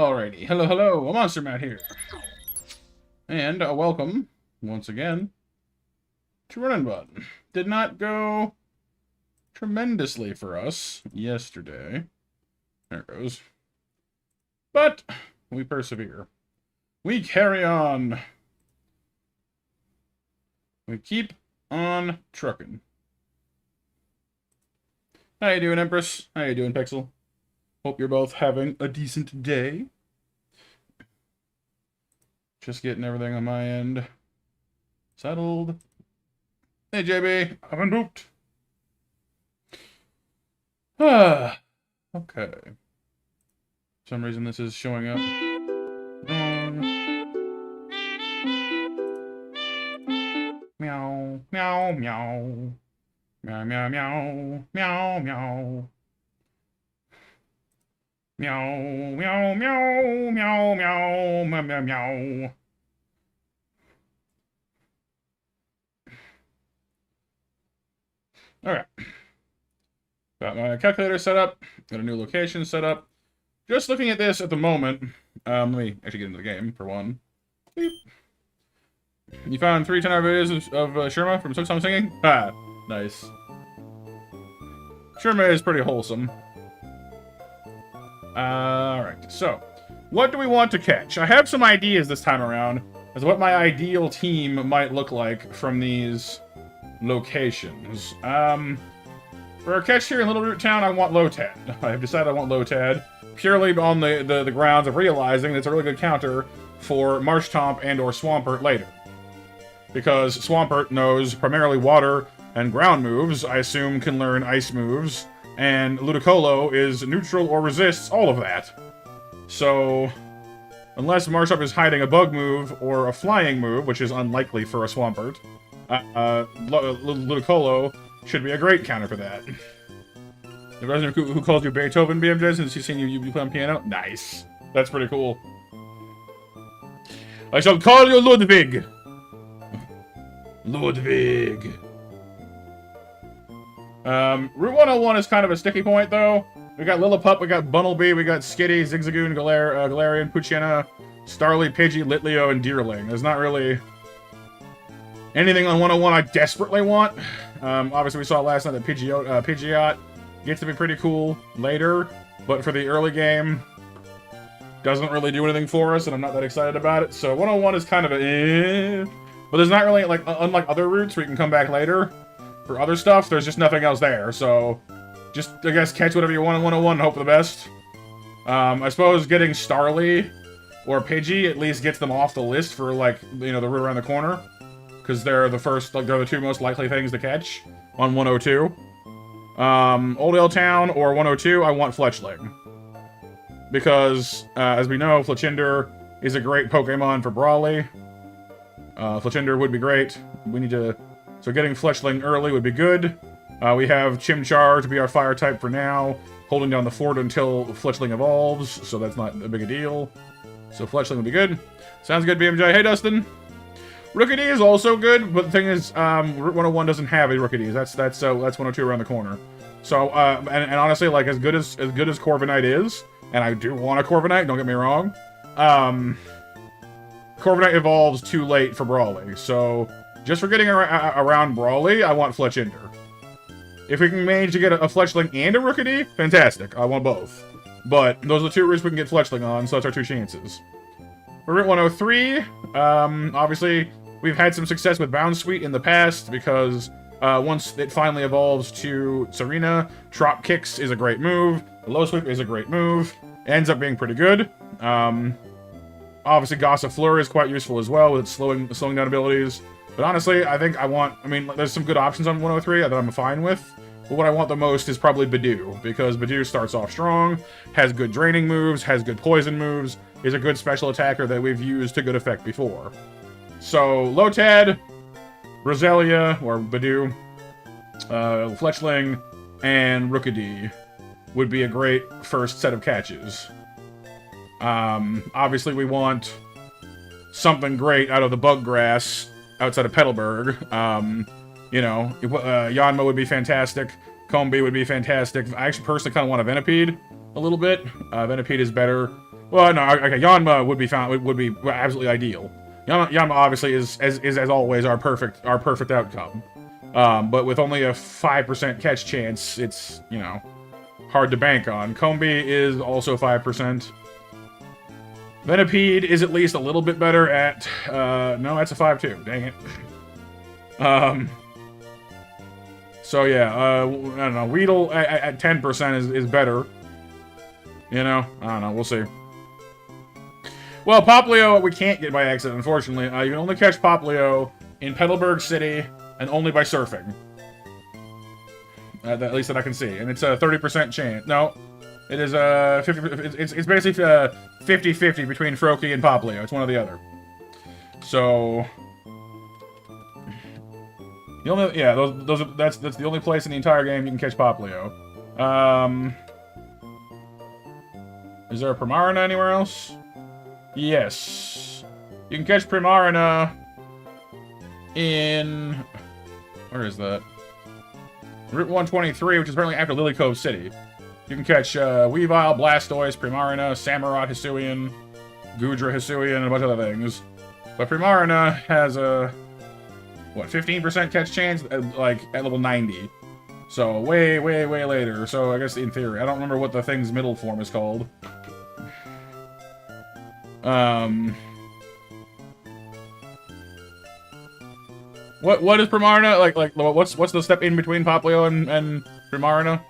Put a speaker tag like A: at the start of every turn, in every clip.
A: Alrighty, hello, a Monster Matt here. And welcome, once again, to Run Bun. Did not go tremendously for us yesterday. There it goes. But we persevere. We carry on. We keep on trucking. How you doing, Empress? How you doing, Pixel? Hope you're both having a decent day. Just getting everything on my end settled. Hey, JB, I've been booped. Okay. For some reason this is showing up wrong. Meow, meow, meow. Meow, meow, meow, meow, meow. Meow, meow, meow, meow, meow, meow, meow, meow. Alright. Got my calculator set up. Got a new location set up. Just looking at this at the moment. Let me actually get into the game, for one. Beep. You found 3 10-hour videos of Sherma from Song Singing? Ah, nice. Sherma is pretty wholesome. Alright, so, what do we want to catch? I have some ideas this time around as to what my ideal team might look like from these locations. For a catch here in Little Root Town, I want Lotad. I have decided I want Lotad, purely on the grounds of realizing that it's a really good counter for Marshtomp and or Swampert later. Because Swampert knows primarily water and ground moves, I assume can learn ice moves, and Ludicolo is neutral or resists all of that. So, unless Marshtomp is hiding a bug move or a flying move, which is unlikely for a Swampert, Ludicolo should be a great counter for that. The resident who calls you Beethoven, BMJ, since you've seen you play on piano? Nice. That's pretty cool. I shall call you Ludwig. Ludwig. Route 101 is kind of a sticky point, though. We got Lillipup, we got Bunnelby, we got Skitty, Zigzagoon, Galarian, Poochyena, Starly, Pidgey, Litleo, and Deerling. There's not really anything on 101 I desperately want. Obviously, we saw last night that Pidgeot gets to be pretty cool later, but for the early game, doesn't really do anything for us, and I'm not that excited about it. So 101 is kind of a eh. But there's not really, like, unlike other routes where you can come back later for other stuff, there's just nothing else there. So just, I guess, catch whatever you want in 101 and hope for the best. I suppose getting Starly or Pidgey at least gets them off the list for, like, you know, the route around the corner. Because they're the first, like, they're the 2 most likely things to catch on 102. Old L Town or 102, I want Fletchling. Because, as we know, Fletchinder is a great Pokemon for Brawly. Fletchinder would be great. We need to... So getting Fletchling early would be good. We have Chimchar to be our fire type for now, holding down the fort until Fletchling evolves, so that's not a big a deal. So Fletchling would be good. Sounds good, BMJ. Hey, Dustin. Rookidee is also good, but the thing is, Route 101 doesn't have a Rookidee. That's 102 around the corner. So, and honestly, like, as good as Corviknight is, and I do want a Corviknight, don't get me wrong, Corviknight evolves too late for Brawly, so just for getting around Brawly, I want Fletchinder. If we can manage to get a Fletchling and a Rookidee, fantastic. I want both. But those are the 2 routes we can get Fletchling on, so that's our 2 chances. For Route 103, obviously, we've had some success with Bound Sweet in the past, because once it finally evolves to Serena, Trop Kicks is a great move, Low Sweep is a great move, ends up being pretty good. Obviously, Gossip Fleur is quite useful as well, with slowing down abilities. But honestly, I mean, there's some good options on 103 that I'm fine with. But what I want the most is probably Badoo, because Badoo starts off strong, has good draining moves, has good poison moves, is a good special attacker that we've used to good effect before. So, Lotad, Roselia, or Badoo, Fletchling, and Rookidee would be a great first set of catches. Obviously we want something great out of the bug grass outside of Petalburg. You know, Yanma would be fantastic. Combee would be fantastic. I actually personally kind of want a Venipede a little bit. Venipede is better Well, no, okay, Yanma would be would be absolutely ideal. Yanma obviously is as always our perfect outcome. But with only a 5% catch chance, it's, you know, hard to bank on. Combi is also 5%. Venipede is at least a little bit better at, no, that's a 5 too. Dang it. So yeah, I don't know. Weedle at 10% is better. You know, I don't know. We'll see. Well, Poplio we can't get by accident, unfortunately. You can only catch Poplio in Petalburg City and only by surfing. At least that I can see, and it's a 30% chance. No, it is 50. It's basically 50-50 between Froakie and Poplio. It's one or the other. So. The only, yeah, that's the only place in the entire game you can catch Poplio. Is there a Primarina anywhere else? Yes. You can catch Primarina in... Where is that? Route 123, which is apparently after Lily Cove City. You can catch Weavile, Blastoise, Primarina, Samurott, Hisuian, Goodra, Hisuian, and a bunch of other things. But Primarina has a... what, 15% catch chance? Like, at level 90. So, way later. So, I guess in theory. I don't remember what the thing's middle form is called. What is Primarina? Like, what's the step in between Poplio and Primarina?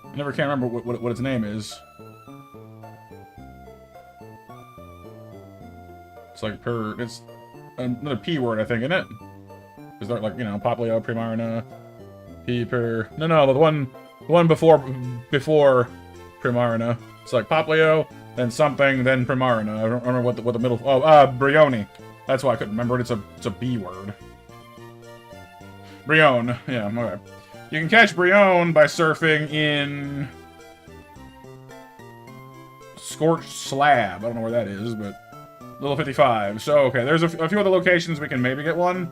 A: I never can remember what its name is. It's like it's another P word, I think, isn't it? Is there, like, you know, Poplio, Primarina, No, the one before Primarina. It's like Poplio, then something, then Primarina. I don't remember what the middle. Oh, Brioni. That's why I couldn't remember it. It's a B word. Brion. Yeah. Okay. You can catch Brion by surfing in Scorched Slab. I don't know where that is, but level 55. So okay, there's a few other locations we can maybe get one,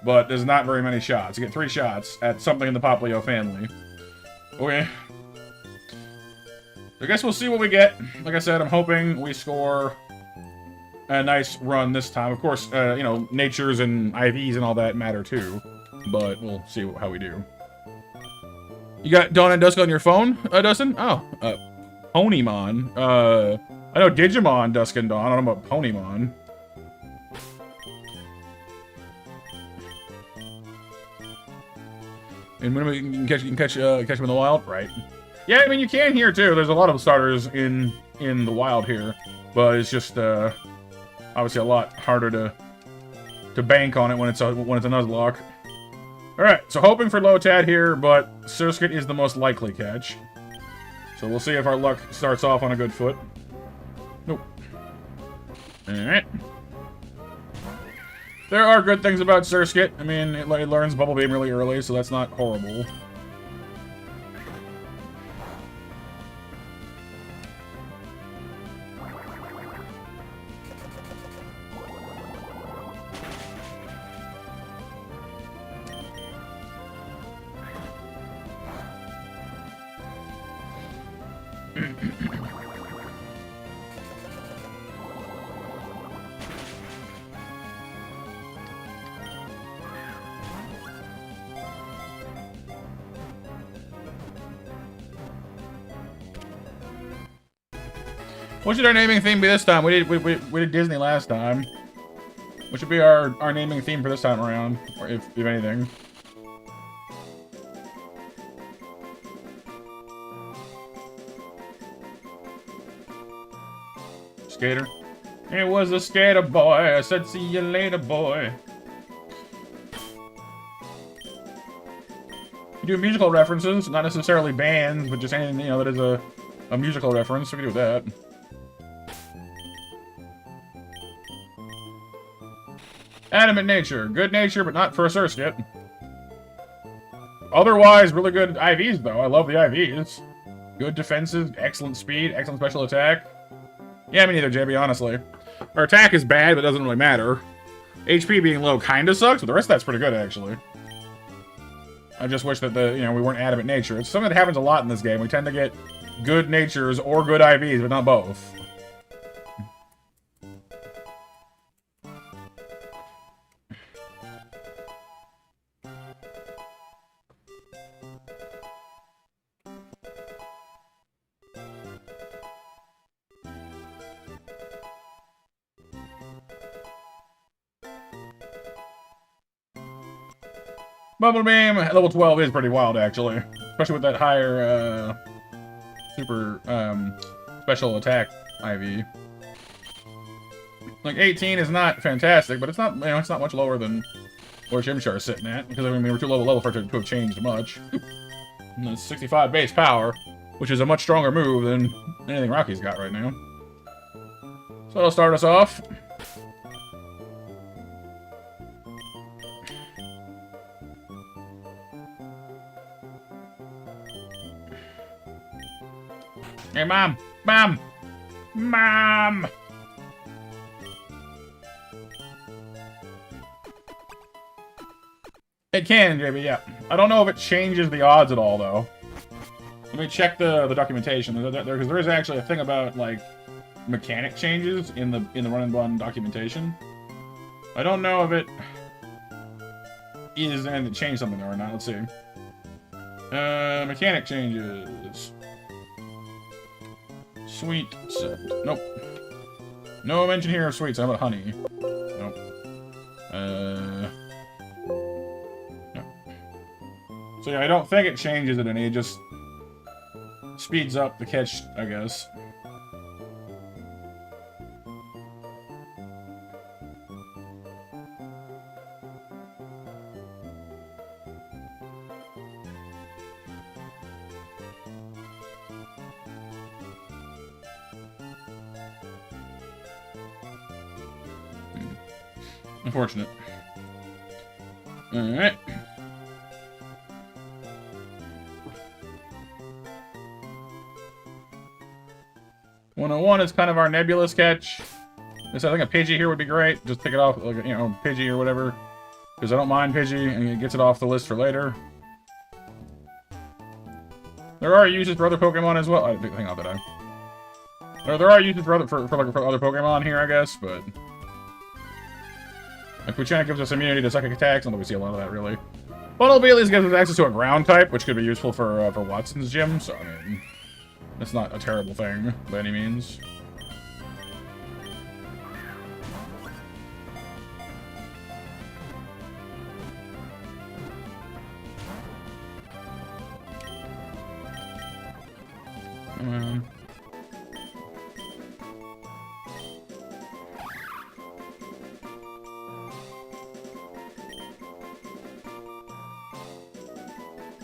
A: but there's not very many shots. You get 3 shots at something in the Poplio family. Okay. I guess we'll see what we get. Like I said, I'm hoping we score a nice run this time. Of course, you know, natures and IVs and all that matter too, but we'll see how we do. You got Dawn and Dusk on your phone, Dustin? Oh, Ponymon. I know Digimon, Dusk and Dawn. I don't know about Ponymon. And when you can catch them in the wild, right? Yeah, I mean, you can here too. There's a lot of starters in the wild here, but it's just obviously a lot harder to bank on it when it's a Nuzlocke. All right, so hoping for Lotad here, but Surskit is the most likely catch. So we'll see if our luck starts off on a good foot. Nope. All right. There are good things about Surskit. I mean, it learns Bubble Beam really early, so that's not horrible. What should our naming theme be this time? We did Disney last time. What should be our naming theme for this time around, or if anything? Skater. It was a skater boy. I said, "See you later, boy." You do musical references, not necessarily bands, but just anything, you know, that is a musical reference. We can do that. Adamant nature. Good nature, but not for a Surskit. Otherwise, really good IVs, though. I love the IVs. Good defenses, excellent speed, excellent special attack. Yeah, me neither, JB, honestly. Our attack is bad, but it doesn't really matter. HP being low kinda sucks, but the rest of that's pretty good, actually. I just wish that we weren't adamant nature. It's something that happens a lot in this game. We tend to get good natures or good IVs, but not both. Bubble Beam, level 12 is pretty wild, actually. Especially with that higher, super, special attack IV. Like, 18 is not fantastic, but it's not, you know, it's not much lower than where Chimchar is sitting at. Because, I mean, we're too low level for it to have changed much. And it's 65 base power, which is a much stronger move than anything Rocky's got right now. So that'll start us off. Hey, Mom! Mom! Mom! It can, JB, yeah. I don't know if it changes the odds at all, though. Let me check the documentation. Because there is actually a thing about, like, mechanic changes in the Run Bun documentation. I don't know if it is anything that changed something there or not. Let's see. Mechanic changes. Sweet set. Nope. No mention here of sweets. How about honey? Nope. No. So yeah, I don't think it changes it any. It just speeds up the catch, I guess. Unfortunate. Alright. "101 is kind of our nebulous catch. I think a Pidgey here would be great. Just pick it off, like, you know, Pidgey or whatever. Because I don't mind Pidgey, and it gets it off the list for later. There are uses for other Pokemon as well. Hang on, did I? There are uses for other Pokemon here, I guess, but... Like, Puchana gives us immunity to psychic attacks, although we see a lot of that, really. Bunnelby at least gives us access to a ground type, which could be useful for Watson's gym, so, I mean... That's not a terrible thing, by any means. Come on.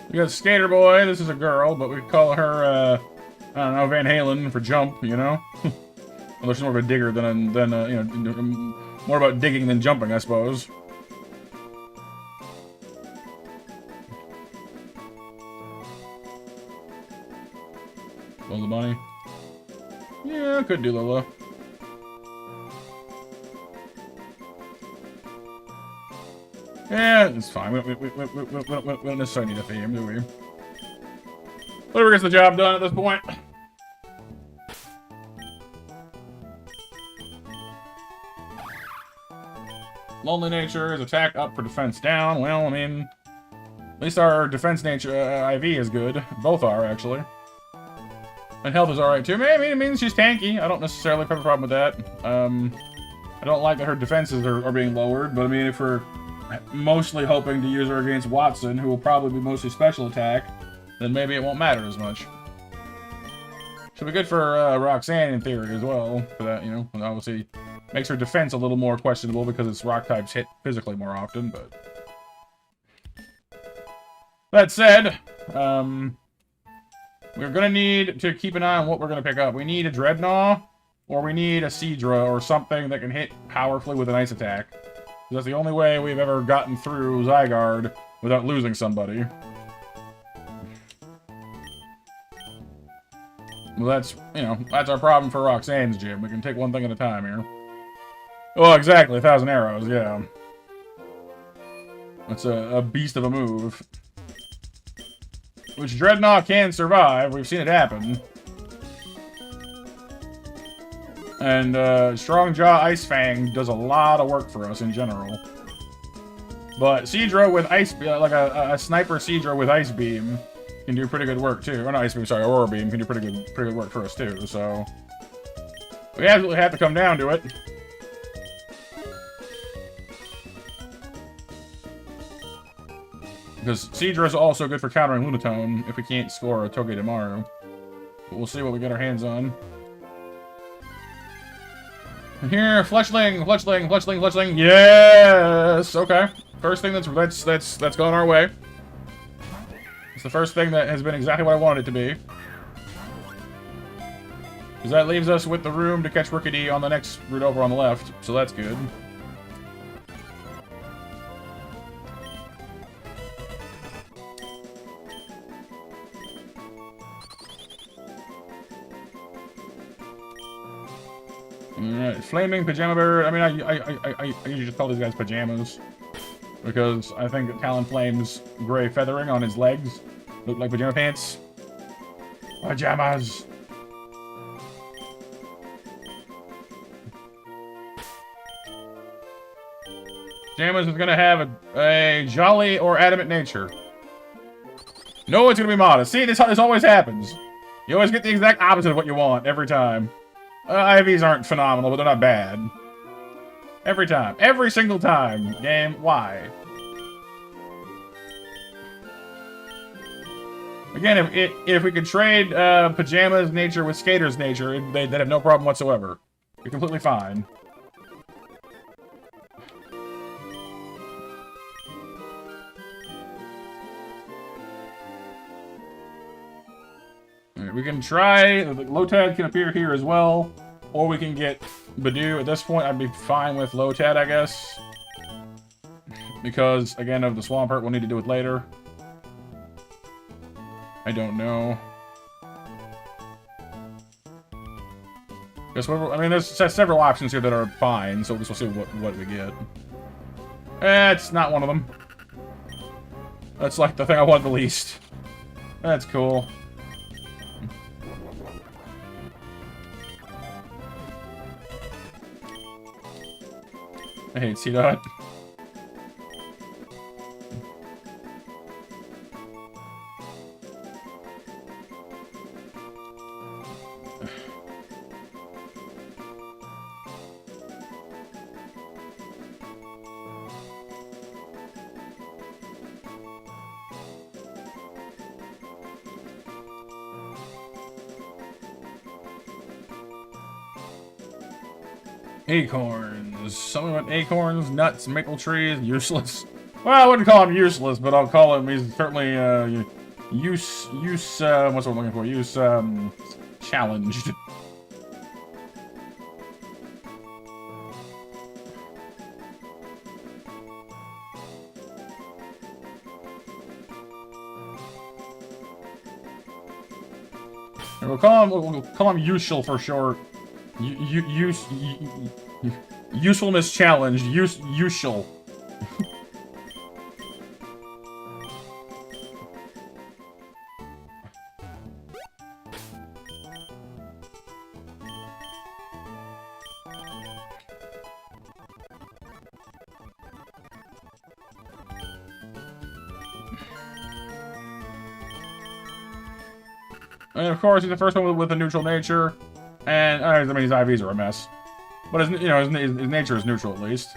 A: We got Skater Boy. This is a girl, but we call her, I don't know, Van Halen for jump, you know? Although she's more of a digger than you know, more about digging than jumping, I suppose. Lola Bunny. Yeah, I could do Lola. Yeah, it's fine. We don't necessarily need a theme, do we? Whatever gets the job done at this point. Lonely Nature is attack up for defense down. Well, I mean, at least our defense nature IV is good. Both are, actually. And health is alright, too. Maybe it means she's tanky. I don't necessarily have a problem with that. I don't like that her defenses are being lowered, but I mean, if we're mostly hoping to use her against Watson, who will probably be mostly special attack, then maybe it won't matter as much. Should be good for Roxanne in theory as well, for that, you know, and obviously makes her defense a little more questionable because its rock types hit physically more often, but... That said, we're gonna need to keep an eye on what we're gonna pick up. We need a Dreadnought, or we need a Seadra, or something that can hit powerfully with an ice attack. That's the only way we've ever gotten through Zygarde without losing somebody. Well, that's, you know, that's our problem for Roxanne's gym. We can take one thing at a time here. Oh, exactly, 1,000 arrows, yeah. That's a beast of a move. Which Dreadnought can survive. We've seen it happen. And Strong Jaw Ice Fang does a lot of work for us in general. But Seadra with Ice, like a Sniper Seadra with Ice Beam can do pretty good work too. Or not Ice Beam, sorry, Aurora Beam can do pretty good work for us too. So we absolutely have to come down to it. Because Seadra is also good for countering Lunatone if we can't score a Togedemaru. But we'll see what we get our hands on. And here, Fletchling. Yes! Okay. First thing that's gone our way. It's the first thing that has been exactly what I wanted it to be. Because that leaves us with the room to catch Rookidee on the next route over on the left, so that's good. Alright, Flaming Pajama Bear. I mean, I usually just call these guys pajamas. Because I think Talonflame's gray feathering on his legs look like pajama pants. Pajamas! Pajamas is gonna have a jolly or adamant nature. No, it's gonna be modest. See, this always happens. You always get the exact opposite of what you want every time. IVs aren't phenomenal, but they're not bad. Every time. Every single time. Game, why? Again, if we could trade Pajama's nature with Skater's nature, they'd have no problem whatsoever. You're completely fine. We can try, Lotad can appear here as well, or we can get Badoo. At this point, I'd be fine with Lotad, I guess. Because, again, of the Swampert, we'll need to do it later. I don't know. I mean, there's several options here that are fine, so we'll see what we get. It's not one of them. That's like the thing I want the least. That's cool. I hate C-Dot. Acorns. Something about acorns, nuts, maple trees, useless. Well, I wouldn't call him useless, but I'll call him, he's certainly, what's what I'm looking for? Challenged. We'll call him useful for short. Usefulness challenged. Useful. And of course, he's the first one with a neutral nature. And, I mean, his IVs are a mess. But, his nature is neutral, at least.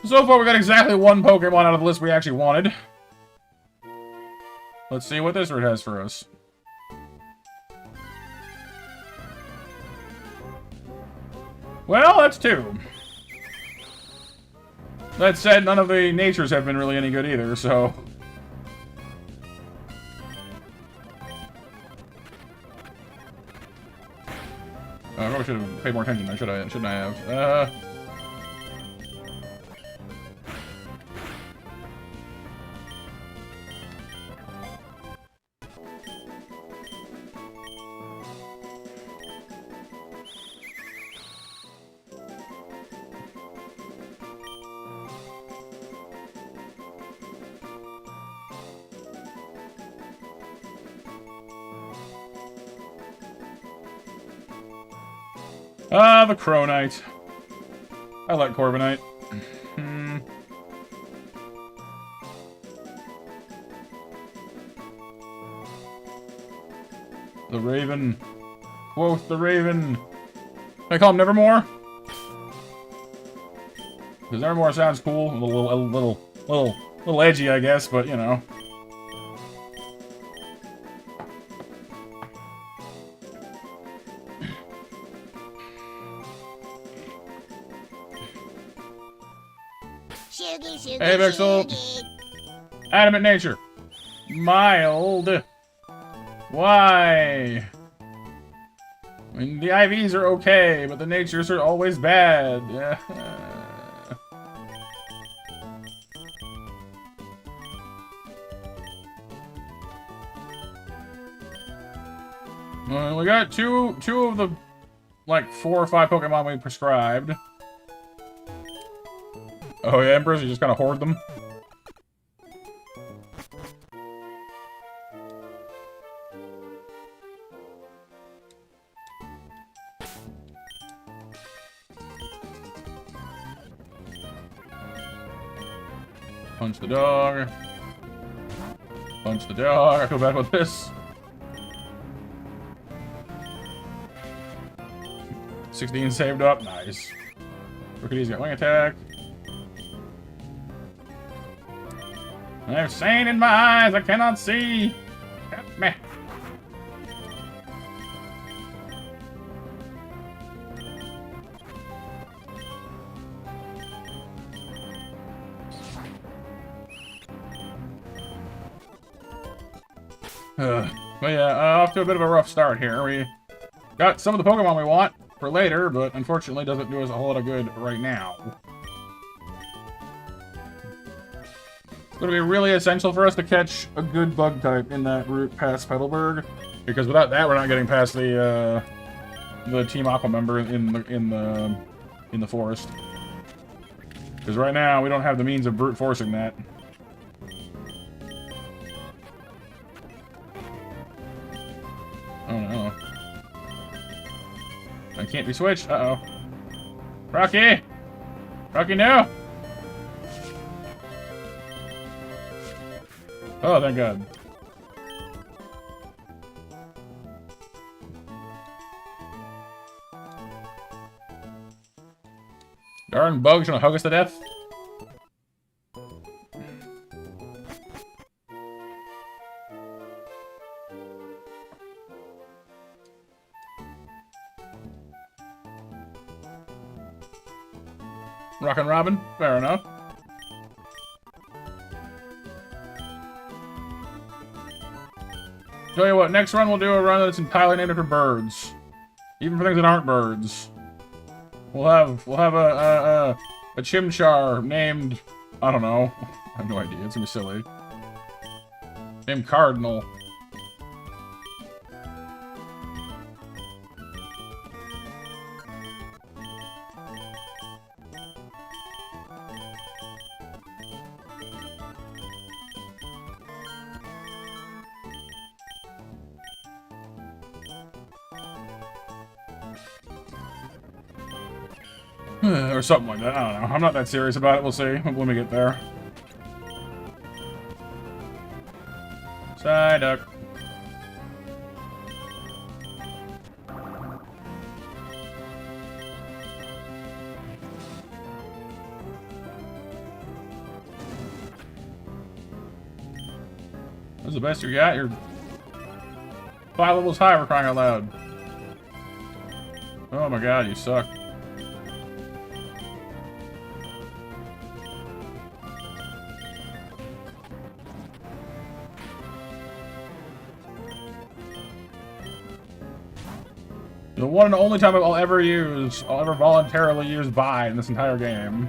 A: So far, we got exactly one Pokemon out of the list we actually wanted. Let's see what this route has for us. Well, that's two. That said, none of the natures have been really any good either, so... I probably should have paid more attention. Shouldn't I have? Ah, the Crow Knight. I like Corviknight. The Raven. Quoth the Raven. Can I call him Nevermore? Because Nevermore sounds cool. A little edgy, I guess, but you know. Hey, Vexel. Adamant nature. Mild. Why? I mean, the IVs are okay, but the natures are always bad. Well, we got two of the, like, 4 or 5 Pokemon we prescribed. Oh yeah, Emperors, you just kind of hoard them? Punch the dog. Punch the dog. I feel bad about this. 16 saved up. Nice. Rookies got wing attack. I have sand in my eyes. I cannot see. Help me. But yeah, off to a bit of a rough start here. We got some of the Pokemon we want for later, but unfortunately doesn't do us a whole lot of good right now. It's going to be really essential for us to catch a good bug type in that route past Petalburg, because without that, we're not getting past the Team Aqua member in the forest. Because right now we don't have the means of brute forcing that. Oh no! I can't be switched. Uh oh. Rocky! Rocky, no! Oh, thank God. Darn bugs trying to hug us to death. Rockin' Robin, fair enough. Tell you what, next run we'll do a run that's entirely named for birds, even for things that aren't birds. We'll have a Chimchar named, I don't know, I have no idea. It's gonna be silly. Named Cardinal. Or something like that. I don't know. I'm not that serious about it. We'll see when we get there. Psyduck. That's the best you got? You're 5 levels high, we're crying out loud. Oh my God, you suck. The one and only time I'll ever voluntarily use buy in this entire game.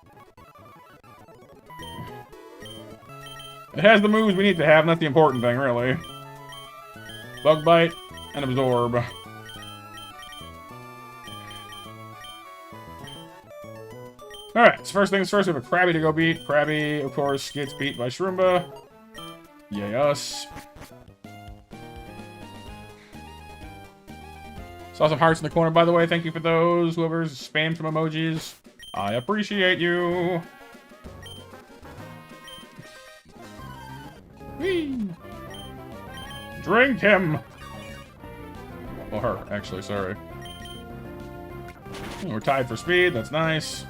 A: It has the moves we need to have, and that's the important thing, really. Bug Bite and Absorb. Alright, so first things first, we have a Krabby to go beat. Krabby, of course, gets beat by Shroomba. Yay us. Saw some hearts in the corner, by the way. Thank you for those. Whoever's spammed some emojis. I appreciate you. Whee! Drink him! Well, her, actually, sorry. We're tied for speed, that's nice.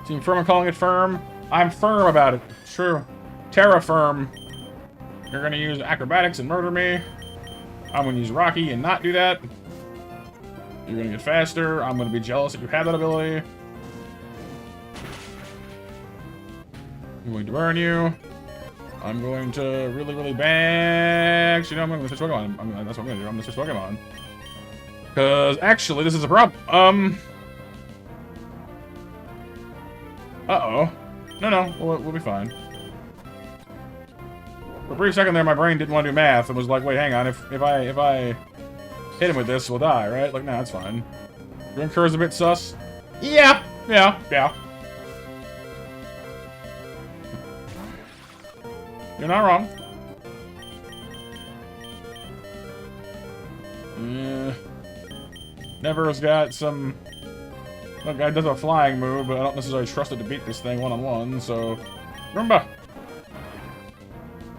A: Team Firm, I'm calling it firm. I'm firm about it. True. Terra Firm. You're gonna use acrobatics and murder me. I'm gonna use Rocky and not do that. You're gonna get faster. I'm gonna be jealous that you have that ability. I'm going to burn you. I'm going to really, really bang. Actually, no, I'm gonna switch Pokemon. That's what I'm gonna do. I'm gonna switch Pokemon. Because actually, this is a problem. Uh-oh. No, we'll be fine. For a brief second there, my brain didn't want to do math and was like, wait, hang on. If I hit him with this, we'll die, right? Like, nah, that's fine. Green Cur's a bit sus. Yeah. You're not wrong. Never's got some... That guy does a flying move, but I don't necessarily trust it to beat this thing one-on-one, so... Shroomba!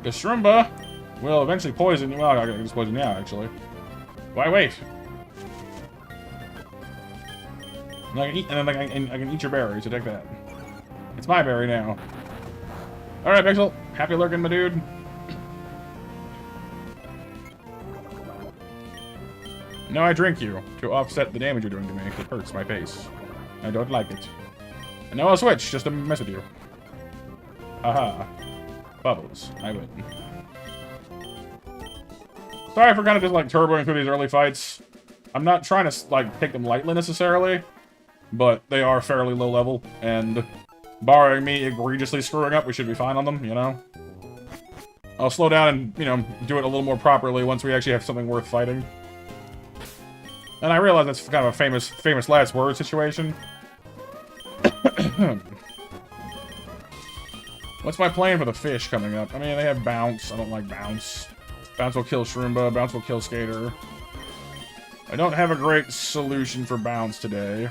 A: The Shroomba will eventually poison you. Well, I can just poison you now, actually. Why wait? And I can eat, and then I can eat your berry, so take that. It's my berry now. Alright, Pixel. Happy lurking, my dude. Now I drink you to offset the damage you're doing to me. It hurts my face. I don't like it. And now I'll switch just to mess with you. Aha. Bubbles. I win. Sorry for kind of just like turboing through these early fights. I'm not trying to like take them lightly necessarily, but they are fairly low level, and barring me egregiously screwing up, we should be fine on them, you know? I'll slow down and, you know, do it a little more properly once we actually have something worth fighting. And I realize that's kind of a famous last word situation. What's my plan for the fish coming up? I mean, they have Bounce. I don't like Bounce. Bounce will kill Shroomba. Bounce will kill Skater. I don't have a great solution for Bounce today.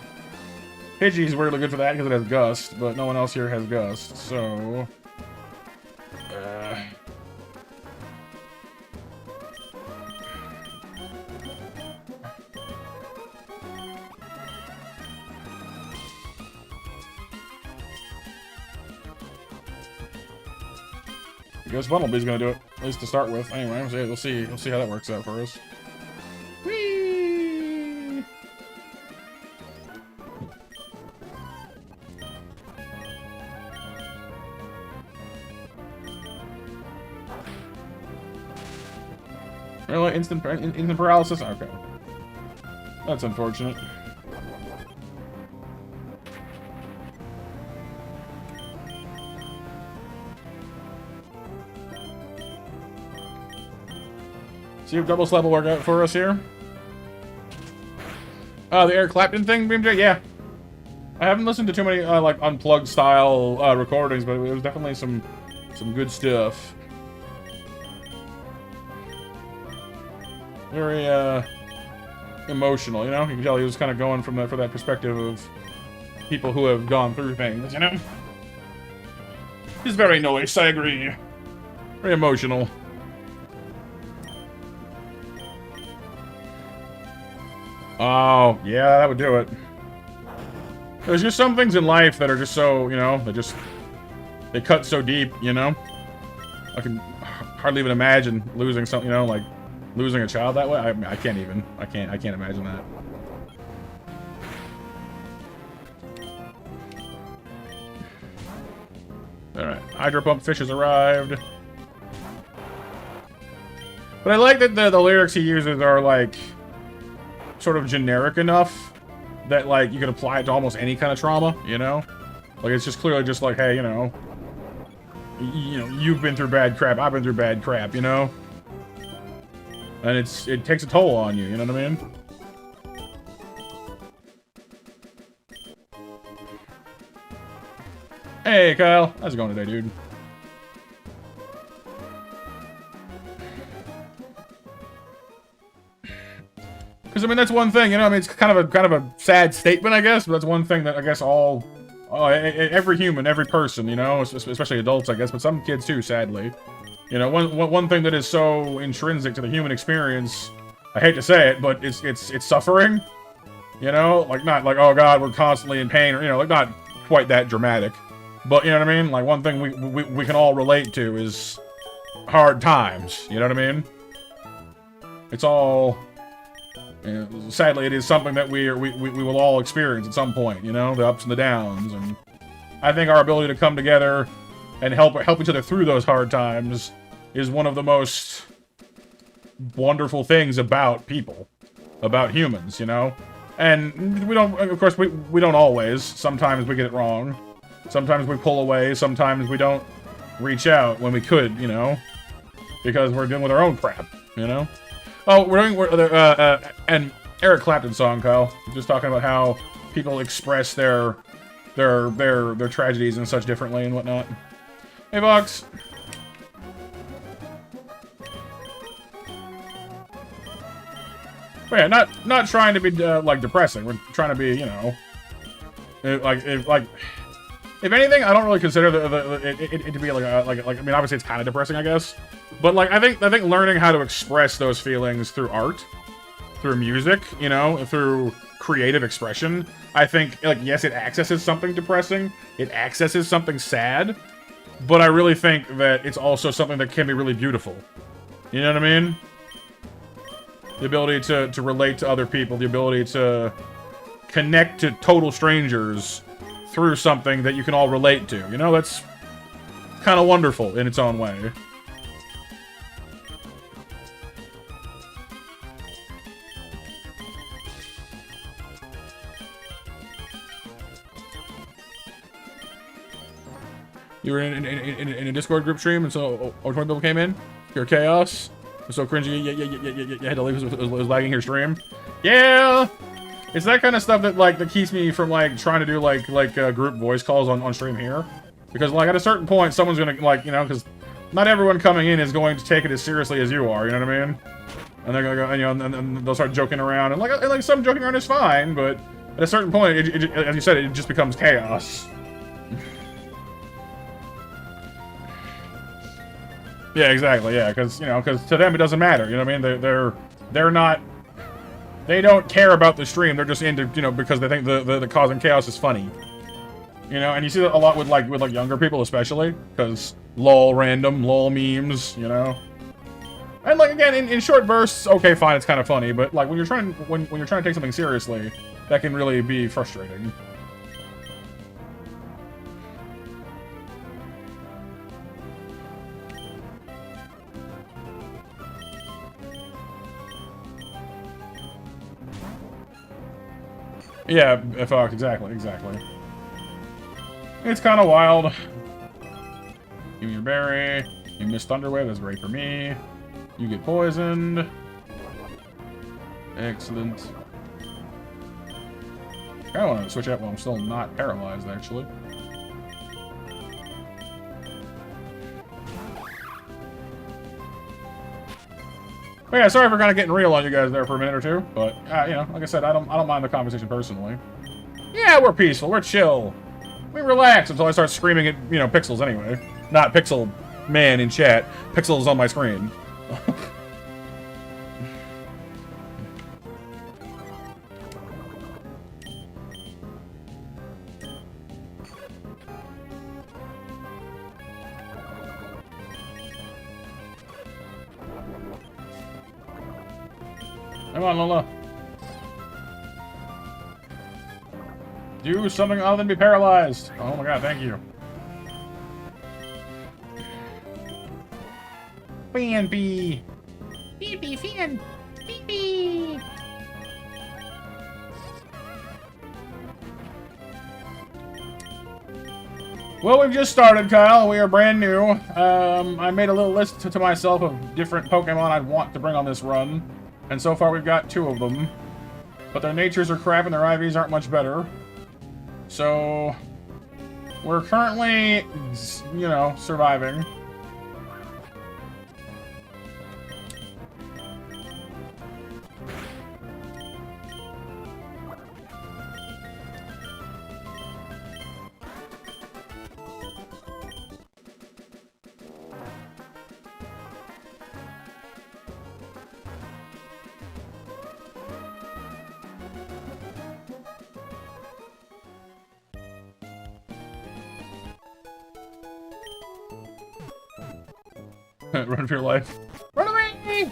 A: Pidgey's weirdly good for that because it has Gust, but no one else here has Gust, so... I guess Bumblebee's gonna do it, at least to start with. Anyway, we'll see how that works out for us. Whee! Really? Instant paralysis? Okay. That's unfortunate. See if double slap will work out for us here. The Eric Clapton thing, BMJ? Yeah. I haven't listened to too many, like, unplugged style, recordings, but it was definitely some good stuff. Very, emotional, you know? You can tell he was kind of going for that perspective of people who have gone through things, you know? He's very nice, I agree. Very emotional. Oh, yeah, that would do it. There's just some things in life that are just so, you know, they cut so deep, you know? I can hardly even imagine losing something, you know, like losing a child that way. I can't imagine that. Alright, Hydro Pump Fish has arrived. But I like that the lyrics he uses are, like, sort of generic enough that, like, you can apply it to almost any kind of trauma, you know? Like, it's just clearly just like, hey, you know, you know, you've been through bad crap, I've been through bad crap, you know? And it takes a toll on you, you know what I mean? Hey, Kyle. How's it going today, dude? Because, I mean, that's one thing, you know? I mean, it's kind of a sad statement, I guess, but that's one thing that I guess every human, every person, you know? Especially adults, I guess, but some kids too, sadly. You know, one thing that is so intrinsic to the human experience, I hate to say it, but it's suffering. You know? Like, not like, oh god, we're constantly in pain, or, you know, like, not quite that dramatic. But, you know what I mean? Like, one thing we can all relate to is hard times. You know what I mean? It's all... You know, sadly, it is something that we will all experience at some point, you know? The ups and the downs. And I think our ability to come together and help each other through those hard times is one of the most wonderful things about people. About humans, you know? And we don't... Of course, we don't always. Sometimes we get it wrong. Sometimes we pull away, sometimes we don't reach out when we could, you know? Because we're dealing with our own crap, you know? Oh, and Eric Clapton song, Kyle. Just talking about how people express their tragedies and such differently and whatnot. Hey, Vox. But yeah, not trying to be, like, depressing. We're trying to be, you know... If anything, I don't really consider it to be like I mean, obviously it's kind of depressing, I guess, but like I think learning how to express those feelings through art, through music, you know, through creative expression, I think, like, yes, it accesses something depressing, it accesses something sad, but I really think that it's also something that can be really beautiful. You know what I mean? The ability to relate to other people, the ability to connect to total strangers through something that you can all relate to. You know, that's kind of wonderful in its own way. You were in a Discord group stream, and so 20 people came in. You're chaos. It was so cringy. You had to leave. It was lagging your stream. Yeah. It's that kind of stuff that, like, that keeps me from, like, trying to do, like group voice calls on stream here. Because, like, at a certain point, someone's gonna, like, you know, because not everyone coming in is going to take it as seriously as you are, you know what I mean? And they're gonna go, you know, and they'll start joking around, and, like some joking around is fine, but at a certain point, as you said, it just becomes chaos. Yeah, exactly, yeah, because, you know, because to them it doesn't matter, you know what I mean? They're not... They don't care about the stream. They're just into, you know, because they think the causing chaos is funny. You know, and you see that a lot with like younger people, especially, because lol random, lol memes, you know. And like again, in short bursts, okay, fine, it's kind of funny, but like when you're trying to take something seriously, that can really be frustrating. Yeah, Fox, exactly. It's kind of wild. Give me your berry. You miss Thunderwave, that's great for me. You get poisoned. Excellent. I want to switch out while I'm still not paralyzed, actually. But yeah, sorry for kind of getting real on you guys there for a minute or two, but you know, like I said, I don't mind the conversation personally. Yeah, we're peaceful, we're chill, we relax until I start screaming at, you know, Pixels anyway. Not Pixel Man in chat, Pixels on my screen. Come on, Lola. Do something other than be paralyzed. Oh my god, thank you. Fan bee. Bee fan. Bee. Well, we've just started, Kyle. We are brand new. I made a little list to myself of different Pokemon I'd want to bring on this run. And so far we've got 2 of them. But their natures are crap and their IVs aren't much better. So... we're currently, you know, surviving. Run for your life. Run away!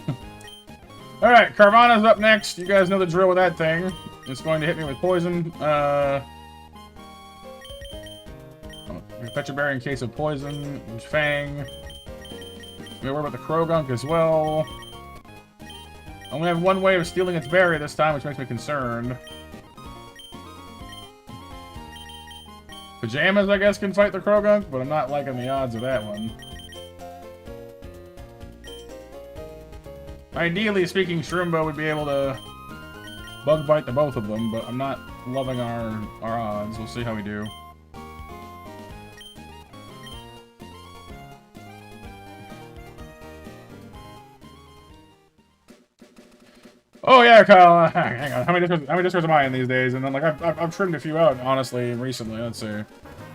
A: Alright, Carvana's up next. You guys know the drill with that thing. It's going to hit me with poison. Fetch a berry in case of poison. Fang. We worry about the Krogunk as well. I only have one way of stealing its berry this time, which makes me concerned. Pajamas, I guess, can fight the Krogunk, but I'm not liking the odds of that one. Ideally speaking, Shroombo would be able to bug bite the both of them, but I'm not loving our odds. We'll see how we do. Oh yeah, Kyle. Hang on. How many discords am I in these days? And then like I've trimmed a few out honestly recently. Let's see.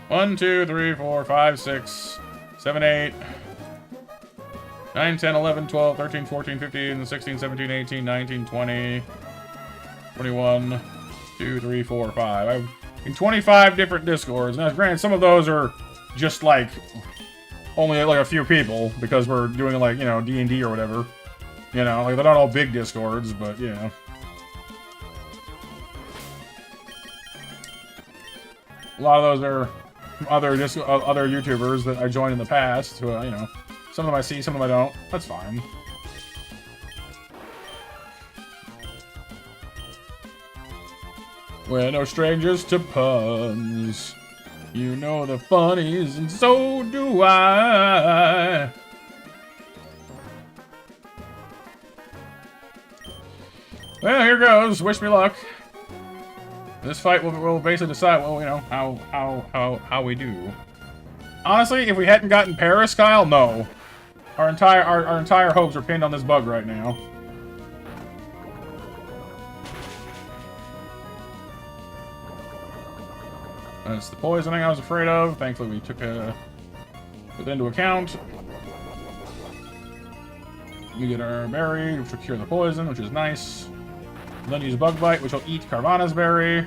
A: 1, 2, 3, 4, 5, 6, 7, 8. 9, 10, 11, 12, 13, 14, 15, 16, 17, 18, 19, 20, 21, 2, 3, 4, 5. I've in 25 different discords. Now, granted, some of those are just like only like a few people because we're doing like, you know, D&D or whatever. You know, like they're not all big discords, but you know. A lot of those are other YouTubers that I joined in the past who, you know, some of them I see, some of them I don't. That's fine. We're no strangers to puns. You know the funnies, and so do I. Well, here goes. Wish me luck. This fight will basically decide, well, you know, how we do. Honestly, if we hadn't gotten Paris, Kyle, no. Our entire hopes are pinned on this bug right now. That's the poisoning I was afraid of. Thankfully, we took it into account. We get our berry, which will cure the poison, which is nice. Then use Bug Bite, which will eat Carvana's berry.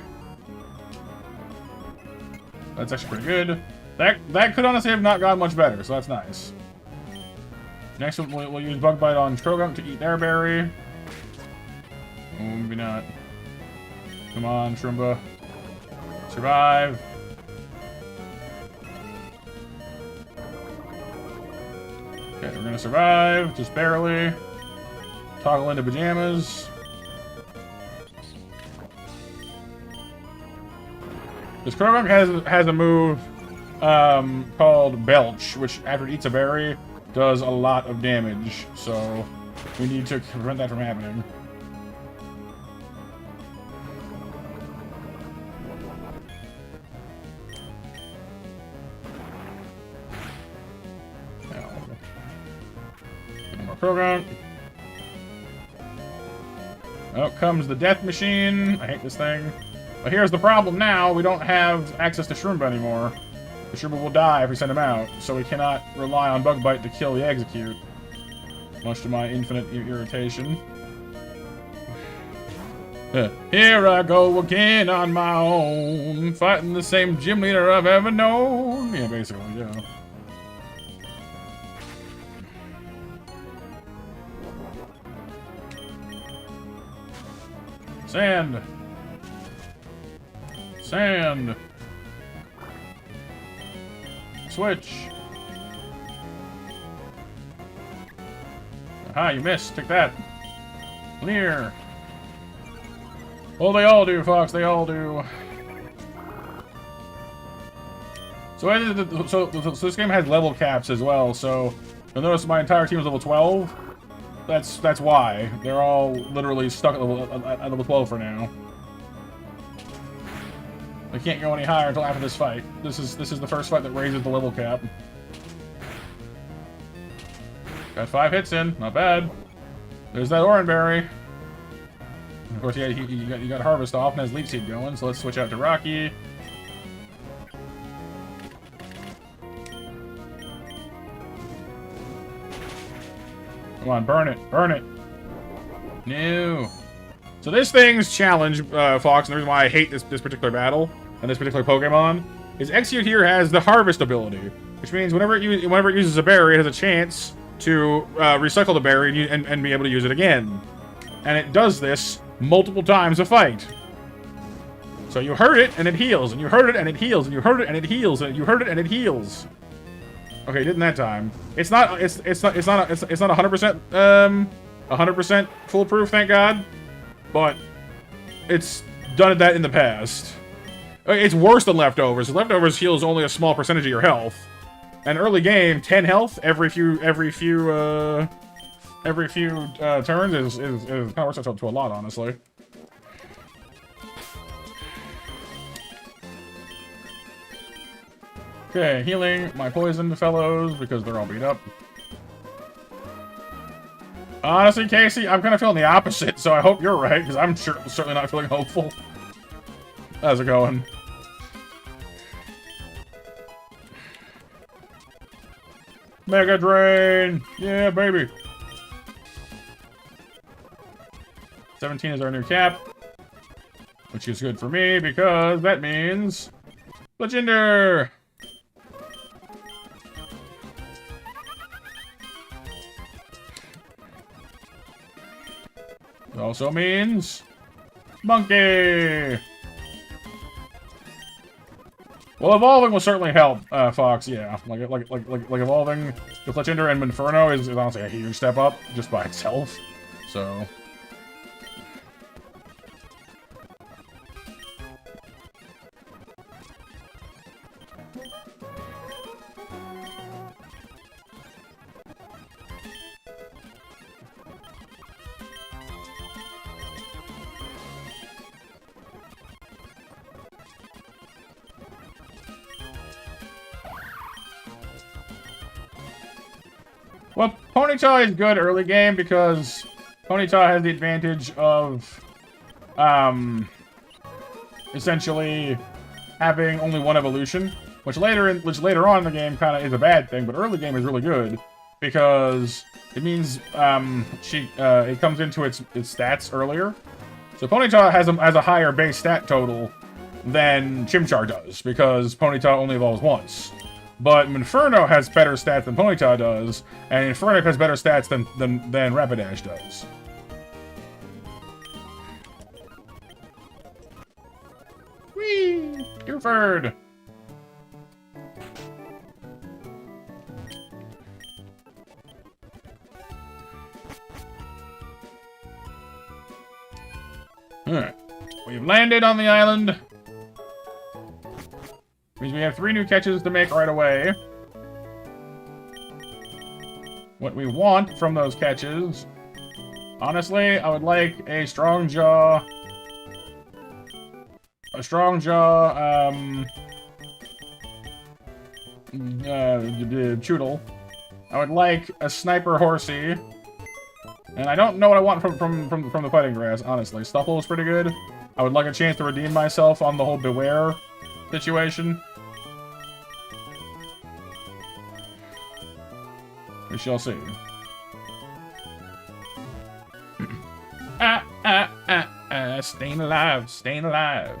A: That's actually pretty good. That could honestly have not gone much better, so that's nice. Next, we'll use Bug Bite on Krogunk to eat their berry. Oh, maybe not. Come on, Shroomba. Survive. Okay, we're gonna survive, just barely. Toggle into pajamas. This Krogunk has a move called Belch, which after it eats a berry does a lot of damage. So we need to prevent that from happening. Krogunk. Out comes the death machine. I hate this thing. But here's the problem now. We don't have access to Shroomba anymore. The Shroomba will die if we send him out, so we cannot rely on Bug Bite to kill the Execute. Much to my infinite irritation. Here I go again on my own, fighting the same gym leader I've ever known. Yeah, basically, yeah. Sand! Sand! Switch! Aha, you missed. Take that. Clear! Well, they all do, Fox. They all do. So this game has level caps as well, so you'll notice my entire team is level 12. That's why. They're all literally stuck at level 12 for now. They can't go any higher until after this fight. This is the first fight that raises the level cap. Got 5 hits in, not bad. There's that Oranberry. Of course, yeah, you got Harvest off and has Leaf Seed going, so let's switch out to Rocky. Come on, burn it, burn it. No. So this thing's challenge, Fox, and the reason why I hate this particular battle and this particular Pokemon is Execute here has the Harvest ability, which means whenever it uses a berry, it has a chance to recycle the berry and be able to use it again. And it does this multiple times a fight. So you hurt it and it heals, and you hurt it and it heals, and you hurt it and it heals, and you hurt it and it heals. Okay, didn't that time. It's not 100% 100% foolproof, thank God. But it's done that in the past. It's worse than Leftovers. Leftovers heals only a small percentage of your health. And early game, 10 health every few turns is kind of works out to a lot, honestly. Okay, healing my poisoned fellows because they're all beat up. Honestly, Casey, I'm kind of feeling the opposite, so I hope you're right, because I'm certainly not feeling hopeful. How's it going? Mega Drain! Yeah, baby! 17 is our new cap, which is good for me, because that means... Legender! It also means Monkey. Well, evolving will certainly help, Fox. Yeah, like evolving with Legender and Inferno is honestly a huge step up just by itself. So. Well, Ponyta is good early game because Ponyta has the advantage of, essentially having only one evolution, which later on in the game kind of is a bad thing, but early game is really good because it means it comes into its stats earlier. So Ponyta has a higher base stat total than Chimchar does because Ponyta only evolves once. But Inferno has better stats than Ponyta does, and Inferno has better stats than Rapidash does. Whee! Dewford! Alright. We've landed on the island. Means we have 3 new catches to make right away. What we want from those catches... Honestly, I would like a Strong Jaw... Choodle. I would like a Sniper Horsey. And I don't know what I want from the Fighting Grass, honestly. Stuffle is pretty good. I would like a chance to redeem myself on the whole Beware situation. We shall see. Staying alive, staying alive.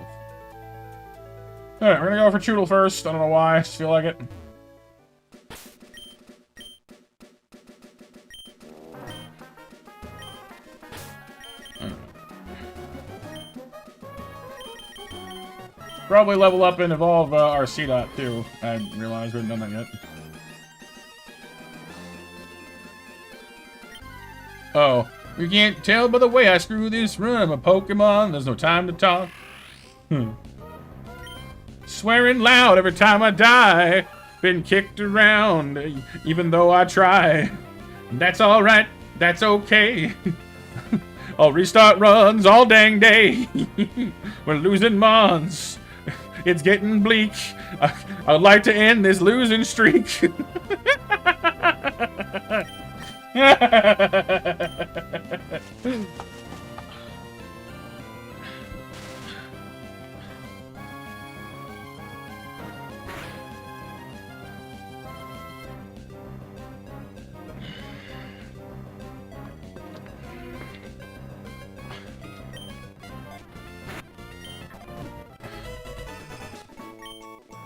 A: Alright, we're gonna go for Choodle first. I don't know why, I just feel like it. Probably level up and evolve our C-Dot too. I realized we haven't done that yet. Oh, you can't tell by the way I screw this run. I'm a Pokemon. There's no time to talk. Swearing loud every time I die. Been kicked around, even though I try. That's alright, that's okay. I'll restart runs all dang day. We're losing mons. It's getting bleak. I'd like to end this losing streak.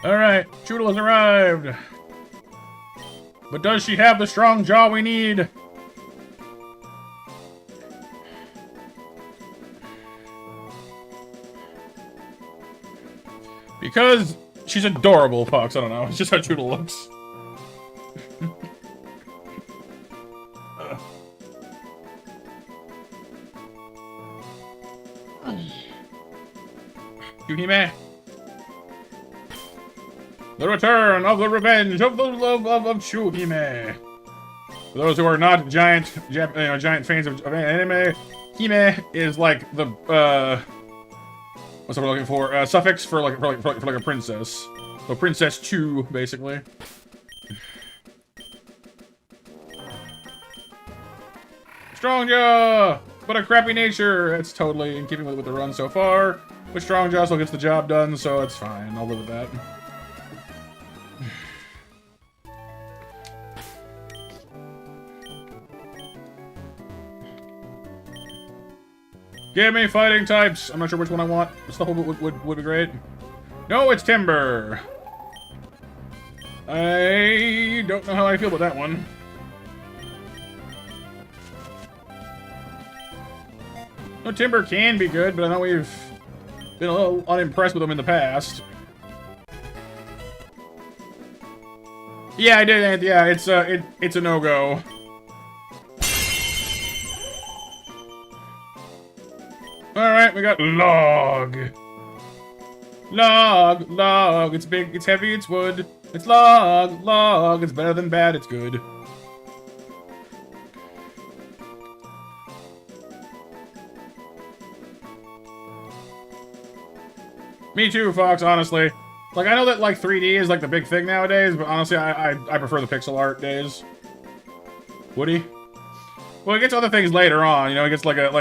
A: Alright, Choodle has arrived. But does she have the strong jaw we need? Because she's adorable, Fox. I don't know. It's just how Choodle looks. Yuhime. The return of the revenge of the love of Shuhime. For those who are not giant fans of anime, Hime is like the what's what we're looking for? Suffix for like a princess. So Princess Chu, basically. Strongjaw, but a crappy nature. It's totally in keeping with the run so far. But Strongjaw still gets the job done, so it's fine. I'll live with that. Give me fighting types. I'm not sure which one I want. Stuff would be great. No, it's Timber. I don't know how I feel about that one. No, Timber can be good, but I know we've been a little unimpressed with him in the past. Yeah, I did. Yeah, it's a no-go. Alright, we got log. Log. It's big, it's heavy, it's wood. It's log. It's better than bad, it's good. Me too, Fox, honestly. Like, I know that, like, 3D is, like, the big thing nowadays, but honestly, I prefer the pixel art days. Woody? Well, it gets other things later on, you know, it gets like a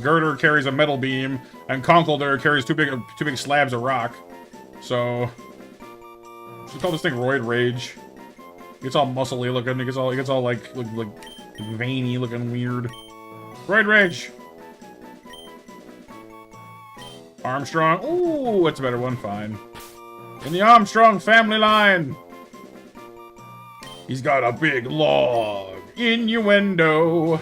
A: girder carries a metal beam, and Conkeldurr carries two big slabs of rock. So, should call this thing Roid Rage. It gets all muscly looking, it gets all like veiny looking weird. Roid Rage! Armstrong, ooh, that's a better one, fine. In the Armstrong family line! He's got a big log. Innuendo.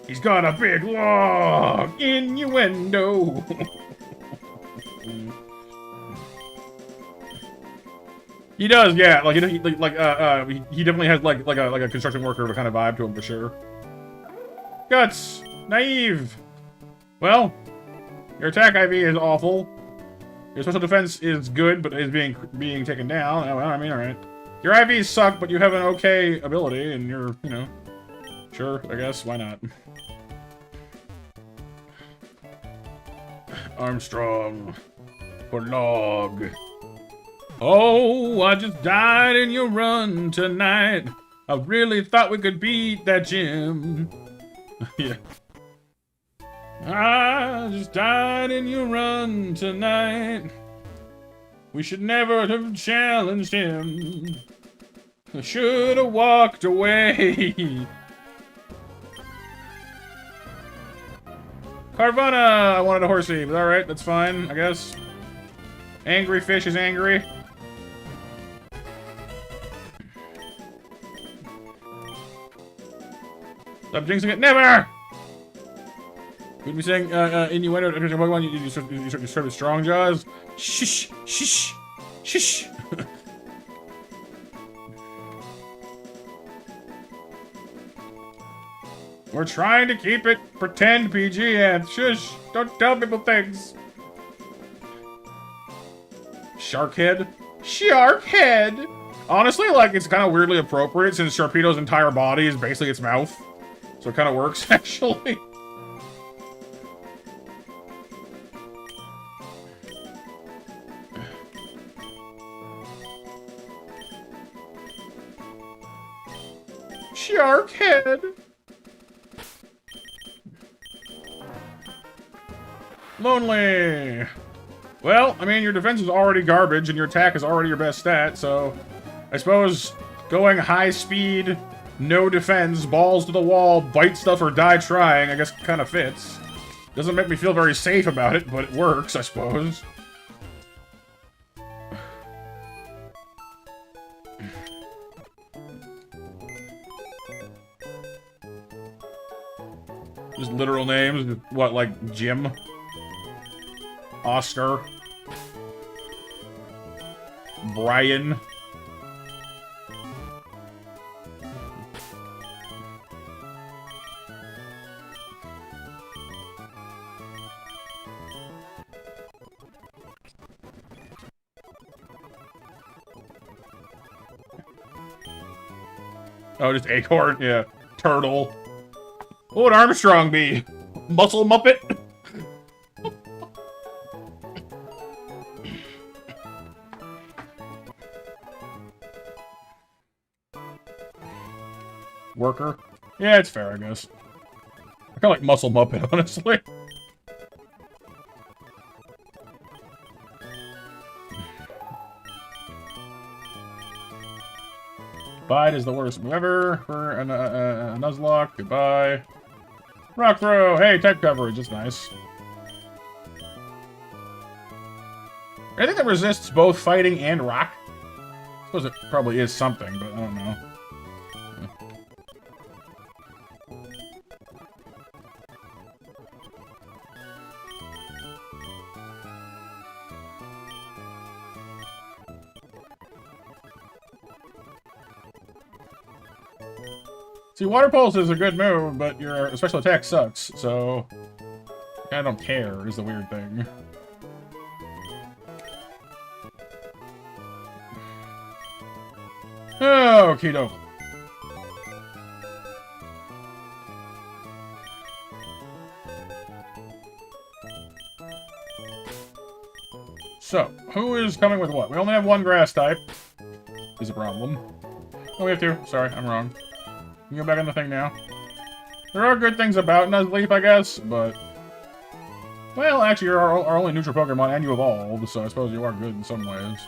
A: He's got a big log. Innuendo. He does, yeah. Like he definitely has like a construction worker kind of vibe to him for sure. Guts, naive. Well, your attack IV is awful. Your special defense is good, but is being taken down. Oh, well, I mean, all right. Your IVs suck, but you have an okay ability, and you're, you know, sure, I guess, why not? Armstrong for log. Oh, I just died in your run tonight. I really thought we could beat that gym. Yeah. I just died in your run tonight. We should never have challenged him. I should have walked away. Carvana! I wanted a horsey, but alright, that's fine, I guess. Angry fish is angry. Stop jinxing it, never! We'd be saying, innuendo, Pokemon, you start with strong jaws. Shish, shish, shish. We're trying to keep it pretend PG, and shush, don't tell people things. Sharkhead? Sharkhead! Honestly, like, it's kind of weirdly appropriate since Sharpedo's entire body is basically its mouth. So it kind of works, actually. Sharkhead! Lonely! Well, I mean, your defense is already garbage, and your attack is already your best stat, so... I suppose going high speed, no defense, balls to the wall, bite stuff or die trying, I guess kind of fits. Doesn't make me feel very safe about it, but it works, I suppose. Just literal names. What, like Jim? Oscar? Brian? Oh, just Acorn? Yeah. Turtle. What would Armstrong be? Muscle Muppet? Worker? Yeah, it's fair, I guess. I kind of like Muscle Muppet, honestly. Bide is the worst move ever for a Nuzlocke. Goodbye. Rock throw! Hey, tech coverage. It's nice. Anything that resists both fighting and rock? I suppose it probably is something, but I don't know. See, Water Pulse is a good move, but your special attack sucks, so... I don't care, is the weird thing. Oh, Keto. So, who is coming with what? We only have one grass type. Is a problem. Oh, we have two. Sorry, I'm wrong. You can go back on the thing now. There are good things about Nuzleaf, I guess, but... Well, actually, you're our only neutral Pokemon, and you evolved, so I suppose you are good in some ways.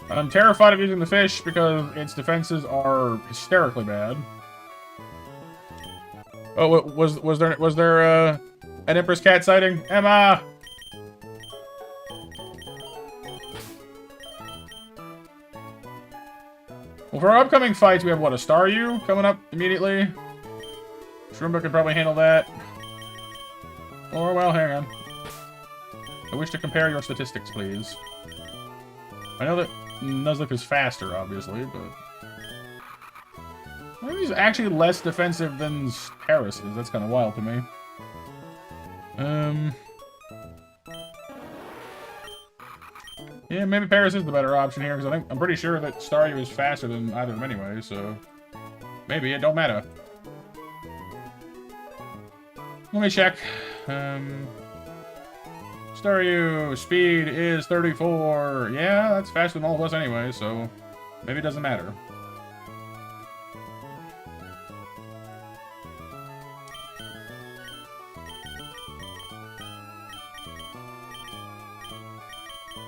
A: I'm terrified of using the fish because its defenses are hysterically bad. Oh, was there an Empress Cat sighting? Emma! Well, for our upcoming fights, we have, what, a Staryu coming up immediately? Shroomba could probably handle that. Or, well, hang on. I wish to compare your statistics, please. I know that Nuzlocke is faster, obviously, but... I think he's actually less defensive than Paris is. That's kind of wild to me. Yeah, maybe Paris is the better option here, because I'm pretty sure that Staryu is faster than either of them anyway, so... Maybe, it don't matter. Let me check. Staryu, speed is 34. Yeah, that's faster than all of us anyway, so... Maybe it doesn't matter.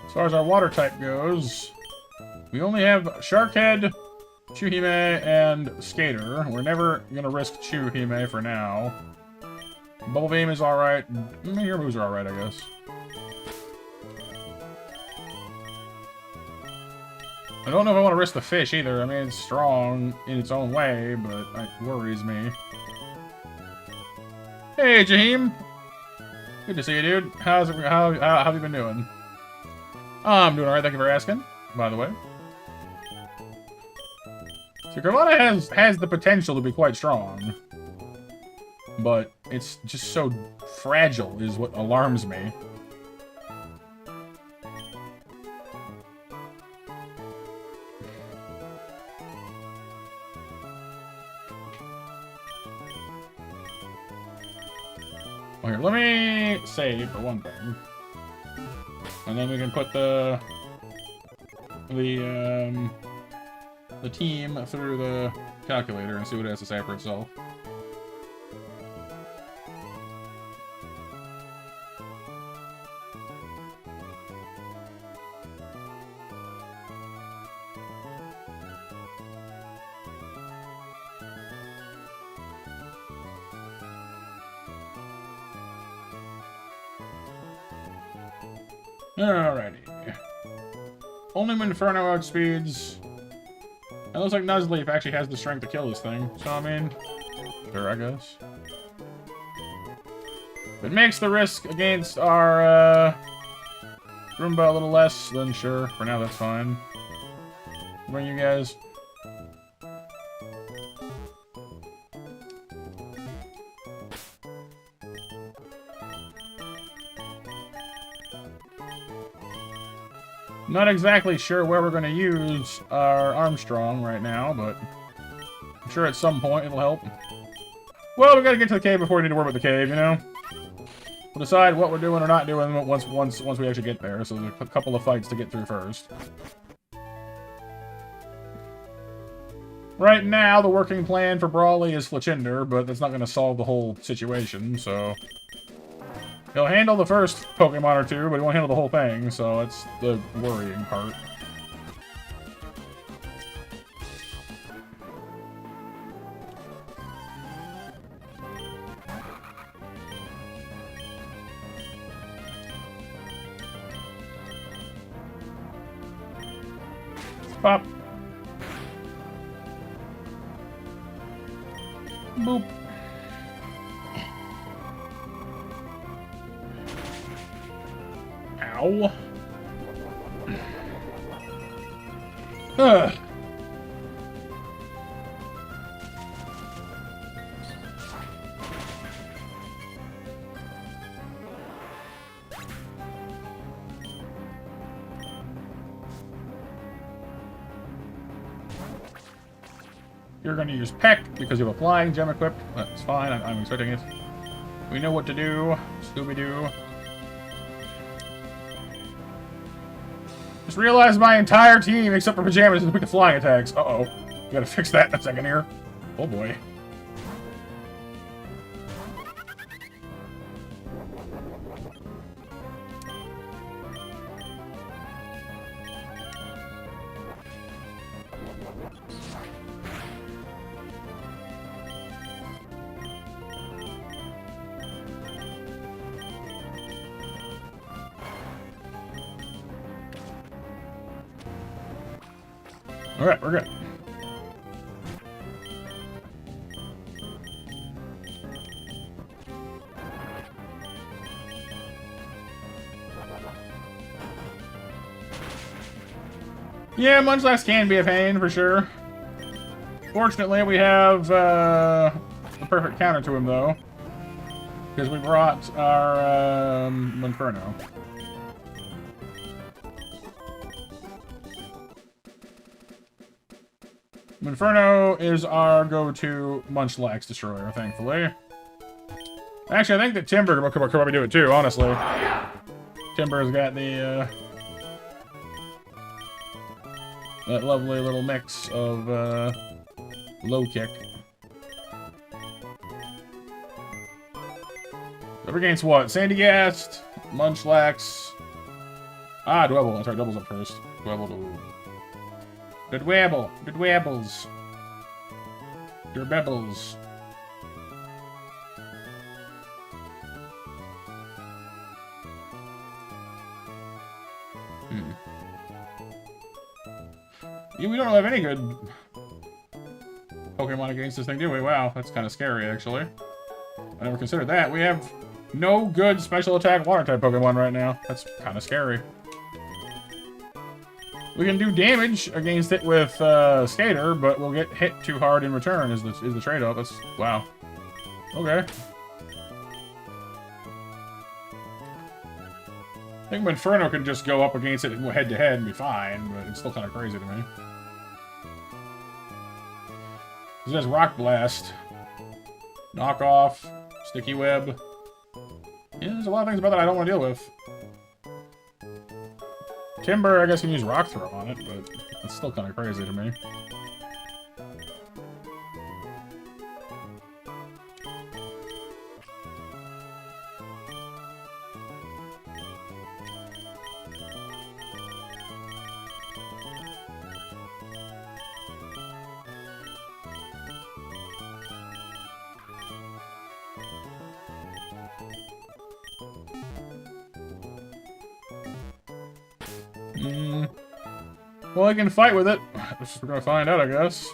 A: As far as our water type goes, we only have Sharkhead, Chuhime, and Skater. We're never going to risk Chuhime for now. Bubble Beam is alright. Your moves are alright, I guess. I don't know if I want to risk the fish either. I mean, it's strong in its own way, but it worries me. Hey, Jaheim! Good to see you, dude. How have you been doing? I'm doing alright, thank you for asking, by the way. So Carvana has the potential to be quite strong. But it's just so fragile is what alarms me. Oh, here, let me save for one thing. And then we can put the team through the calculator and see what it has to say for itself. Alrighty. Only Inferno outspeeds. It looks like Nuzleaf actually has the strength to kill this thing. So, I mean, sure, I guess. If it makes the risk against our Roomba a little less, then sure. For now, that's fine. Bring you guys. Not exactly sure where we're going to use our Armstrong right now, but I'm sure at some point it'll help. Well, we got to get to the cave before we need to worry about the cave, you know? We'll decide what we're doing or not doing once we actually get there, so there's a couple of fights to get through first. Right now, the working plan for Brawly is Fletchinder, but that's not going to solve the whole situation, so... He'll handle the first Pokemon or two, but he won't handle the whole thing, so that's the worrying part. Pop. Boop. Ow. Ugh. You're going to use Peck because you have a flying gem equipped. That's fine. I'm expecting it. We know what to do. Scooby-Doo. Just realized my entire team, except for Pajamas, is weak to flying attacks. Uh-oh. We gotta fix that in a second here. Oh boy. Alright, we're good. Yeah, Munchlax can be a pain, for sure. Fortunately, we have the perfect counter to him, though. Because we brought our Inferno. Inferno is our go-to Munchlax destroyer, thankfully. Actually, I think that Timber could probably do it too, honestly. Timber's got the, that lovely little mix of, low kick. Up against what? Sandygast, Munchlax. Ah, Dwebble. That's right, Double's up first. Dwebble. Good Wabble. Good Wabbles. Your Bebbles. Yeah, we don't have any good Pokemon against this thing, do we? Wow, that's kind of scary, actually. I never considered that. We have no good special attack water-type Pokemon right now. That's kind of scary. We can do damage against it with Skater, but we'll get hit too hard in return is the trade-off. That's... wow. Okay. I think Inferno can just go up against it head-to-head and be fine, but it's still kind of crazy to me. This has Rock Blast. Knock off. Sticky Web. Yeah, there's a lot of things about that I don't want to deal with. Timber, I guess you can use Rock Throw on it, but it's still kind of crazy to me. Well, I can fight with it. We're gonna find out, I guess.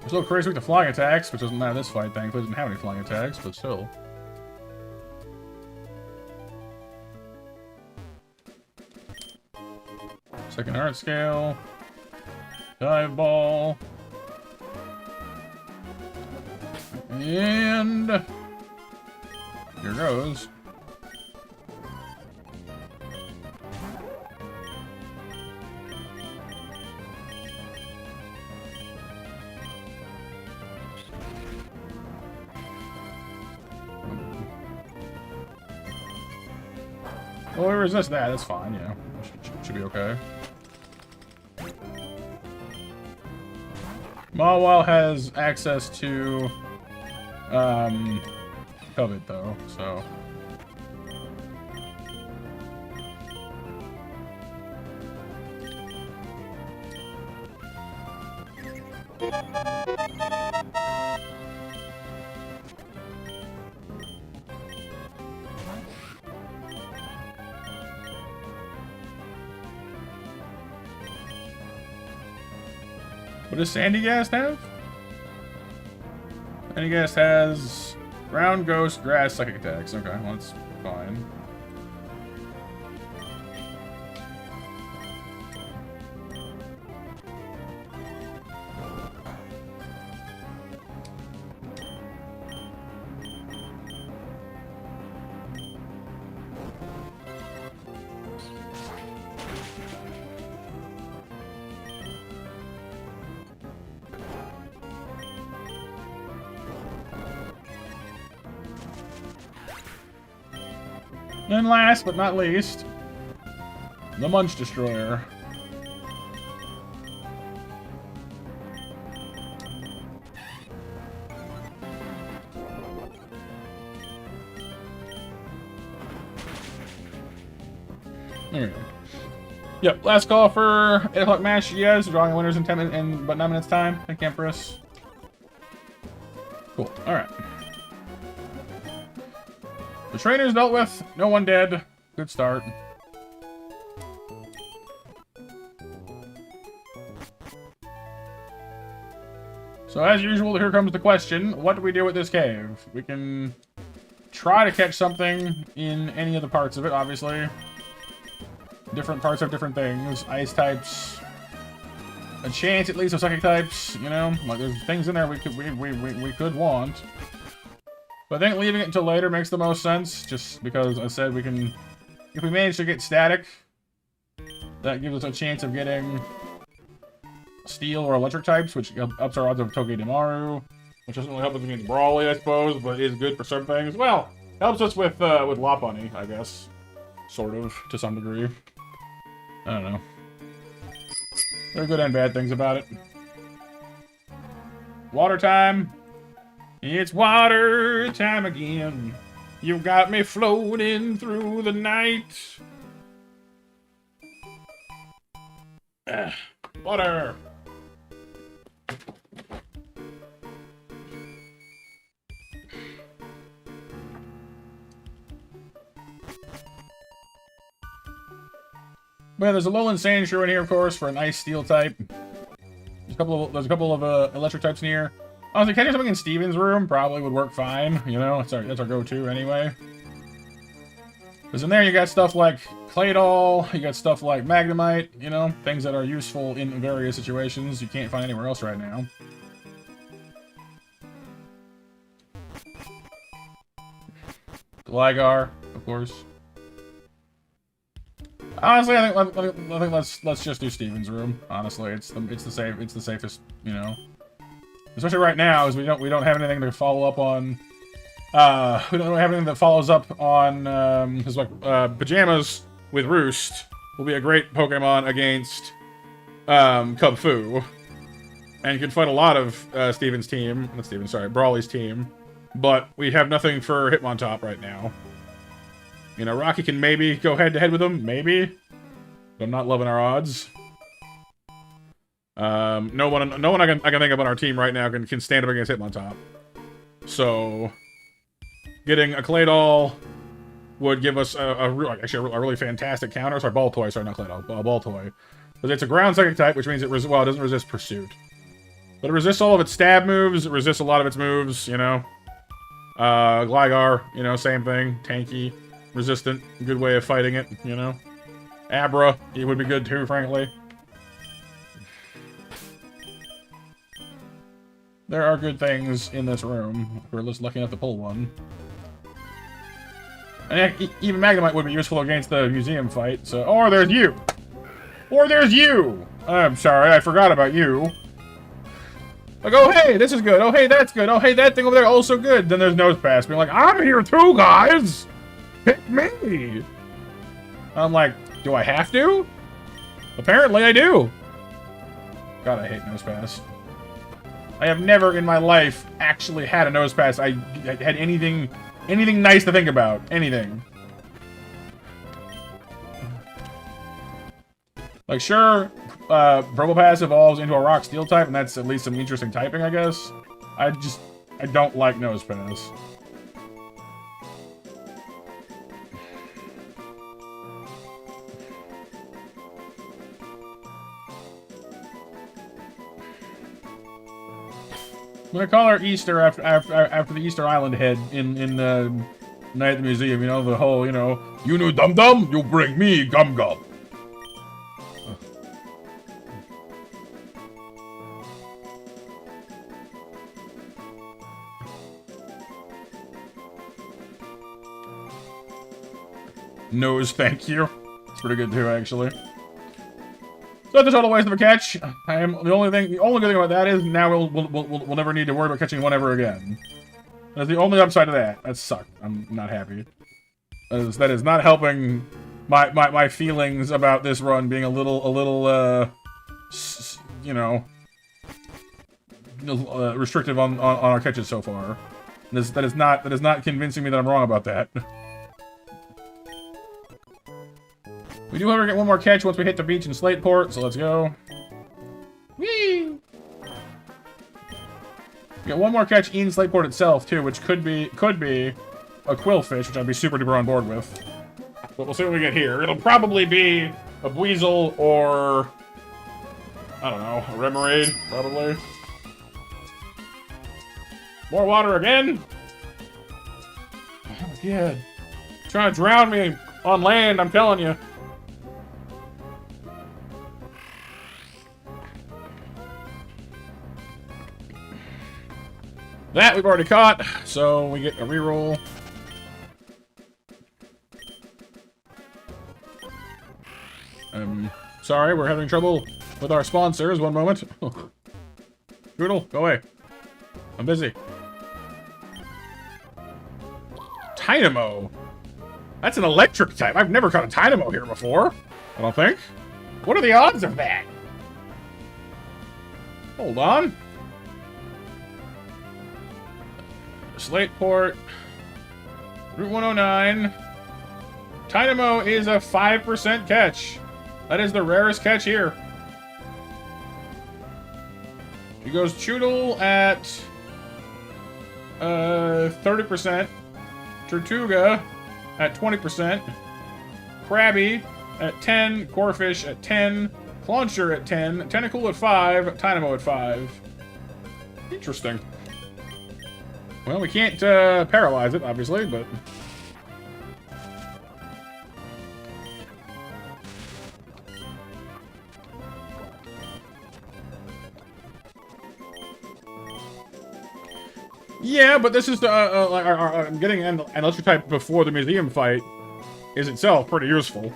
A: It's a little crazy with the flying attacks, which doesn't matter this fight, thankfully. It doesn't have any flying attacks, but still. Second art scale. Dive ball. And here goes. Well, we resist that. That's fine. Yeah, should be okay. Mawile has access to Covet though, so. What does Sandygast have? Sandygast has Ground, Ghost, Grass, Psychic attacks. Okay, well, that's fine. And last but not least, the Munch Destroyer. There we go. Yep, last call for 8 o'clock match. Yes, drawing winners in 10 minutes, in but 9 minutes time. Thank you, Empress. Cool. All right. The trainers dealt with. No one dead. Good start. So as usual, here comes the question. What do we do with this cave? We can try to catch something in any of the parts of it, obviously. Different parts have different things. Ice types. A chance at least of psychic types, you know? Like there's things in there we could want. But I think leaving it until later makes the most sense, just because I said we can, if we manage to get static, that gives us a chance of getting steel or electric types, which ups our odds of Togedemaru, which doesn't really help us against Brawly, I suppose, but is good for some things. Well, helps us with Lopunny, I guess, sort of, to some degree. I don't know. There are good and bad things about it. Water time. It's water time again. You got me floating through the night. Water. Well, there's a Lowland Sand Shrew in here, of course, for an ice steel type. There's a couple of electric types in here. Honestly, catching something in Steven's room probably would work fine, you know? That's our go-to anyway. Because in there you got stuff like Claydol, you got stuff like Magnemite, you know? Things that are useful in various situations you can't find anywhere else right now. Gligar, of course. Honestly, I think let's just do Steven's room. Honestly, it's the safest, you know. Especially right now, as we don't have anything to follow up on We don't have anything that follows up on his like pajamas with Roost. Will be a great Pokemon against Cub Fu. And you can fight a lot of Steven's team. Not Steven, sorry, Brawly's team. But we have nothing for Hitmontop right now. You know, Rocky can maybe go head-to-head with him. Maybe. But I'm not loving our odds. No one I can think of on our team right now can stand up against Hitmontop. So, getting a Claydol would give us a really fantastic counter. Sorry, Baltoy. Sorry, not Claydol. Baltoy. Because it's a ground psychic type, which means it doesn't resist Pursuit. But it resists all of its stab moves. It resists a lot of its moves, you know. Gligar, you know, same thing. Tanky, resistant. Good way of fighting it, you know. Abra, it would be good too, frankly. There are good things in this room. We're just lucky enough to pull one. And even Magnemite would be useful against the museum fight, so... Or there's you! Or there's you! I'm sorry, I forgot about you. Like, oh, hey, this is good. Oh, hey, that's good. Oh, hey, that thing over there also good. Then there's Nosepass being like, I'm here too, guys! Pick me! I'm like, do I have to? Apparently I do. God, I hate Nosepass. I have never in my life actually had a Nosepass I had anything nice to think about. Anything. Like, sure, Probopass evolves into a Rock Steel type, and that's at least some interesting typing, I guess. I don't like Nosepass. I'm gonna call her Easter after the Easter Island head in Night at the Museum. You know, the whole, you know, you knew Dum Dum, you bring me Gum Gum. Nose, thank you. It's pretty good too, actually. So that's a total waste of a catch. The only good thing about that is now we'll never need to worry about catching one ever again. That's the only upside to that. That sucked. I'm not happy. That is not helping my feelings about this run being a little you know, restrictive on our catches so far. That is not convincing me that I'm wrong about that. We do, however, get one more catch once we hit the beach in Slateport, so let's go. Whee! We get one more catch in Slateport itself, too, which could be a Quillfish, which I'd be super duper on board with. But we'll see what we get here. It'll probably be a Buizel or... I don't know, a Remoraid, probably. More water again? Oh, God. Trying to drown me on land, I'm telling you. That we've already caught, so we get a reroll. Sorry, we're having trouble with our sponsors. One moment. Doodle, go away. I'm busy. Tynamo. That's an electric type. I've never caught a Tynamo here before. I don't think. What are the odds of that? Hold on. Slateport. Route 109. Tynamo is a 5% catch. That is the rarest catch here. He goes Choodle at 30%. Tortuga at 20%. Krabby at 10. Corfish at 10. Clauncher at 10. Tentacool at 5. Tynamo at 5. Interesting. Well, we can't paralyze it, obviously, but... Yeah, but this is I'm getting an electric type before the museum fight is itself pretty useful.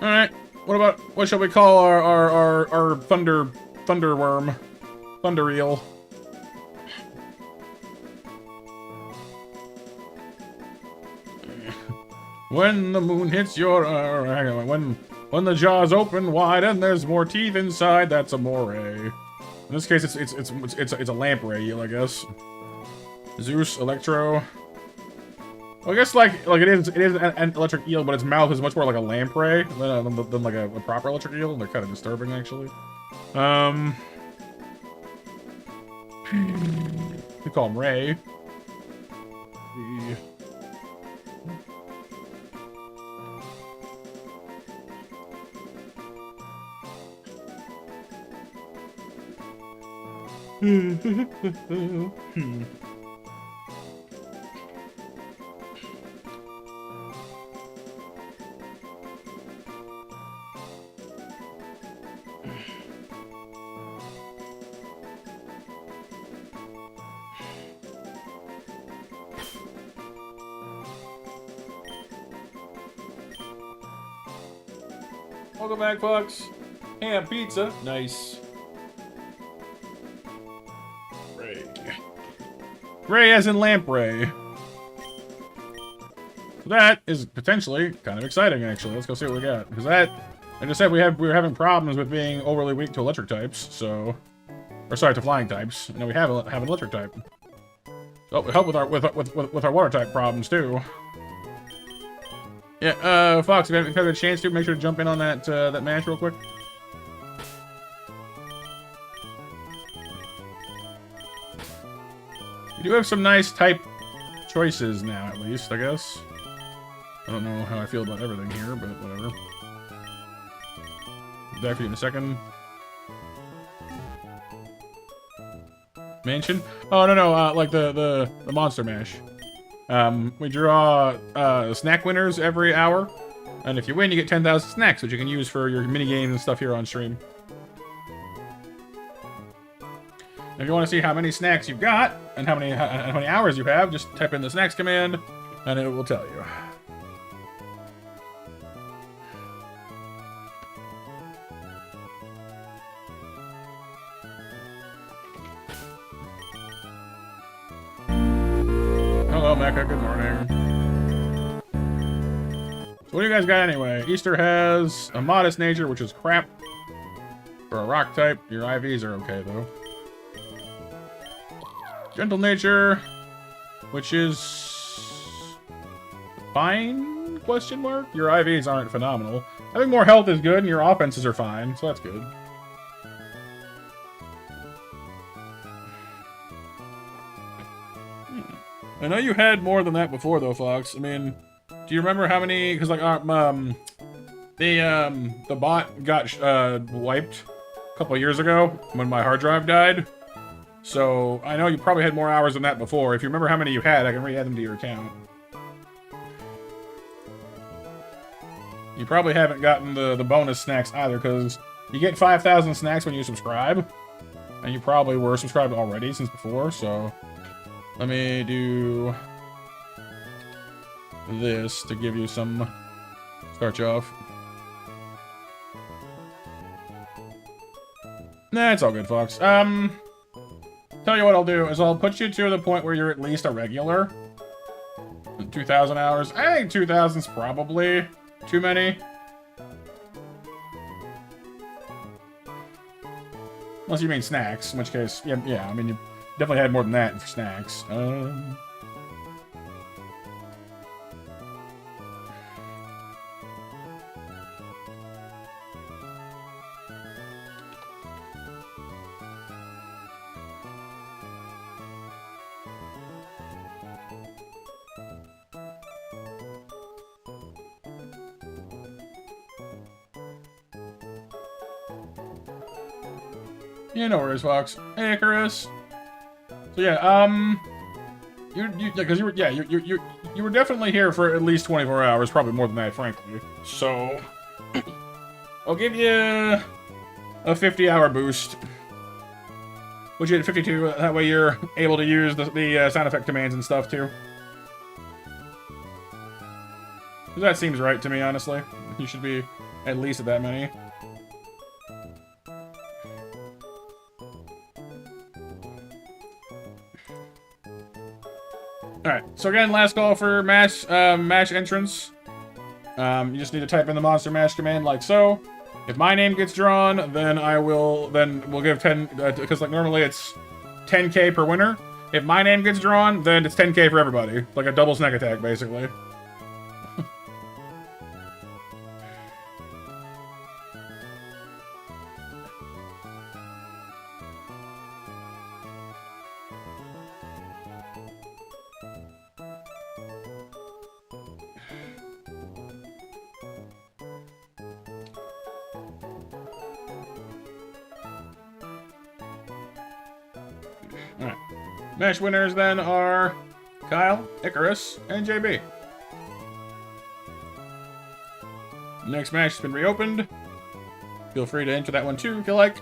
A: Alright, what shall we call our thunder worm? Thunder eel. When the moon hits your when the jaw's open wide and there's more teeth inside, that's a moray. In this case, it's a lamprey eel, I guess. Zeus, Electro. Well, I guess like it is an electric eel, but its mouth is much more like a lamprey than like a proper electric eel. They're kind of disturbing, actually. We call him Ray. Welcome back, Fox. Ham pizza. Nice. Ray. Ray as in lamprey. So that is potentially kind of exciting, actually. Let's go see what we got. Because that, like I said, we were having problems with being overly weak to electric types, so... Or sorry, to flying types. And now we have an electric type. So we help with our water type problems, too. Yeah, Fox, if you have a chance to, make sure to jump in on that that match real quick. You do have some nice type choices now, at least, I guess. I don't know how I feel about everything here, but whatever. Back for you in a second. Mansion? Oh, no, like the Monster Mash. We draw snack winners every hour, and if you win, you get 10,000 snacks, which you can use for your mini games and stuff here on stream. If you want to see how many snacks you've got and how many hours you have, just type in the snacks command, and it will tell you. Hello, Mecca. Good morning. So what do you guys got anyway? Easter has a modest nature, which is crap. For a rock type, your IVs are okay, though. Gentle nature, which is fine, question mark? Your IVs aren't phenomenal. I think more health is good, and your offenses are fine, so that's good. I know you had more than that before, though, Fox. I mean, do you remember how many? Because like, the bot got wiped a couple of years ago when my hard drive died. So I know you probably had more hours than that before. If you remember how many you had, I can re-add them to your account. You probably haven't gotten the bonus snacks either, because you get 5,000 snacks when you subscribe, and you probably were subscribed already since before. So. Let me do this to give you some start you off. Nah, it's all good, Fox. Tell you what I'll do is I'll put you to the point where you're at least a regular. 2,000 hours. I think 2,000's probably too many. Unless you mean snacks, in which case, yeah, I mean, you definitely had more than that for snacks. Yeah, no worries, Fox. Hey, Icarus. So yeah, because you were definitely here for at least 24 hours, probably more than that, frankly. So I'll give you a 50-hour boost, which you had 52. That way you're able to use the sound effect commands and stuff too. That seems right to me, honestly. You should be at least at that many. Alright, so again, last call for MASH entrance. You just need to type in the Monster Mash command like so. If my name gets drawn, then we'll give 10, because like normally it's 10k per winner. If my name gets drawn, then it's 10k for everybody. Like a double snack attack, basically. Alright. Mesh winners then are Kyle, Icarus, and JB. Next match has been reopened. Feel free to enter that one too if you like.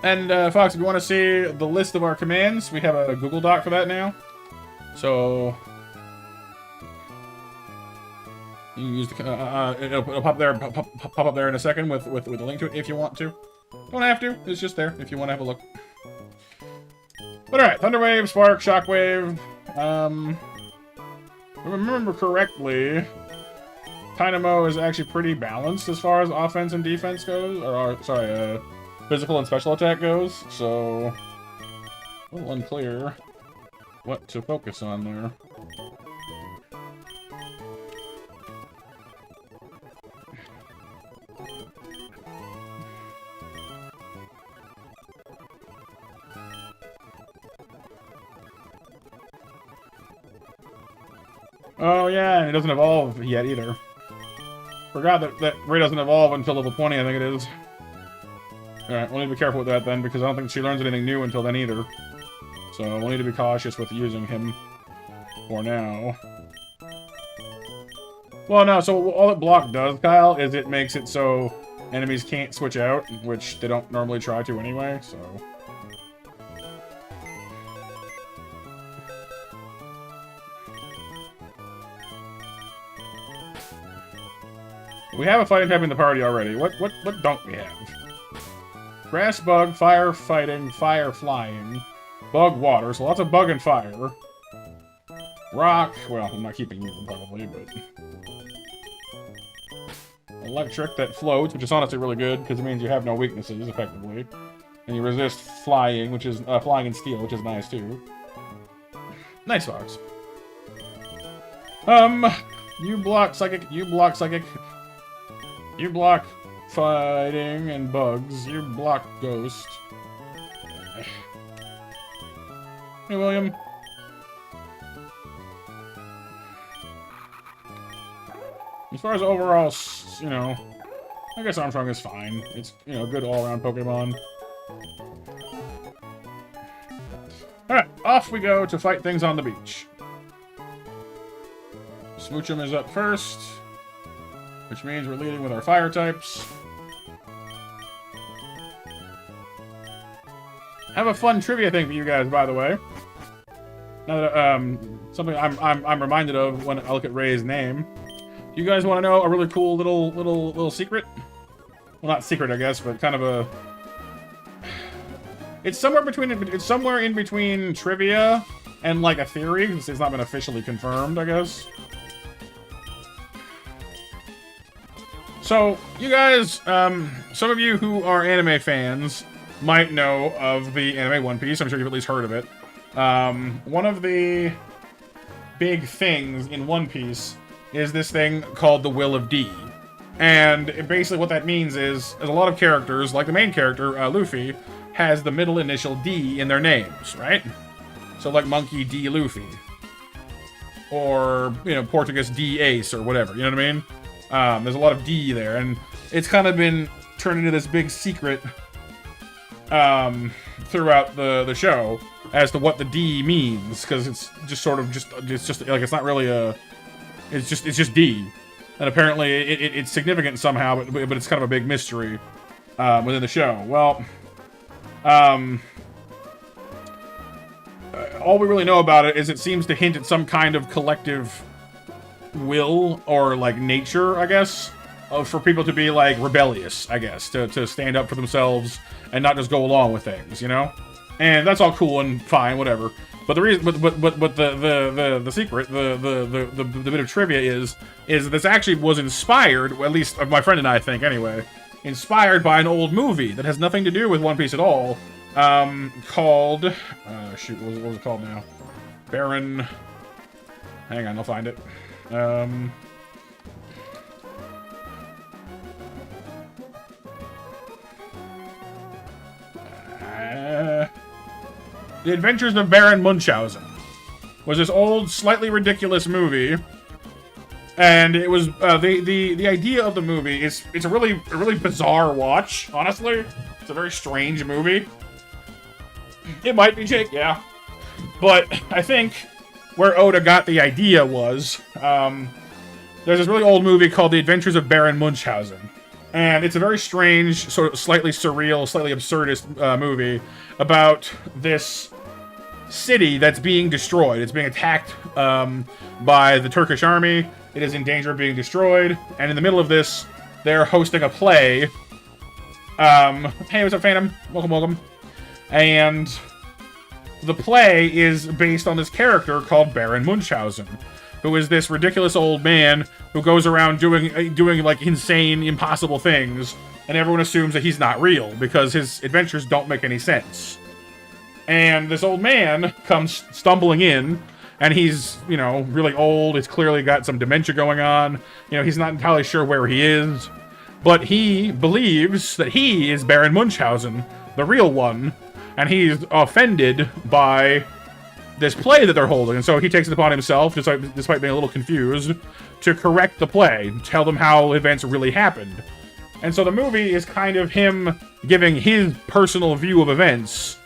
A: And Fox, if you want to see the list of our commands, we have a Google Doc for that now. So you can use the it'll pop up there in a second with a link to it if you want to. Don't have to. It's just there if you want to have a look. But alright, Thunderwave, Spark, Shockwave. If I remember correctly, Dynamo is actually pretty balanced as far as offense and defense goes. Sorry, physical and special attack goes. So, a little unclear what to focus on there. Oh yeah, and it doesn't evolve yet either. Forgot that Ray doesn't evolve until level 20, I think it is. Alright, we'll need to be careful with that then, because I don't think she learns anything new until then either. So we'll need to be cautious with using him for now. Well, no, so all that block does, Kyle, is it makes it so enemies can't switch out, which they don't normally try to anyway, so... We have a fighting type in the party already. What don't we have? Grass, bug, fire, fighting, fire, flying, bug, water. So lots of bug and fire. Rock. Well, I'm not keeping you probably, but electric that floats, which is honestly really good because it means you have no weaknesses effectively, and you resist flying, which is flying and steel, which is nice too. Nice Fox. You block psychic. You block psychic. You block fighting and bugs. You block ghost. Hey, William. As far as overall, you know, I guess Armstrong is fine. It's, you know, good all-around Pokemon. Alright, off we go to fight things on the beach. Smoochum is up first, which means we're leading with our fire types. I have a fun trivia thing for you guys, by the way. Now that something I'm reminded of when I look at Ray's name. Do you guys want to know a really cool little secret? Well, not secret, I guess, but kind of a. It's somewhere in between trivia and like a theory. It's not been officially confirmed, I guess. So, you guys, some of you who are anime fans might know of the anime One Piece. I'm sure you've at least heard of it. One of the big things in One Piece is this thing called the Will of D. And basically what that means is a lot of characters, like the main character, Luffy, has the middle initial D in their names, right? So like Monkey D. Luffy. Or, you know, Portuguese D. Ace, or whatever, you know what I mean? There's a lot of D there, and it's kind of been turned into this big secret throughout the show as to what the D means, because it's just sort of it's like it's not really a it's just D, and apparently it's significant somehow, but it's kind of a big mystery within the show. Well, all we really know about it is it seems to hint at some kind of collective will or like nature, I guess, for people to be like rebellious, I guess, to stand up for themselves and not just go along with things, you know. And that's all cool and fine, whatever. But the reason, but the secret, the bit of trivia is that this actually was inspired, at least my friend and I think anyway, inspired by an old movie that has nothing to do with One Piece at all, called, shoot, what was it called now? Baron, hang on, I'll find it. The Adventures of Baron Munchausen was this old, slightly ridiculous movie, and it was the idea of the movie is it's a really bizarre watch. Honestly, it's a very strange movie. It might be Jake, yeah, but I think where Oda got the idea was there's this really old movie called The Adventures of Baron Munchausen. And it's a very strange, sort of slightly surreal, slightly absurdist movie about this city that's being destroyed. It's being attacked by the Turkish army. It is in danger of being destroyed. And in the middle of this, they're hosting a play. Hey, what's up, Phantom? Welcome, welcome. And the play is based on this character called Baron Munchausen, who is this ridiculous old man who goes around doing like insane, impossible things, and everyone assumes that he's not real because his adventures don't make any sense. And this old man comes stumbling in, and he's, you know, really old. He's clearly got some dementia going on. You know, he's not entirely sure where he is, but he believes that he is Baron Munchausen, the real one, and he's offended by this play that they're holding, and so he takes it upon himself, despite being a little confused, to correct the play, tell them how events really happened. And so the movie is kind of him giving his personal view of events,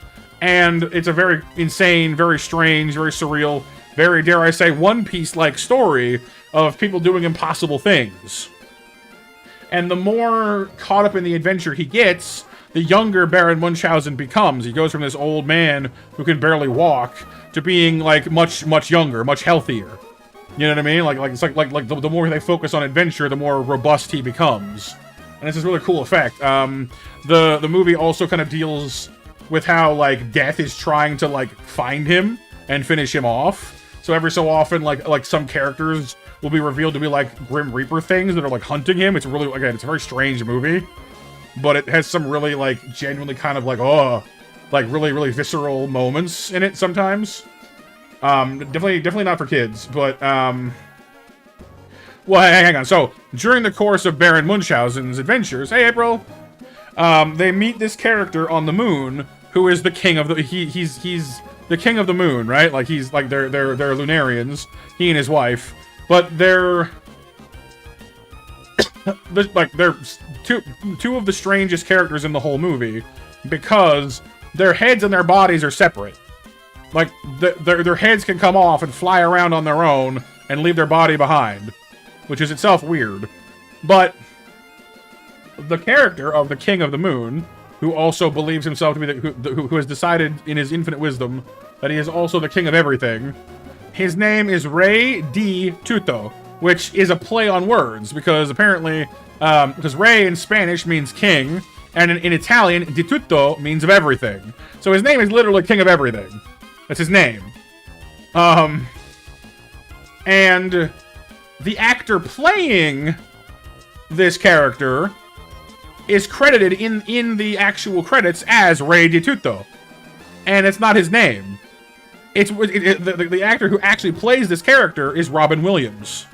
A: and it's a very insane, very strange, very surreal, very, dare I say, One Piece-like story of people doing impossible things. And the more caught up in the adventure he gets, the younger Baron Munchausen becomes. He goes from this old man who can barely walk to being like much younger, much healthier. You know what I mean? Like it's like the more they focus on adventure, the more robust he becomes. And it's this really cool effect. The movie also kind of deals with how like death is trying to like find him and finish him off. So every so often, like some characters will be revealed to be like Grim Reaper things that are like hunting him. It's really, again, it's a very strange movie, but it has some really like genuinely kind of like like really visceral moments in it sometimes. Definitely not for kids, but well, hang on. So during the course of Baron Munchausen's adventures, hey April, they meet this character on the moon who is the king of the he's the king of the moon, right? Like he's like they're Lunarians, he and his wife, but they're like they're two of the strangest characters in the whole movie because their heads and their bodies are separate. Like their heads can come off and fly around on their own and leave their body behind, which is itself weird. But the character of the King of the Moon, who also believes himself to be who has decided in his infinite wisdom that he is also the king of everything, his name is Re di Tutto, which is a play on words because apparently because Re in Spanish means king, and in Italian, di tutto means of everything. So his name is literally King of Everything. That's his name. And the actor playing this character is credited in the actual credits as Re di Tutto. And it's not his name. It's the actor who actually plays this character is Robin Williams.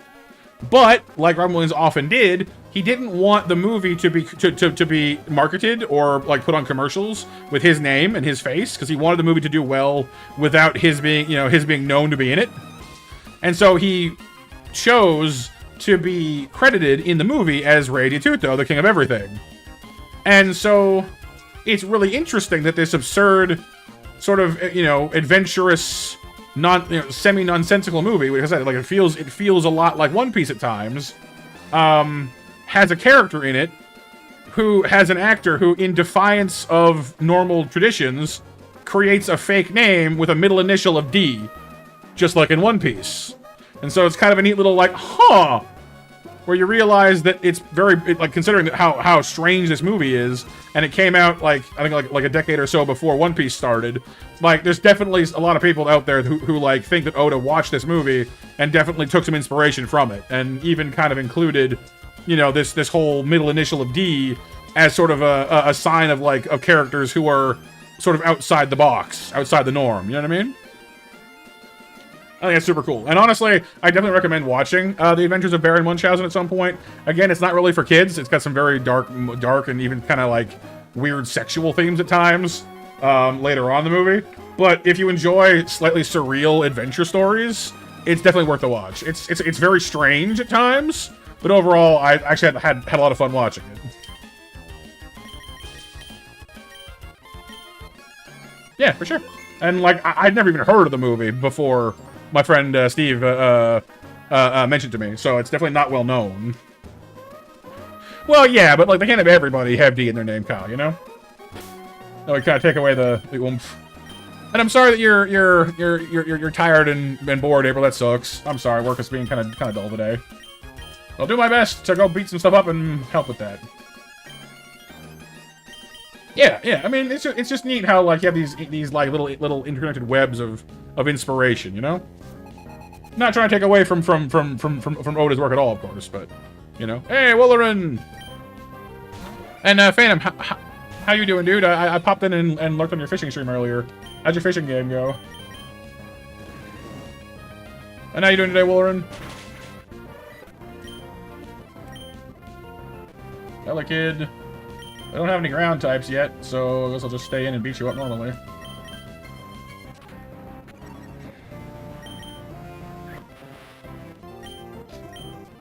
A: But, like Robin Williams often did, he didn't want the movie to be marketed or like put on commercials with his name and his face, because he wanted the movie to do well without his being known to be in it. And so he chose to be credited in the movie as Re di Tutto, the King of Everything. And so it's really interesting that this absurd sort of, adventurous, semi-nonsensical movie, because like it feels a lot like One Piece at times, has a character in it who has an actor who, in defiance of normal traditions, creates a fake name with a middle initial of D, just like in One Piece. And so it's kind of a neat little where you realize that it's very, like, considering how strange this movie is, and it came out, like, I think, like a decade or so before One Piece started. Like, there's definitely a lot of people out there who like, think that Oda watched this movie and definitely took some inspiration from it, and even kind of included, you know, this whole middle initial of D as sort of a sign of, like, of characters who are sort of outside the box, outside the norm, you know what I mean? I think that's super cool. And honestly, I definitely recommend watching The Adventures of Baron Munchausen at some point. Again, it's not really for kids. It's got some very dark and even kind of, like, weird sexual themes at times later on in the movie. But if you enjoy slightly surreal adventure stories, it's definitely worth the watch. It's very strange at times, but overall, I actually had a lot of fun watching it. Yeah, for sure. And, like, I'd never even heard of the movie before my friend Steve mentioned to me, so it's definitely not well known. Well, yeah, but, like, they can't have everybody have D in their name, Kyle, you know? That would kind of take away the oomph. And I'm sorry that you're tired and bored, April. That sucks. I'm sorry. Work is being kind of dull today. I'll do my best to go beat some stuff up and help with that. Yeah. I mean, it's just neat how, like, you have these like little interconnected webs of inspiration, you know. Not trying to take away from Oda's work at all, of course, but you know. Hey, Woolerin! And Phantom, how you doing, dude? I popped in and lurked on your fishing stream earlier. How'd your fishing game go? And how you doing today, Woolerin? Hello, kid. I don't have any ground types yet, so I guess I'll just stay in and beat you up normally.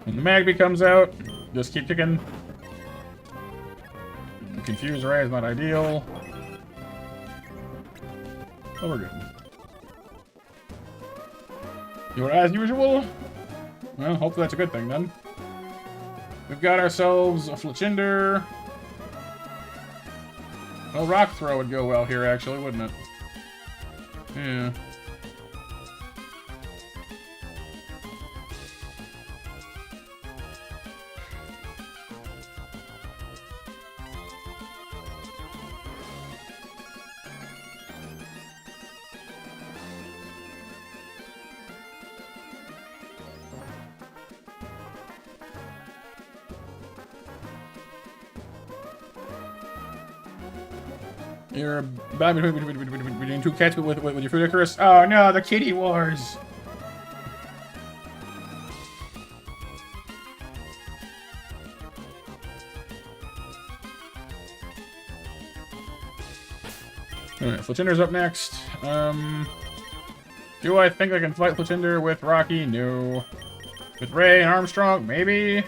A: When the Magby comes out, just keep kicking. The Confuse Ray is not ideal. Oh, we're good. You're as usual? Well, hopefully that's a good thing then. We've got ourselves a Fletchinder. Well, Rock Throw would go well here, actually, wouldn't it? Yeah. You're back between two cats with your food, Icarus. Oh no, the kitty wars. Alright, Fletchinder's up next. Do I think I can fight Fletchinder with Rocky? No. With Ray and Armstrong? Maybe.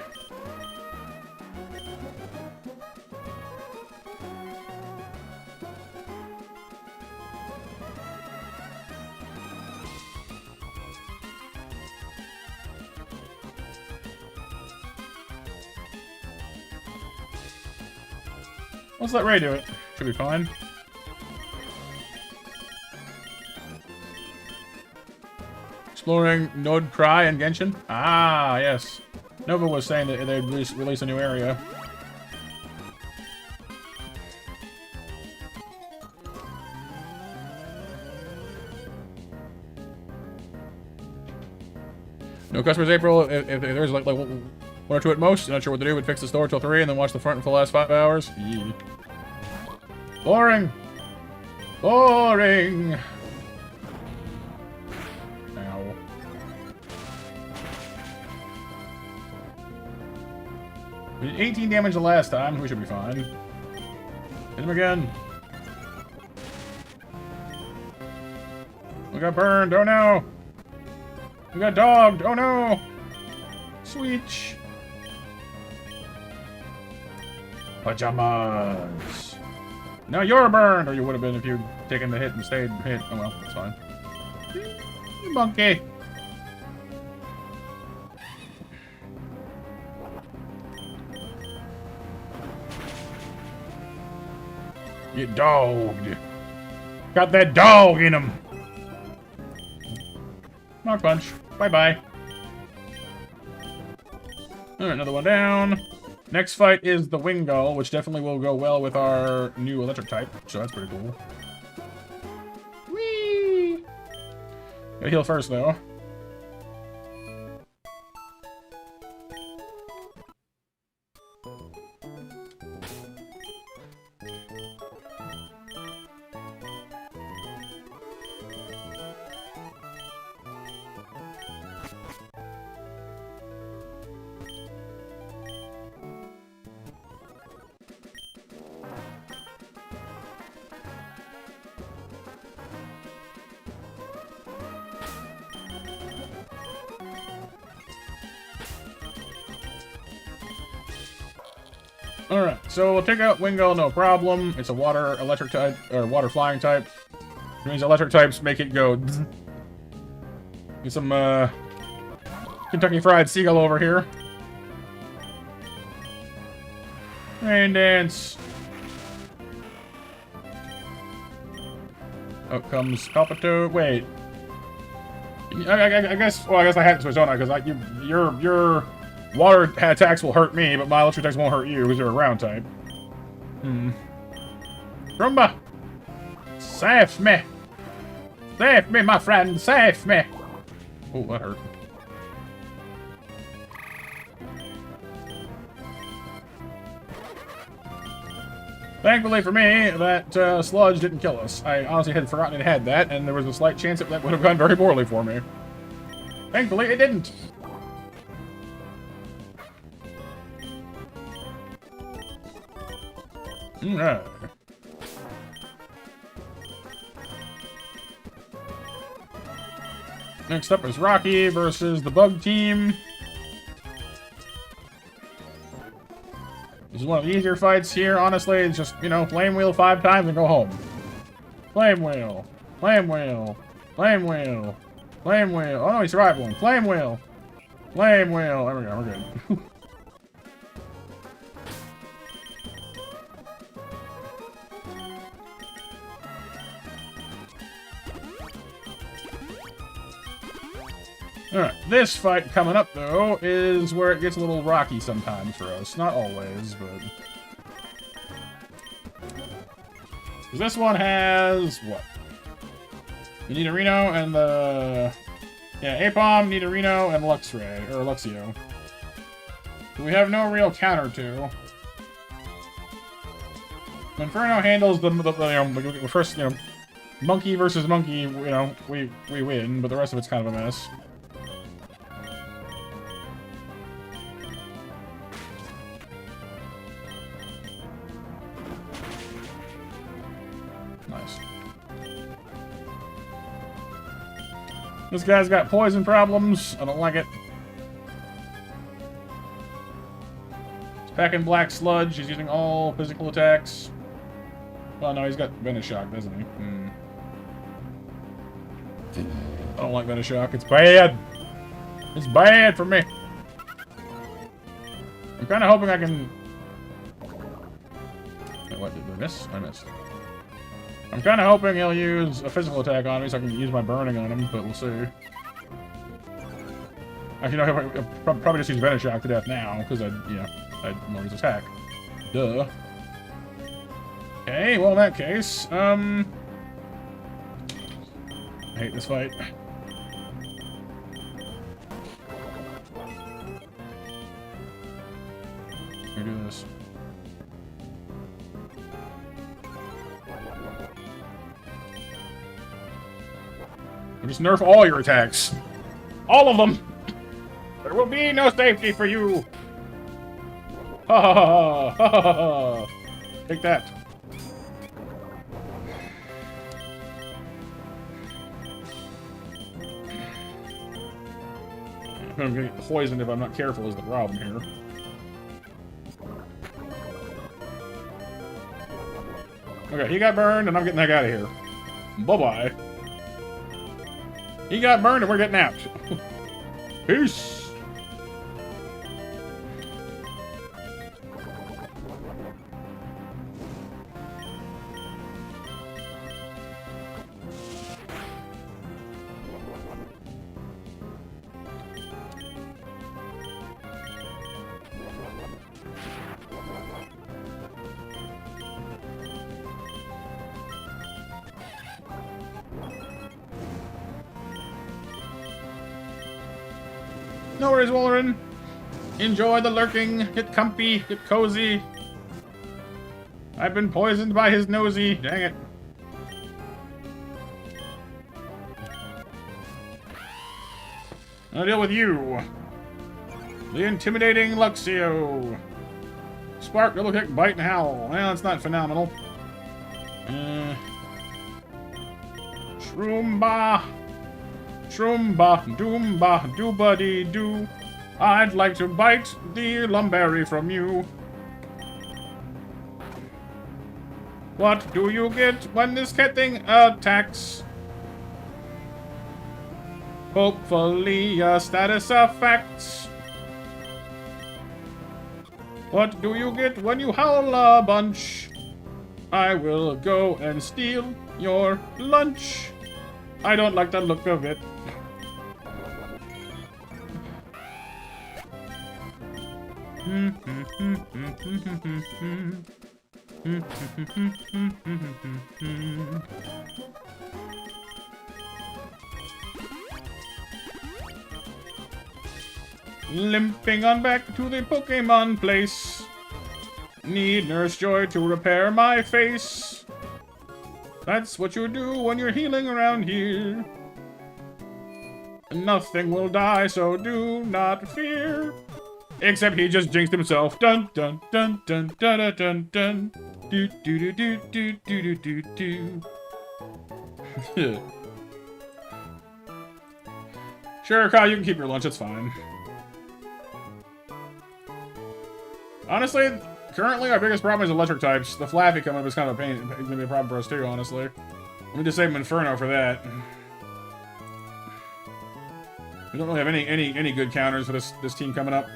A: Let's let Ray do it. Should be fine. Exploring Node Cry and Genshin? Ah, yes. Nova was saying that they'd release a new area. No customers, April. If there's like one or two at most, not sure what to do, would fix the store till 3 and then watch the front for the last 5 hours. Yeah. Boring. Boring. Ow. We did 18 damage the last time. We should be fine. Hit him again. We got burned. Oh no. We got dogged. Oh no. Sweet. Pajamas. Now you're burned, or you would have been if you'd taken the hit and stayed hit. Oh well, that's fine. Monkey. Get dogged. Got that dog in him. Mark Punch. Bye-bye. Alright, another one down. Next fight is the Wingull, which definitely will go well with our new electric type, so that's pretty cool. Whee! Gotta heal first, though. Alright, so we'll take out Wingull, no problem. It's a water electric type, or water flying type. Which means electric types make it go dzz. Get some Kentucky Fried Seagull over here. Rain Dance. Out comes Palpito. Wait. I guess. Well, I guess I had to switch, don't I? Because your water attacks will hurt me, but my electric attacks won't hurt you because you're a ground type. Roomba! Save me! Save me, my friend! Save me! Oh, that hurt. Thankfully for me, that sludge didn't kill us. I honestly had forgotten it had that, and there was a slight chance that would have gone very poorly for me. Thankfully, it didn't. Alright. Next up is Rocky versus the Bug Team. This is one of the easier fights here, honestly. It's just, you know, Flame Wheel 5 times and go home. Flame Wheel. Flame Wheel. Flame Wheel. Flame Wheel. Oh no, he survived one. Flame Wheel. Flame Wheel. There we go, we're good. Alright, this fight coming up, though, is where it gets a little rocky sometimes for us. Not always, but... This one has... what? You need a Reno and the... Yeah, Apom, Nidorino, and Luxray, or Luxio. Who we have no real counter to. Inferno handles the first, monkey versus monkey, we win, but the rest of it's kind of a mess. Nice. This guy's got poison problems. I don't like it. He's packing black sludge. He's using all physical attacks. Well, no, he's got Venoshock, doesn't he? I don't like Venoshock. It's bad. It's bad for me. I'm kind of hoping I can... Wait, what, did I miss? I missed. I'm kind of hoping he'll use a physical attack on me so I can use my burning on him, but we'll see. Actually, no, he'll probably just use Venoshock to death now, because I know his attack. Duh. Okay, well in that case, I hate this fight. Here, do this. Just nerf all your attacks. All of them! There will be no safety for you! Ha ha ha ha ha ha ha! Take that. I'm gonna get poisoned if I'm not careful is the problem here. Okay, he got burned and I'm getting the heck out of here. Bye-bye. He got burned and we're getting out. Peace. No worries, Wolverine. Enjoy the lurking. Get comfy. Get cozy. I've been poisoned by his nosy. Dang it. I'll deal with you. The intimidating Luxio. Spark, double kick, bite, and howl. Well, it's not phenomenal. Shroomba. Shroomba. Doomba. Doobity-doo. I'd like to bite the lumberry from you. What do you get when this cat thing attacks? Hopefully a status effect. What do you get when you howl a bunch? I will go and steal your lunch. I don't like the look of it. Limping on back to the Pokémon place. Need Nurse Joy to repair my face. That's what you do when you're healing around here. Nothing will die, so do not fear. Except he just jinxed himself. Dun dun dun dun dun dun dun dun. Do do do do do do do do do. Sure, Kyle, you can keep your lunch. It's fine. Honestly, currently our biggest problem is electric types. The Flaffy coming up is kind of a pain. It's gonna be a problem for us too, honestly. Let me just save Inferno for that. We don't really have any good counters for this team coming up.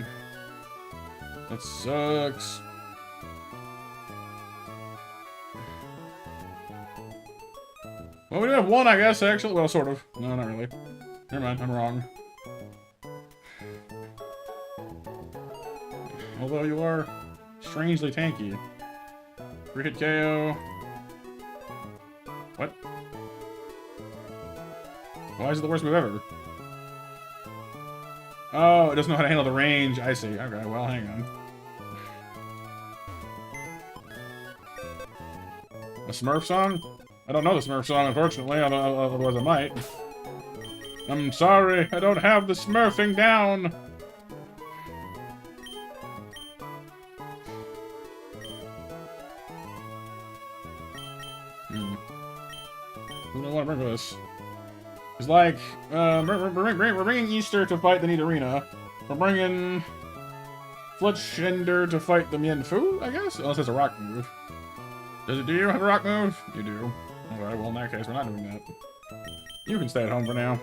A: That sucks. Well, we do have one, I guess, actually. Well, sort of. No, not really. Never mind, I'm wrong. Although you are strangely tanky. 3-hit KO. What? Why is it the worst move ever? Oh, it doesn't know how to handle the range. I see. Okay, well, hang on. A Smurf song? I don't know the Smurf song, unfortunately, otherwise I might. I'm sorry, I don't have the Smurfing down. Who do I want to bring for this? It's like, we're bringing Easter to fight the Nidorina. We're bringing Fletchender to fight the Mienfu, I guess? Unless it's a rock move. Do you have a rock move? You do. Alright, well in that case, we're not doing that. You can stay at home for now.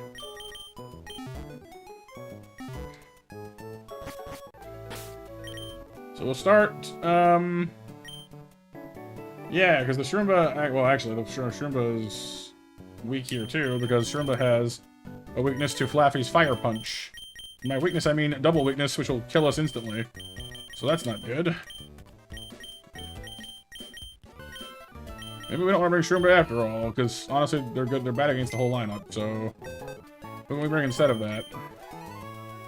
A: So we'll start, yeah, because the Shroomba, well actually, the Shroomba is weak here too, because Shroomba has a weakness to Flaffy's Fire Punch. By weakness, I mean double weakness, which will kill us instantly. So that's not good. Maybe we don't want to bring Shroomba after all, because honestly, they're good. They're bad against the whole lineup, so what can we bring instead of that?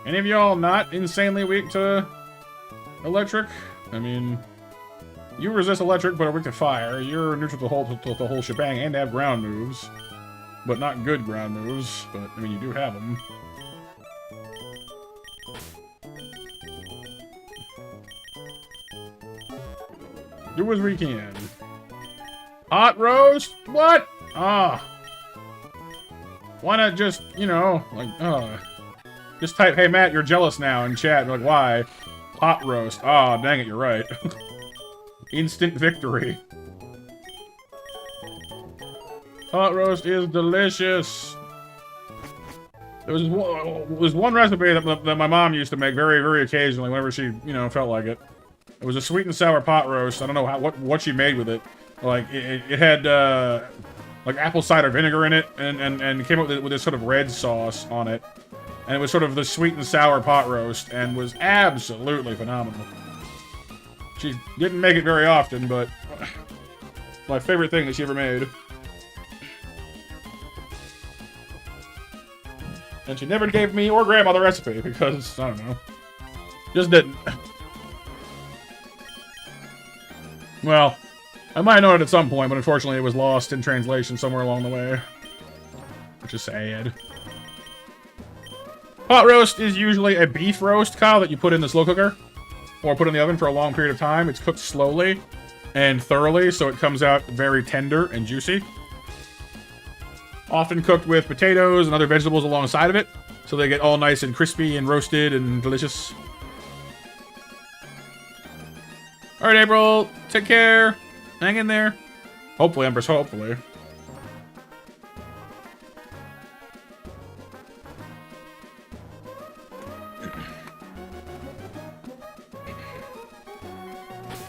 A: Any of y'all not insanely weak to electric? I mean, you resist electric, but are weak to fire. You're neutral to the whole shebang, and have ground moves, but not good ground moves. But I mean, you do have them. Do as we can. Hot roast? What? Ah. Why not just, you know, like, just type, hey Matt, you're jealous now in chat. Like, why? Hot roast. Ah, dang it, you're right. Instant victory. Hot roast is delicious. There was one recipe that my mom used to make very, very occasionally whenever she, you know, felt like it. It was a sweet and sour pot roast. I don't know what she made with it. Like, it had, like, apple cider vinegar in it, and came up with this sort of red sauce on it. And it was sort of the sweet and sour pot roast, and was absolutely phenomenal. She didn't make it very often, but my favorite thing that she ever made. And she never gave me or Grandma the recipe because, I don't know. Just didn't. Well, I might know it at some point, but unfortunately it was lost in translation somewhere along the way. Which is sad. Pot roast is usually a beef roast, Kyle, that you put in the slow cooker. Or put in the oven for a long period of time. It's cooked slowly and thoroughly, so it comes out very tender and juicy. Often cooked with potatoes and other vegetables alongside of it, so they get all nice and crispy and roasted and delicious. Alright, April. Take care. Hang in there. Hopefully, Empress. Hopefully.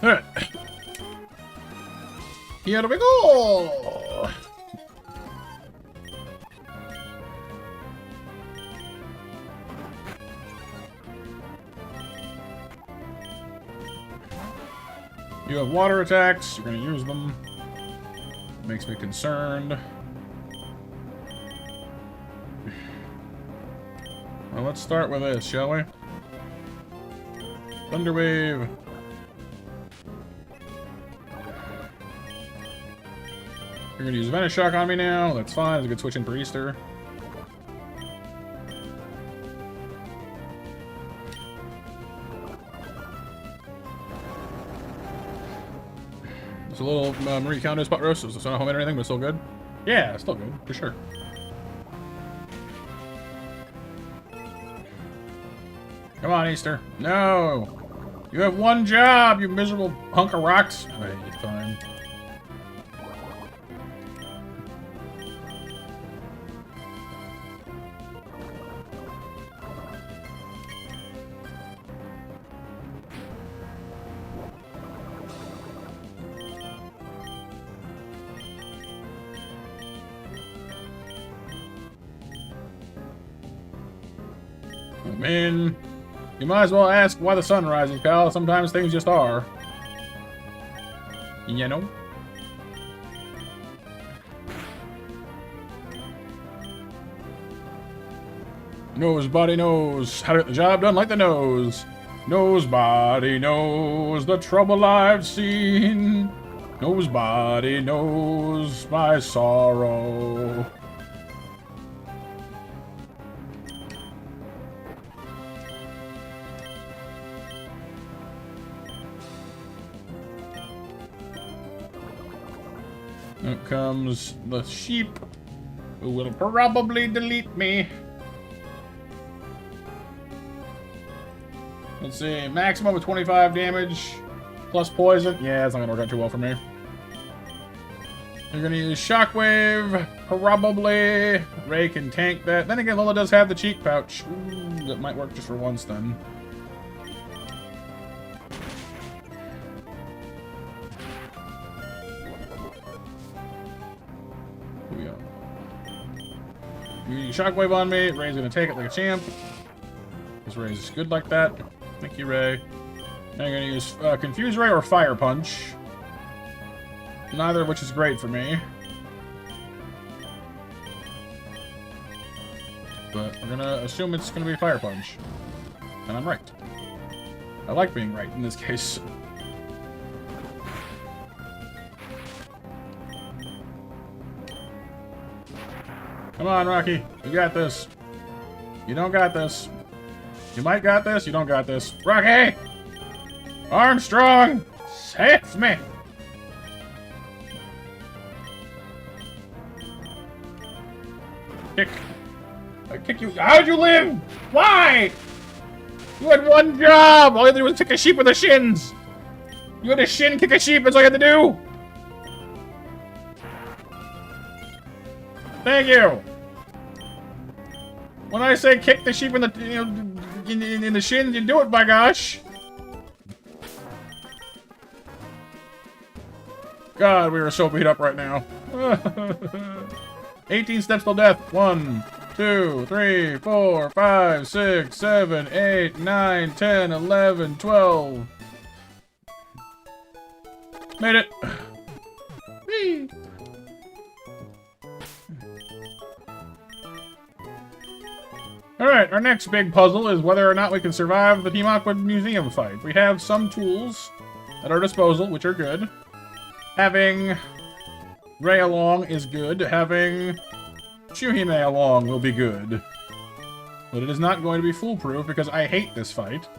A: Alright. Here we go! You have water attacks. You're going to use them. Makes me concerned. Well, let's start with this, shall we? Thunderwave. You're going to use Venoshock on me now. That's fine. It's a good switch in for Easter. It's a little Marie Kondo spot roast, so it's not home or anything, but it's still good. Yeah, it's still good, for sure. Come on, Easter. No! You have one job, you miserable hunk of rocks. Alright, you're fine. I mean, you might as well ask why the sun rises, pal. Sometimes things just are. You know? Nose, body, knows how to get the job done like the nose. Nose, body, knows the trouble I've seen. Nose, body, knows my sorrow. Out comes the sheep, who will probably delete me. Let's see, maximum of 25 damage, plus poison. Yeah, it's not gonna work out too well for me. You're gonna use Shockwave, probably. Ray can tank that. Then again, Lola does have the cheek pouch. Ooh, that might work just for once then. You use Shockwave on me. Ray's gonna take it like a champ. Because Ray's good like that. Thank you, Ray. Now you're gonna use Confuse Ray or Fire Punch. Neither of which is great for me. But we're gonna assume it's gonna be Fire Punch. And I'm right. I like being right in this case. Come on, Rocky. You got this. You don't got this. You might got this. You don't got this. Rocky! Armstrong! Save me! Kick. I kick you. How'd you live? Why? You had one job! All you had to do was kick a sheep with the shins! You had to shin kick a sheep, that's all you had to do! Thank you! When I say kick the sheep in the, you know, in the shins, you do it, by gosh! God, we are so beat up right now. 18 steps till death. 1, 2, 3, 4, 5, 6, 7, 8, 9, 10, 11, 12. Made it. Whee. Alright, our next big puzzle is whether or not we can survive the Team Aqua Museum fight. We have some tools at our disposal, which are good. Having Ray along is good. Having Shuhime along will be good. But it is not going to be foolproof because I hate this fight.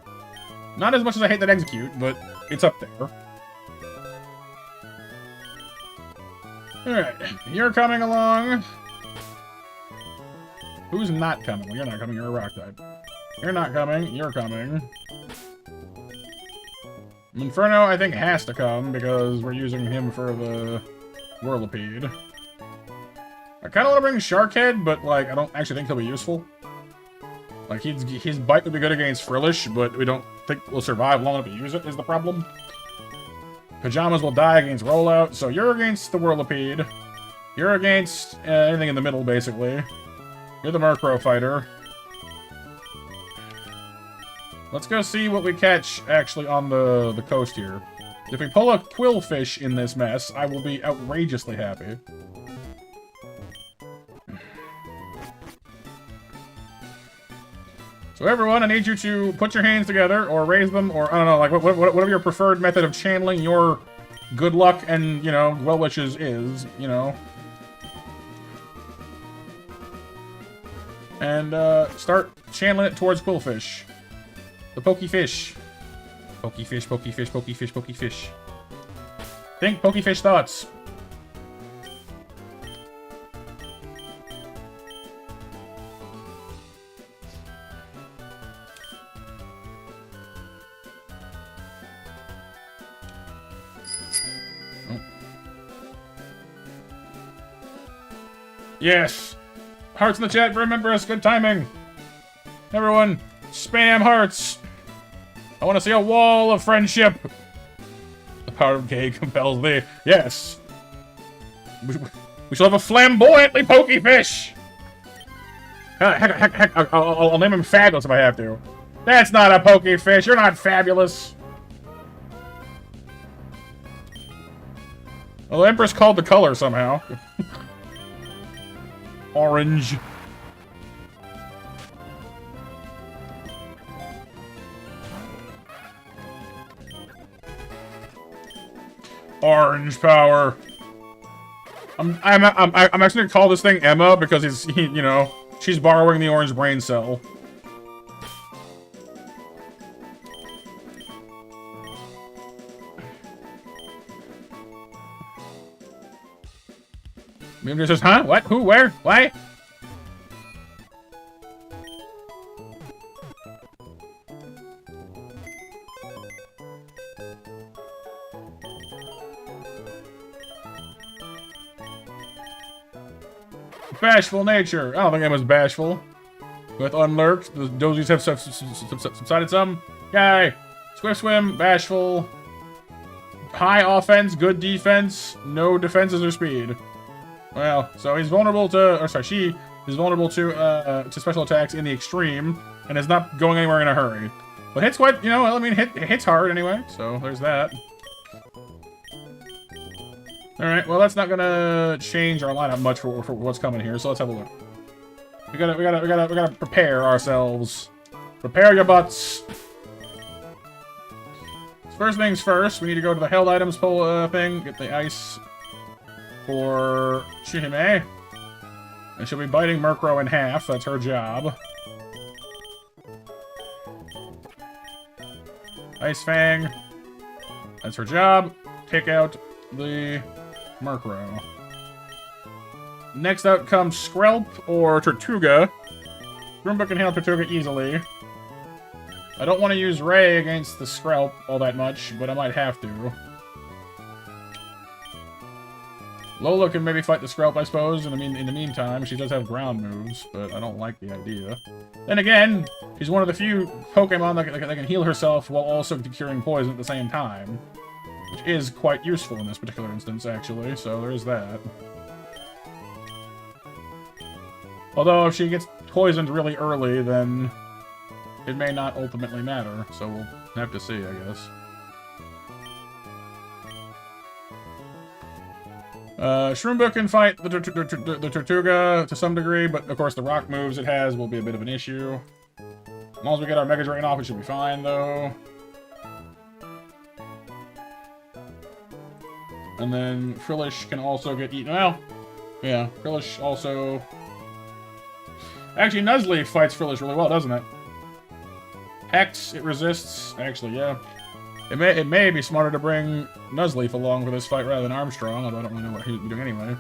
A: Not as much as I hate that execute, but it's up there. Alright, you're coming along. Who's not coming? Well, you're not coming, you're a rock type. You're not coming, you're coming. Inferno, I think, has to come because we're using him for the Whirlipede. I kind of want to bring Sharkhead, but, like, I don't actually think he'll be useful. Like, his bite would be good against Frillish, but we don't think we'll survive long enough to use it, is the problem. Pajamas will die against Rollout, so you're against the Whirlipede. You're against anything in the middle, basically. You're the Murkrow fighter. Let's go see what we catch, actually, on the coast here. If we pull a Quillfish in this mess, I will be outrageously happy. So everyone, I need you to put your hands together, or raise them, or, I don't know, like, whatever your preferred method of channeling your good luck and, you know, well wishes is, you know. And, start channeling it towards Quillfish. The Pokefish. Pokefish, Pokefish, Pokefish, Pokefish. Think Pokefish thoughts. Oh. Yes! Hearts in the chat, remember us, good timing! Everyone, spam hearts! I want to see a wall of friendship! The power of gay compels thee. Yes! We shall have a flamboyantly Pokefish! Heck, I'll name him Fabulous if I have to. That's not a Pokefish, you're not fabulous! Well, the Empress called the color somehow. Orange. Orange power. I'm actually gonna call this thing Emma because you know, she's borrowing the orange brain cell. Maybe just huh? What? Who? Where? Why? Bashful nature. I don't think Emma's bashful. With unlurked, the dozies have subsided some. Yay! Swift swim, bashful. High offense, good defense, no defenses or speed. Well, so he's vulnerable to, or sorry, she is vulnerable to special attacks in the extreme, and is not going anywhere in a hurry. But hits quite, you know, I mean, hits hard anyway, so there's that. Alright, well, that's not gonna change our lineup much for what's coming here, so let's have a look. We gotta prepare ourselves. Prepare your butts. First things first, we need to go to the held items poll thing, get the ice for Shuhime. And she'll be biting Murkrow in half, that's her job. Ice Fang. That's her job. Take out the Murkrow. Next out comes Skrelp or Tortuga. Roomba can handle Tortuga easily. I don't want to use Ray against the Skrelp all that much, but I might have to. Lola can maybe fight the Skrelp, I suppose, and I mean, in the meantime, she does have ground moves, but I don't like the idea. Then again, she's one of the few Pokemon that can heal herself while also curing poison at the same time. Which is quite useful in this particular instance, actually, so there's that. Although, if she gets poisoned really early, then it may not ultimately matter, so we'll have to see, I guess. Shroomba can fight the Tortuga to some degree, but of course the rock moves it has will be a bit of an issue. As long as we get our Mega Drain off, we should be fine, though. And then Frillish can also get eaten. Well, yeah, Frillish also... Actually, Nuzleaf fights Frillish really well, doesn't it? Hex, it resists. Actually, yeah. It may be smarter to bring Nuzleaf along for this fight rather than Armstrong, although I don't really know what he'd be doing anyway.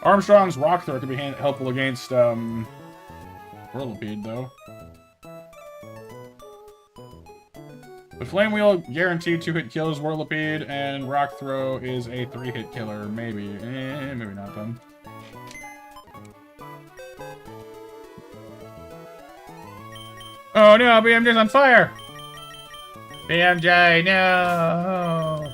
A: Armstrong's Rock Throw could be helpful against Whirlipede, though. The Flame Wheel guaranteed 2-hit kills Whirlipede, and Rock Throw is a 3-hit killer. Maybe. Maybe not then. Oh no, BMJ's on fire! BMJ, no!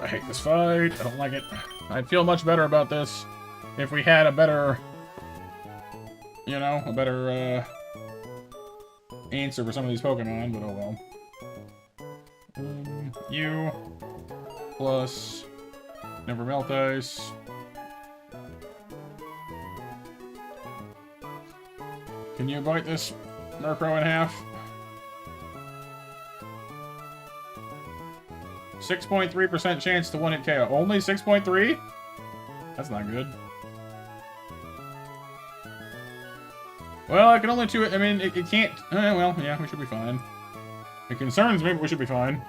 A: I hate this fight. I don't like it. I'd feel much better about this if we had a better... You know, a better, answer for some of these Pokemon, but oh well. U plus Never Melt Ice. Can you bite this Murkrow in half? 6.3% chance to 1-hit KO. Only 6.3? That's not good. Well, I can only 2-hit. I mean, it can't. Well, yeah, we should be fine. It concerns me, but we should be fine.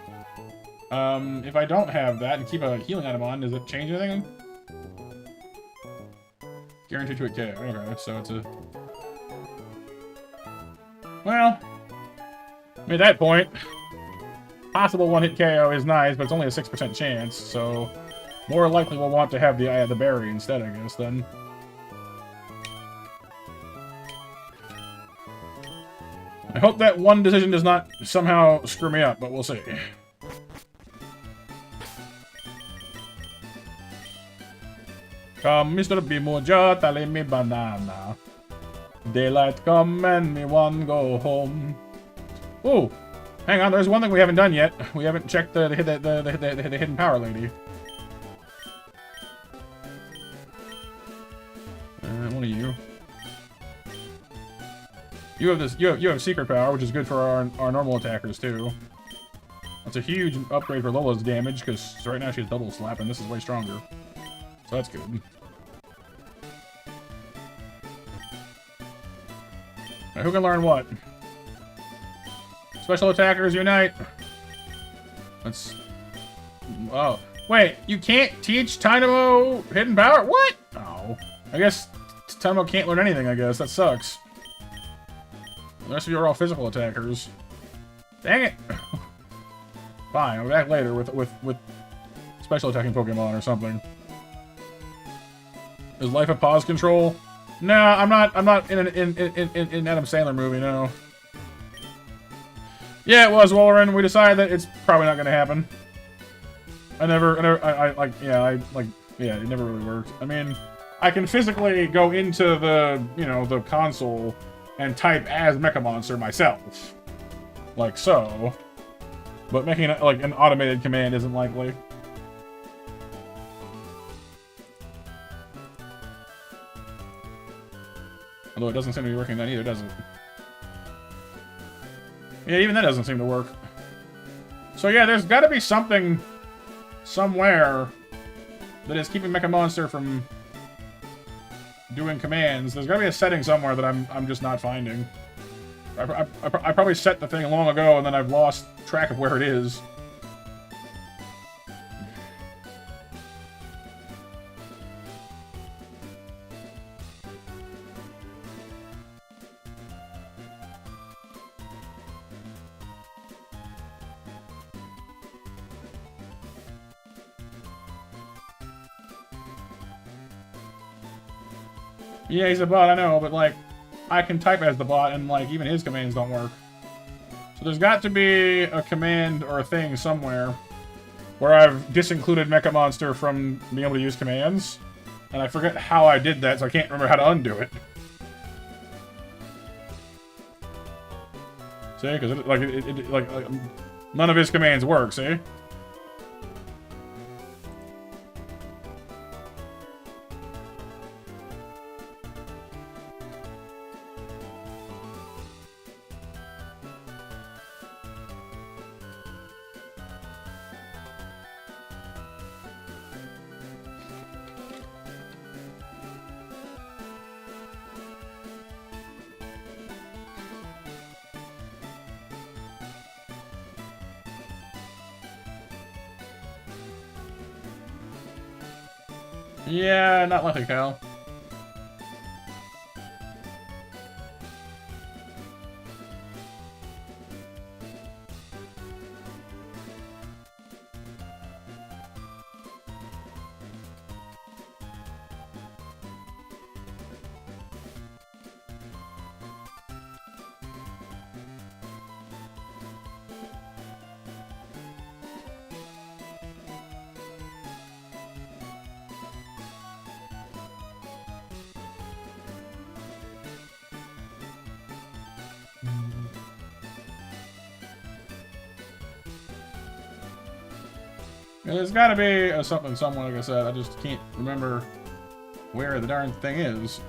A: If I don't have that and keep a healing item on, does it change anything? Guaranteed to hit KO. Okay, so it's a... Well, at that point, possible 1-hit KO is nice, but it's only a 6% chance, so more likely we'll want to have the berry instead, I guess, then. I hope that one decision does not somehow screw me up, but we'll see. Come, Mr. Bimuja, tell me banana. Daylight come and me one go home. Ooh, hang on, there's one thing we haven't done yet. We haven't checked the hidden power lady. One of you. You have this. You have secret power, which is good for our normal attackers too. That's a huge upgrade for Lola's damage because right now she has double slap, and this is way stronger. So that's good. Right, who can learn what? Special attackers unite. That's. Oh wait, you can't teach Tynamo hidden power. What? Oh, I guess Tynamo can't learn anything. I guess that sucks. The rest of you are all physical attackers. Dang it! Fine, I'll be back later with special attacking Pokemon or something. Is life a pause control? No, I'm not in an Adam Sandler movie. No. Yeah, it was Walrein. We decided that it's probably not gonna happen. I like, yeah, it never really worked. I mean, I can physically go into the, the console and type as Mechamonster myself. Like so. But making it like an automated command isn't likely. Although it doesn't seem to be working then either, does it? Yeah, even that doesn't seem to work. So yeah, there's gotta be something somewhere that is keeping Mechamonster from doing commands. There's gotta be a setting somewhere that I'm just not finding. I probably set the thing long ago and then I've lost track of where it is. Yeah, he's a bot, I know, but like, I can type as the bot, and like, even his commands don't work. So there's got to be a command or a thing somewhere where I've disincluded Mechamonster from being able to use commands, and I forget how I did that, so I can't remember how to undo it. See, because like none of his commands work. See, Yeah, not likely, Cal. There's gotta be a something somewhere, like I said. I just can't remember where the darn thing is.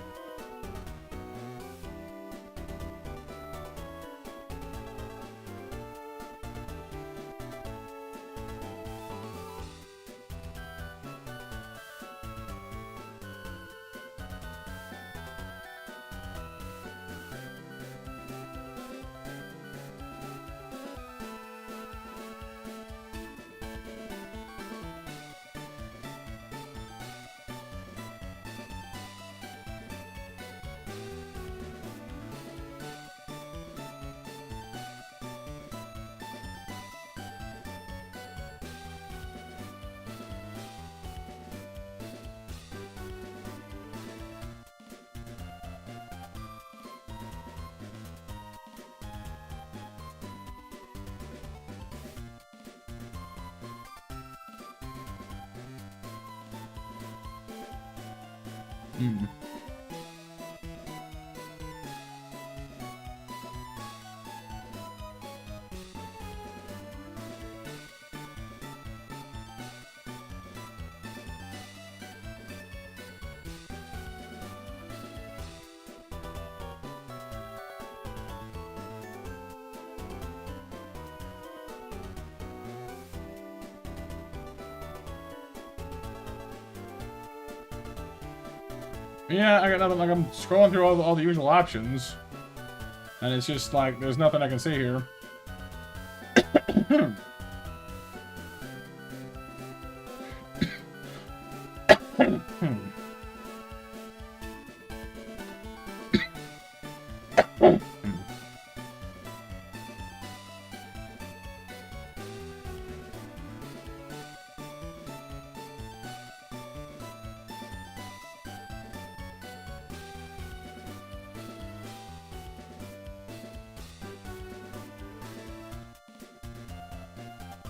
A: Hmm. Yeah, I got nothing. Like, I'm scrolling through all the usual options, and it's just like there's nothing I can see here.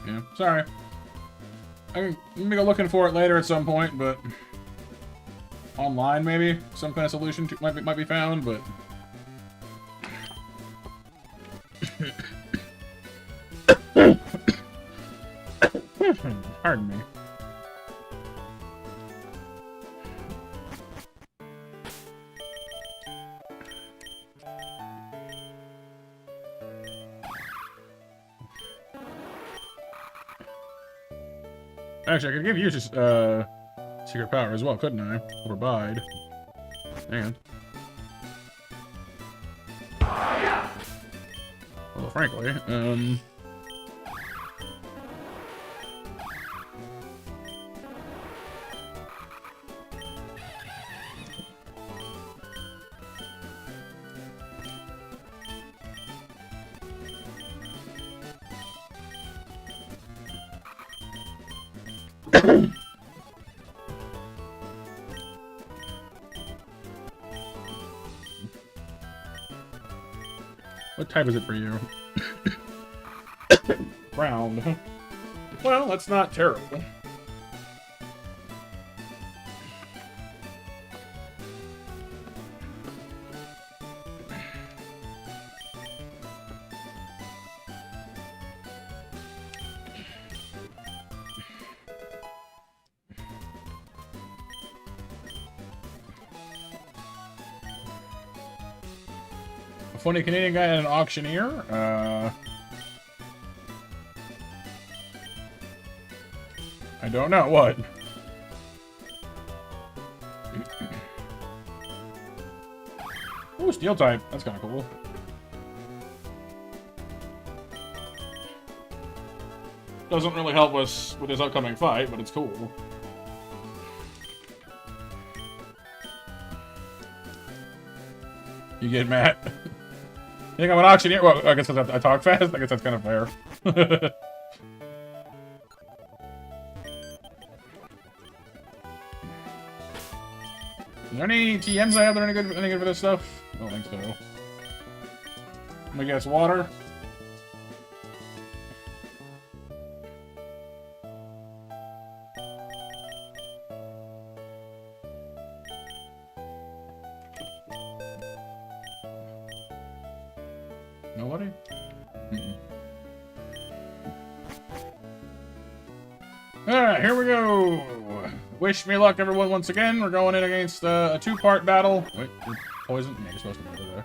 A: Yeah, sorry. I'm gonna go looking for it later at some point, but online maybe some kind of solution might be found, but pardon me. Actually, I could give you just secret power as well, couldn't I? Or bide. Hang on. Well, frankly, what type is it for you? Ground. Well, that's not terrible. A funny Canadian guy and an auctioneer? I don't know. What? Ooh, steel type. That's kind of cool. Doesn't really help us with this upcoming fight, but it's cool. You get mad. You think I'm an auctioneer? Well, I guess I talk fast. I guess that's kind of fair. Is there any TMs I have that are any good for this stuff? I don't think so. Let me guess, water. Nobody? Alright, here we go. Wish me luck, everyone, once again. We're going in against a two-part battle. Wait, you're poisoned? Yeah, you're supposed to be over there.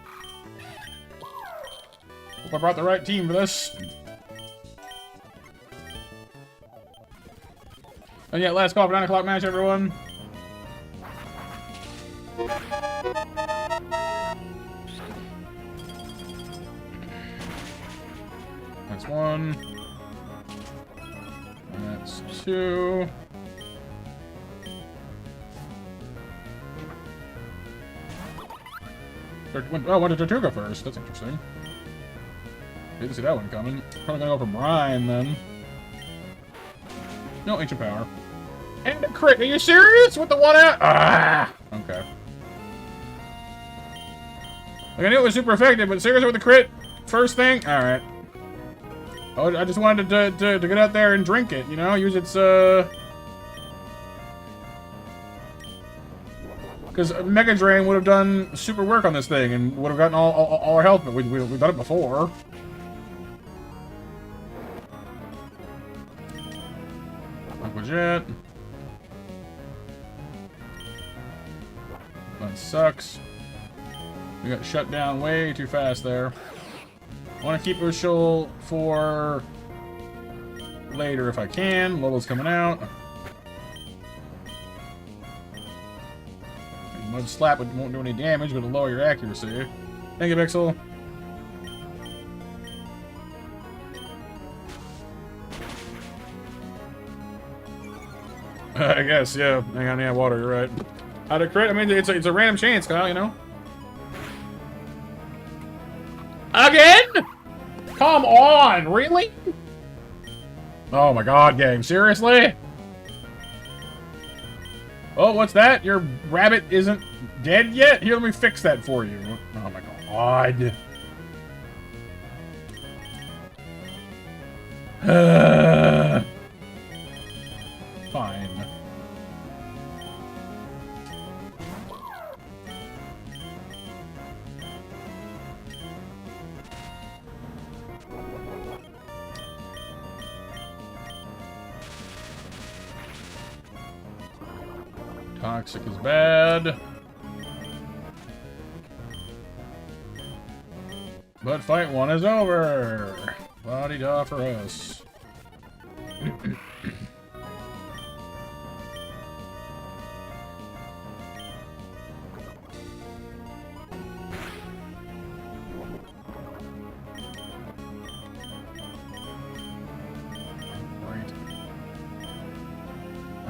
A: Hope I brought the right team for this. And yeah, last call for 9 o'clock match, everyone. That's one. And that's two. Oh, when did Tortuga first? That's interesting. Didn't see that one coming. Probably gonna go for Brian then. No ancient power. And a crit. Are you serious? With the one out? Ah! Okay. Like, I knew it was super effective, but seriously with the crit? First thing? Alright. Oh, I just wanted to get out there and drink it, you know? Use its, because Mega Drain would have done super work on this thing and would have gotten all our health, but we've done it before. Aqua Jet. That sucks. We got shut down way too fast there. I want to keep Ushul for later if I can. Lolo's coming out. Mud Slap won't do any damage, but it'll lower your accuracy. Thank you, Pixel. I guess, yeah. Hang on, yeah, water, you're right. How to crit? I mean, it's a random chance, Kyle, you know? Again? Come on, really? Oh my god, game, seriously? Oh, what's that? Your rabbit isn't dead yet? Here, let me fix that for you. Oh my god. Fine. Toxic is bad. But fight one is over. La-di-da for us.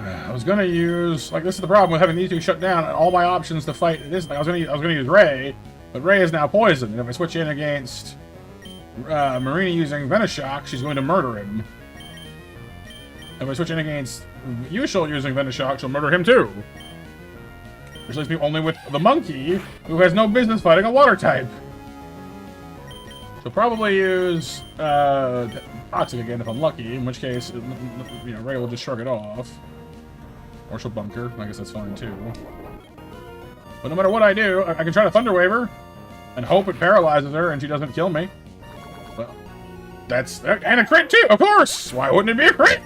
A: I was gonna use, like, this is the problem with having these two shut down. All my options to fight this thing. I was gonna use Ray, but Ray is now poisoned. And if I switch in against Marina using Venoshock, she's going to murder him. If I switch in against Ushul using Venoshock, she'll murder him too. Which leaves me only with the monkey, who has no business fighting a water type. She'll probably use Toxic again if I'm lucky, in which case, you know, Ray will just shrug it off. Or she'll bunker. I guess that's fine too. But no matter what I do, I can try to Thunder Wave her and hope it paralyzes her and she doesn't kill me. Well, that's... And a crit too, of course! Why wouldn't it be a crit?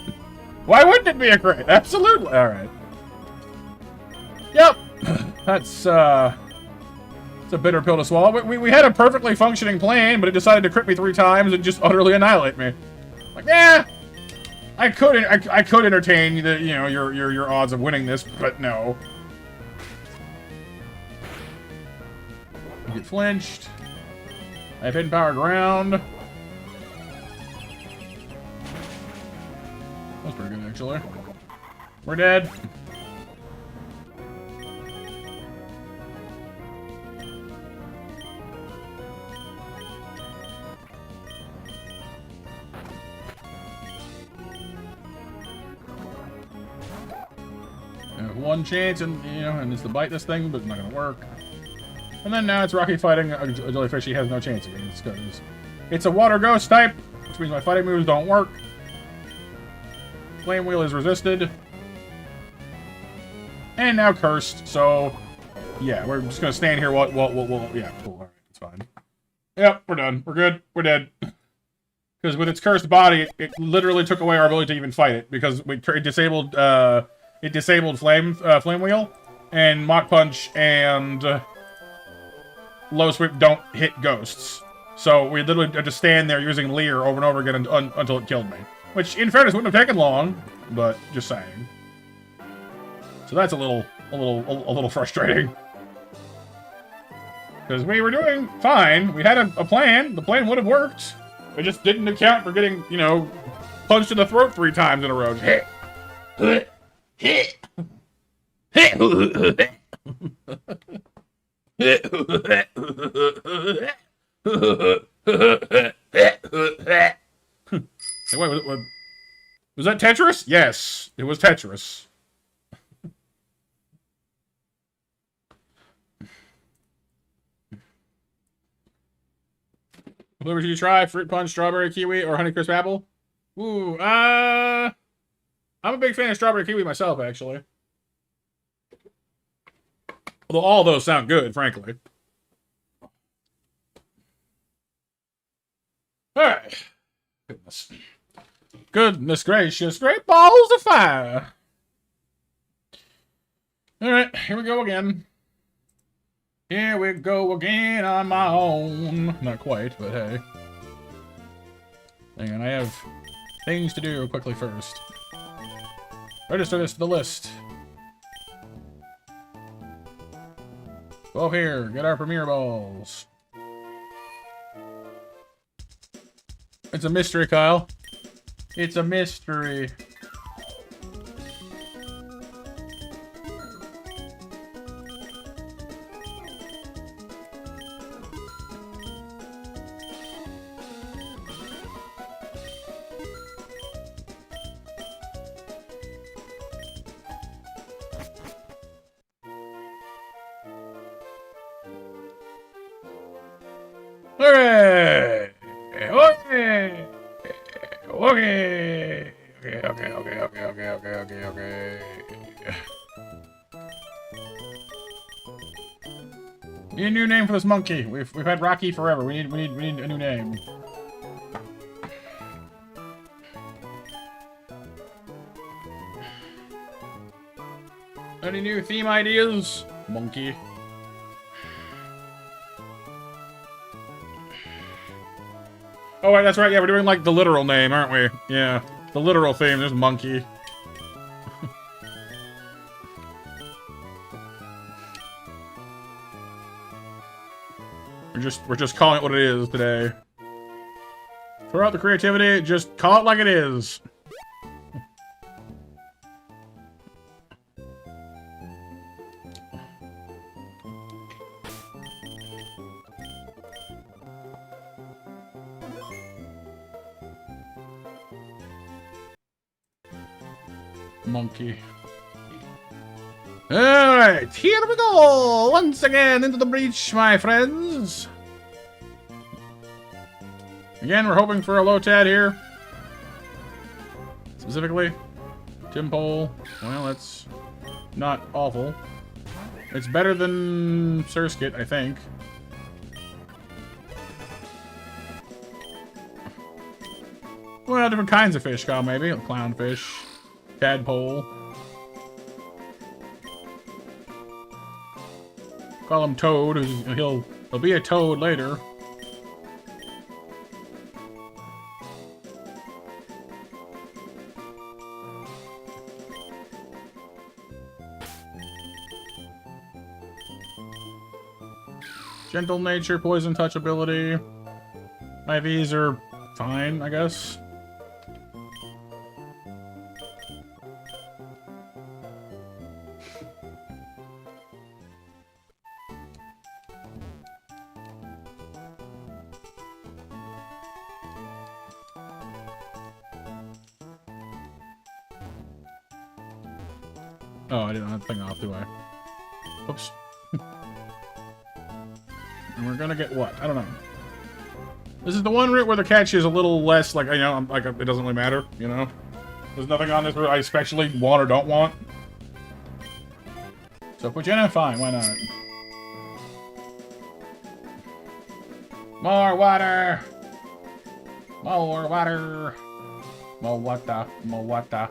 A: Why wouldn't it be a crit? Absolutely! Alright. Yep. That's, it's a bitter pill to swallow. We had a perfectly functioning plan, but it decided to crit me 3 times and just utterly annihilate me. Like, yeah! I could entertain the, you know, your odds of winning this, but no. You get flinched. I have hidden power ground. That was pretty good, actually. We're dead. One chance, and you know, and it's to bite this thing, but it's not gonna work. And then now it's Rocky fighting a jellyfish he has no chance against, because it's a water ghost type, which means my fighting moves don't work. Flame Wheel is resisted. And now cursed, so yeah, we're just gonna stand here while yeah, cool, alright, it's fine. Yep, we're done. We're good. We're dead. Because with its cursed body, it literally took away our ability to even fight it, because it disabled Flame Wheel, and Mach Punch and Low Sweep don't hit ghosts. So we literally had to stand there using Leer over and over again until it killed me. Which, in fairness, wouldn't have taken long, but just saying. So that's a little frustrating. Because we were doing fine. We had a plan. The plan would have worked. It just didn't account for getting, you know, punched in the throat 3 times in a row. Hey, wait, what? Was that Tetris? Yes, it was Tetris. What should you try? Fruit punch, strawberry, kiwi, or Honeycrisp apple? Ooh, I'm a big fan of strawberry kiwi myself, actually. Although all those sound good, frankly. Alright. Goodness gracious, great balls of fire! Alright, here we go again. Here we go again on my own. Not quite, but hey. Hang on, I have things to do quickly first. Register this to the list. Go here, get our premiere balls. It's a mystery, Kyle. It's a mystery. Hooray! Okay! Okay! Okay. Need a new name for this monkey. We've had Rocky forever. We need a new name. Any new theme ideas? Monkey. Oh, wait, that's right. Yeah, we're doing, like, the literal name, aren't we? Yeah. The literal theme. There's monkey. We're just calling it what it is today. Throw out the creativity. Just call it like it is. Monkey. Alright, here we go! Once again into the breach, my friends! Again, we're hoping for a Lotad here. Specifically, Timpole. Well, that's not awful. It's better than Surskit, I think. Well, different kinds of fish, Kyle, maybe. Clownfish. Tadpole. Call him Toad. He'll be a toad later. Gentle nature, poison touch ability. IVs are fine, I guess. Oh, I didn't have the thing off, do I? Oops. And we're gonna get what? I don't know. This is the one route where the catch is a little less, like, you know, like, it doesn't really matter, you know? There's nothing on this route I especially want or don't want. So put you in, fine, why not? More water! More water! More water, more water.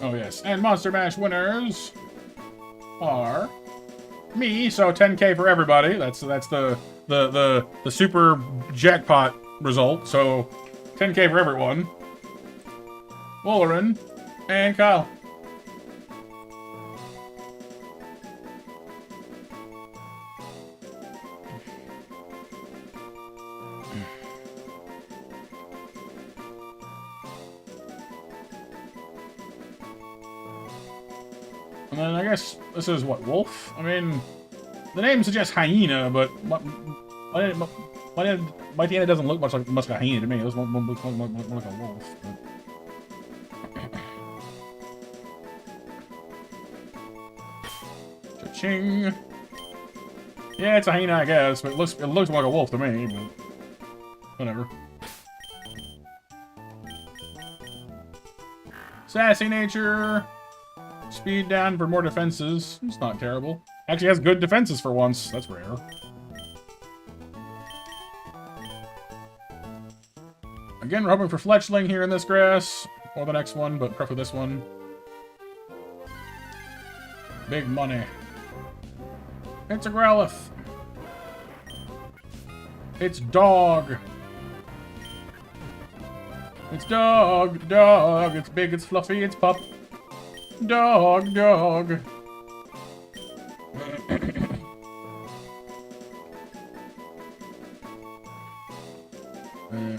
A: Oh yes, and Monster Mash winners are me. So 10K for everybody. That's the super jackpot result. So 10K for everyone. Wolverine and Kyle. And then I guess this is what, wolf? I mean, the name suggests hyena, but Mightyena doesn't look much like a hyena to me. It looks more like a wolf. But. Cha-ching. Yeah, it's a hyena, I guess, but it looks more like a wolf to me. But whatever. Sassy nature. Speed down for more defenses. It's not terrible. Actually has good defenses for once. That's rare. Again, we're hoping for Fletchling here in this grass. Or the next one, but prefer this one. Big money. It's a Growlithe. It's dog. It's dog, dog. It's big, it's fluffy, it's pup. Dog, dog.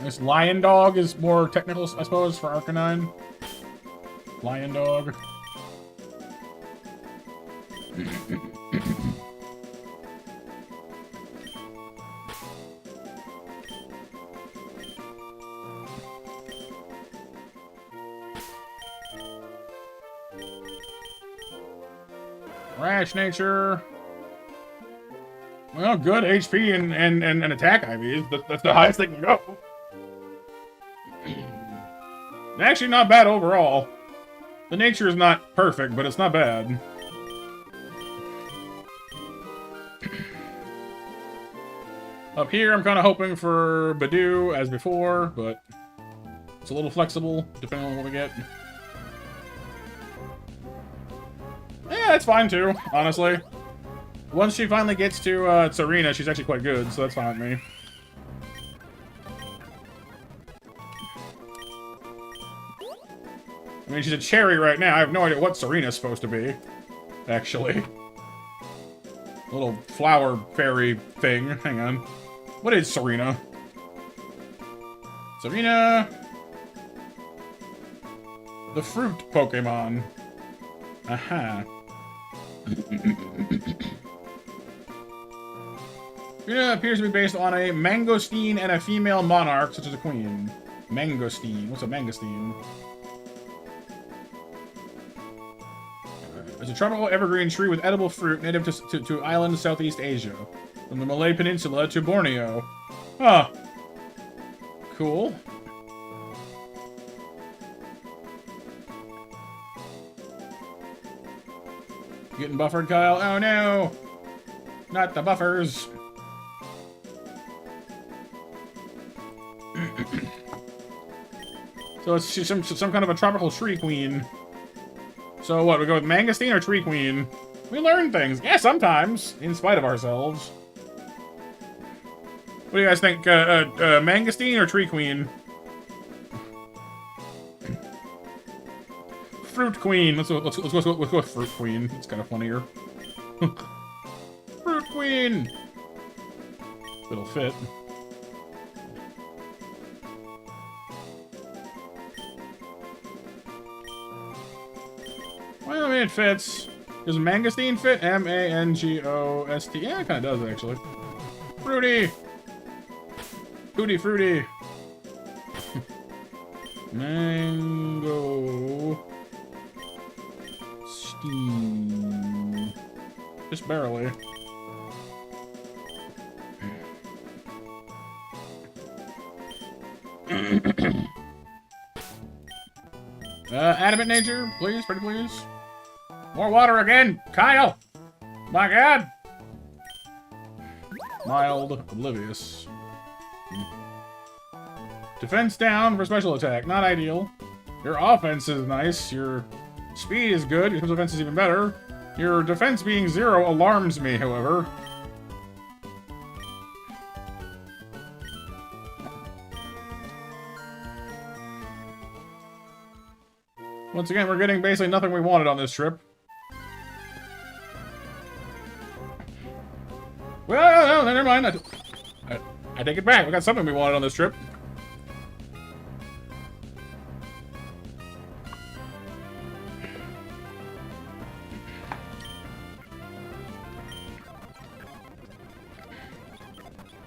A: This lion dog is more technical, I suppose, for Arcanine. Lion dog. Rash nature. Well, good HP and attack IVs. That's the highest they can go. Actually, not bad overall. The nature is not perfect, but it's not bad. Up here, I'm kind of hoping for Badoo as before, but it's a little flexible depending on what we get. Yeah, that's fine too, honestly. Once she finally gets to Serena, she's actually quite good, so that's fine with me. I mean, she's a cherry right now. I have no idea what Serena's supposed to be, actually. A little flower fairy thing. Hang on. What is Serena? Serena! The fruit Pokemon. Aha. Serena appears to be based on a mangosteen and a female monarch, such as a queen. Mangosteen. What's a mangosteen? It's a tropical evergreen tree with edible fruit native to island Southeast Asia. From the Malay Peninsula to Borneo. Huh. Cool. Getting buffered, Kyle? Oh no! Not the buffers! So it's some kind of a tropical tree queen. So what, we go with Mangosteen or Tree Queen? We learn things. Yeah, sometimes. In spite of ourselves. What do you guys think? Mangosteen or Tree Queen? Fruit Queen. Let's go with Fruit Queen. It's kind of funnier. Fruit Queen! It'll fit. Well, I mean, it fits. Does Mangosteen fit? M-A-N-G-O-S-T. Yeah, it kind of does, actually. fruity! Tutti fruity! Mango... Steam... Just barely. Adamant nature, please, pretty please. More water again! Kyle! My god! Mild, oblivious. Defense down for special attack, not ideal. Your offense is nice, your speed is good, your special defense is even better. Your defense being 0 alarms me, however. Once again, we're getting basically nothing we wanted on this trip. Well, never mind. I take it back. We got something we wanted on this trip.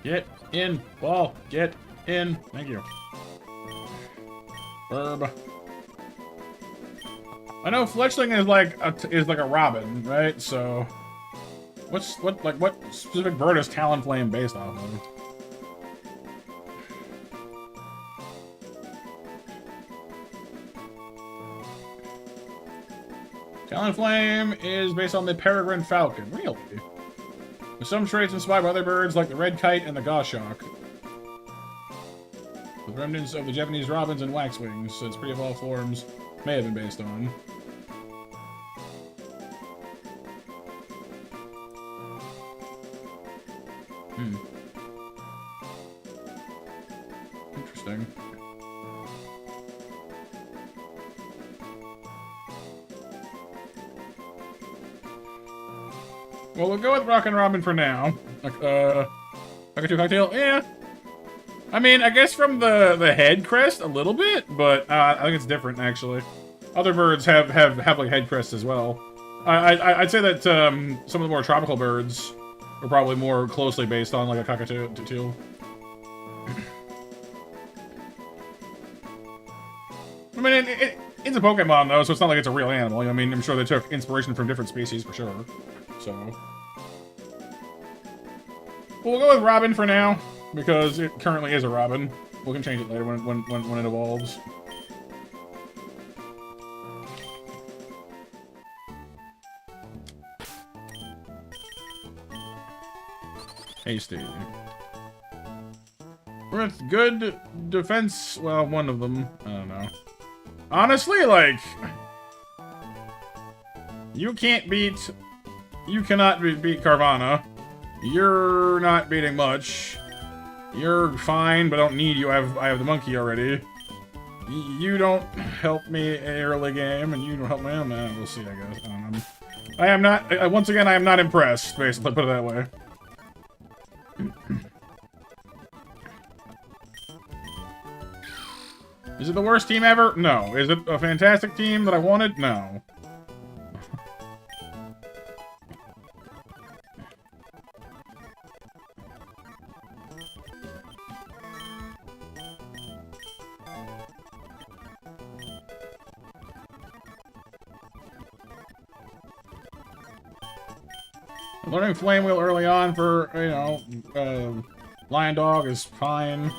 A: Get in, ball. Get in. Thank you. Verb. I know Fletchling is like a robin, right? So, what specific bird is Talonflame based off of? Talonflame is based on the peregrine falcon. Really? With some traits inspired by other birds like the red kite and the goshawk. With remnants of the Japanese robins and waxwings, so its pre-evolved forms may have been based on. Interesting. Well, we'll go with Rockin' Robin for now. Cockatoo Cocktail? Yeah. I mean, I guess from the head crest a little bit, but I think it's different, actually. Other birds have like head crests as well. I'd say that some of the more tropical birds are probably more closely based on like a cockatoo. I mean, it's a Pokemon though, so it's not like it's a real animal. I mean, I'm sure they took inspiration from different species for sure. So, we'll go with Robin for now because it currently is a Robin. We can change it later when it evolves. Hasty. With good defense, well, one of them. I don't know. Honestly, like, you cannot beat Carvana. You're not beating much. You're fine, but I don't need you. I have the monkey already. You don't help me in early game, and you don't help me on that. We'll see, I guess. I don't know. I am not, once again, I am not impressed, basically, put it that way. Is it the worst team ever? No. Is it a fantastic team that I wanted? No. Learning Flame Wheel early on for, you know, Lion Dog is fine.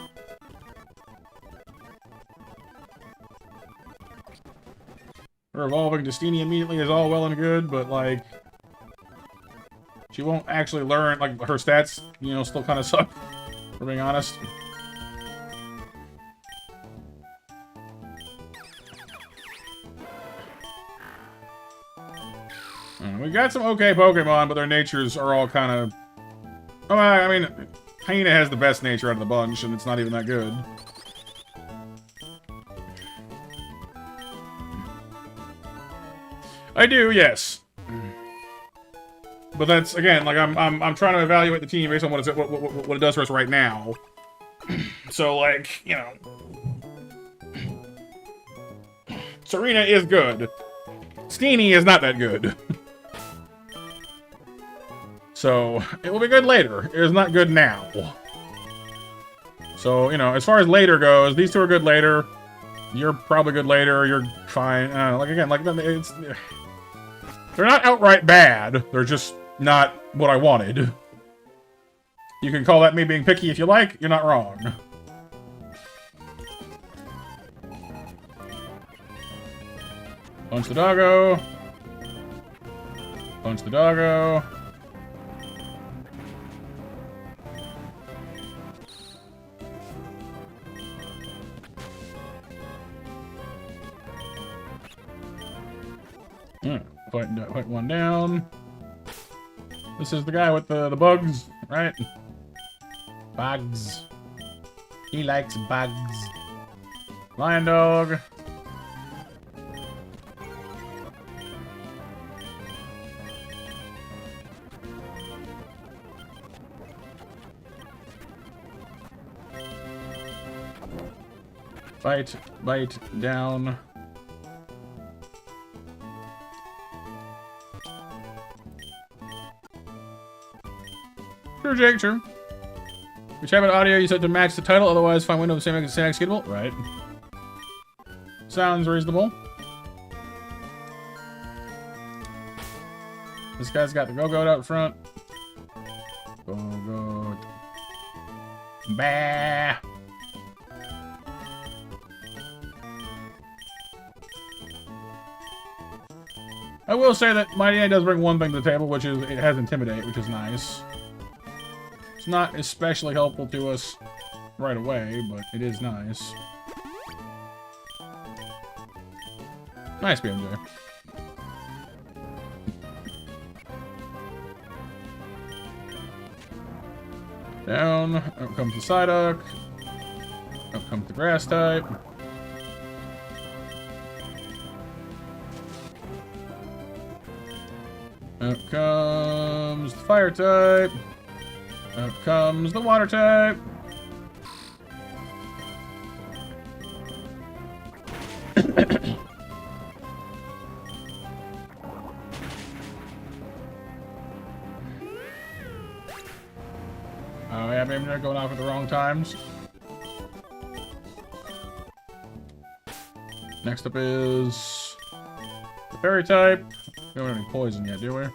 A: Her evolving Destiny immediately is all well and good, but, like, she won't actually learn, like, her stats, you know, still kind of suck, for being honest. We got some okay Pokemon, but their natures are all kind of... Oh, I mean, Hyena has the best nature out of the bunch, and it's not even that good. I do, yes. But that's, again, like, I'm trying to evaluate the team based on what it does for us right now. So, like, you know... Serena is good. Steenie is not that good. So, it will be good later. It is not good now. So, you know, as far as later goes, these two are good later. You're probably good later. You're fine. Like, again, like, it's... They're not outright bad. They're just not what I wanted. You can call that me being picky if you like. You're not wrong. Punch the doggo. Punch the doggo. Put one down. This is the guy with the bugs, right? Bugs. He likes bugs. Lion dog. Bite, bite, down. True, Jake, true. Which have an audio you set to match the title, otherwise find window of the same executable. Right. Sounds reasonable. This guy's got the go-goat out front. Go-goat. Bah! I will say that Mighty Knight does bring one thing to the table, which is it has Intimidate, which is nice. It's not especially helpful to us right away, but it is nice. Nice, BMJ. Down. Out comes the Psyduck. Out comes the Grass type. Out comes the Fire type. Out comes the Water type. Oh yeah, maybe they're going off at the wrong times. Next up is the Fairy type. We don't have any poison yet, do we?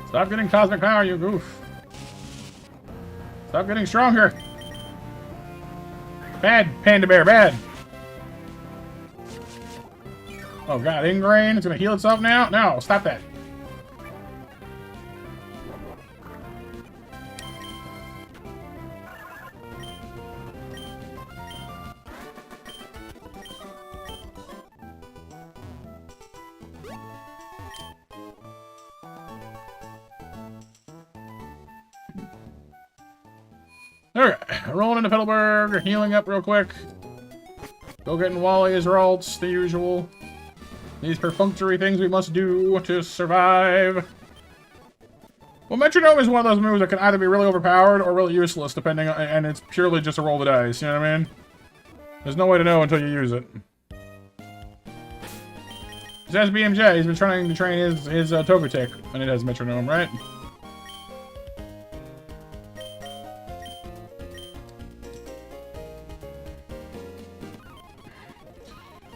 A: Stop getting cosmic power, you goof. Stop getting stronger. Bad, Panda Bear, bad. Oh god, Ingrain, it's gonna heal itself now? No, stop that. Okay, rolling into Fiddleberg, healing up real quick. Go getting Wally's Ralts, the usual. These perfunctory things we must do to survive. Well, Metronome is one of those moves that can either be really overpowered or really useless, depending on, and it's purely just a roll the dice, you know what I mean? There's no way to know until you use it. That's BMJ, he's been trying to train his Togetic, and it has Metronome, right?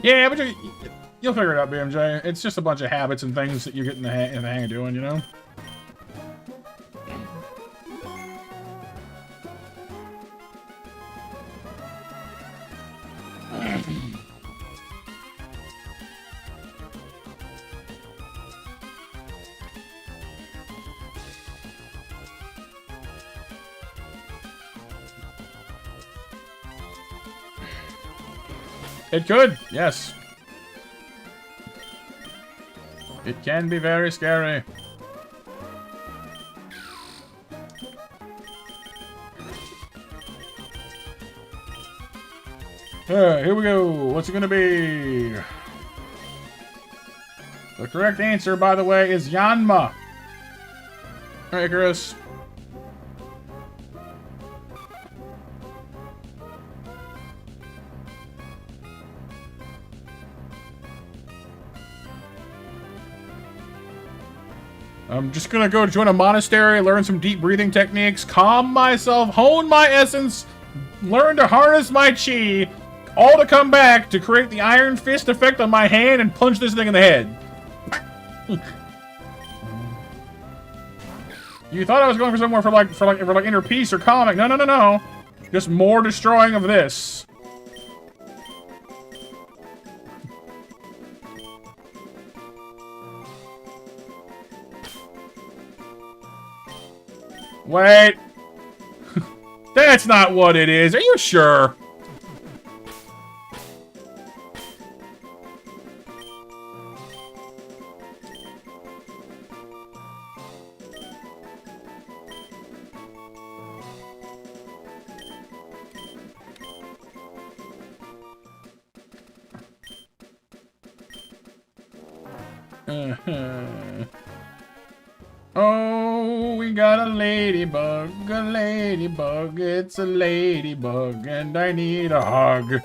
A: Yeah, but you'll figure it out, BMJ. It's just a bunch of habits and things that you get in the hang of doing, you know? It could, yes. It can be very scary. Here we go. What's it gonna be? The correct answer, by the way, is Yanma. Alright, Chris. I'm just gonna go join a monastery, learn some deep breathing techniques, calm myself, hone my essence, learn to harness my chi, all to come back to create the Iron Fist effect on my hand and punch this thing in the head. You thought I was going for somewhere for like inner peace or calming. No, no, no, no. Just more destroying of this. Wait. That's not what it is. Are you sure? Oh, we got a ladybug, it's a ladybug, and I need a hug.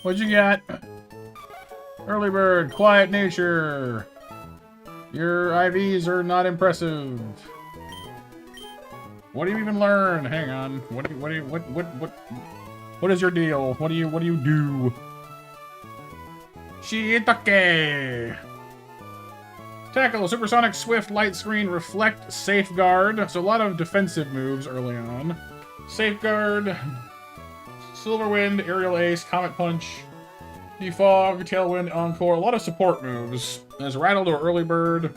A: What you got? Early bird, quiet nature. Your IVs are not impressive. What do you even learn? Hang on. What is your deal? What do you do? Shiitake! Tackle, supersonic, swift, light screen, reflect, safeguard. So a lot of defensive moves early on. Safeguard, silver wind, aerial ace, comet punch, defog, tailwind, encore. A lot of support moves. There's rattle to early bird.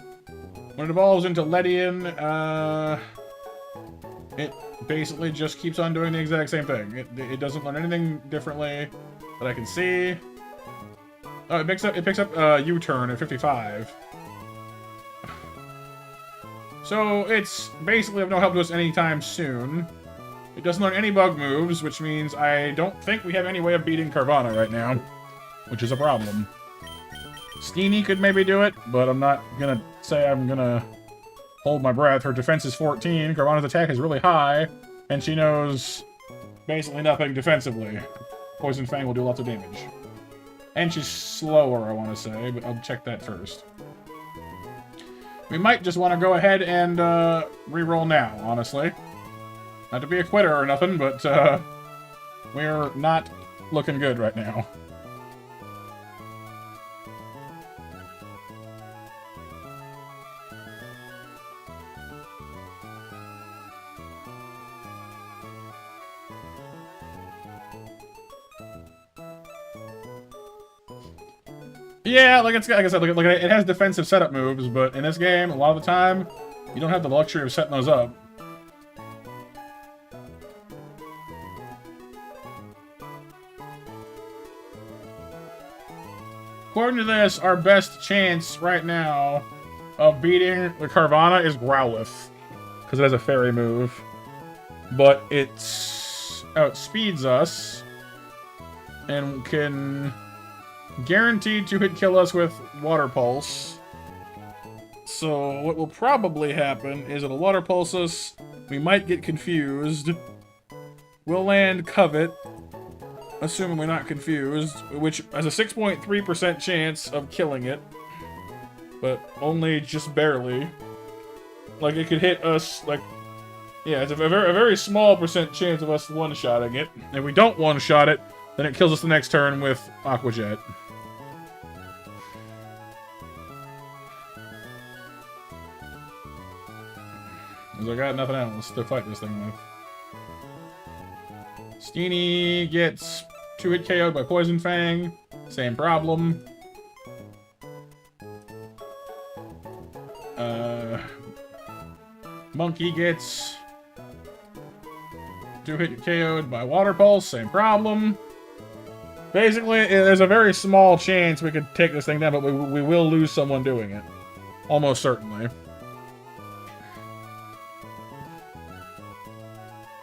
A: When it evolves into Ledian, it basically just keeps on doing the exact same thing. It doesn't learn anything differently that I can see. Oh, it picks up U-turn at 55. So it's basically of no help to us anytime soon. It doesn't learn any bug moves, which means I don't think we have any way of beating Carvanha right now, which is a problem. Steenie could maybe do it, but I'm not gonna say I'm gonna hold my breath. Her defense is 14, Carvanha's attack is really high, and she knows basically nothing defensively. Poison Fang will do lots of damage. And she's slower, I want to say, but I'll check that first. We might just want to go ahead and re-roll now, honestly. Not to be a quitter or nothing, but we're not looking good right now. Yeah, like I said, it has defensive setup moves, but in this game, a lot of the time, you don't have the luxury of setting those up. According to this, our best chance right now of beating the Carvanha is Growlithe, because it has a fairy move. But it outspeeds us and can guaranteed to hit kill us with Water Pulse. So what will probably happen is it'll Water Pulse us, we might get confused, we'll land Covet, assuming we're not confused, which has a 6.3% chance of killing it, but only just barely. Like, it could hit us, like, yeah, it's a very small percent chance of us one-shotting it. If we don't one-shot it, then it kills us the next turn with Aqua Jet. Because I got nothing else to fight this thing with. Steenie gets 2-hit KO'd by Poison Fang. Same problem. Monkey gets Do hit KO'd by Water Pulse, same problem. Basically, there's a very small chance we could take this thing down, but we will lose someone doing it. Almost certainly.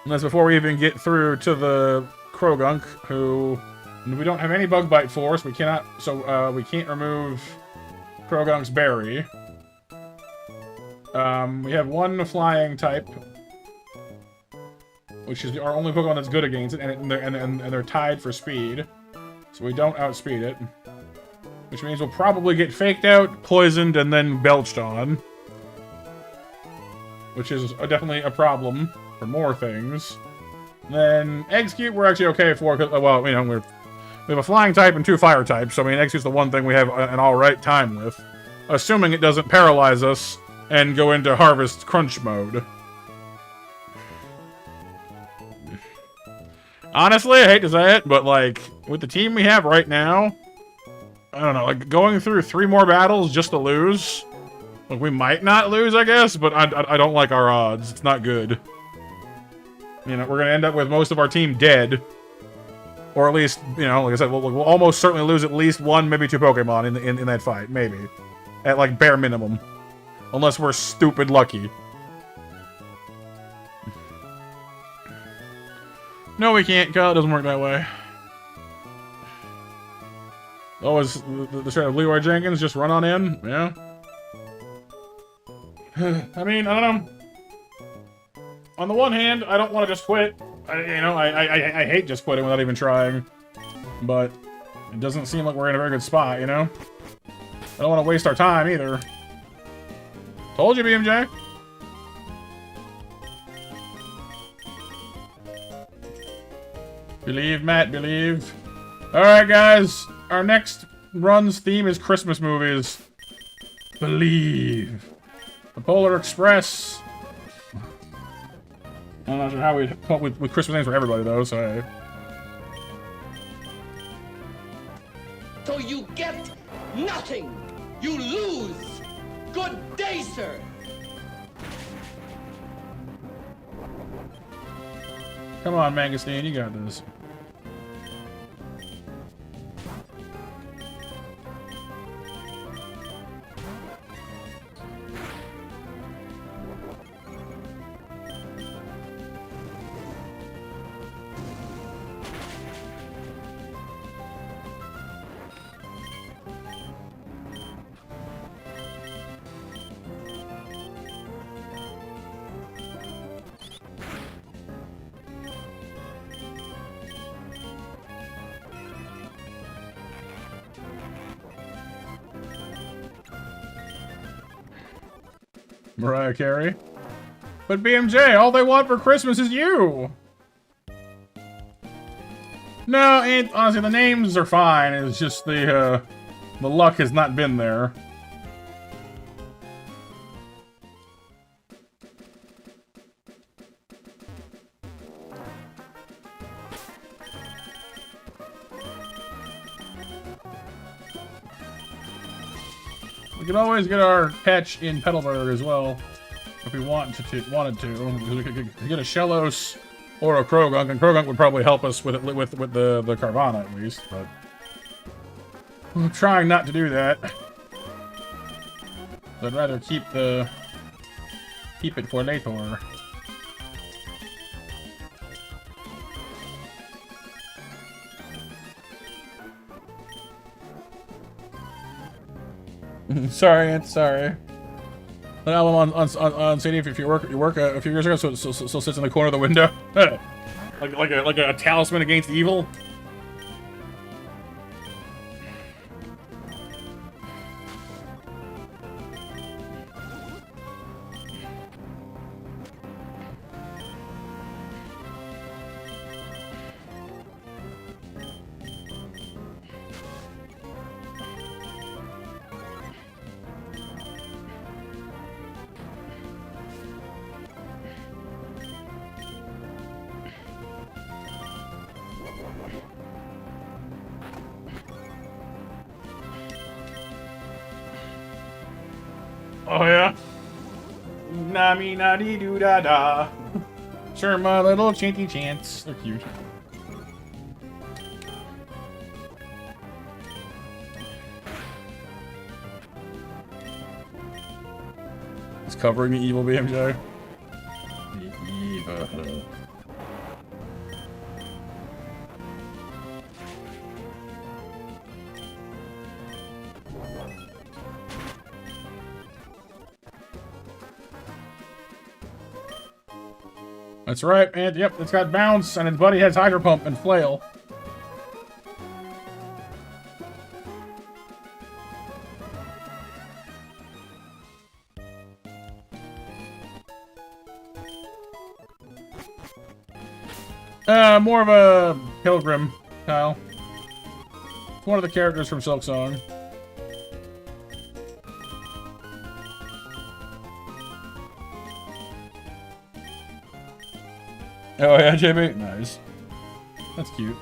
A: And that's before we even get through to the Krogunk, who we don't have any Bug Bite Force. We cannot, so we can't remove Krogunk's Berry. We have one Flying type, which is our only Pokemon that's good against it, and they're tied for speed, so we don't outspeed it. Which means we'll probably get faked out, poisoned, and then belched on, which is definitely a problem for more things. And then Execute, we're actually okay for, cause, well, you know, we have a Flying type and 2 Fire types, so I mean, Execute's the one thing we have an alright time with, assuming it doesn't paralyze us and go into Harvest Crunch mode. Honestly, I hate to say it, but, like, with the team we have right now, I don't know, like, going through 3 more battles just to lose? Like, we might not lose, I guess, but I don't like our odds. It's not good. You know, we're gonna end up with most of our team dead. Or at least, you know, like I said, we'll almost certainly lose at least 1, maybe 2 Pokemon in that fight, maybe. At, like, bare minimum. Unless we're stupid lucky. No, we can't, Kyle. It doesn't work that way. Oh, is the strat of Leroy Jenkins just run on in? Yeah. I mean, I don't know. On the one hand, I don't want to just quit. I hate just quitting without even trying. But it doesn't seem like we're in a very good spot, you know? I don't want to waste our time either. Told you, BMJ. Believe, Matt, believe. Alright, guys. Our next run's theme is Christmas movies. Believe. The Polar Express. I'm not sure how we come up with Christmas names for everybody, though, so hey.
B: So you get nothing. You lose. Good day, sir.
A: Come on, Mangosteen, you got this. Mariah Carey. But BMJ, all they want for Christmas is you! No, honestly, the names are fine. It's just the luck has not been there. We can always get our patch in Petalburg as well, if we wanted to. We could get a Shellos or a Krogunk, and Krogunk would probably help us with the Carvana at least. But I'm trying not to do that. I'd rather keep it for later. Sorry. An album on CD if you work a few years ago, so sits in the corner of the window, like a talisman against evil. Oh yeah. Nami nadi doo da da. Sure, my little chanty chants. They're cute. It's covering the evil BMJ. The evil. That's right, and yep, it's got bounce, and its buddy has hydro pump and flail. More of a pilgrim, Kyle. It's one of the characters from Silk Song. Oh yeah, JB? Nice. That's cute.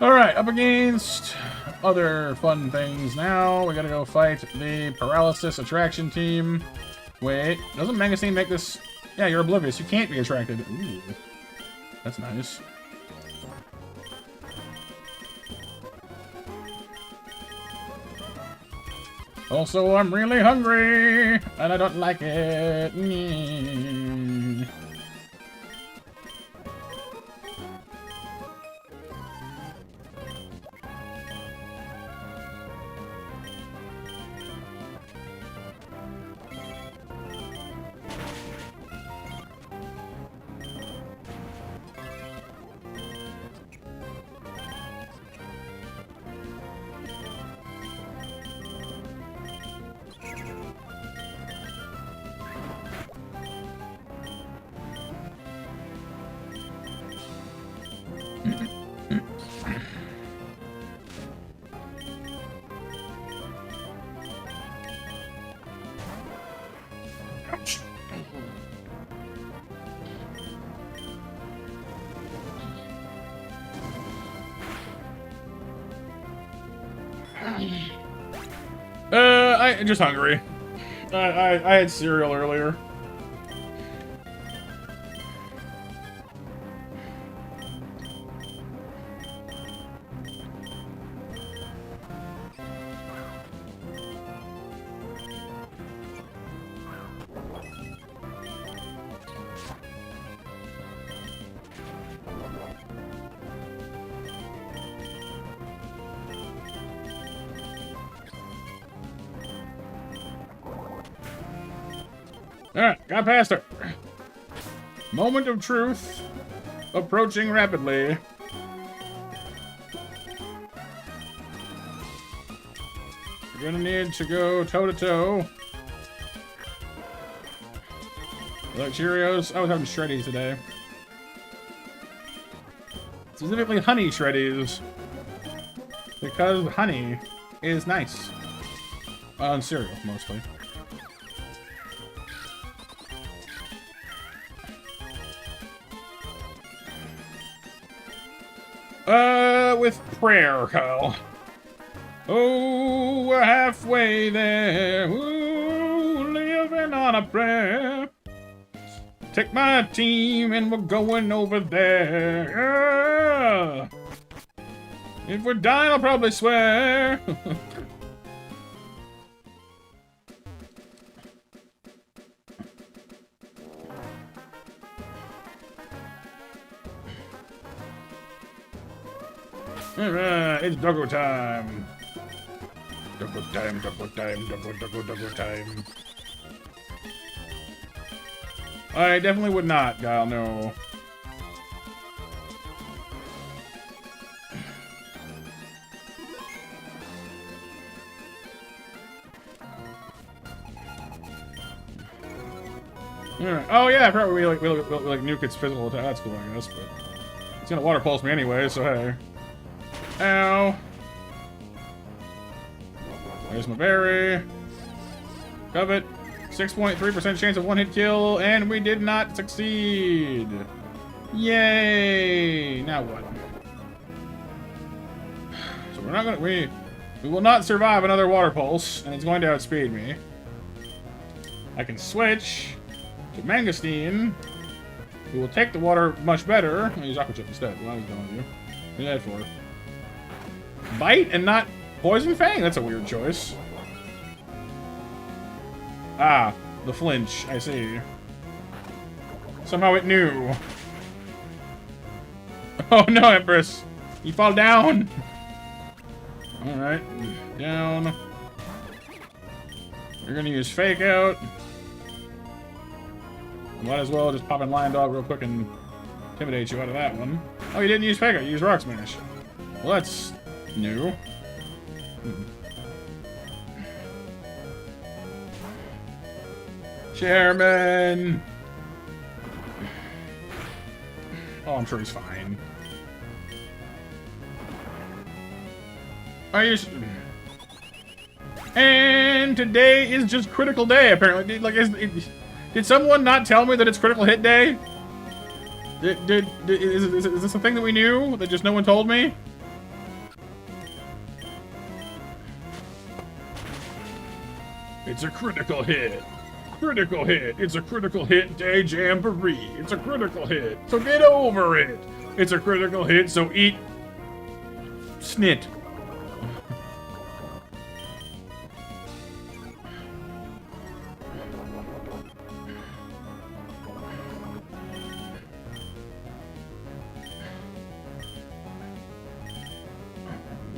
A: Alright, up against other fun things now. We gotta go fight the Paralysis Attraction team. Wait, doesn't Magazine make this? Yeah, you're oblivious. You can't be attracted. Ooh, that's nice. Also, I'm really hungry, and I don't like it. I'm just hungry. I had cereal earlier. Alright, got past her. Moment of truth. Approaching rapidly. We're gonna need to go toe-to-toe. Like Cheerios. I was having Shreddies today. Specifically honey Shreddies. Because honey is nice. On cereal, mostly. With prayer, Kyle. Oh, we're halfway there. Ooh, living on a prayer. Take my team and we're going over there. Yeah. If we're dying, I'll probably swear. Alright, it's doggo time. Doggo time, doggo time, doggo time. I definitely would not, Guile, no. Yeah. Oh yeah, I forgot we like nuke its physical attack. That's cool, I guess, but it's gonna water pulse me anyway, so hey. Ow. There's my berry. Covet. 6.3% chance of one-hit kill, and we did not succeed. Yay! Now what? So we're not gonna we will not survive another water pulse, and it's going to outspeed me. I can switch to Mangosteen, who will take the water much better. I'll use Aqua Chip instead. What was going with you? What is that for? Bite and not Poison Fang? That's a weird choice. Ah, the flinch. I see. Somehow it knew. Oh no, Empress! You fall down! Alright, down. You're gonna use Fake Out. Might as well just pop in Lion Dog real quick and intimidate you out of that one. Oh, you didn't use Fake Out, you used Rock Smash. Well, that's new. Chairman! Oh, I'm sure he's fine. Are you... And today is just critical day, apparently. Like, did someone not tell me that it's critical hit day? Is this a thing that we knew that just no one told me? It's a critical hit. Critical hit. It's a critical hit day jamboree. It's a critical hit. So get over it. It's a critical hit, so eat snit.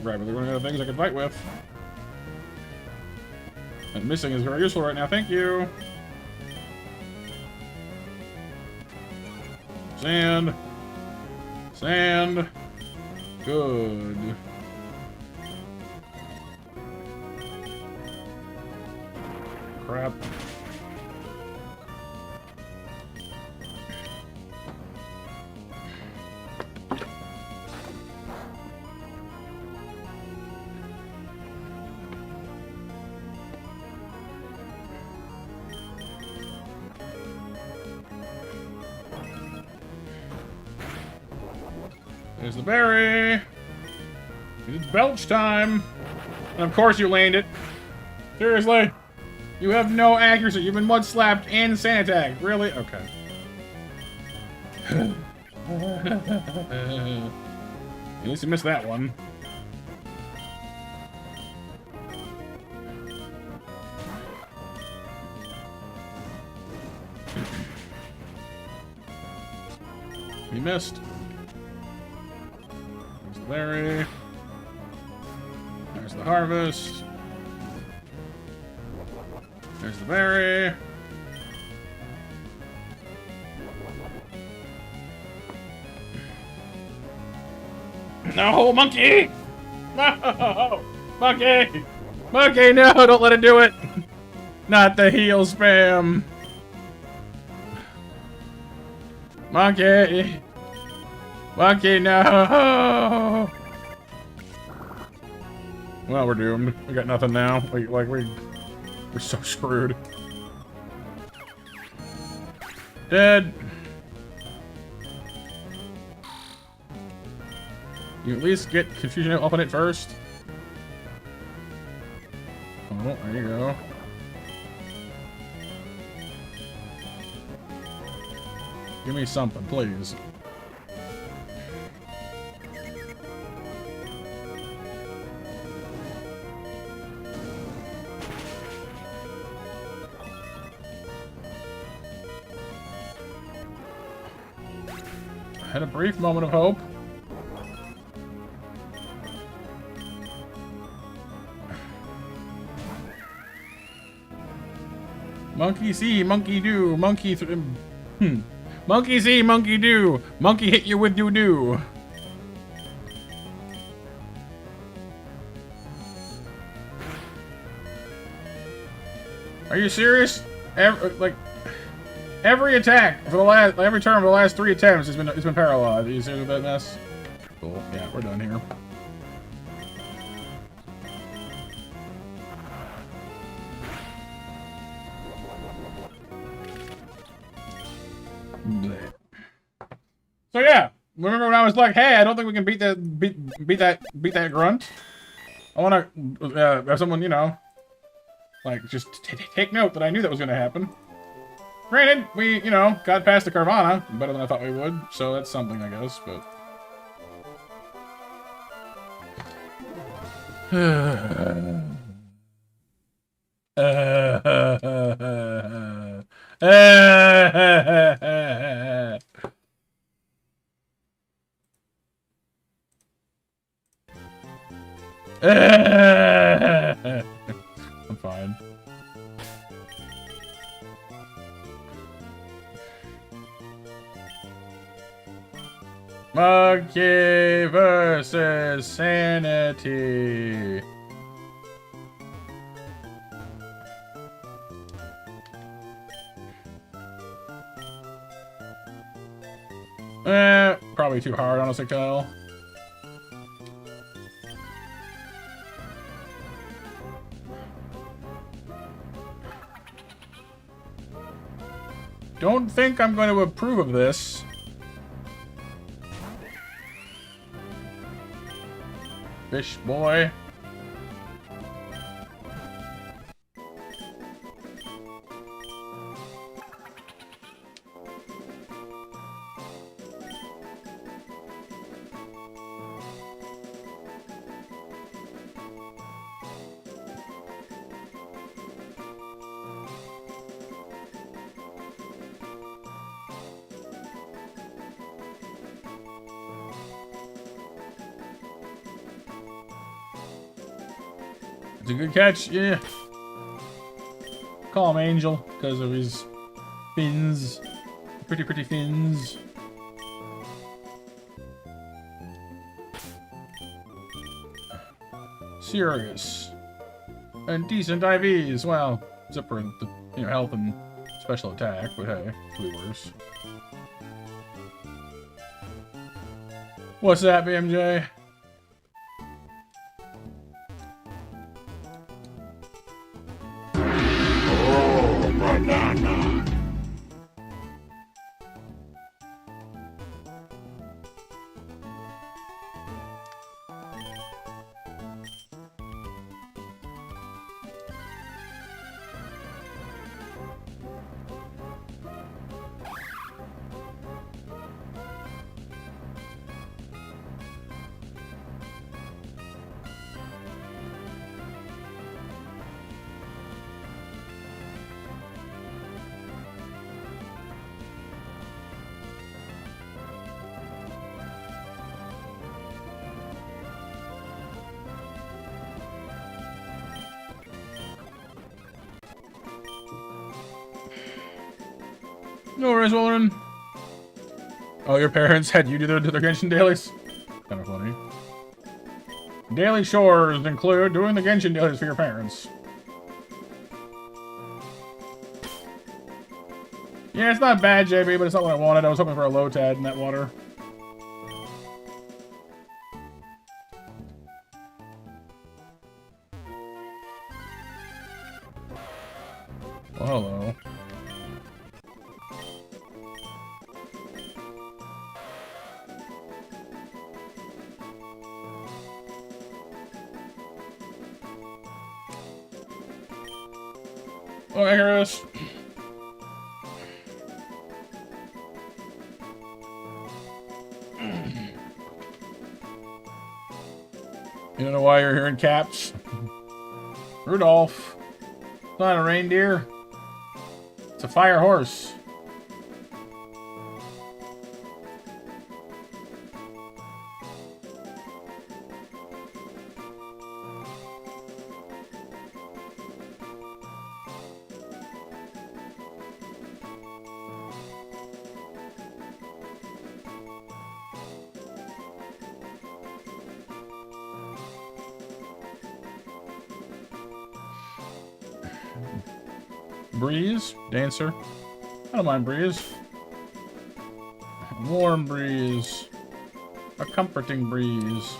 A: Right, but they're running out of things I can fight with. And missing is very useful right now, thank you. Sand. Sand. Good. Crap. There's the berry. It's belch time. And of course you landed. Seriously? You have no accuracy. You've been mud slapped and sand attacked. Really? Okay. At least you missed that one. You missed. There's the berry. There's the harvest. There's the berry. No, monkey! No! Monkey! Monkey, no! Don't let it do it! Not the heal spam! Monkey! Monkey, no! Well, we're doomed. We got nothing now. We're so screwed. Dead. You at least get confusion up on it first. Oh, there you go. Give me something, please. I had a brief moment of hope. Monkey see, monkey do, monkey monkey see, monkey do, monkey hit you with doo-doo. Are you serious? Every attack for the last, every turn for the last 3 attempts has been paralyzed. You see that mess? Cool. Yeah, we're done here. Blech. So yeah, remember when I was like, "Hey, I don't think we can beat that grunt." I want to have someone, you know, like just take note that I knew that was going to happen. Granted, we, you know, got past the Carvana better than I thought we would, so that's something, I guess, but... I'm fine. Monkey versus sanity. Probably too hard, honestly, Kyle. Don't think I'm going to approve of this. Fish boy. It's a good catch, yeah. Call him Angel because of his fins. Pretty fins. Serious. And decent IVs. Well, except for the, you know, health and special attack, but hey, could be worse. What's that, BMJ? No worries, Walden. Oh, your parents had you do their Genshin dailies? Kind of funny. Daily chores include doing the Genshin dailies for your parents. Yeah, it's not bad, JB, but it's not what I wanted. I was hoping for a low tad in that water. Well, hello. Oh, Icarus. You don't know why you're here in caps? Rudolph. It's not a reindeer. It's a fire horse. Breeze, Dancer. I don't mind breeze. Warm breeze. A comforting breeze.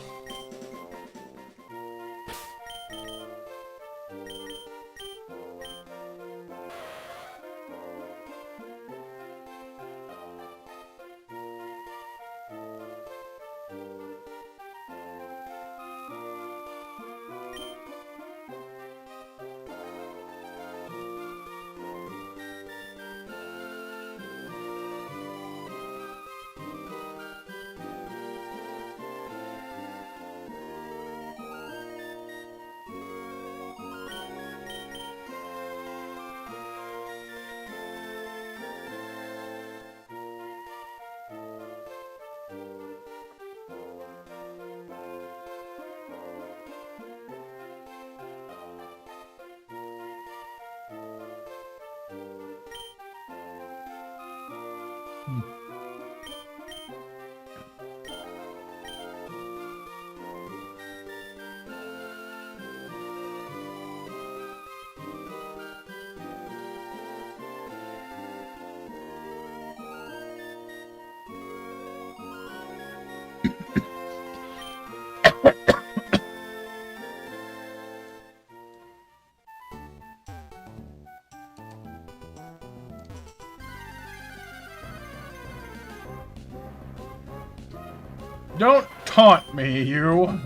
A: Don't taunt me, you.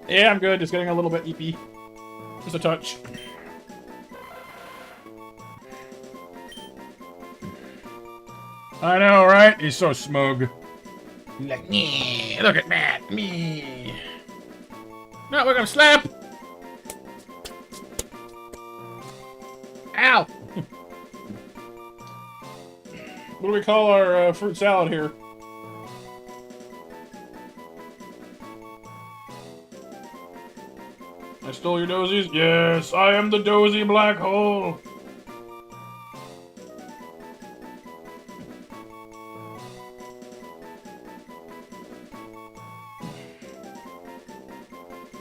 A: Yeah, I'm good. Just getting a little bit eepy. Just a touch. I know, right? He's so smug. He's like, me. Look at that, me. No, we're gonna slap. Ow. What do we call our fruit salad here? I stole your dozies? Yes, I am the dozy black hole.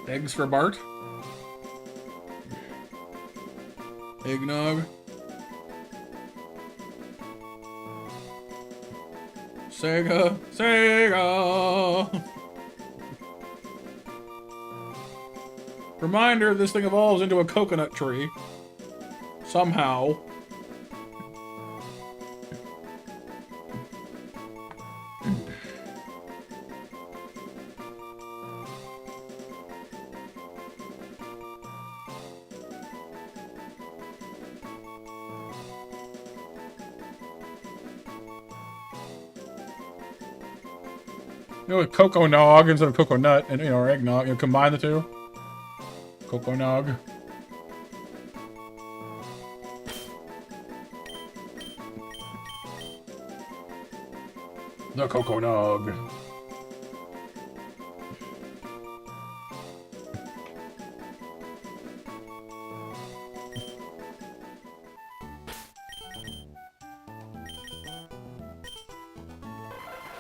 A: Eggs for Bart. Eggnog. Sega. Sega! Reminder, this thing evolves into a coconut tree. Somehow. You know, cocoa nog instead of coconut, and or eggnog. You know, combine the two. Cocoa nog. The cocoa nog.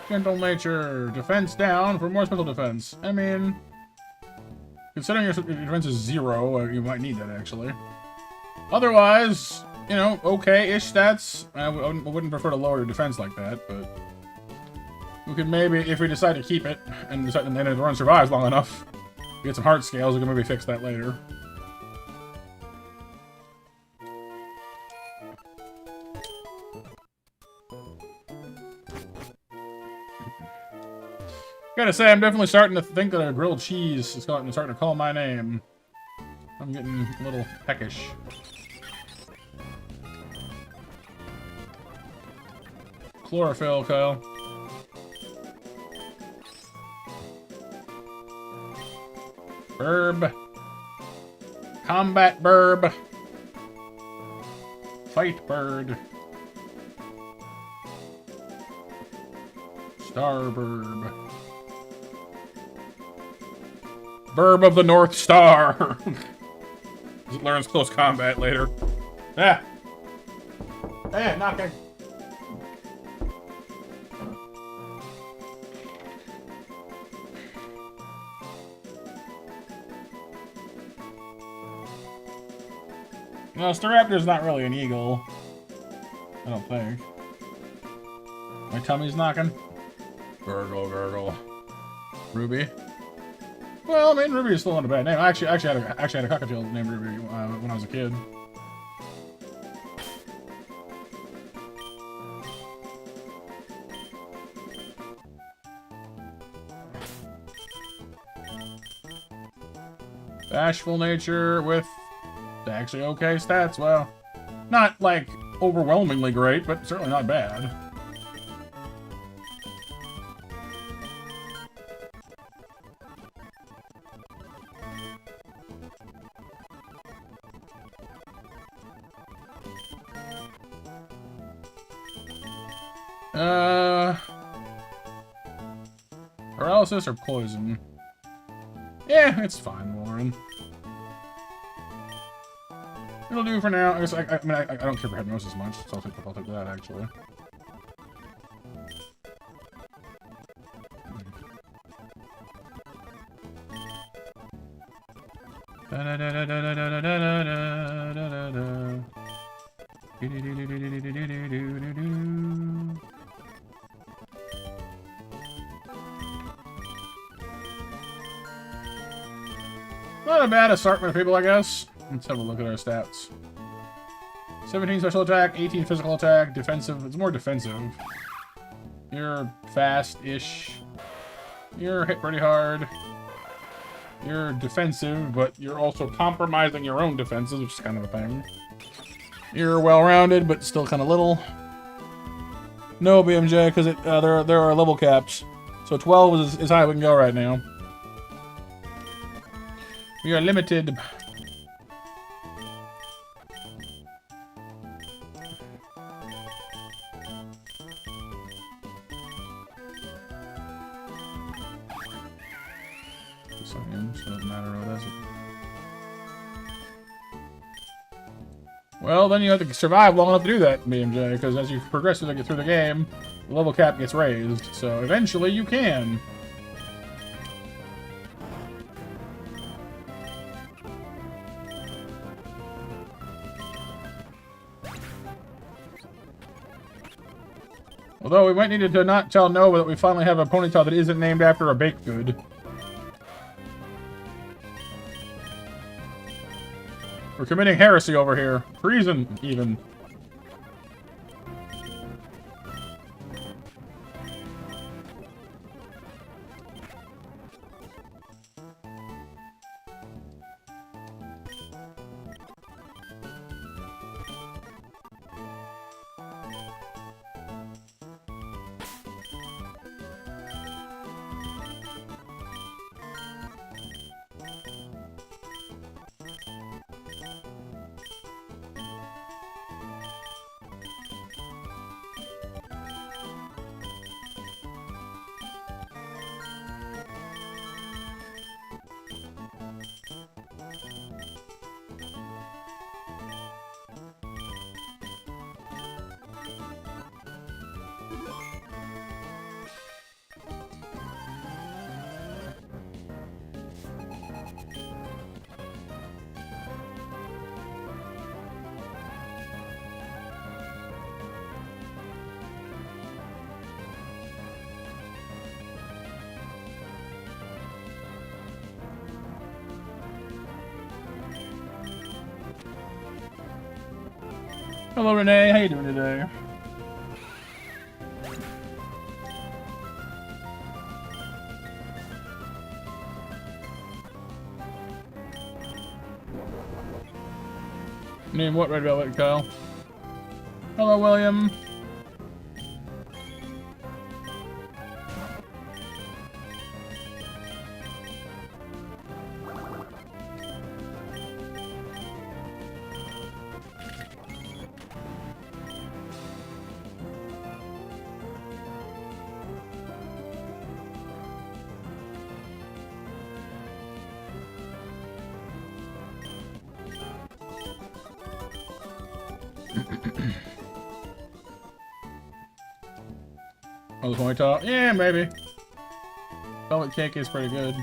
A: Gentle nature. Defense down for more special defense. I mean, considering your defense is 0, you might need that, actually. Otherwise, you know, okay-ish stats. I wouldn't prefer to lower your defense like that, but we could maybe, if we decide to keep it, and decide that the run survives long enough, get some heart scales, we can maybe fix that later. Gotta say, I'm definitely starting to think that a grilled cheese is starting to call my name. I'm getting a little peckish. Chlorophyll, Kyle. Burb. Combat burb. Fight bird. Starburb. Burb of the North Star. It learns close combat later. Ah. Eh, knocking. No, Staraptor's not really an eagle. I don't think. My tummy's knocking. Gurgle, gurgle. Ruby. Well, I mean, Ruby is still not a bad name. I actually had a cockatiel named Ruby when I was a kid. Bashful nature with actually okay stats. Well, not like overwhelmingly great, but certainly not bad. Paralysis or poison? Yeah, it's fine, Lauren. It'll do for now. I guess I don't care for hypnosis much, so I'll take that actually. Not a bad assortment of people, I guess. Let's have a look at our stats. 17 special attack, 18 physical attack, defensive. It's more defensive. You're fast-ish. You're hit pretty hard. You're defensive, but you're also compromising your own defenses, which is kind of a thing. You're well-rounded, but still kind of little. No BMJ, because there are level caps. So 12 is high we can go right now. We are limited. Doesn't matter what does it. Well, then you have to survive long enough to do that, BMJ, because as you progress through the game, the level cap gets raised. So eventually you can. Although we might need to not tell Nova that we finally have a ponytail that isn't named after a baked good. We're committing heresy over here. Treason, even. Hello, Renee. How you doing today? Name what, Red Velvet, Kyle? Hello, William. Oh, the ponytail? Yeah, maybe. Velvet cake is pretty good.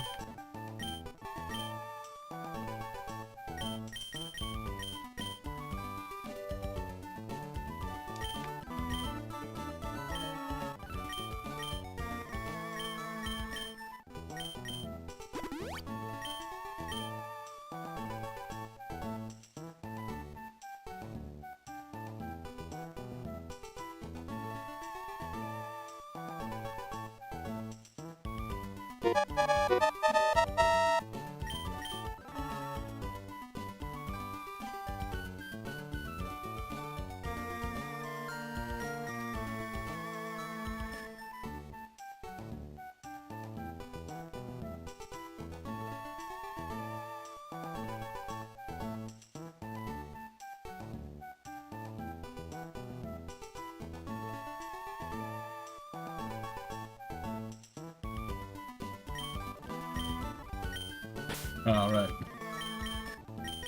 A: All right.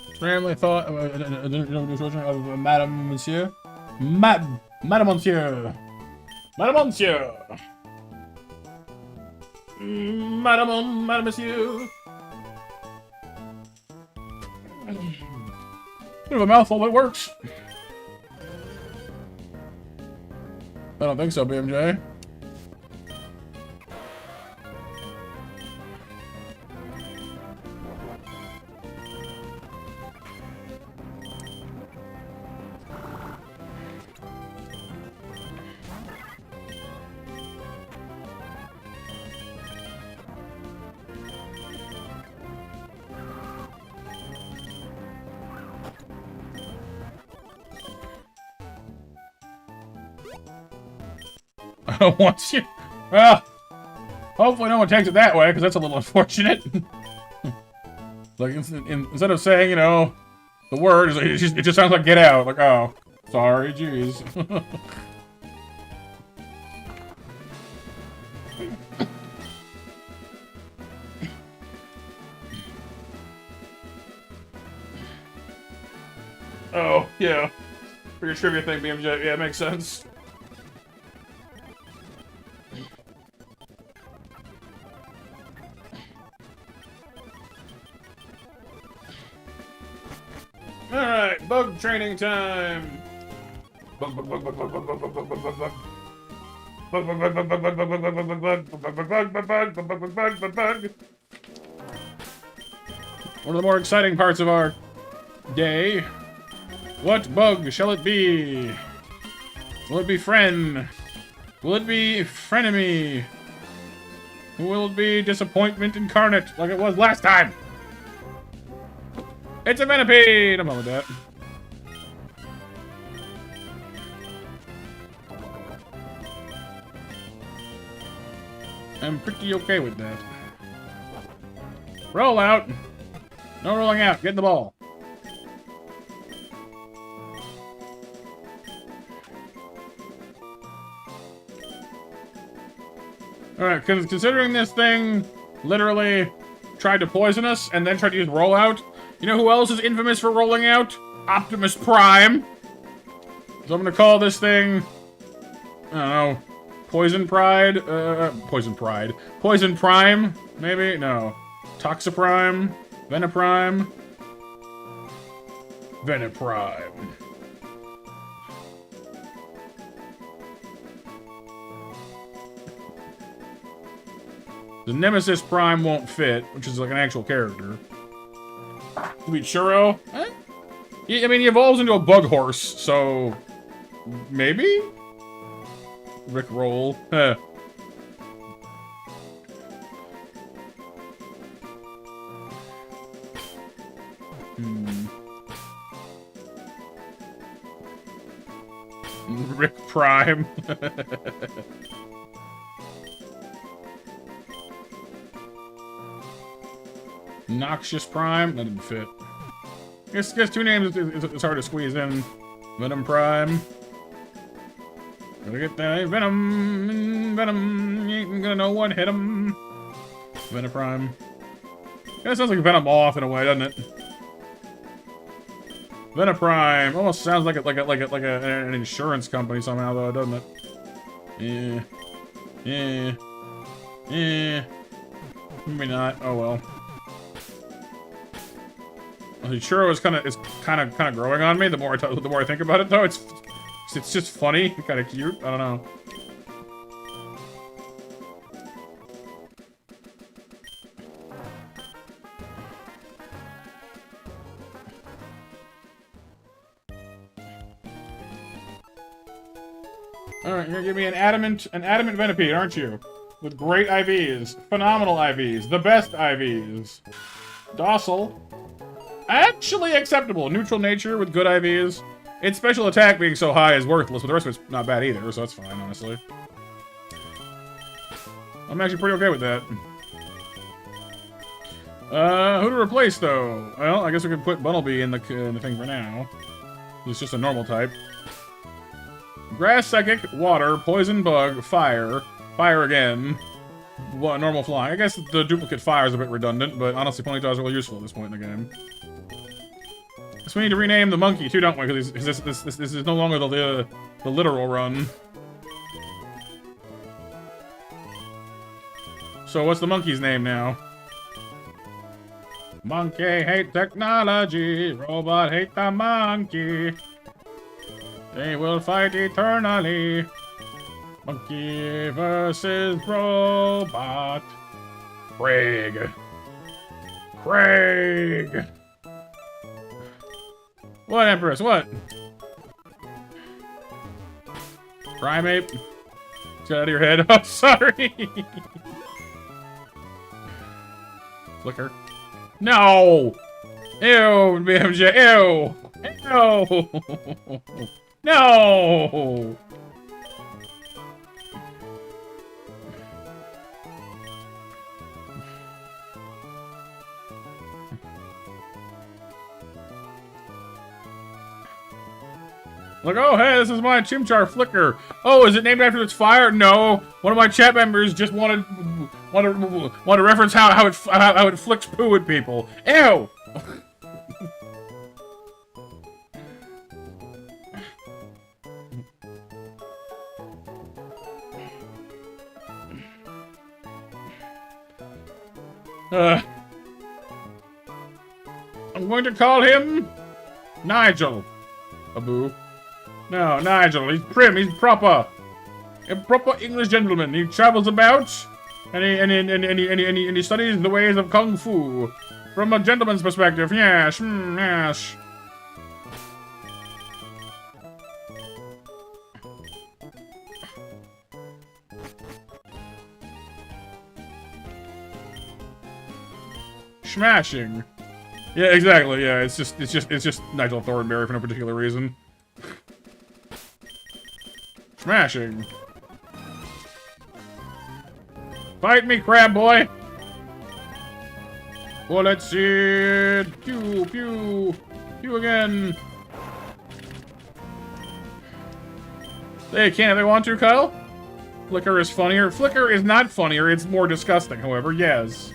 A: Extremely thought of Madame Monsieur. Madame Monsieur. Madame Monsieur. Madame Monsieur. Bit of a mouthful, but it works. I don't think so, BMJ. I don't want you. Well, hopefully no one takes it that way, because that's a little unfortunate. Like, instead of saying, you know, the word, it just sounds like get out. Like, oh, sorry, jeez. Oh, yeah. For your trivia thing, BMJ. Yeah, it makes sense. Alright, bug training time! Bug, bug, bug, bug, bug, bug, bug, bug, bug, bug, bug, bug. Bug, bug, bug, bug, bug, bug, bug, bug, bug, bug, bug, bug, bug, bug, bug, bug, bug, bug, bug. One of the more exciting parts of our day. What bug shall it be? Will it be friend? Will it be frenemy? Will it be disappointment incarnate like it was last time? It's a Venipede! I'm on with that. I'm pretty okay with that. Roll out! No rolling out. Get the ball. Alright, considering this thing literally tried to poison us and then tried to use rollout, you know who else is infamous for rolling out? Optimus Prime. So I'm gonna call this thing, I don't know, Poison Pride? Poison Pride. Poison Prime? Maybe? No. Toxiprime? Veniprime? Veniprime. The Nemesis Prime won't fit, which is like an actual character. Could be Churro? Eh? I mean, he evolves into a bug horse, so... maybe? Rickroll. Huh. Rick Prime. Noxious Prime? That didn't fit. Guess two names is hard to squeeze in. Venom Prime. Gotta get that Venom. You ain't gonna know what hit him. Venom Prime. Kinda sounds like Venom off in a way, doesn't it? Venom Prime. Almost sounds like an insurance company somehow, though, doesn't it? Yeah. Yeah. Yeah. Maybe not. Oh well. Churro is kind of growing on me. The more I think about it, though, it's just funny, kind of cute. I don't know. All right, you're gonna give me an adamant Venipede, aren't you? with great IVs, phenomenal IVs, the best IVs. Docile. Actually acceptable. Neutral nature with good IVs. Its special attack being so high is worthless, but the rest of it's not bad either, so that's fine, honestly. I'm actually pretty okay with that. Who to replace, though? Well, I guess we could put Bunnelby in the thing for now. It's just a normal type. Grass, Psychic, Water, Poison, Bug, Fire. Fire again. Normal Flying. I guess the duplicate Fire is a bit redundant, but honestly, Ponyta is really useful at this point in the game. So we need to rename the monkey too, don't we? Because this is no longer the literal run. So what's the monkey's name now? Monkey hate technology, robot hate the monkey. They will fight eternally. Monkey versus robot. Craig. Craig. What, Empress? What? Primate? Get out of your head. Oh, sorry. Flicker. No! Ew, BMJ. Ew! Ew! No! Like, oh, hey, this is my Chimchar Flicker. Oh, is it named after its fire? No. One of my chat members just wanted to reference how it flicks poo at people. Ew. I'm going to call him Nigel. Abu. No, Nigel, he's prim, he's proper. A proper English gentleman. He travels about and he studies the ways of Kung Fu. From a gentleman's perspective, yes, yes. Smashing. Yeah, exactly, yeah, it's just Nigel Thornberry for no particular reason. Smashing. Fight me, crab boy! Well, let's see. Pew, pew. Pew again. They can if they want to, Kyle. Flicker is funnier. Flicker is not funnier, it's more disgusting, however, yes.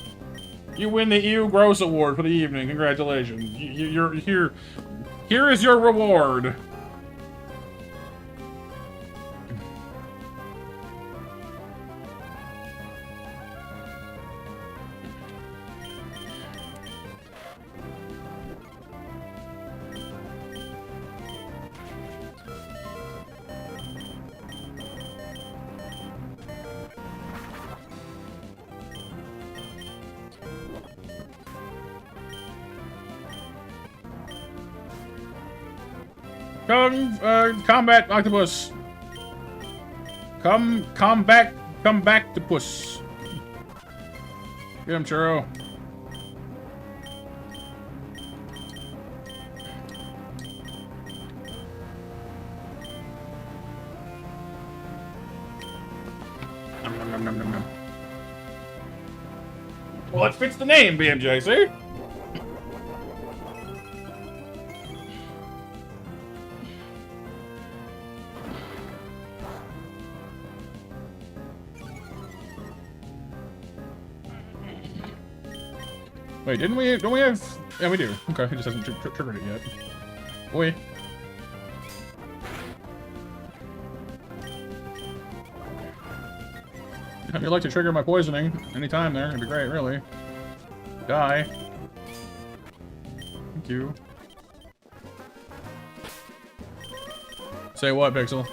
A: You win the EU Gross Award for the evening. Congratulations. You're here. Here is your reward. Combat octopus. Come back to puss. Get him, churro. Nom, nom, nom, nom. Well, it fits the name, BMJ, see? Wait, don't we have... Yeah, we do. Okay, it just hasn't triggered it yet. Boy. If you'd like to trigger my poisoning anytime there, it'd be great, really. Die. Thank you. Say what, Pixel?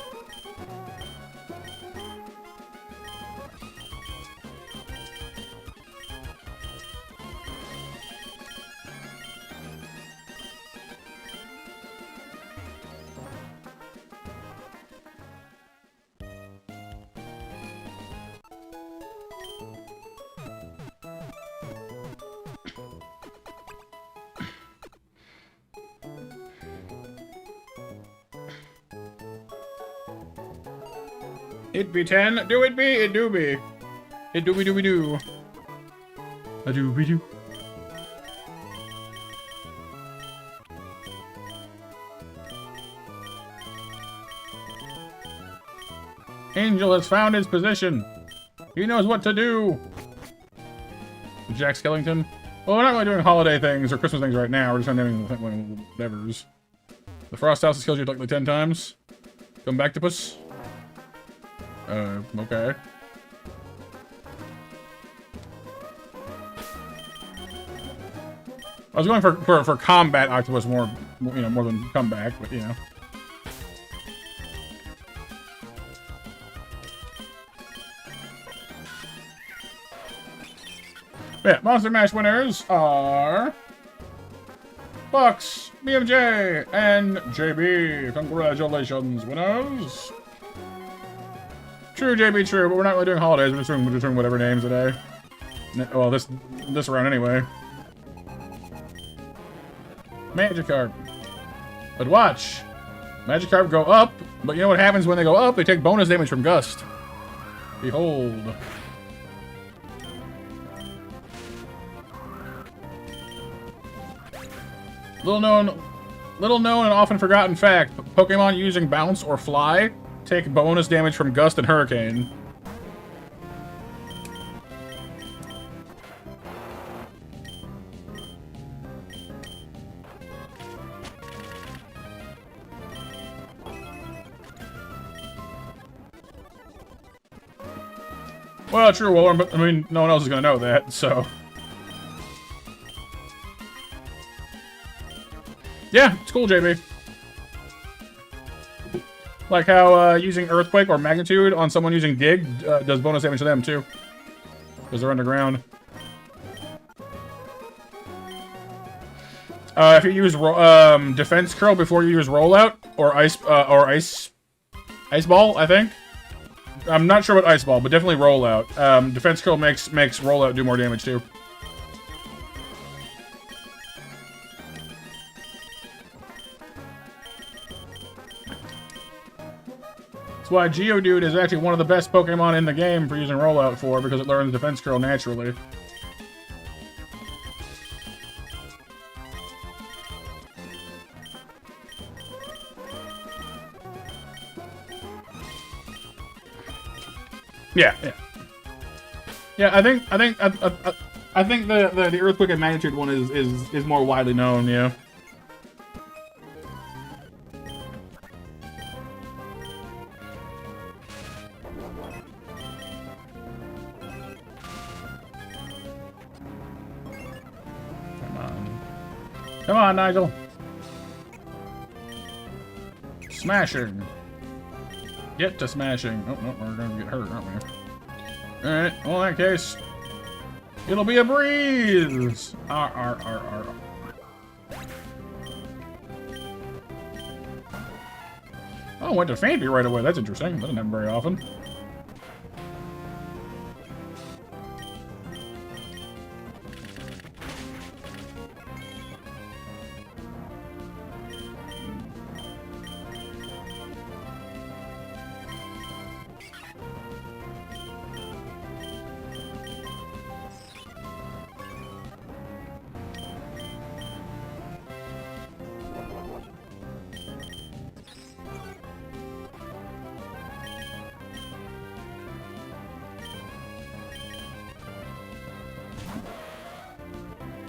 A: It be 10. Do it be? It do be. It do be do be do. A do be do. Angel has found his position. He knows what to do. Jack Skellington. Well, we're not really doing holiday things or Christmas things right now. We're just doing whatever's. The Frost House has killed you like 10 times. Come back to puss. Okay. I was going for combat octopus more, you know, more than comeback, but you know. Yeah, Monster Mash winners are Bucks, BMJ, and JB. Congratulations, winners. True, JB, true, but we're not really doing holidays. We're just doing whatever names today. Well, this round anyway. Magikarp. But watch. Magikarp go up, but you know what happens when they go up? They take bonus damage from Gust. Behold. Little known and often forgotten fact, Pokemon using Bounce or Fly take bonus damage from Gust and Hurricane. Well, true, well, but I mean, no one else is gonna know that, so. Yeah, it's cool, JB. Like how using Earthquake or Magnitude on someone using Dig does bonus damage to them, too. Because they're underground. If you use Defense Curl before you use Rollout, or Ice Ball, I think. I'm not sure about Ice Ball, but definitely Rollout. Defense Curl makes Rollout do more damage, too. That's why Geodude is actually one of the best Pokemon in the game for using Rollout for, because it learns Defense Curl naturally. Yeah. I think the Earthquake and Magnitude one is more widely known, yeah. Come on, Nigel. Smashing. Get to smashing. Oh, no, we're gonna get hurt, aren't we? Alright, well, in that case, it'll be a breeze! Oh, went to Fanby right away. That's interesting. Doesn't happen very often.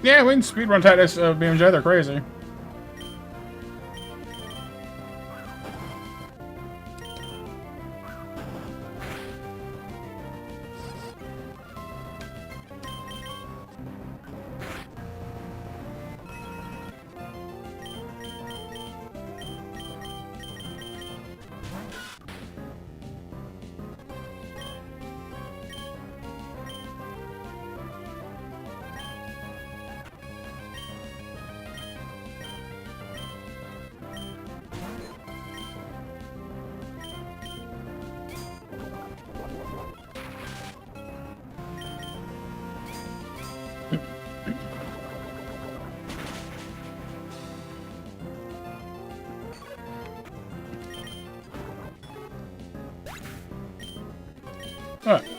A: Yeah, we can speedrun Titus BMJ, they're crazy.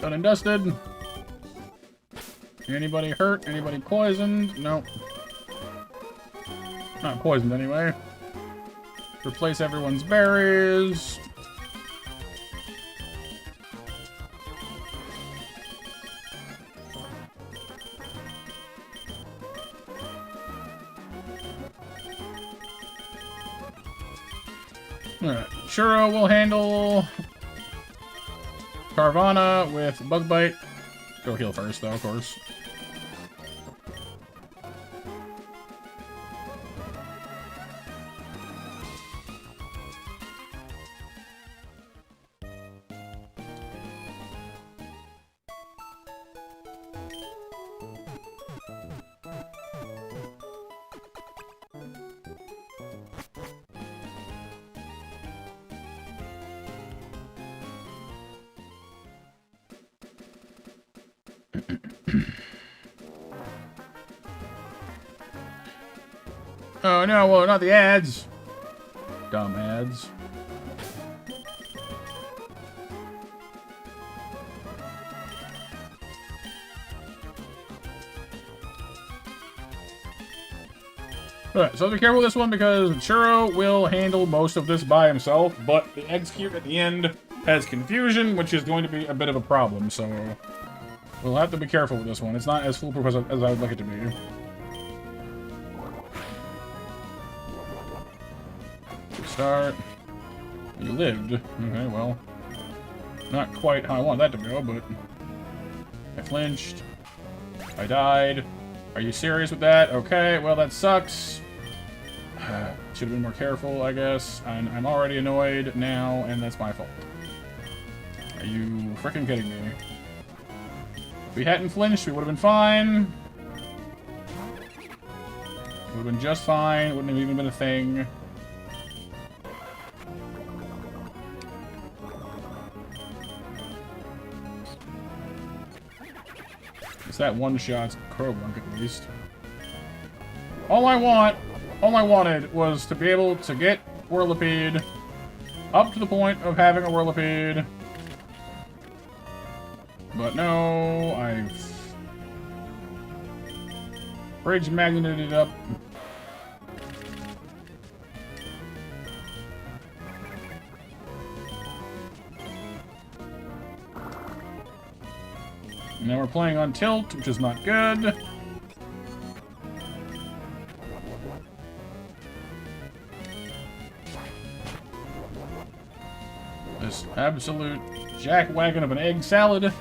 A: Done and dusted. Anybody hurt? Anybody poisoned? Nope. Not poisoned anyway. Replace everyone's berries. Alright, Churro will handle Carvana with Bug Bite. Go heal first, though, of course. Oh no, well, not the ads. Dumb ads. Alright, so be careful with this one because Churro will handle most of this by himself, but the execute at the end has confusion, which is going to be a bit of a problem, so we'll have to be careful with this one. It's not as foolproof as I would like it to be. Start. You lived. Okay, well. Not quite how I want that to go, but I flinched. I died. Are you serious with that? Okay, well that sucks. Should have been more careful, I guess. And I'm already annoyed now, and that's my fault. Are you freaking kidding me? If we hadn't flinched, we would have been fine. Would have been just fine. Wouldn't have even been a thing. It's that one shot Crowbunk at least. All I wanted was to be able to get Whirlipede up to the point of having a Whirlipede. But no, I've Bridge magneted it up. Now we're playing on tilt, which is not good. This absolute jackwagon of an egg salad.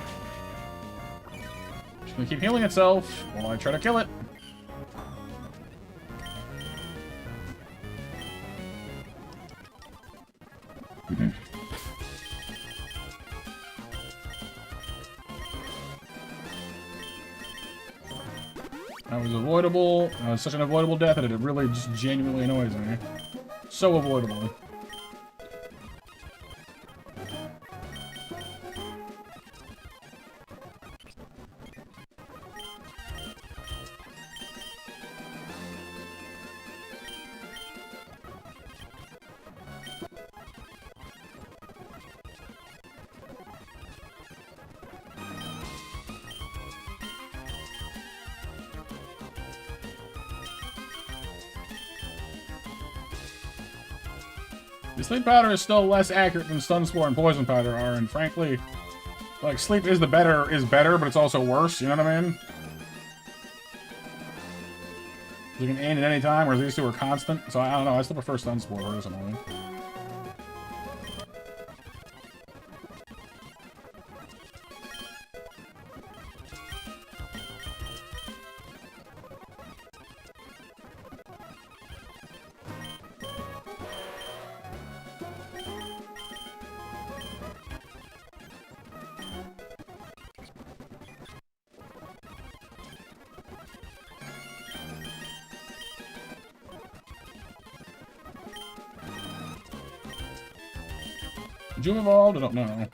A: Just gonna keep healing itself while I try to kill it. That was avoidable. That was such an avoidable death that it really just genuinely annoys me. So avoidable. The sleep powder is still less accurate than stun spore and poison powder are, and frankly, like, sleep is better, but it's also worse, you know what I mean? You can end at any time, whereas these two are constant, so I don't know, I still prefer stun spore personally. Did you evolve? I don't know.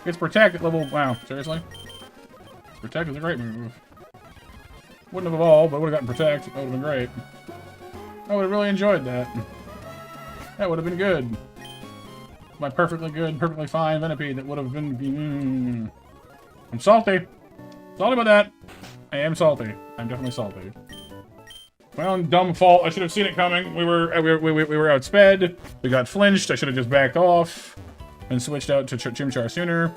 A: It's Protect at level... Wow, seriously? Protect is a great move. Wouldn't have evolved, but I would have gotten Protect. That would have been great. I would have really enjoyed that. That would have been good. my perfectly good, perfectly fine Venipede that would have been... I'm salty. Salty about that. I am salty. I'm definitely salty. My own dumb fault. I should have seen it coming. We were outsped. We got flinched. I should have just backed off and switched out to Chimchar sooner.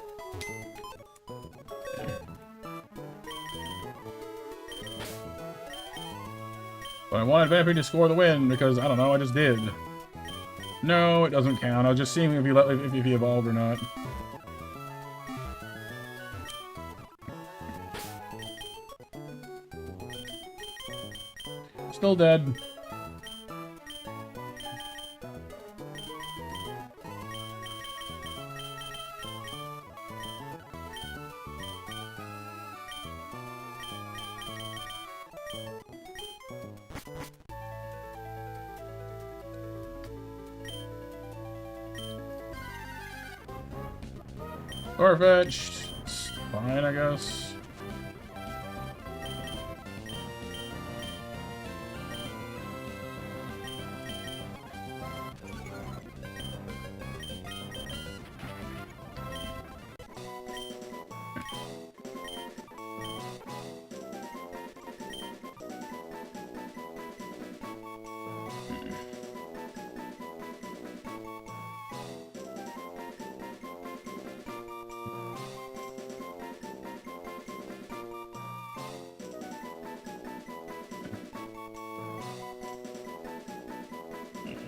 A: But I wanted Vampy to score the win because, I don't know, I just did. No, it doesn't count. I was just seeing if he evolved or not. Still dead. Farfetched. It's fine, I guess.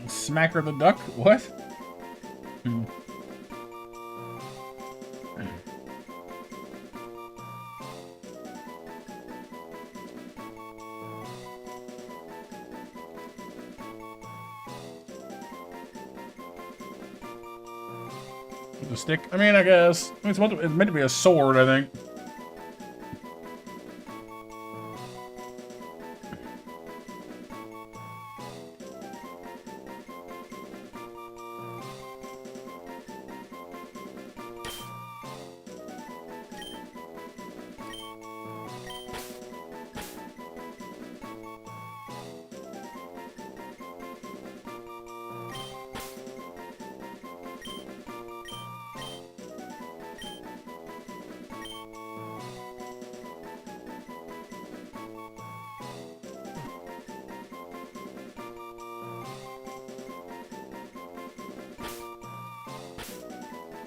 A: Smacker the duck? What? The stick? I mean, I guess. It's meant to be a sword, I think.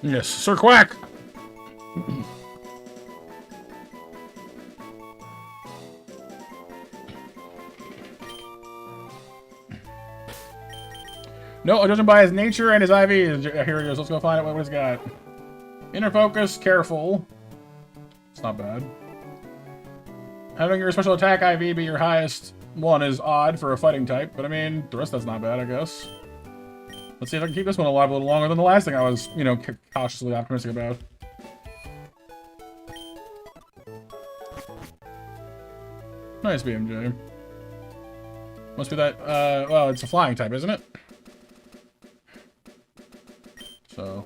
A: Yes, Sir Quack! No, judging by his nature and his IV. Here he is. Let's go find out what he's got. Inner focus, careful. It's not bad. Having your special attack IV be your highest one is odd for a fighting type, but I mean, the rest of that's not bad, I guess. Let's see if I can keep this one alive a little longer than the last thing I was, you know, cautiously optimistic about. Nice BMJ. Must be that, well, it's a flying type, isn't it? So...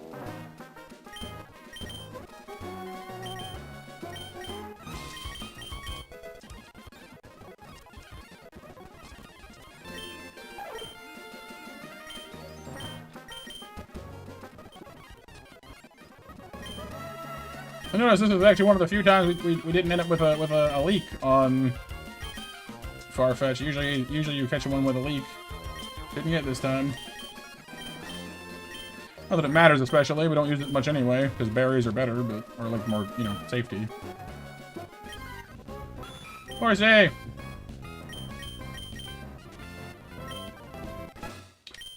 A: I noticed this is actually one of the few times we didn't end up with a leak on Farfetch. Usually you catch one with a leak. Didn't get this time. Not that it matters especially. We don't use it much anyway because berries are better, but or like more, you know, safety. Horsey.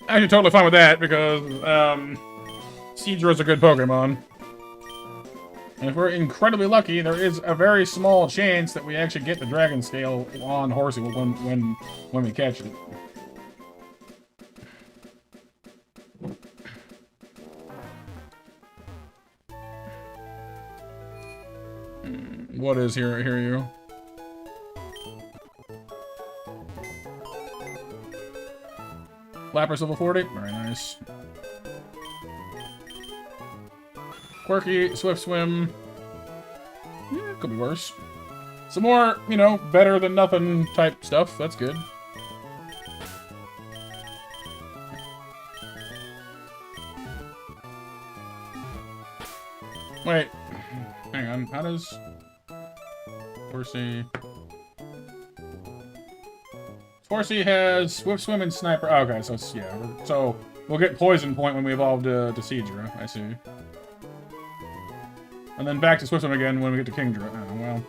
A: Actually, totally fine with that because Seadra's a good Pokemon. And if we're incredibly lucky, there is a very small chance that we actually get the Dragon Scale on Horsey when we catch it. What is here? Here you. Lapras level 40. Very nice. Quirky, Swift Swim. Yeah, could be worse. Some more, you know, better than nothing type stuff. That's good. hang on. How does... Forsey... Forsey has Swift Swim and Sniper. Oh, okay, so it's, yeah. So we'll get Poison Point when we evolve to Seadra. I see. And then back to Swift Swim again when we get to Kingdra. Oh, well.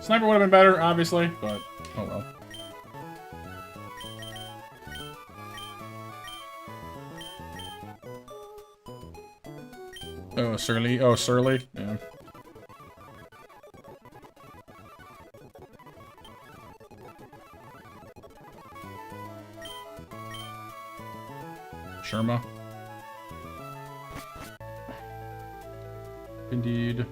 A: Sniper would have been better, obviously, but oh well. Oh, Surly. Oh, Surly. Yeah. Sherma. Indeed.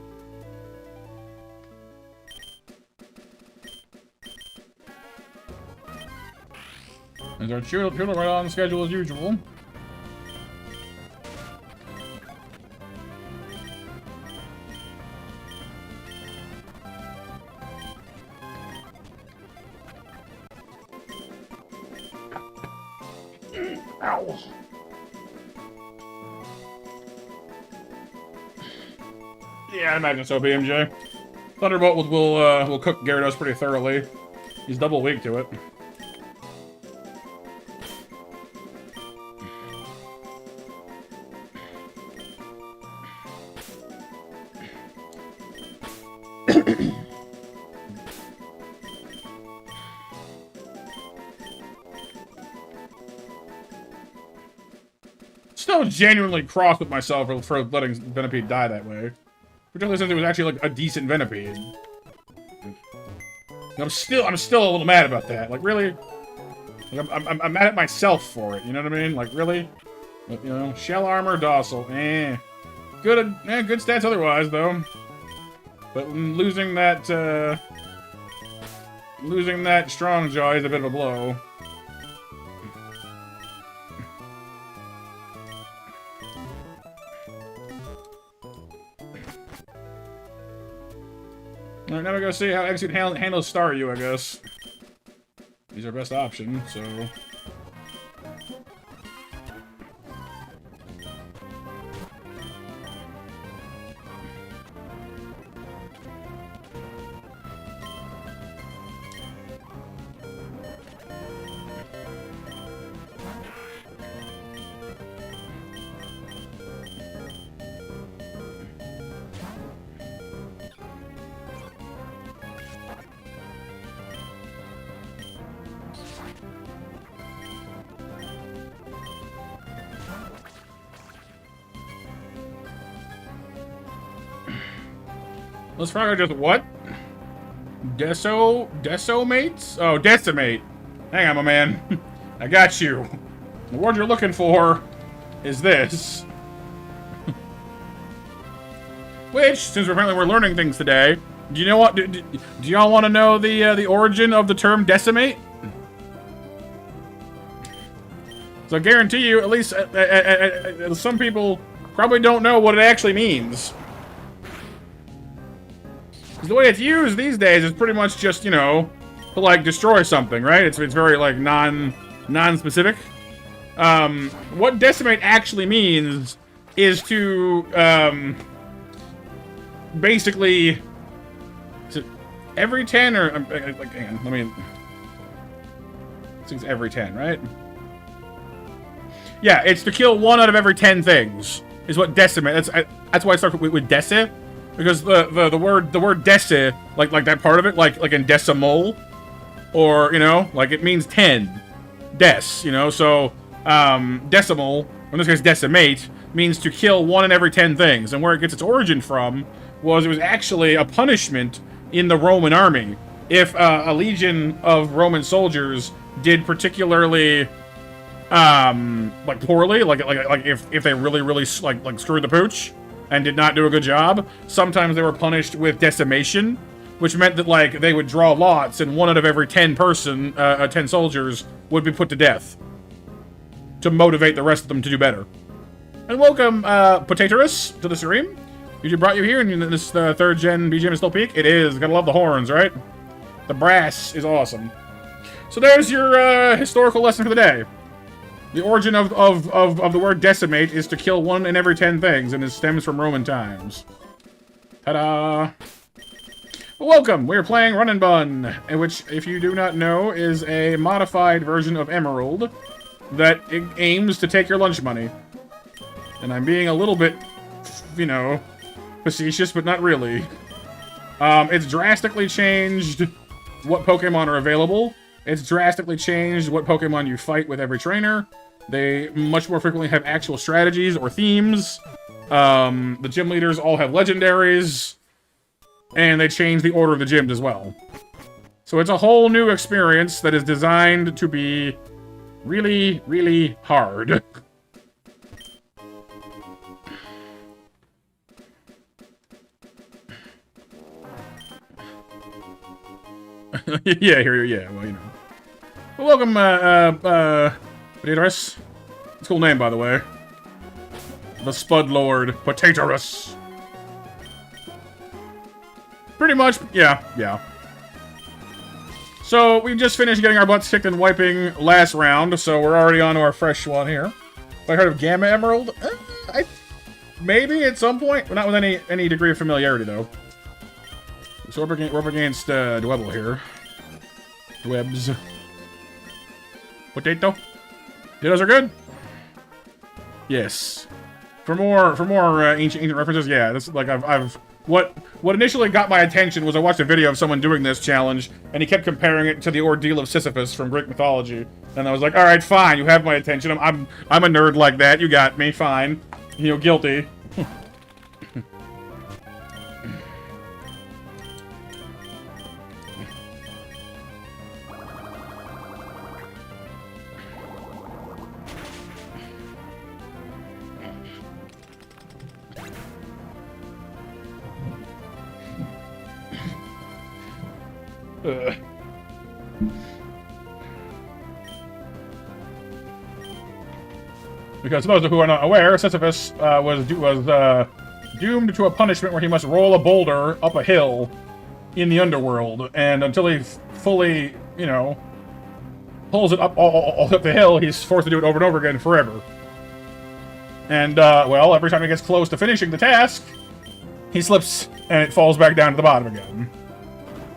A: Is our tutor right on schedule as usual? Ow. Yeah, I imagine so, BMJ. Thunderbolt will cook Gyarados pretty thoroughly. He's double weak to it. Still genuinely cross with myself for letting Venipede die that way. Particularly since it was actually like a decent Venipede. I'm still a little mad about that. Like really, like, I'm mad at myself for it. You know what I mean? Like really, but, you know, shell armor, docile, good stats otherwise though. But losing that strong jaw is a bit of a blow. Alright, now we gotta see how Execute handles Staryu, I guess. He's our best option, so... Let's probably just what? Decimates? Oh, Decimate. Hang on, my man. I got you. The word you're looking for is this. Which, since apparently we're learning things today, do you know what? Do y'all want to know the origin of the term decimate? So I guarantee you, at least some people probably don't know what it actually means. The way it's used these days is pretty much just, you know, to like destroy something, right? It's very like non-specific. What decimate actually means is to basically every 10 or like hang on, let me. I think it's every 10, right? Yeah, it's to kill 1 out of every 10 things is what decimate. That's why I started with Dekzeh. Because the word Dekzeh, like that part of it, like in decimal, or you know, like it means 10, you know. So decimal, in this case decimate, means to kill 1 in every 10 things. And where it gets its origin from was it was actually a punishment in the Roman army if a legion of Roman soldiers did particularly like poorly, like if they really like screwed the pooch and did not do a good job. Sometimes they were punished with decimation, which meant that, like, they would draw lots, and 1 out of every 10 soldiers would be put to death to motivate the rest of them to do better. And welcome, Potatorus, to the stream. You brought you here, and this 3rd gen BGM is still peak? It is. Gotta love the horns, right? The brass is awesome. So there's your historical lesson for the day. The origin of the word decimate is to kill 1 in every 10 things, and it stems from Roman times. Ta-da! Welcome! We're playing Run Bun, which, if you do not know, is a modified version of Emerald that aims to take your lunch money. And I'm being a little bit, you know, facetious, but not really. It's drastically changed what Pokemon are available. It's drastically changed what Pokemon you fight with every trainer. They much more frequently have actual strategies or themes. The gym leaders all have legendaries. And they changed the order of the gyms as well. So it's a whole new experience that is designed to be really, really hard. Yeah, well, you know. Well, welcome, Potatoris. It's a cool name, by the way. The Spud Lord, Potatoris. Pretty much, yeah. So, we just finished getting our butts kicked and wiping last round, so we're already on to our fresh one here. Have I heard of Gamma Emerald? Maybe at some point, but not with any degree of familiarity, though. So we're up against Dwebble here. Dwebs. Potato. Potatoes are good? Yes. For more ancient references, yeah, this like what initially got my attention was I watched a video of someone doing this challenge, and he kept comparing it to the ordeal of Sisyphus from Greek mythology. And I was like, all right, fine, you have my attention. I'm a nerd like that. You got me, fine. You know, guilty. Because those who are not aware, Sisyphus was doomed to a punishment where he must roll a boulder up a hill in the underworld, and until he fully, you know, pulls it up all up the hill, he's forced to do it over and over again forever. And well, every time he gets close to finishing the task, he slips and it falls back down to the bottom again.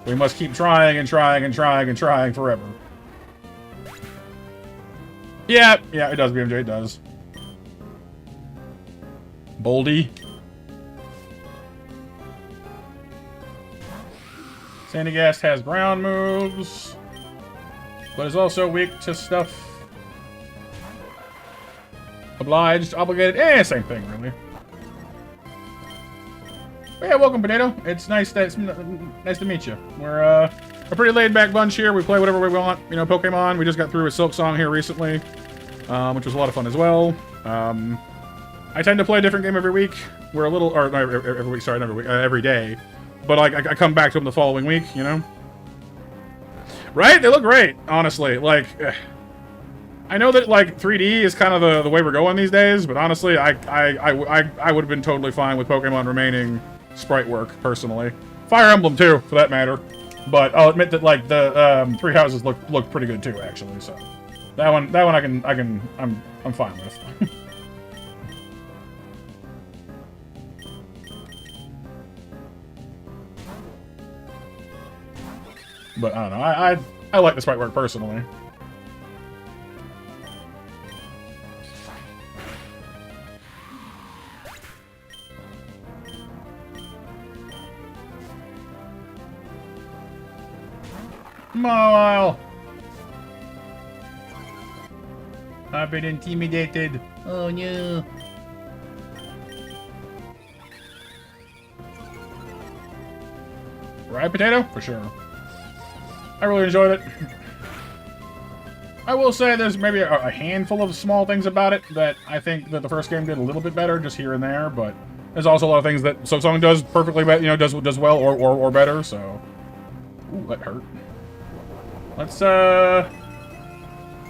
A: We must keep trying and trying and trying and trying forever. Yeah, it does, BMJ, it does. Boldy. Sandygast has ground moves, but is also weak to stuff. Obliged, obligated, same thing, really. But yeah, welcome, Potato. It's nice to meet you. We're a pretty laid-back bunch here. We play whatever we want. You know, Pokemon. We just got through a Silk Song here recently, which was a lot of fun as well. I tend to play a different game every week. We're a little, or no, every week. Sorry, not every week, every day. But I come back to them the following week. You know, right? They look great, honestly. Like, I know that like 3D is kind of the way we're going these days, but honestly, I would have been totally fine with Pokemon remaining sprite work personally. Fire Emblem too, for that matter. But I'll admit that like the Three Houses look pretty good too, actually. So that one I'm fine with. But I don't know. I like the sprite work personally. Mile. I've been intimidated. Oh no. Right, Potato? For sure. I really enjoyed it. I will say there's maybe a handful of small things about it that I think that the first game did a little bit better, just here and there, but there's also a lot of things that Silk Song does perfectly, you know, does well or better, so. Ooh, that hurt. Let's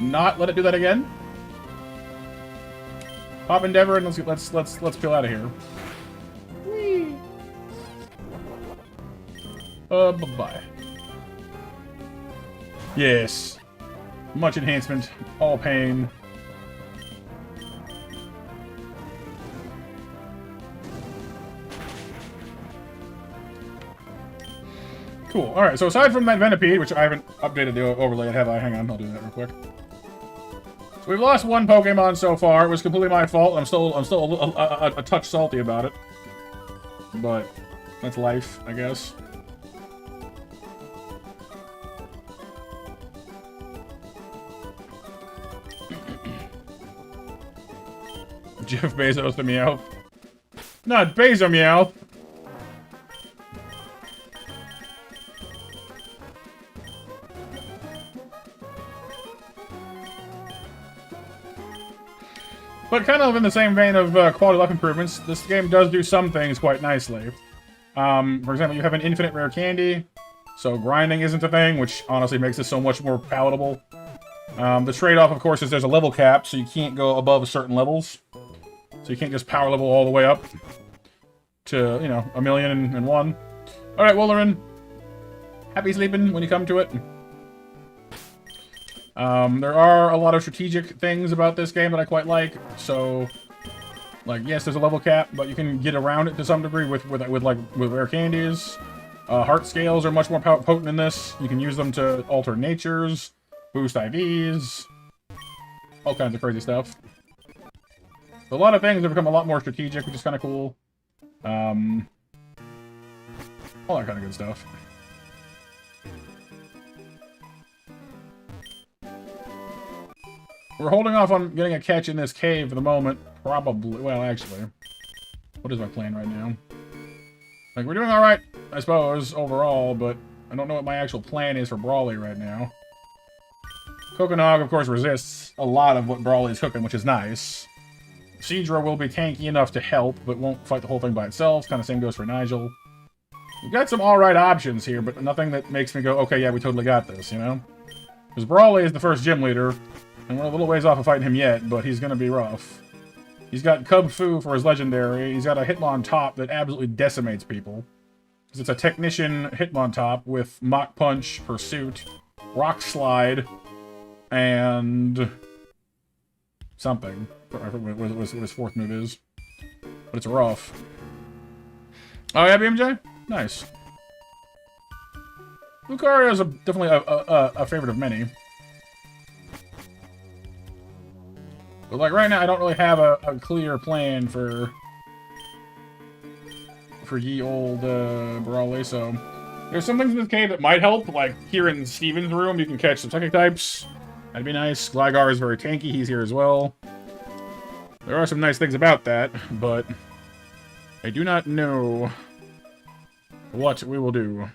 A: not let it do that again. Pop Endeavor and let's peel out of here. Whee. Bye-bye. Yes. Much enhancement. All pain. Cool. All right. So aside from that Venipede, which I haven't updated the overlay yet, have I? Hang on, I'll do that real quick. So we've lost one Pokemon so far. It was completely my fault. I'm still a touch salty about it, but that's life, I guess. Jeff Bezos the Meowth. Not Bezos Meowth. But kind of in the same vein of quality life improvements, this game does do some things quite nicely. For example, you have an infinite rare candy, so grinding isn't a thing, which honestly makes this so much more palatable. The trade-off, of course, is there's a level cap, so you can't go above certain levels. So you can't just power level all the way up to, you know, 1,000,001. Alright, Woolerin. Happy sleeping when you come to it. There are a lot of strategic things about this game that I quite like. So, like, yes, there's a level cap, but you can get around it to some degree with rare candies. Heart scales are much more potent in this. You can use them to alter natures, boost IVs, all kinds of crazy stuff. A lot of things have become a lot more strategic, which is kind of cool. All that kind of good stuff. We're holding off on getting a catch in this cave for the moment. Probably. Well, actually. What is my plan right now? Like, we're doing alright, I suppose, overall, but I don't know what my actual plan is for Brawly right now. Kokonog, of course, resists a lot of what Brawly is cooking, which is nice. Seadra will be tanky enough to help, but won't fight the whole thing by itself. Kind of same goes for Nigel. We've got some alright options here, but nothing that makes me go, okay, yeah, we totally got this, you know? Because Brawly is the first gym leader, and we're a little ways off of fighting him yet, but he's gonna be rough. He's got Cub Fu for his legendary. He's got a Hitmontop that absolutely decimates people. Because it's a Technician Hitmontop with Mach Punch, Pursuit, Rock Slide, and something. I forget what his fourth move is. But it's rough. Oh yeah, BMJ? Nice. Lucario is definitely a favorite of many. But like right now, I don't really have a clear plan for ye old Brawly, so there's some things in this cave that might help. Like here in Steven's room, you can catch some psychic types. That'd be nice. Gligar is very tanky. He's here as well. There are some nice things about that, but I do not know what we will do.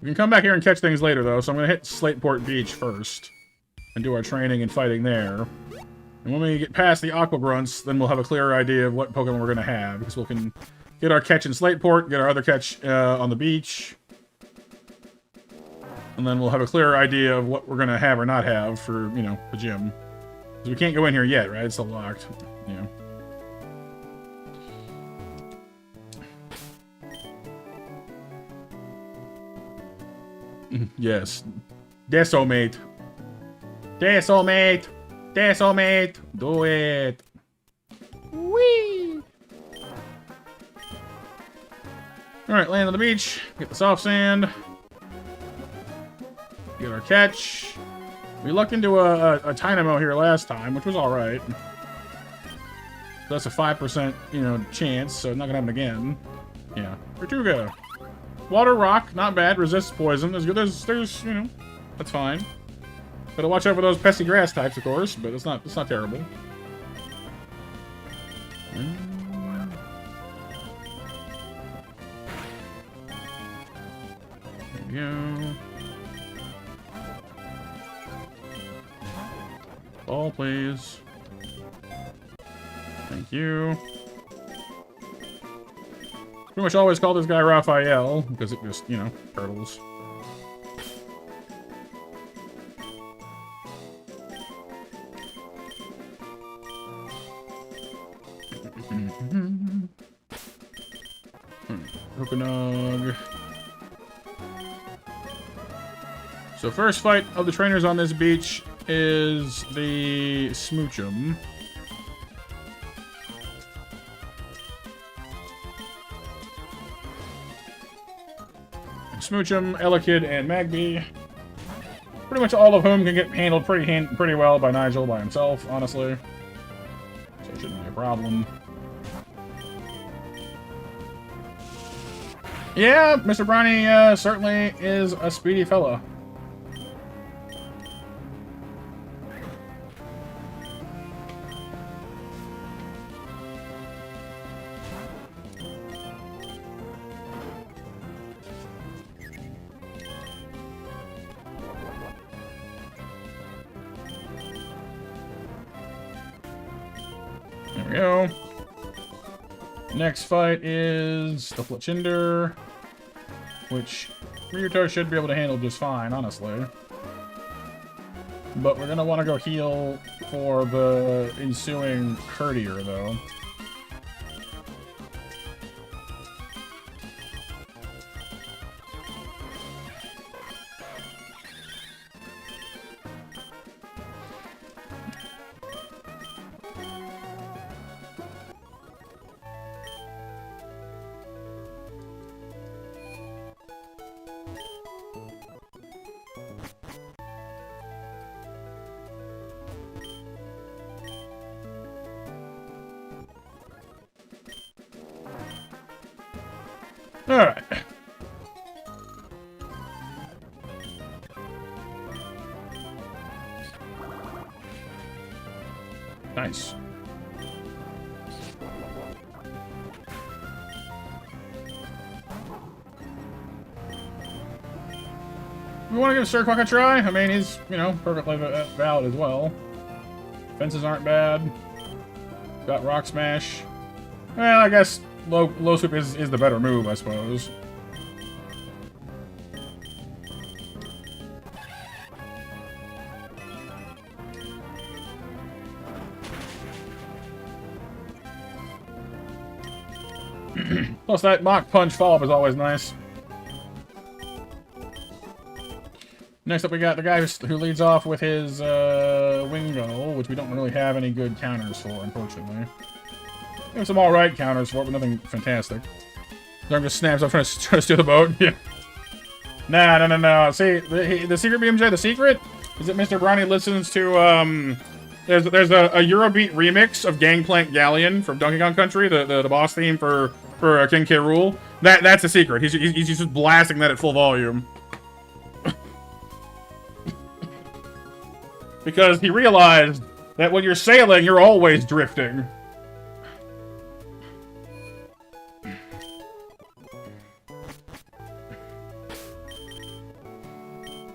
A: We can come back here and catch things later, though, so I'm going to hit Slateport Beach first and do our training and fighting there. And when we get past the Aqua Grunts, then we'll have a clearer idea of what Pokemon we're going to have, because we can get our catch in Slateport, get our other catch on the beach, and then we'll have a clearer idea of what we're going to have or not have for, you know, the gym. Because we can't go in here yet, right? It's still locked. Yeah. Yes. Decimate. Decimate. Decimate. Do it. Whee! Alright, land on the beach. Get the soft sand. Get our catch. We lucked into a Dynamo here last time, which was alright. That's a 5%, you know, chance, so it's not gonna happen again. Yeah. Tortuga. Water Rock, not bad. Resists poison. There's, you know, that's fine. Gotta watch out for those pesky grass types, of course, but it's not terrible. There we go. Ball, please. Thank you. Pretty much always call this guy Raphael, because it just, you know, turtles. Kokonog. So first fight of the trainers on this beach is the Smoochum. Smoochum, Elekid, and Magby. Pretty much all of whom can get handled pretty well by Nigel by himself, honestly. So it shouldn't be a problem. Yeah, Mr. Brownie certainly is a speedy fella. There we go. Next fight is the Fletchinder, which Ryuto should be able to handle just fine, honestly. But we're gonna want to go heal for the ensuing Courtier, though. Alright. Nice. We want to give Sir Quack a try? I mean, he's, you know, perfectly valid as well. Fences aren't bad. Got Rock Smash. Well, I guess low sweep is the better move, I suppose. Plus, that Mach Punch follow-up is always nice. Next up, we got the guy who leads off with his Wingull, which we don't really have any good counters for, unfortunately. We have some alright counters for it, but nothing fantastic. Arm just snaps up trying to steal the boat. Yeah. No. See, the secret, BMJ, the secret is that Mr. Brownie listens to, there's a Eurobeat remix of Gangplank Galleon from Donkey Kong Country, the boss theme for King K. Rool. That's the secret. He's just blasting that at full volume. Because he realized that when you're sailing, you're always drifting.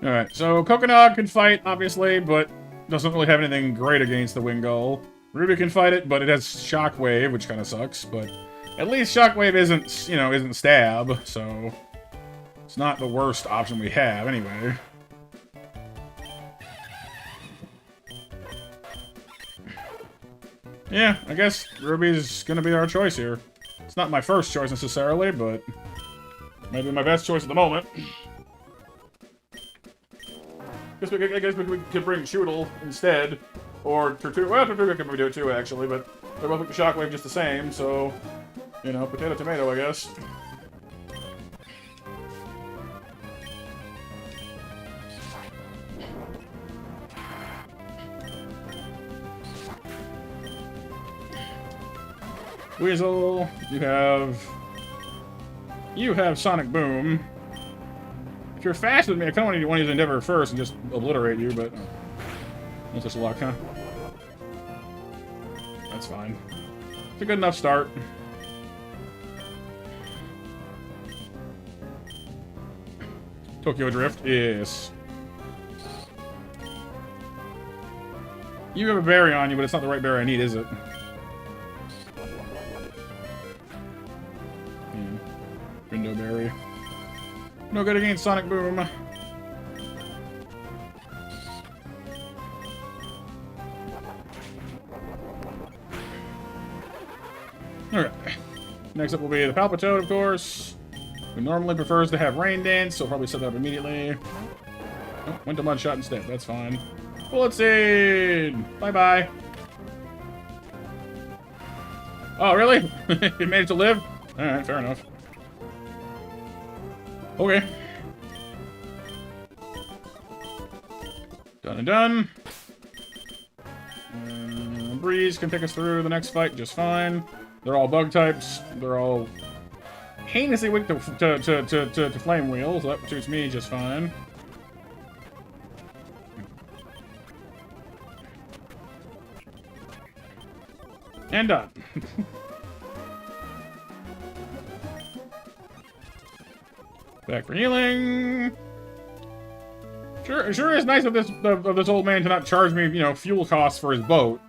A: Alright, so Coconut can fight, obviously, but doesn't really have anything great against the Wingull. Ruby can fight it, but it has Shockwave, which kind of sucks, but at least Shockwave isn't, you know, isn't stab, so it's not the worst option we have, anyway. Yeah, I guess Ruby's gonna be our choice here. It's not my first choice necessarily, but maybe my best choice at the moment. I guess we could bring Choodle instead, or Tortuga. Well, Tortuga can do it too, actually, but they're both with the Shockwave just the same, so, you know, potato, tomato, I guess. Weasel, you have Sonic Boom. If you're fast with me, I kind of want to use Endeavor first and just obliterate you, but that's just luck, huh? That's fine. It's a good enough start. Tokyo Drift, yes. You have a berry on you, but it's not the right berry I need, is it? Window Berry. No good against Sonic Boom. Alright. Next up will be the Palpitoad, of course. Who normally prefers to have Rain Dance, so I'll probably set that up immediately. Oh, went to Mud Shot instead. That's fine. Bullet Seed! Bye-bye. Oh, really? It managed to live? Alright, fair enough. Okay. Done and done. Breeze can take us through the next fight just fine. They're all bug types. They're all heinously weak to flame wheels. So that suits me just fine. And done. Back for healing. Sure is nice of this old man to not charge me, you know, fuel costs for his boat.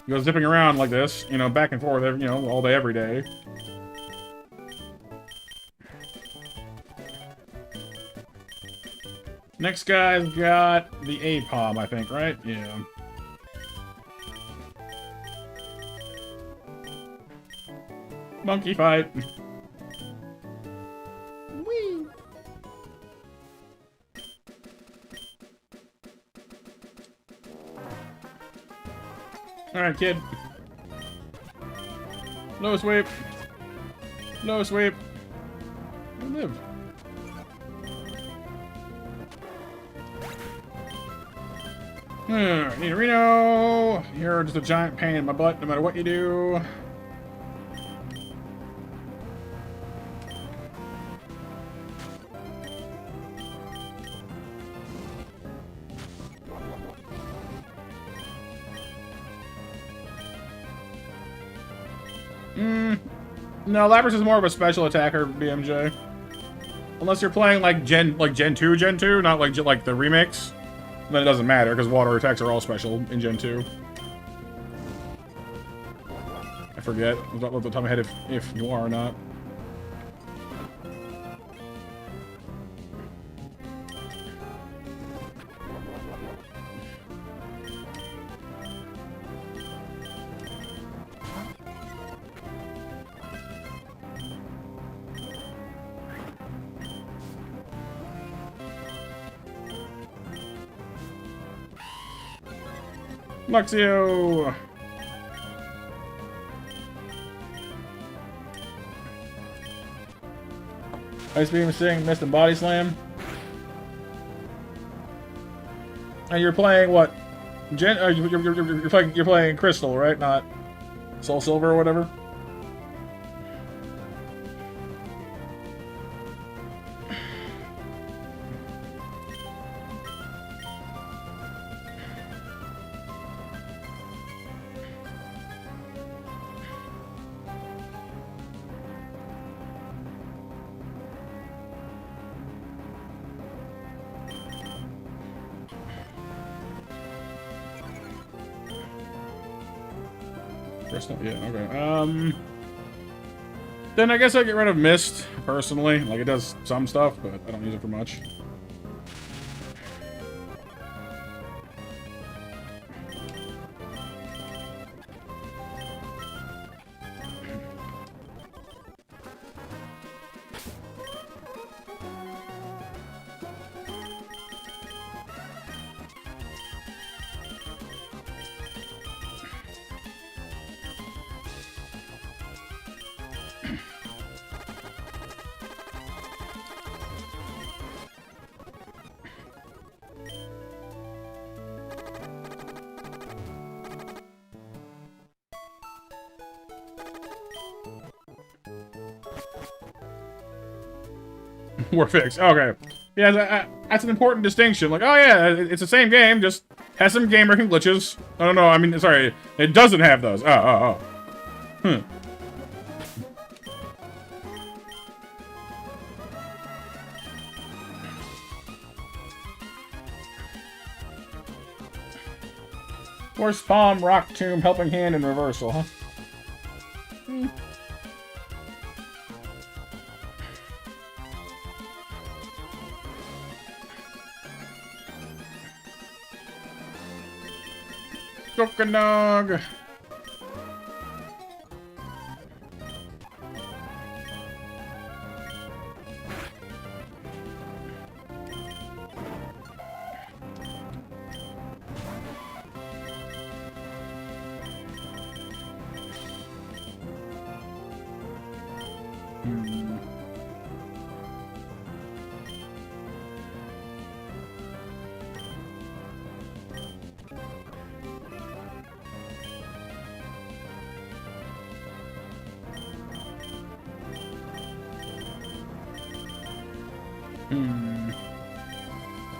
A: He goes zipping around like this, you know, back and forth, you know, all day, every day. Next guy's got the Apom, I think, right? Yeah. Monkey fight. Whee! Alright, kid. Low sweep. Low sweep. You live. Nidorino. You're just a giant pain in my butt no matter what you do. No, Lapras is more of a special attacker, BMJ. Unless you're playing like Gen 2, not like the remakes. Then it doesn't matter, because water attacks are all special in Gen 2. I forget off the top of my head if you are or not. Luxio! Ice Beam, Sting, Mist, and Body Slam. And you're playing what? You're playing Crystal, right? Not Soul Silver or whatever? Yeah, okay. Then I guess I get rid of Mist, personally. Like, it does some stuff, but I don't use it for much. We're fixed. Okay. Yeah, that's an important distinction. Like, oh yeah, it's the same game, just has some game breaking glitches. Oh no, I mean, sorry, it doesn't have those. Oh. Force Palm, Rock Tomb, Helping Hand, and Reversal, huh? Coconog.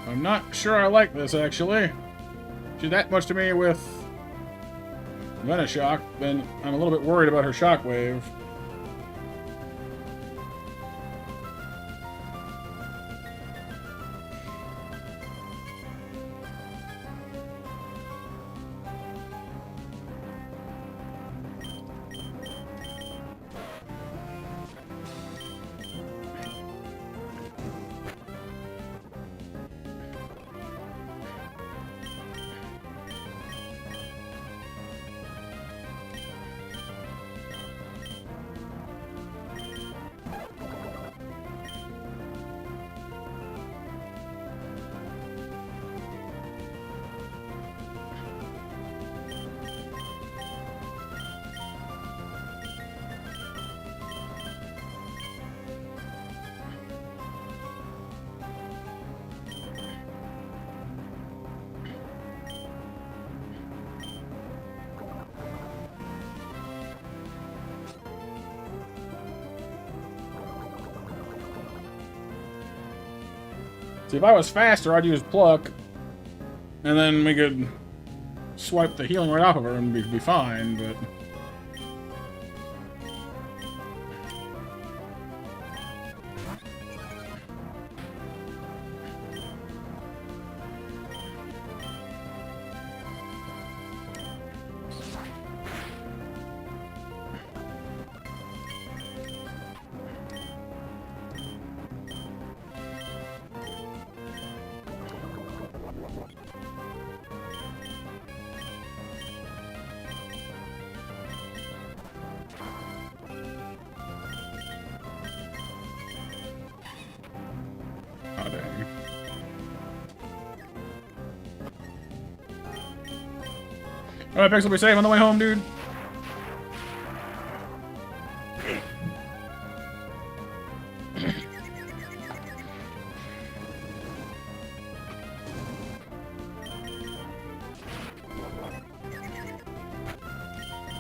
A: I'm not sure I like this, actually. She's that much to me with Venoshock, then I'm a little bit worried about her Shockwave. See, if I was faster, I'd use Pluck, and then we could swipe the healing right off of her and be fine, but... Oh, dang. Alright, Pixel, be safe on the way home, dude.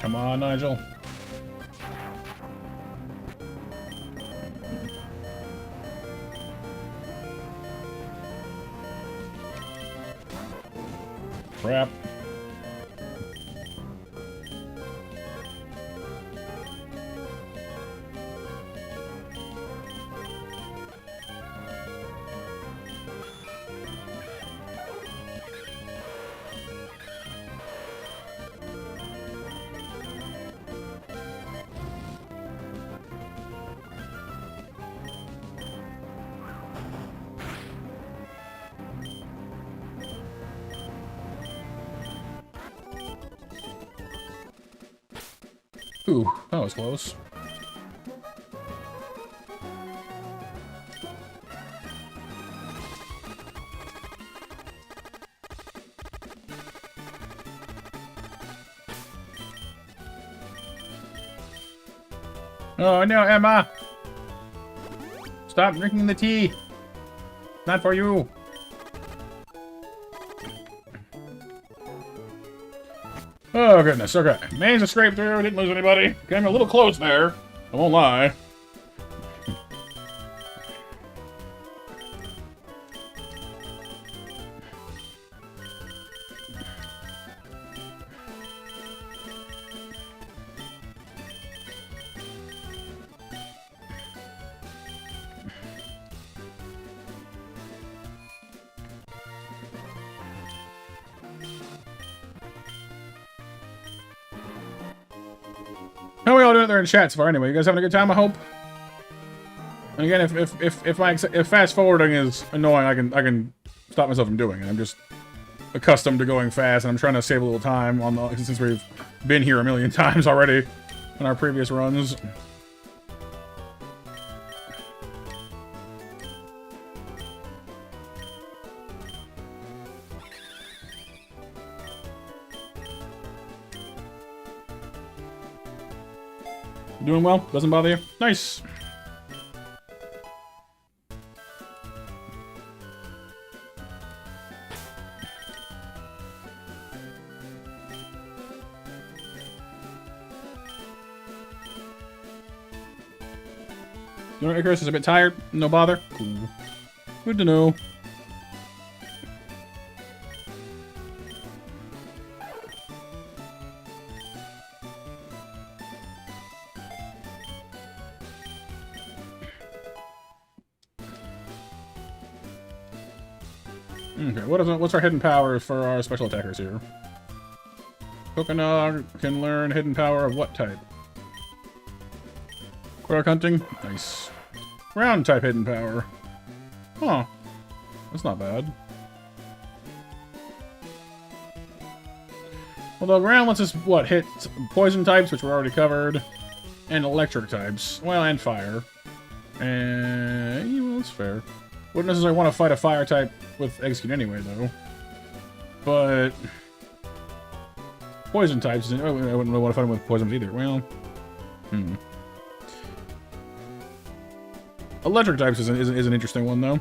A: Come on, Nigel. Crap. Ooh, that was close. Oh no, Emma! Stop drinking the tea! Not for you! Oh goodness, okay. Managed to scrape through, didn't lose anybody. Came a little close there, I won't lie. How are we all doing there in chat so far anyway? You guys having a good time, I hope? And again, if fast forwarding is annoying, I can stop myself from doing it. I'm just accustomed to going fast, and I'm trying to save a little time on the, since we've been here a million times already in our previous runs. Doing well? Doesn't bother you? Nice! You know, Icarus is a bit tired. No bother. Cool. Good to know. Okay, what's our hidden powers for our special attackers here? Coconut can learn hidden power of what type? Quark hunting? Nice. Ground type hidden power. Huh. That's not bad. Although ground lets us, what, hit poison types, which were already covered, and electric types. Well, and fire. And, yeah, well, that's fair. Wouldn't necessarily want to fight a fire type with Execute anyway, though. But poison types, I wouldn't really want to fight them with poisons either. Well, electric types is an interesting one, though.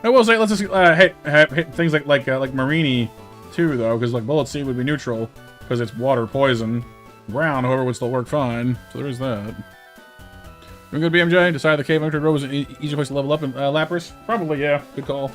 A: I will say, let's just hit things like Marini too, though, because like Bullet Seed would be neutral because it's water poison. Ground, however, would still work fine. So there is that. Doing good, BMJ. Decided the cave entry road was an easier place to level up in Lapras. Probably, yeah. Good call.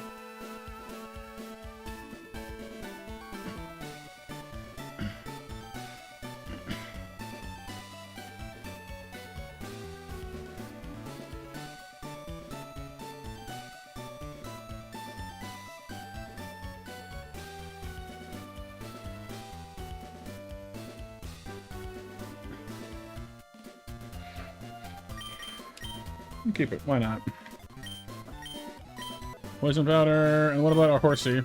A: Keep it. Why not? Poison powder. And what about our horsey?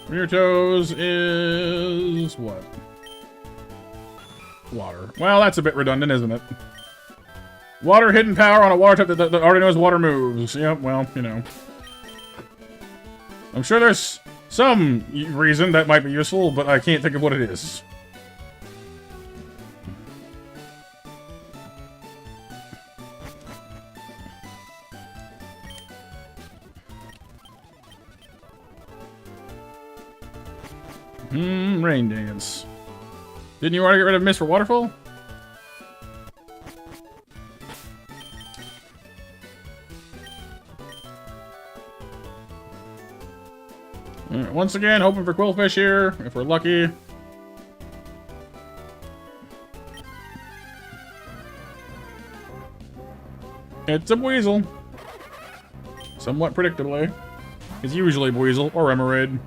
A: Rear toes is what? Water. Well, that's a bit redundant, isn't it? Water hidden power on a water type that already knows water moves. Yep, well, you know. I'm sure there's some reason that might be useful, but I can't think of what it is. Rain Dance. Didn't you already get rid of Mist for Waterfall? Alright, once again, hoping for Quillfish here, if we're lucky. It's a Weasel. Somewhat predictably. It's usually Weasel or Emerald.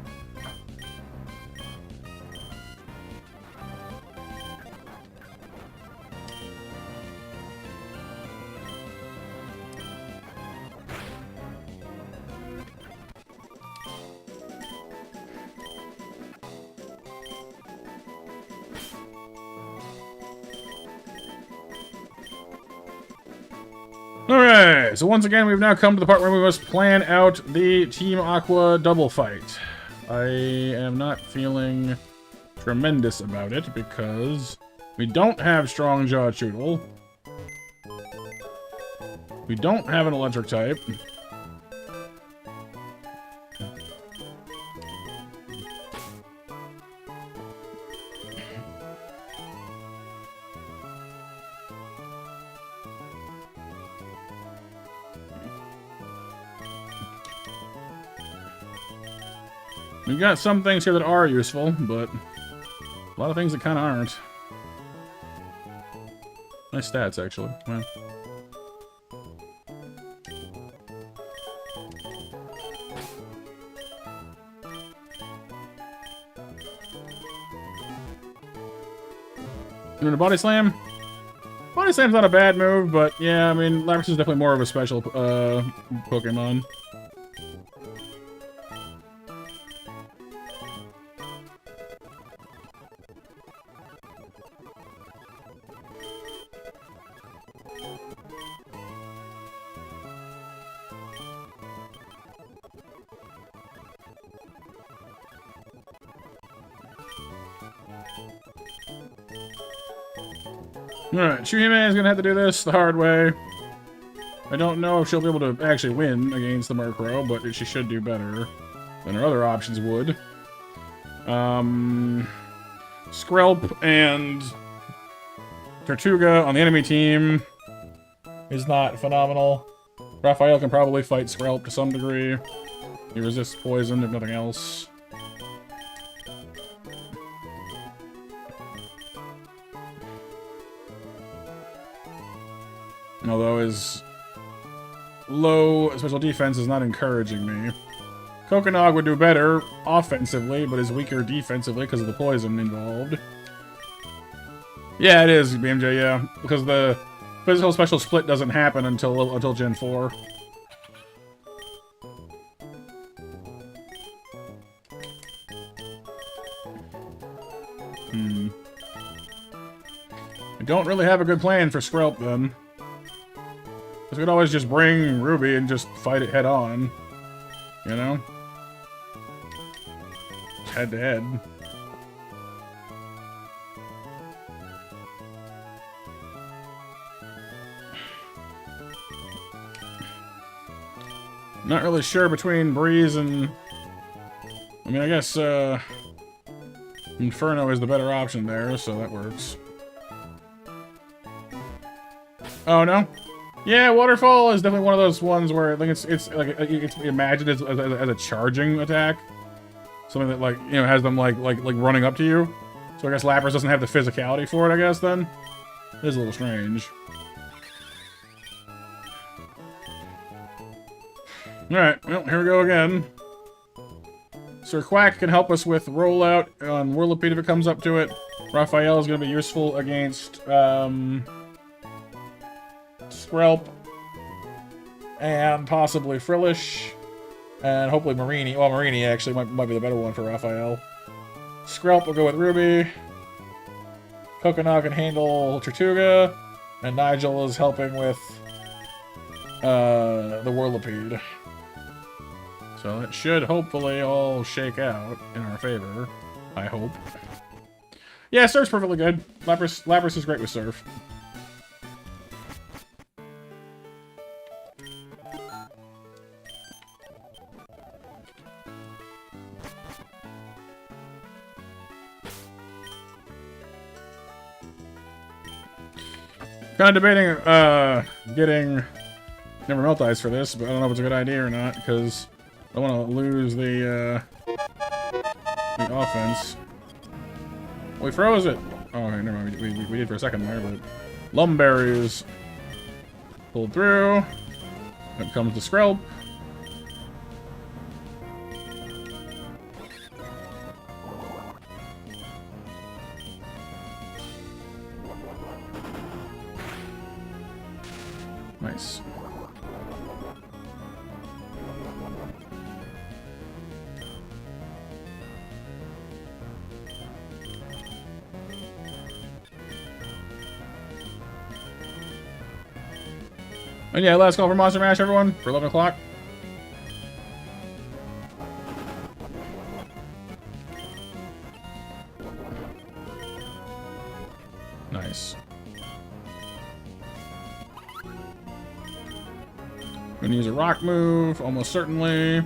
A: Alright, so once again, we've now come to the part where we must plan out the Team Aqua double fight. I am not feeling tremendous about it because we don't have Strong Jaw Choodle. We don't have an electric type. We've got some things here that are useful, but a lot of things that kind of aren't. Nice stats, actually. Wow. Doing a Body Slam? Body Slam's not a bad move, but yeah, I mean, Lapras is definitely more of a special Pokemon. Alright, Shuhime is gonna have to do this the hard way. I don't know if she'll be able to actually win against the Murkrow, but she should do better than her other options would. Skrelp and Tortuga on the enemy team is not phenomenal. Raphael can probably fight Skrelp to some degree. He resists poison, if nothing else. Although his low special defense is not encouraging me. Kokonog would do better offensively, but is weaker defensively because of the poison involved. Yeah, it is, BMJ, yeah. Because the physical special split doesn't happen until Gen 4. I don't really have a good plan for Skrelp, then. Because we could always just bring Ruby and just fight it head on. You know? Head to head. Not really sure between Breeze and... I mean, I guess, Inferno is the better option there, so that works. Oh, no? Yeah, Waterfall is definitely one of those ones where I think it's imagined as a charging attack. Something that, like, you know, has them, like running up to you. So I guess Lapras doesn't have the physicality for it, I guess, then. It is a little strange. Alright, well, here we go again. Sir Quack can help us with rollout on Whirlipede if it comes up to it. Raphael is going to be useful against, Skrelp. And possibly Frillish. And hopefully Marini. Well, Marini actually might be the better one for Raphael. Skrelp will go with Ruby. Kokonog can handle Tortuga. And Nigel is helping with, the Whirlipede. So it should hopefully all shake out in our favor. I hope. Yeah, Surf's perfectly good. Lapras is great with Surf. Kind of debating getting Never Melt Ice for this, but I don't know if it's a good idea or not, because I don't want to lose the offense. We froze it! Oh, okay, never mind. We did for a second there, but... Lumberries pulled through. Up comes the Skrelp. Nice. And yeah, last call for Monster Mash, everyone, for 11 o'clock. Nice. Gonna use a rock move, almost certainly.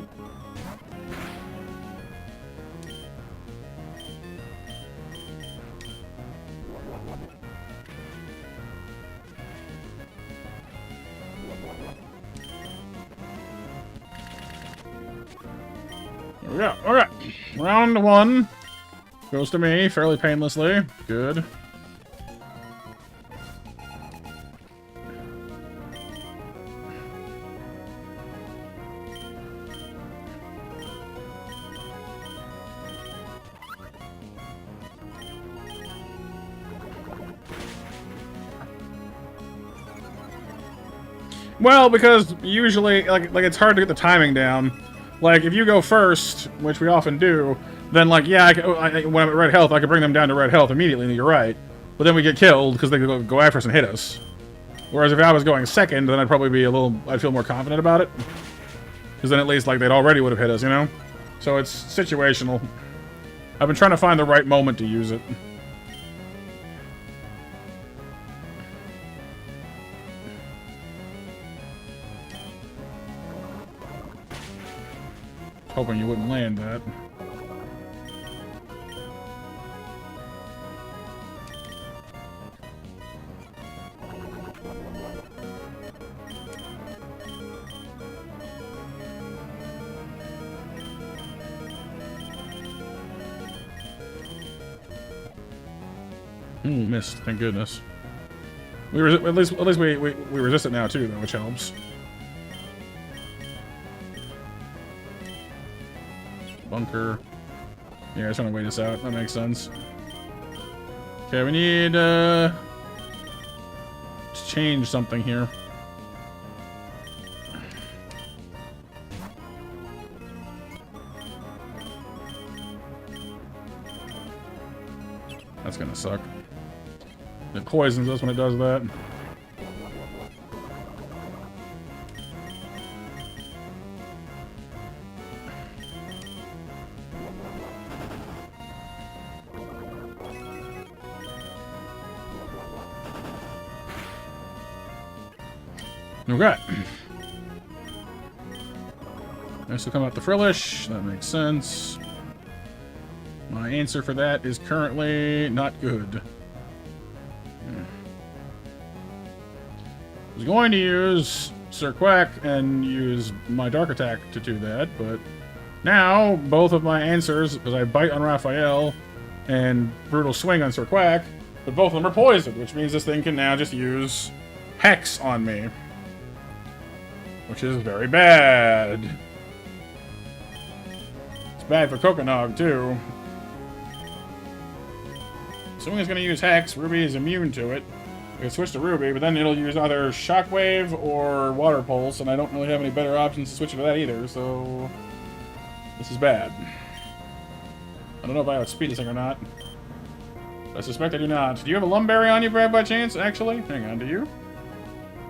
A: There we go. Alright. Round one. Goes to me, fairly painlessly. Good. Well, because usually, like it's hard to get the timing down. Like, if you go first, which we often do, then, like, yeah, when I'm at red health, I can bring them down to red health immediately, and you're right. But then we get killed, because they go after us and hit us. Whereas if I was going second, then I'd probably be I'd feel more confident about it. Because then at least, like, they'd already would have hit us, you know? So it's situational. I've been trying to find the right moment to use it. Hoping you wouldn't land that. Ooh, missed. Thank goodness. At least we resist it now too, though, which helps. Bunker. Yeah, I was trying to wait this out. That makes sense. Okay, we need to change something here. That's gonna suck. It poisons us when it does that. Okay. This will come out the Frillish. That makes sense. My answer for that is currently not good. I was going to use Sir Quack and use my Dark Attack to do that, but now both of my answers, because I Bite on Raphael and Brutal Swing on Sir Quack, but both of them are poisoned, which means this thing can now just use Hex on me. Which is very bad. It's bad for Kokonog, too. Assuming it's going to use Hex, Ruby is immune to it. I can switch to Ruby, but then it'll use either Shockwave or Water Pulse, and I don't really have any better options to switch to that either, so... This is bad. I don't know if I outspeed this thing or not. I suspect I do not. Do you have a Lumberry on you, Brad, by chance, actually? Hang on, do you?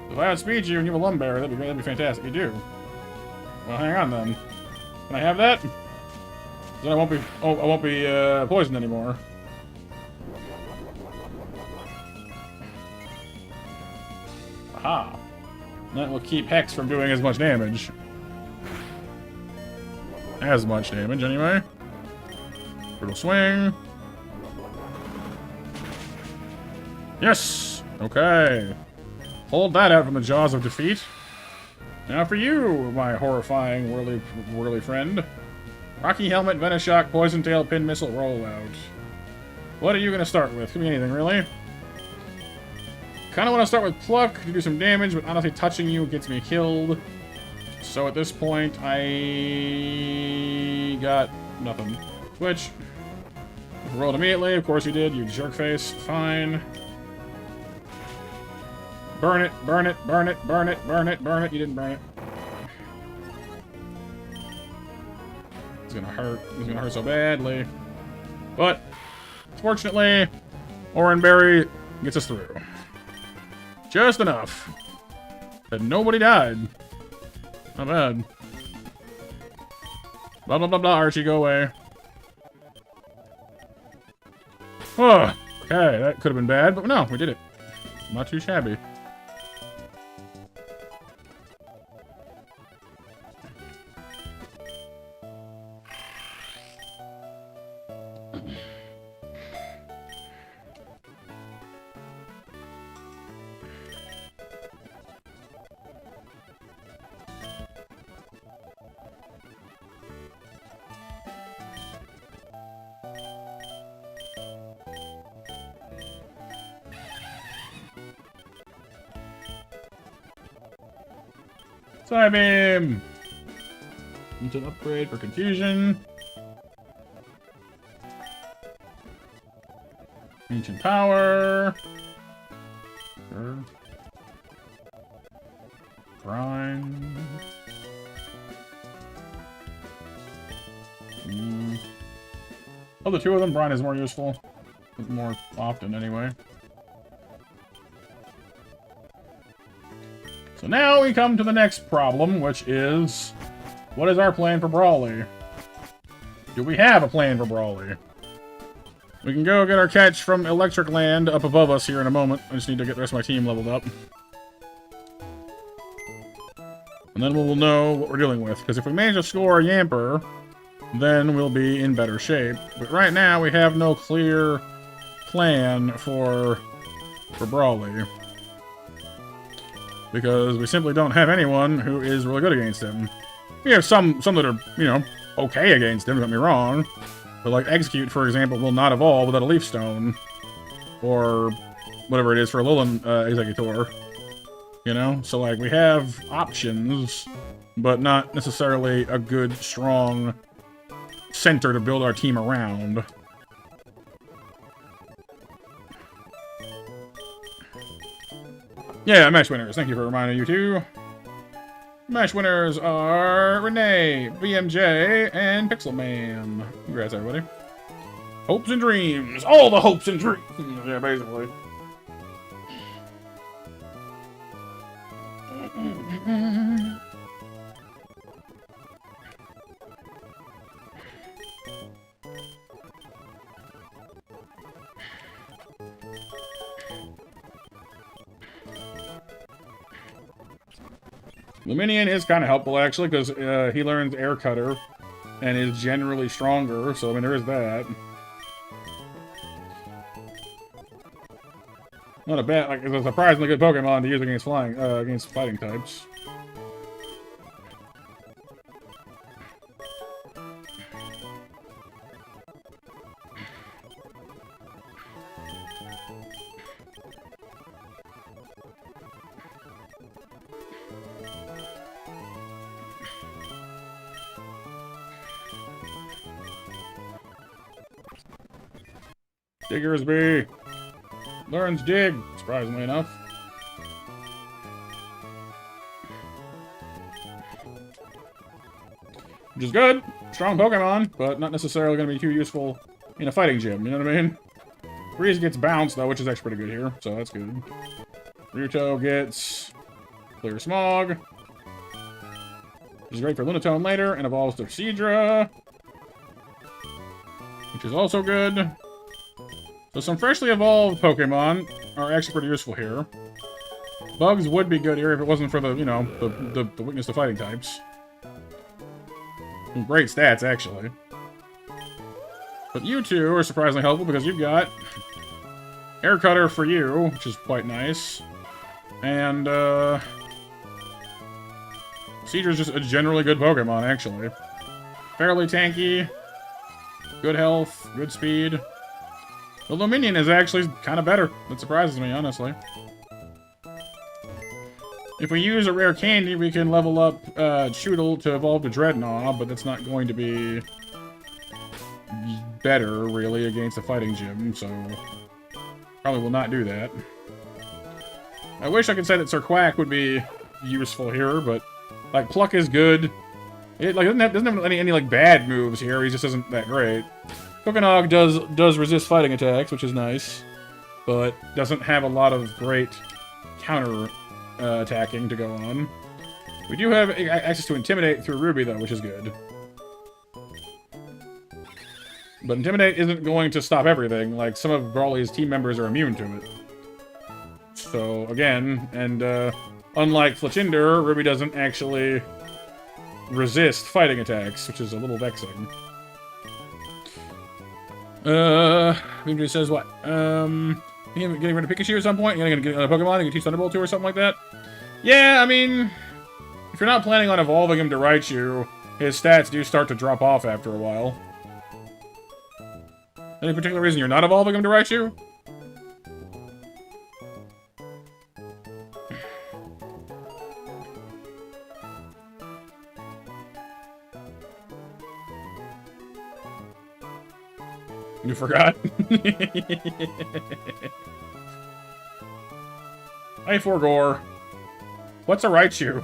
A: If I outspeed you and you have a Lumberry, that'd be great. That'd be fantastic. You do. Well, hang on then. Can I have that? Then I won't be poisoned anymore. Aha. That will keep Hex from doing as much damage. As much damage, anyway. Brutal Swing. Yes! Okay. Hold that out from the jaws of defeat. Now for you, my horrifying whirly friend. Rocky Helmet, Venoshock, Poison Tail, Pin Missile, Rollout. What are you going to start with? Could be anything, really. Kind of want to start with Pluck to do some damage, but honestly touching you gets me killed. So at this point, I got nothing. Switch. Rolled immediately. Of course you did, you jerkface. Fine. Burn it, burn it, burn it, burn it, burn it, burn it. You didn't burn it. It's gonna hurt. It's gonna hurt so badly. But, fortunately, Oranberry gets us through. Just enough. That nobody died. Not bad. Blah, blah, blah, blah, Archie, go away. Oh, okay, that could have been bad, but no, we did it. Not too shabby. Psybeam! Into an upgrade for confusion. Ancient power. Sure. Brine. Of the two of them, Brine is more useful. More often, anyway. So now we come to the next problem, which is, what is our plan for Brawly? Do we have a plan for Brawly? We can go get our catch from Electric Land up above us here in a moment. I just need to get the rest of my team leveled up. And then we'll know what we're dealing with. Because if we manage to score a Yamper, then we'll be in better shape. But right now, we have no clear plan for Brawly. Because we simply don't have anyone who is really good against him. We have some that are, you know, okay against him, don't get me wrong. But like Execute, for example, will not evolve without a Leaf Stone. or whatever it is for Alolan Executor. You know? So, like, we have options, but not necessarily a good, strong center to build our team around. Yeah, match winners. Thank you for reminding you two. Match winners are Renee, BMJ, and Pixelman. Congrats, everybody. Hopes and dreams. All the hopes and dreams. Yeah, basically. Luminion is kind of helpful, actually, because he learns Air Cutter and is generally stronger, so, I mean, there is that. Not a bad, like, it's a surprisingly good Pokemon to use against against fighting types. Diggersby learns Dig, surprisingly enough. Which is good. Strong Pokemon, but not necessarily going to be too useful in a fighting gym, you know what I mean? Breeze gets bounced, though, which is actually pretty good here, so that's good. Ryuto gets Clear Smog, which is great for Lunatone later, and evolves to Seadra, which is also good. So some freshly evolved Pokemon are actually pretty useful here. Bugs would be good here if it wasn't for the, you know, the weakness to fighting types. Great stats, actually. But you two are surprisingly helpful because you've got Air Cutter for you, which is quite nice. And, Seadra's just a generally good Pokemon, actually. Fairly tanky, good health, good speed. The Luminion is actually kind of better. That surprises me, honestly. If we use a rare candy, we can level up Choodle to evolve to Dreadnought, but that's not going to be better, really, against a fighting gym, so probably will not do that. I wish I could say that Sir Quack would be useful here, but, like, Pluck is good. It, like, doesn't have any like, bad moves here. He just isn't that great. Coconog does resist fighting attacks, which is nice, but doesn't have a lot of great counter attacking to go on. We do have access to Intimidate through Ruby, though, which is good. But Intimidate isn't going to stop everything. Like, some of Brawly's team members are immune to it. So, again, and unlike Fletchinder, Ruby doesn't actually resist fighting attacks, which is a little vexing. Maybe says what? Getting rid of Pikachu at some point? You're gonna get a Pokemon you can teach Thunderbolt to or something like that? Yeah, I mean, if you're not planning on evolving him to Raichu, his stats do start to drop off after a while. Any particular reason you're not evolving him to Raichu? You forgot? Hey, Forgore. What's a Raichu?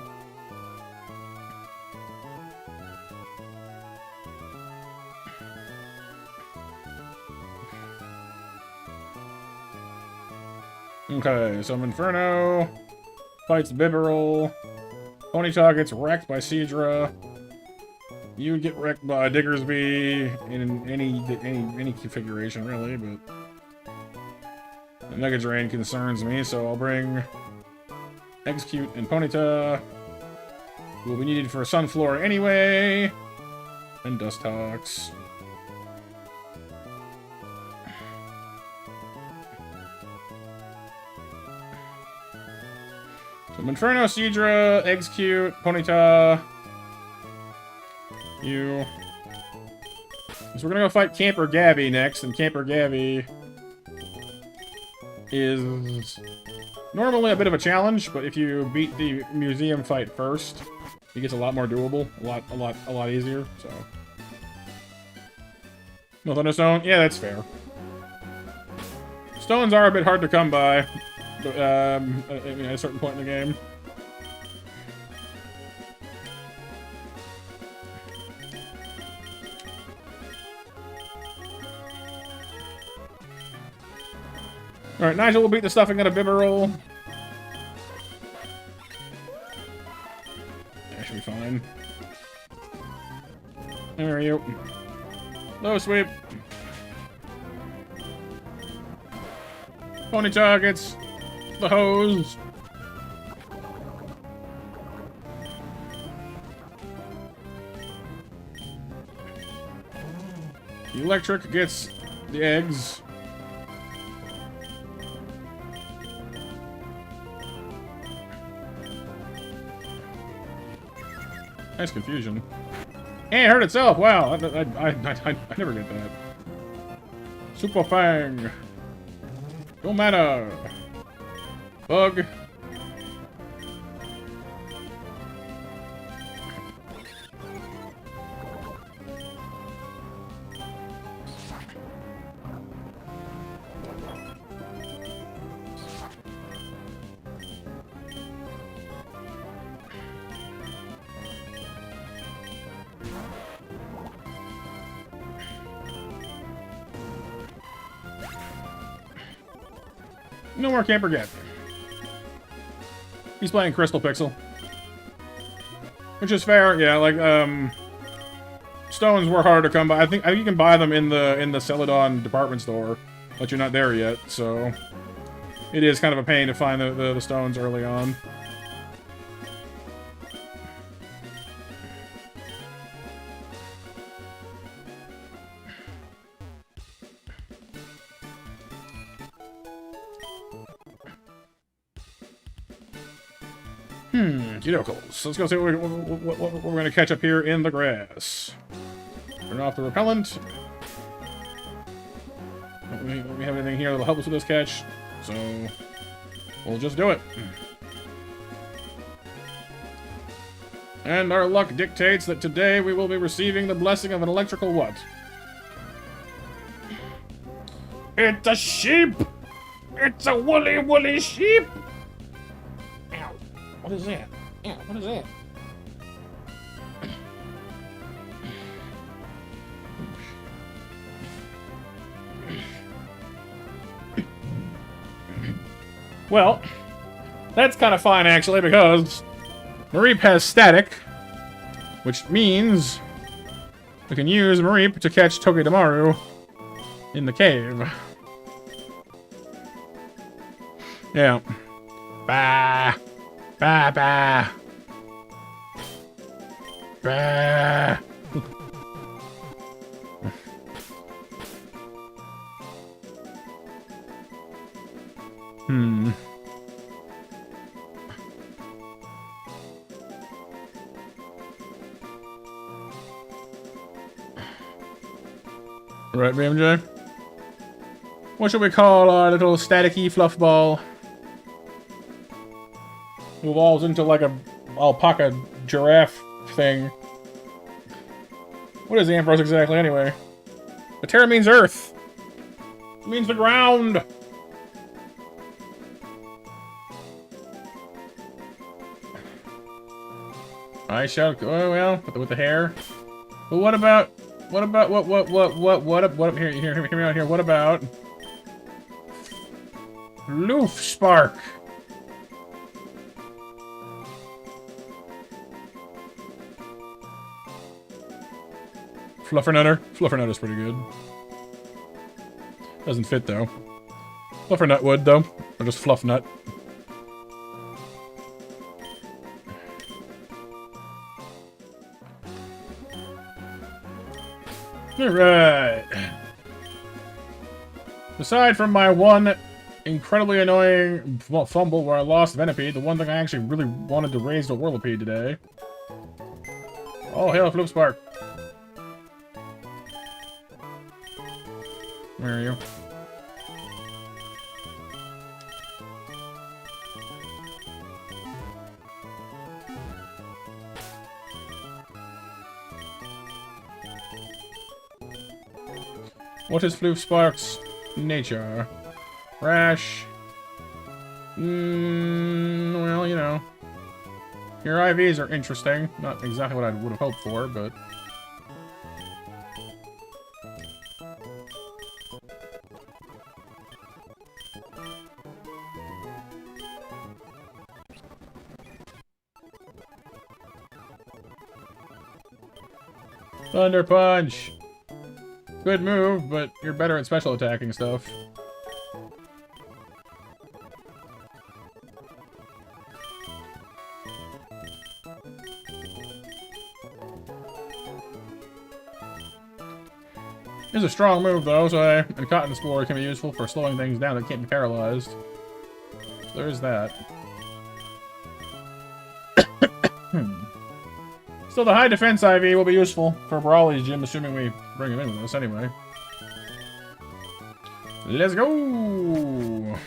A: Okay, so Inferno fights Bibarel. Ponyta gets wrecked by Seadra. You would get wrecked by Diggersby in any configuration, really, but the Mega Drain concerns me, so I'll bring Execute and Ponyta. Will be needed for Sunflora anyway, and Dustox. So Inferno, Seadra, Execute, Ponyta. You. So we're gonna go fight Camper Gabby next, and Camper Gabby is normally a bit of a challenge, but if you beat the museum fight first, it gets a lot more doable, a lot easier. So, no Thunderstone? Yeah, that's fair. Stones are a bit hard to come by at a certain point in the game. Alright, Nigel will beat the stuffing out of Bibarel. That should be fine. There are you. Low sweep. Pony targets. The hose. Electric gets the eggs. Nice confusion. And it hurt itself! Wow, I never get that. Super Fang. Don't matter. Bug. No more Camper Get. He's playing Crystal Pixel. Which is fair, yeah, like, stones were hard to come by. I think you can buy them in the Celadon department store, but you're not there yet, so it is kind of a pain to find the stones early on. Geodocals. Let's go see what we're going to catch up here in the grass. Turn off the repellent. Don't we have anything here that'll help us with this catch, so we'll just do it. And our luck dictates that today we will be receiving the blessing of an electrical what? It's a sheep! It's a woolly sheep! Ow. What is that? Ow, what is that? Well, that's kind of fine actually, because Mareep has static, which means we can use Mareep to catch Togedemaru in the cave. Yeah. Bah! Bah, bah! Bah! Right, BMJ? What should we call our little staticky fluff ball? Evolves into like a alpaca giraffe thing. What is the Ampharos exactly anyway? The Terra means earth. It means the ground. I shall go, well, with the hair. But what about hear me out here. What about Loof Spark? Fluffernutter? Fluffernut is pretty good. Doesn't fit, though. Fluffernut would, though. Or just Fluffnut. Alright. Aside from my one incredibly annoying fumble where I lost Venipede, the one thing I actually really wanted to raise to Whirlipede today. Oh, hail, Flip Spark. Where are you? What is Floof Spark's nature? Rash. Well, you know. Your IVs are interesting. Not exactly what I would have hoped for, but... Thunder Punch! Good move, but you're better at special attacking stuff. It's a strong move, though, and Cotton Spore can be useful for slowing things down that can't be paralyzed. So there's that. Still, the high defense IV will be useful for Brawly's gym, assuming we bring him in with us anyway. Let's go!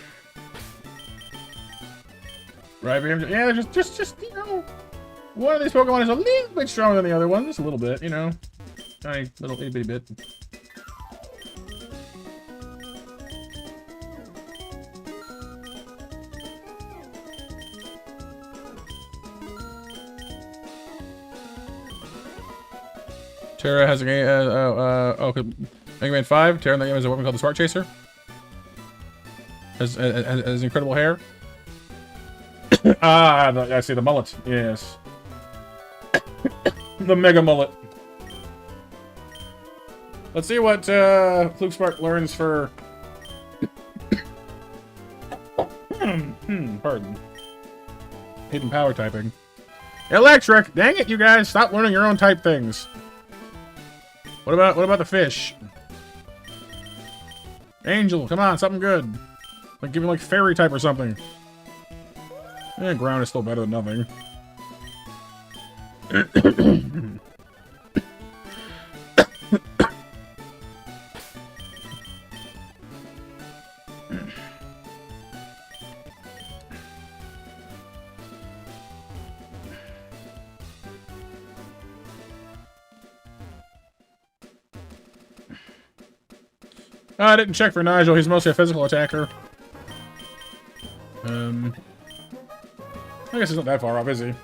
A: Right, yeah, just, you know, one of these Pokemon is a little bit stronger than the other one. Just a little bit, you know. Tiny little itty bitty bit. Terra has a game. Mega Man 5. Terra in that game has a weapon called the Spark Chaser. Has incredible hair. I see the mullet. Yes. The Mega Mullet. Let's see what Floof Spark learns for. Pardon. Hidden power typing. Electric. Dang it, you guys! Stop learning your own type things. What about the fish? Angel, come on, something good. Like give me like fairy type or something. Ground is still better than nothing. I didn't check for Nigel. He's mostly a physical attacker. I guess he's not that far off, is he?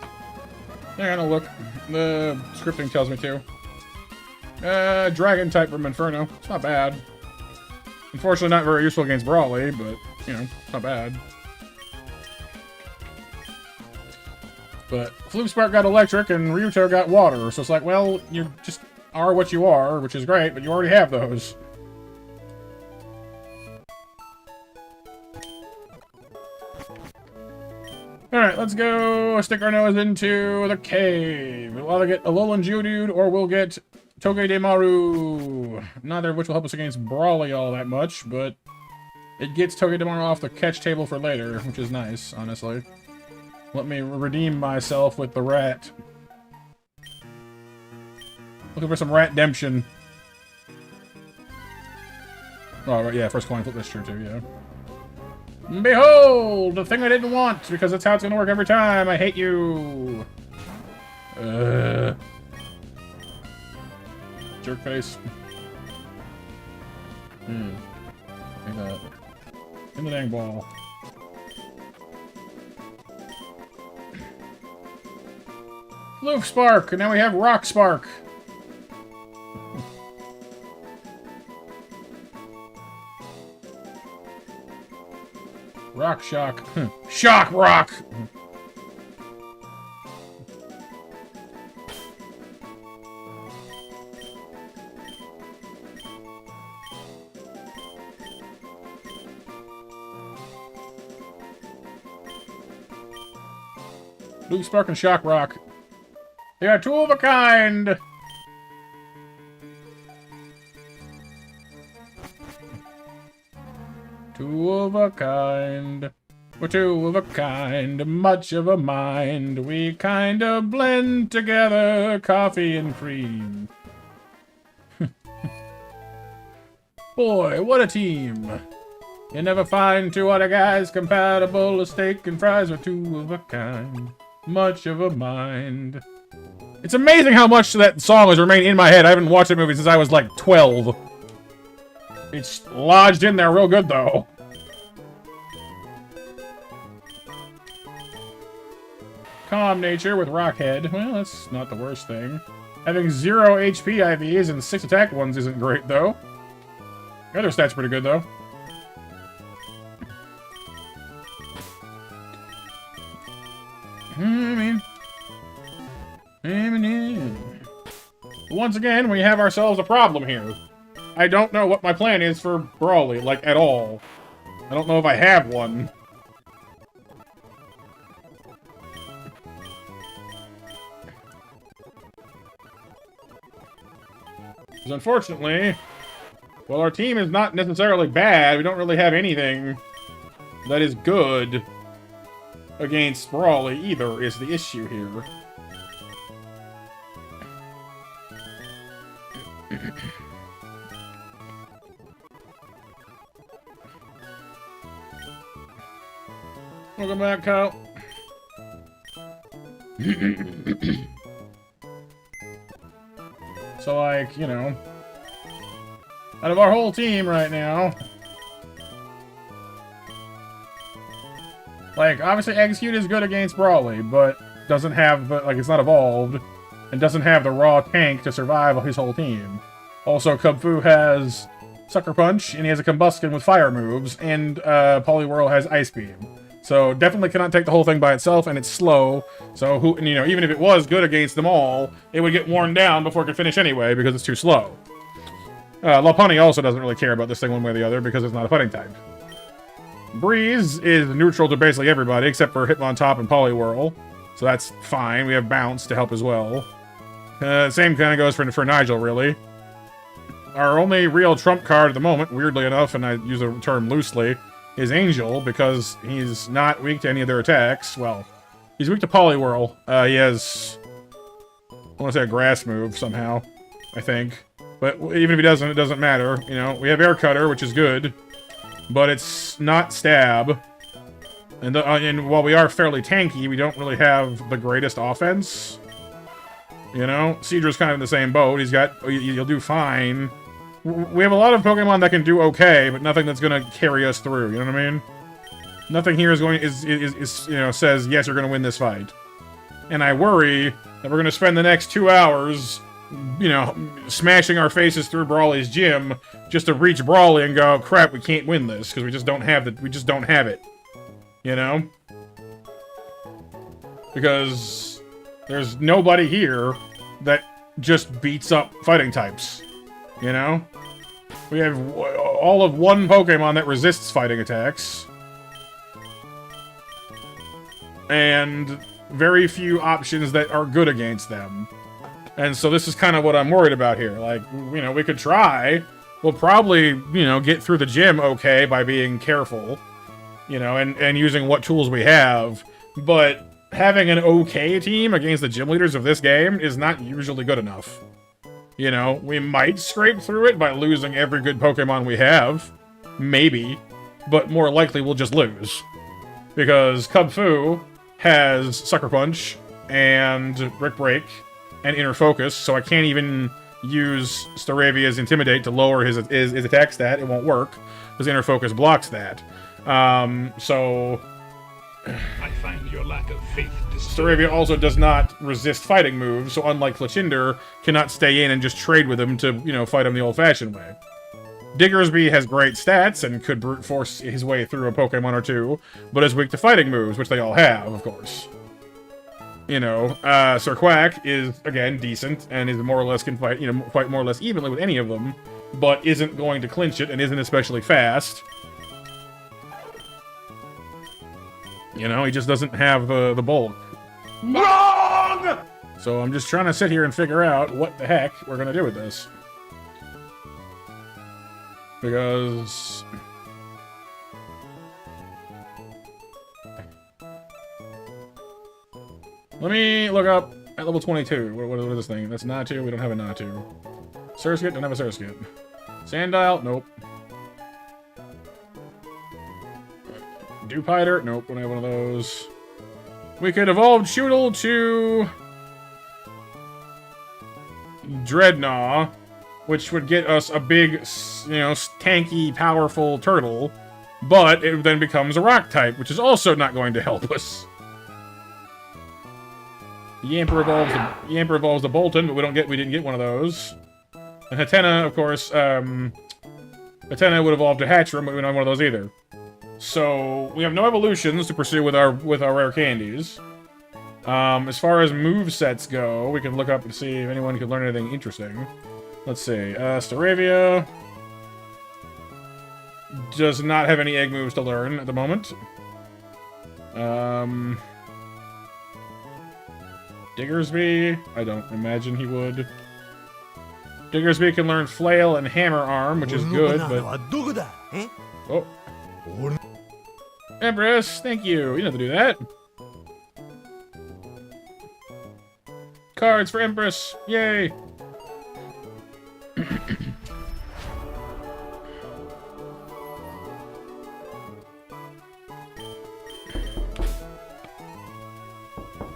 A: Yeah, no, look. The scripting tells me to. Dragon type from Inferno. It's not bad. Unfortunately, not very useful against Brawly, but, you know, it's not bad. But Floof Spark got electric and Ryuto got water, so it's like, well, you just are what you are, which is great, but you already have those. Alright, let's go stick our nose into the cave. We'll either get Alolan Geodude or we'll get Togedemaru. Neither of which will help us against Brawly all that much, but it gets Togedemaru off the catch table for later, which is nice, honestly. Let me redeem myself with the rat. Looking for some rat-demption. Oh, right, yeah, first coin flip, that's true too, yeah. Behold! The thing I didn't want, because that's how it's gonna work every time. I hate you! Jerk face. Like that. In the dang ball. Floof Spark! And now we have Rock Spark! Rock Shock. Shock Rock! Floof Spark and Shock Rock. They are two of a kind! Two of a kind. We're two of a kind, much of a mind. We kind of blend together, coffee and cream. Boy, what a team. You never find two other guys compatible. A steak and fries are two of a kind, much of a mind. It's amazing how much that song has remained in my head. I haven't watched that movie since I was like 12. It's lodged in there real good, though. Calm nature with Rockhead. Well, that's not the worst thing. Having 0 HP IVs and 6 attack ones isn't great, though. The other stat's pretty good, though. Once again, we have ourselves a problem here. I don't know what my plan is for Brawly, like, at all. I don't know if I have one. Because unfortunately, well, our team is not necessarily bad. We don't really have anything that is good against Brawly either, is the issue here. Welcome back, Kyle. So, like, you know, out of our whole team right now, like, obviously Execute is good against Brawly, but doesn't have, like, it's not evolved, and doesn't have the raw tank to survive his whole team. Also, Kung Fu has Sucker Punch, and he has a Combustion with fire moves, and Poliwhirl has Ice Beam. So, definitely cannot take the whole thing by itself, and it's slow. So, who, you know, even if it was good against them all, it would get worn down before it could finish anyway, because it's too slow. Lopunny also doesn't really care about this thing one way or the other, because it's not a fighting type. Breeze is neutral to basically everybody, except for Hitmontop and Poliwhirl. So that's fine. We have Bounce to help as well. Same kind of goes for Nigel, really. Our only real trump card at the moment, weirdly enough, and I use the term loosely, is Angel, because he's not weak to any of their attacks. Well, he's weak to Poliwhirl. He has, I want to say, a grass move somehow, I think. But even if he doesn't, it doesn't matter. You know, we have Air Cutter, which is good, but it's not Stab. And while we are fairly tanky, we don't really have the greatest offense. You know, Cedra's kind of in the same boat. You'll do fine. We have a lot of Pokemon that can do okay, but nothing that's gonna carry us through. You know what I mean? Nothing here is you know, says yes, you're gonna win this fight. And I worry that we're gonna spend the next 2 hours, you know, smashing our faces through Brawly's gym just to reach Brawly and go, crap, we can't win this because we just don't have it. You know? Because there's nobody here that just beats up fighting types. You know? We have all of one Pokemon that resists fighting attacks. And very few options that are good against them. And so this is kind of what I'm worried about here. Like, you know, we could try. We'll probably, you know, get through the gym okay by being careful. You know, and using what tools we have. But having an okay team against the gym leaders of this game is not usually good enough. You know, we might scrape through it by losing every good Pokemon we have. Maybe. But more likely we'll just lose. Because Kung Fu has Sucker Punch and Brick Break and Inner Focus, so I can't even use Staravia's Intimidate to lower his attack stat. It won't work, because Inner Focus blocks that. So
C: I find your lack of faith
A: Staravia also does not resist fighting moves, so unlike Fletchinder, cannot stay in and just trade with him to, you know, fight him the old-fashioned way. Diggersby has great stats and could brute force his way through a Pokemon or two, but is weak to fighting moves, which they all have, of course. You know, Sir Quack is, again, decent, and is more or less can fight, you know, fight more or less evenly with any of them, but isn't going to clinch it and isn't especially fast. You know, he just doesn't have the bulk. Wrong! So I'm just trying to sit here and figure out what the heck we're gonna do with this. Because let me look up at level 22. What is this thing? That's Natu. We don't have a Natu. Surskit? Don't have a Surskit. Sandile? Nope. Dewpider? Nope, don't have one of those. We could evolve Choodle to Dreadnought, which would get us a big, you know, tanky, powerful turtle, but it then becomes a rock type, which is also not going to help us. Yamper evolves the Bolton, but we didn't get one of those. And Hatena, of course, Hatena would evolve to Hatchram, but we don't have one of those either. So we have no evolutions to pursue with our rare candies. As far as move sets go, we can look up and see if anyone can learn anything interesting. Let's see. Staravia does not have any egg moves to learn at the moment. Diggersby, I don't imagine he would. Diggersby can learn Flail and Hammer Arm, which is good, but... Oh. Empress, thank you. You know how to do that. Cards for Empress. Yay.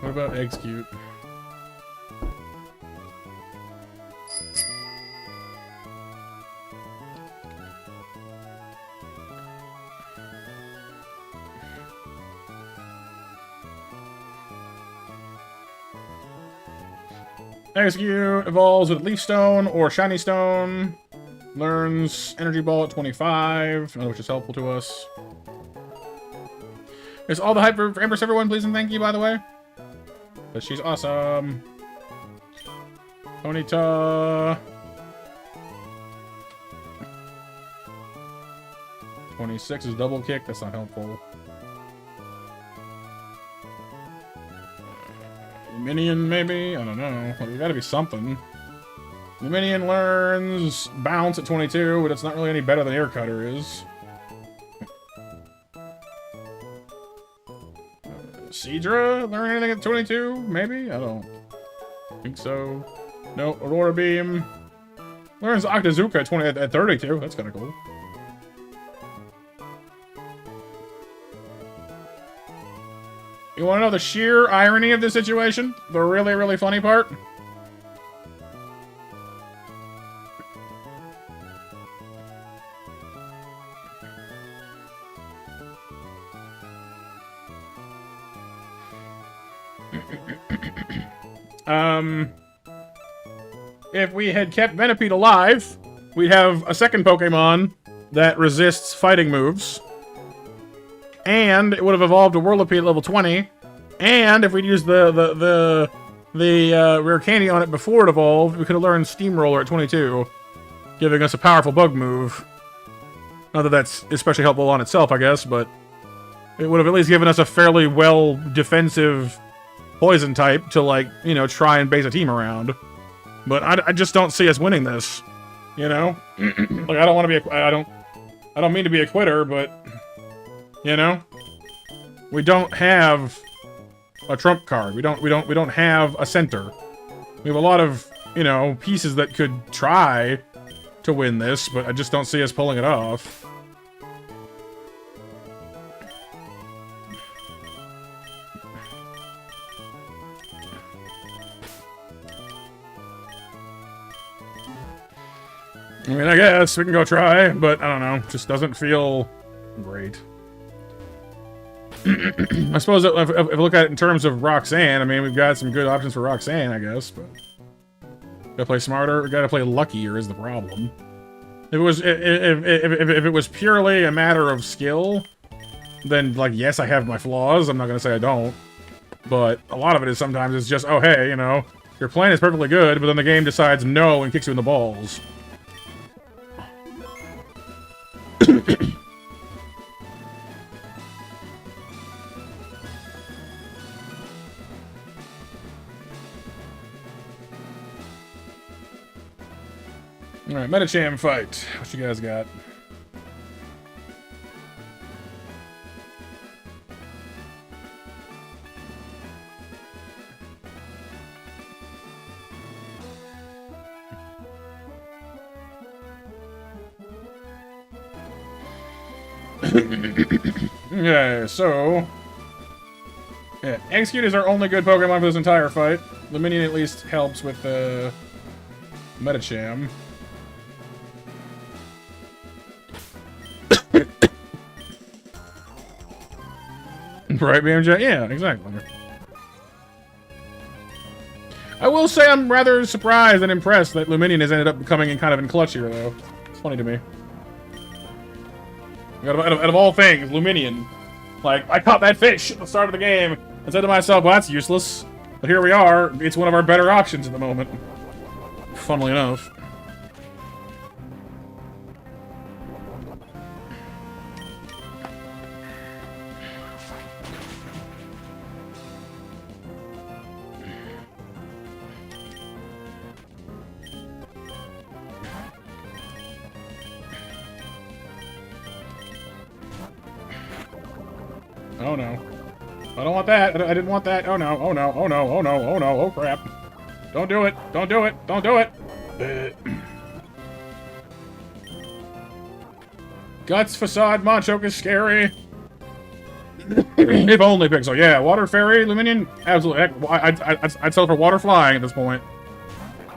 A: What about Execute? Execute evolves with Leaf Stone or Shiny Stone. Learns Energy Ball at 25, which is helpful to us. There's all the hype for Empress, everyone, please and thank you, by the way. But she's awesome. Ponyta. 26 is double kick, that's not helpful. Minion, maybe? I don't know. There's gotta be something. The Minion learns Bounce at 22, but it's not really any better than Air Cutter is. Seadra? Learn anything at 22? Maybe? I don't think so. No, Aurora Beam. Learns Octazooka at 32. That's kind of cool. You want to know the sheer irony of this situation? The really, really funny part? If we had kept Venipede alive, we'd have a second Pokemon that resists fighting moves. And it would have evolved to Whirlipede at level 20. And if we'd used the rare candy on it before it evolved, we could have learned Steamroller at 22, giving us a powerful bug move. Not that that's especially helpful on itself, I guess, but it would have at least given us a fairly well defensive poison type to, like, you know, try and base a team around. But I just don't see us winning this, you know? Like, I don't want to be I don't mean to be a quitter, but, you know, we don't have a trump card. We don't have a center. We have a lot of, you know, pieces that could try to win this, but I just don't see us pulling it off. I mean, I guess we can go try, but I don't know. Just doesn't feel great. I suppose if we look at it in terms of Roxanne, I mean, we've got some good options for Roxanne, I guess, but gotta play smarter. We gotta play luckier is the problem. If it was purely a matter of skill, then, like, yes, I have my flaws. I'm not gonna say I don't, but a lot of it is sometimes it's just, oh hey, you know, your plan is perfectly good, but then the game decides no and kicks you in the balls. Alright, Metacham fight. What you guys got? Okay, so... yeah, Execute is our only good Pokemon for this entire fight. The Minion at least helps with Metacham. Right, BMJ? Yeah, exactly. I will say I'm rather surprised and impressed that Luminion has ended up coming in kind of in clutch here, though. It's funny to me. Out of all things, Luminion. Like, I caught that fish at the start of the game and said to myself, well, that's useless. But here we are. It's one of our better options at the moment. Funnily enough. Oh no. I don't want that. I didn't want that. Oh no. Oh no. Oh no. Oh no. Oh no. Oh crap. Don't do it. Don't do it. Don't do it. Guts, Facade, Machoke is scary. If only Pixel. Yeah, Water Fairy, Luminion. Absolutely. Heck, I'd sell for Water Flying at this point.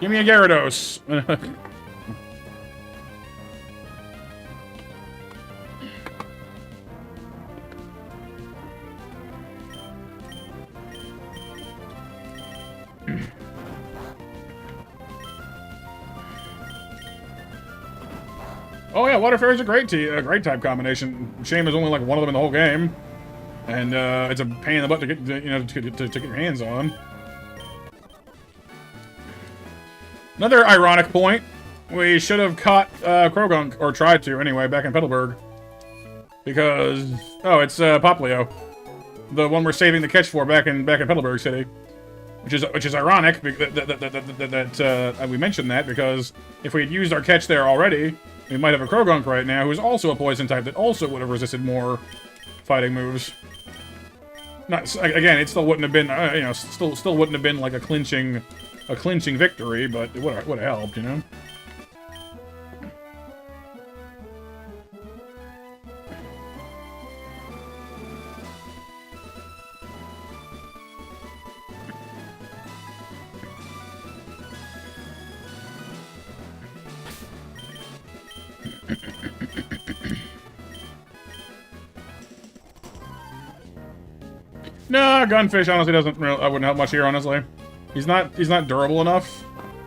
A: Give me a Gyarados. Oh yeah, Water Fairy's a great type combination. Shame there's only like one of them in the whole game, and it's a pain in the butt to get to get your hands on. Another ironic point: we should have caught Krogunk, or tried to anyway, back in Petalburg, because it's Poplio, the one we're saving the catch for back in Petalburg City. Which is ironic that we mentioned that, because if we had used our catch there already, we might have a Krogunk right now who's also a poison type that also would have resisted more fighting moves. Not again, it still wouldn't have been still wouldn't have been like a clinching victory, but it would have helped, you know. No, Gunfish honestly doesn't. I wouldn't help much here, honestly. He's not durable enough,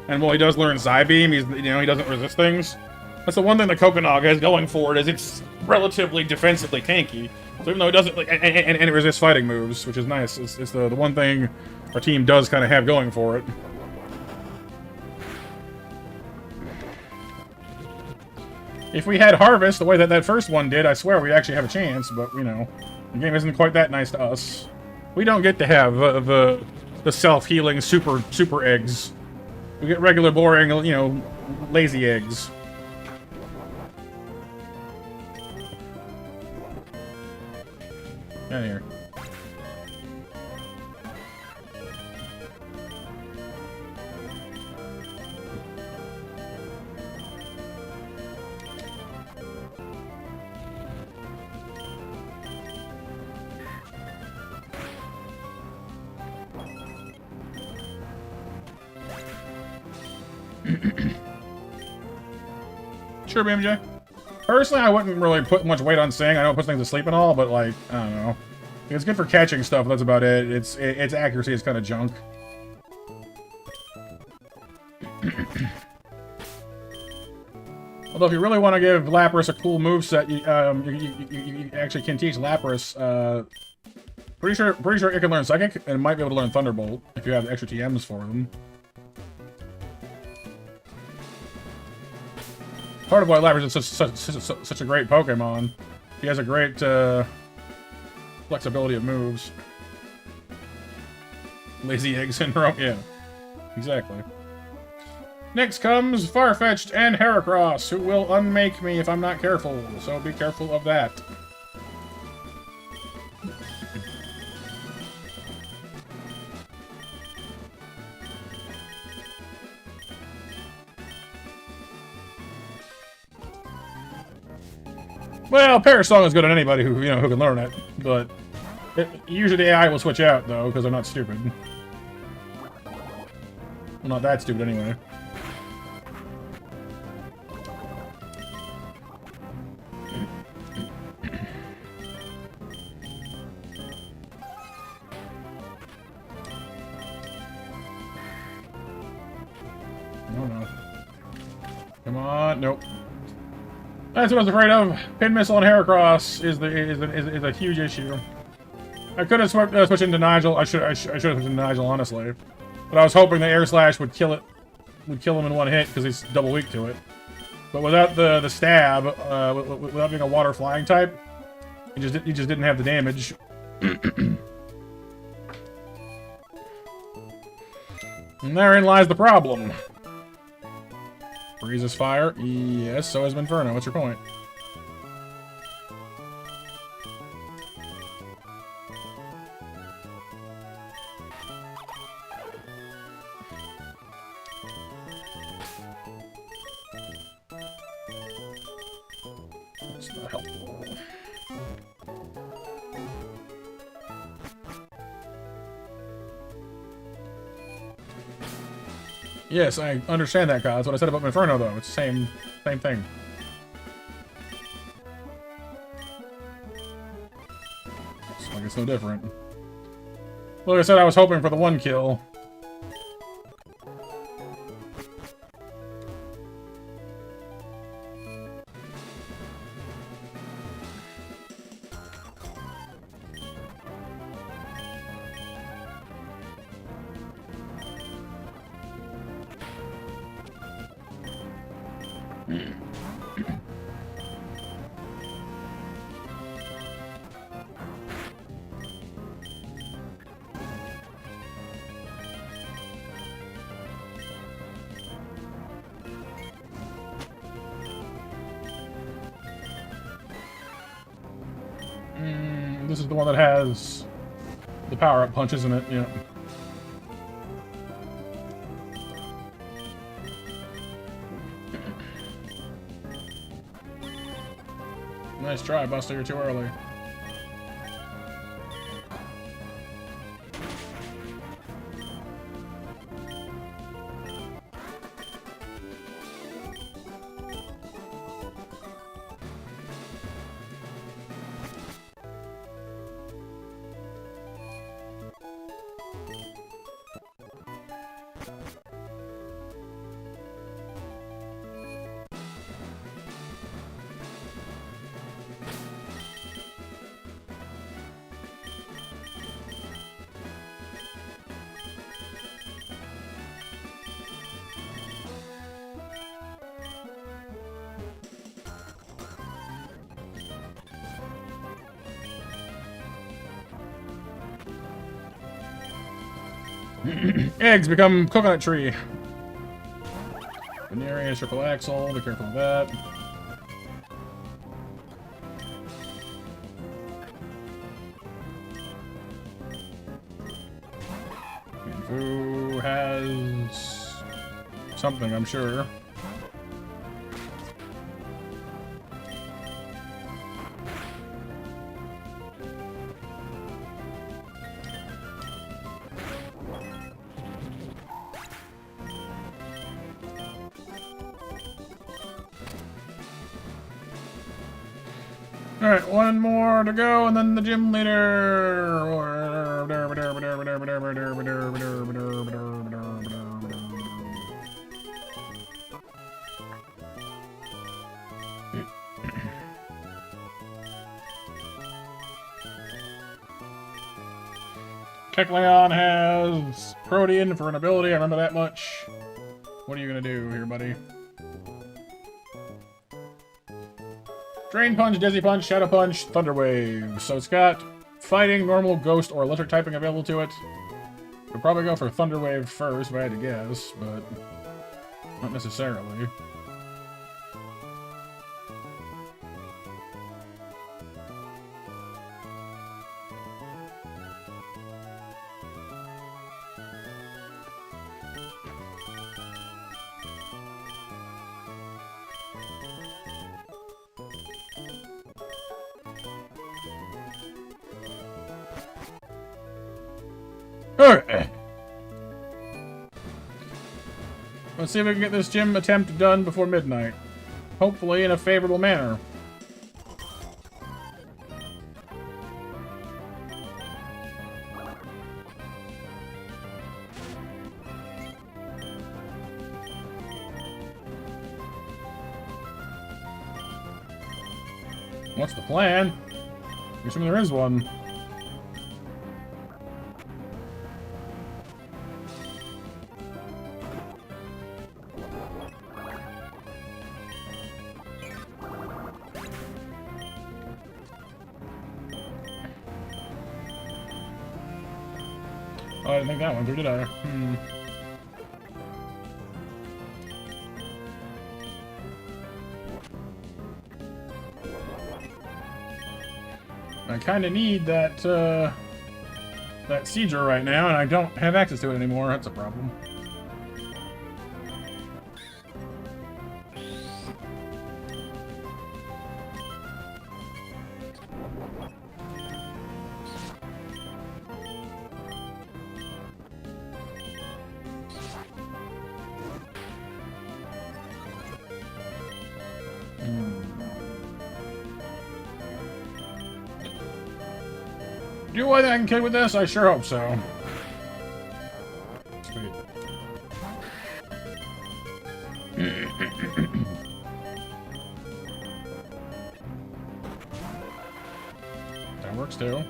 A: and while he does learn Psybeam, he doesn't resist things. That's the one thing the Kokonog has going for it, is it's relatively defensively tanky. So even though it doesn't and it resists fighting moves, which is nice. It's the one thing our team does kind of have going for it. If we had Harvest the way that first one did, I swear we'd actually have a chance. But the game isn't quite that nice to us. We don't get to have the self-healing super eggs. We get regular, boring, lazy eggs. Down here. Sure, BMJ. Personally, I wouldn't really put much weight on Sing. I know it puts things to sleep and all, but like, I don't know. It's good for catching stuff. That's about it. Its accuracy is kind of junk. Although, if you really want to give Lapras a cool moveset, you actually can teach Lapras. Pretty sure it can learn Psychic and might be able to learn Thunderbolt if you have extra TMs for them. Part of why Lapras is such a great Pokemon. He has a great flexibility of moves. Lazy Egg Syndrome, yeah, exactly. Next comes Farfetch'd and Heracross, who will unmake me if I'm not careful, so be careful of that. Well, Parasong is good on anybody who who can learn it, but usually the AI will switch out though because they're not stupid. Well, not that stupid anyway. Oh no. Come on, nope. That's what I was afraid of. Pin missile and Heracross is a huge issue. I could have switched into Nigel. I should have switched into Nigel, honestly. But I was hoping the Air Slash would kill it, him in one hit because he's double weak to it. But without the stab, without being a water flying type, he just didn't have the damage. And therein lies the problem. Freeze is fire. Yes, so is Inferno. What's your point? That's not helpful. Yes, I understand that, Kyle. That's what I said about Inferno, though. It's the same thing. It's like it's no different. Like I said, I was hoping for the one kill. This is the one that has the power-up punch, isn't it? Yeah. Nice try, Buster. You're too early. Eggs become coconut tree. Veneria, triple axle. Be careful of that. Who has something, I'm sure. Alright, one more to go, and then the gym leader. Kecleon has Protean for an ability, I remember that much. What are you gonna do here, buddy? Drain Punch, Dizzy Punch, Shadow Punch, Thunder Wave. So it's got Fighting, Normal, Ghost, or Electric typing available to it. We'll probably go for Thunder Wave first if I had to guess, but not necessarily. Alright. Let's see if we can get this gym attempt done before midnight. Hopefully in a favorable manner. What's the plan? I'm assuming there is one. Oh, I didn't think that one through, did I? I kind of need that, that Seedra right now, and I don't have access to it anymore. That's a problem. Do I think I can kid with this? I sure hope so. Sweet. That works too.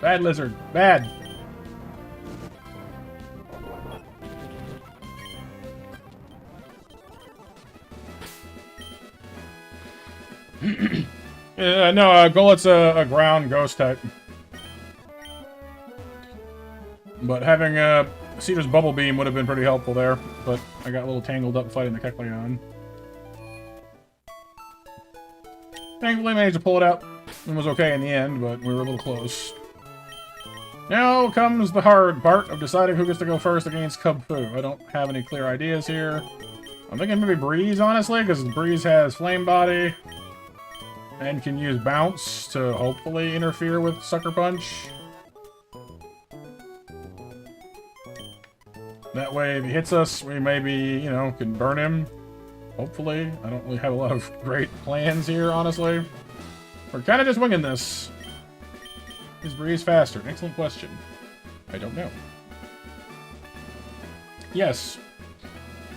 A: Bad lizard. Bad. No, Golit's a ground ghost type. But having Cedar's Bubble Beam would have been pretty helpful there, but I got a little tangled up fighting the Kecleon. Thankfully managed to pull it out and was okay in the end, but we were a little close. Now comes the hard part of deciding who gets to go first against Cub Fu. I don't have any clear ideas here. I'm thinking maybe Breeze, honestly, because Breeze has Flame Body and can use Bounce to hopefully interfere with Sucker Punch. That way, if he hits us, we maybe, you know, can burn him. Hopefully. I don't really have a lot of great plans here, honestly. We're kind of just winging this. Is Breeze faster? Excellent question. I don't know. Yes.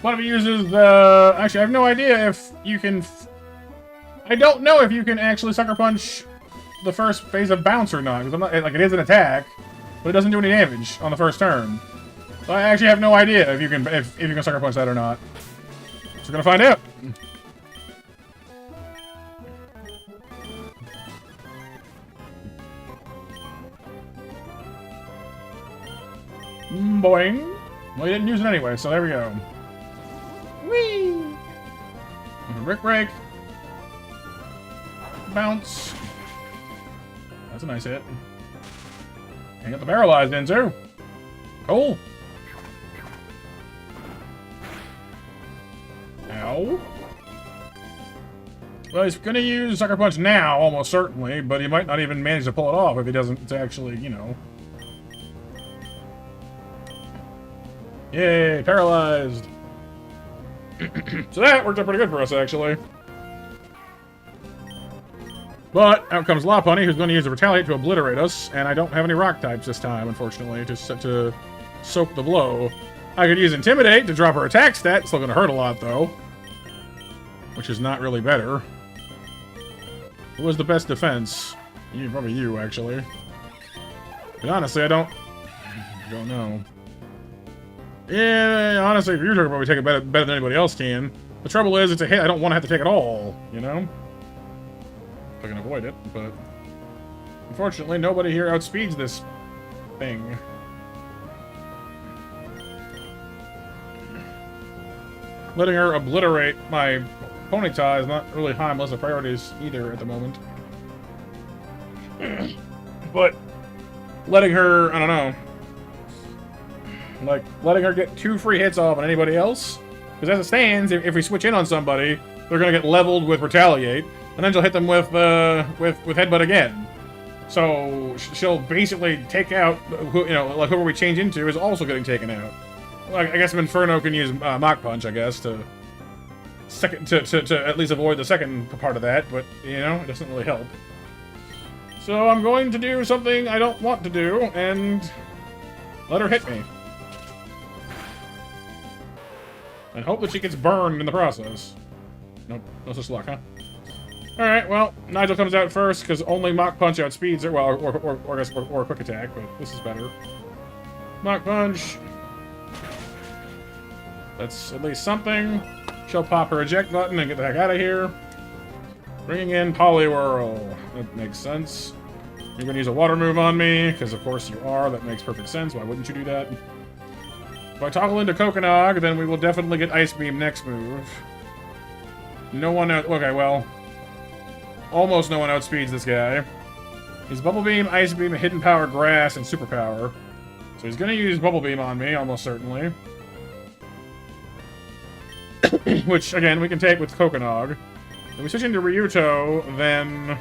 A: One of it uses the... Actually, I have no idea if you can... I don't know if you can actually Sucker Punch the first phase of Bounce or not. Because I'm not... Like, it is an attack, but it doesn't do any damage on the first turn. So I actually have no idea if you can if you can Sucker Punch that or not. So we're gonna find out. Boing. Well, you didn't use it anyway, so there we go. Whee! Brick Break. Bounce. That's a nice hit. And got the Paralyzed in, too. Cool. Ow. Well, he's gonna use Sucker Punch now, almost certainly, but he might not even manage to pull it off if he doesn't actually, you know... Yay, paralyzed. So that worked out pretty good for us, actually. But out comes Lopunny, who's going to use a Retaliate to obliterate us, and I don't have any rock types this time, unfortunately, to soak the blow. I could use Intimidate to drop her attack stat. It's still going to hurt a lot, though. Which is not really better. Who was the best defense? Probably you, actually. But honestly, I don't know. Yeah, honestly, if you're talking, probably take it better than anybody else can. The trouble is, it's a hit. I don't want to have to take it all, you know? If I can avoid it, but... Unfortunately, nobody here outspeeds this thing. Letting her obliterate my Ponyta is not really high on my list of priorities either at the moment. But letting her, I don't know. Like, letting her get 2 free hits off on anybody else? Because as it stands, if we switch in on somebody, they're going to get leveled with Retaliate, and then she'll hit them with Headbutt again. So she'll basically take out, you know, like whoever we change into is also getting taken out. Well, I guess Inferno can use Mach Punch, I guess, to at least avoid the second part of that, but, you know, it doesn't really help. So I'm going to do something I don't want to do, and let her hit me. And hope that she gets burned in the process. Nope, no such luck, huh? Alright, well, Nigel comes out first, because only Mach Punch outspeeds her. Well, or Quick Attack, but this is better. Mach Punch. That's at least something. She'll pop her eject button and get the heck out of here. Bringing in Poliwhirl. That makes sense. You're going to use a water move on me, because of course you are. That makes perfect sense. Why wouldn't you do that? If I toggle into Kokonog, then we will definitely get Ice Beam next move. No one out. Okay, well. Almost no one outspeeds this guy. He's Bubble Beam, Ice Beam, Hidden Power, Grass, and Super Power. So he's going to use Bubble Beam on me, almost certainly. Which, again, we can take with Kokonog. If we switch into Ryuto, then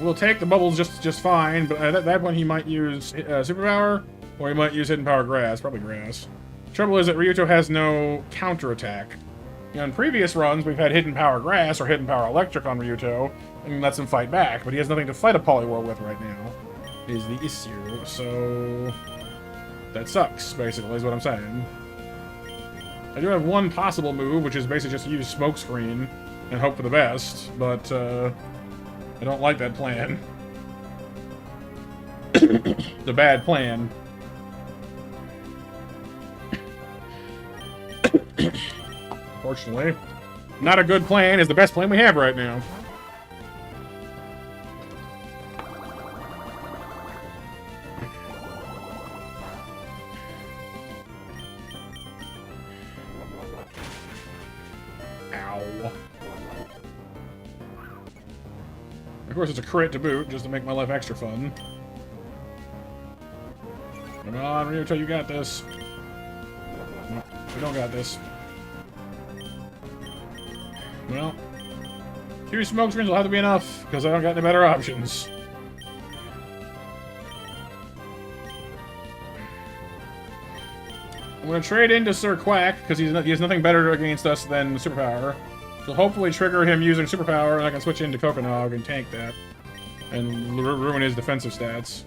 A: we'll take the bubbles just fine, but at that point he might use Superpower, or he might use Hidden Power Grass, probably Grass. Trouble is that Ryuto has no counterattack. You know, in previous runs, we've had Hidden Power Grass or Hidden Power Electric on Ryuto, and lets him fight back, but he has nothing to fight a Poliwhirl with right now, is the issue, so that sucks, basically, is what I'm saying. I do have one possible move, which is basically just use Smokescreen and hope for the best, but I don't like that plan. The bad plan. Unfortunately, not a good plan is the best plan we have right now. Of course, it's a crit to boot, just to make my life extra fun. Come on, Ryuto, you got this. No, we don't got this. Well, 2 smoke screens will have to be enough, because I don't got any better options. I'm going to trade into Sir Quack, because he has nothing better against us than Superpower. So hopefully trigger him using Superpower, and I can switch into Kokonog and tank that. And ruin his defensive stats.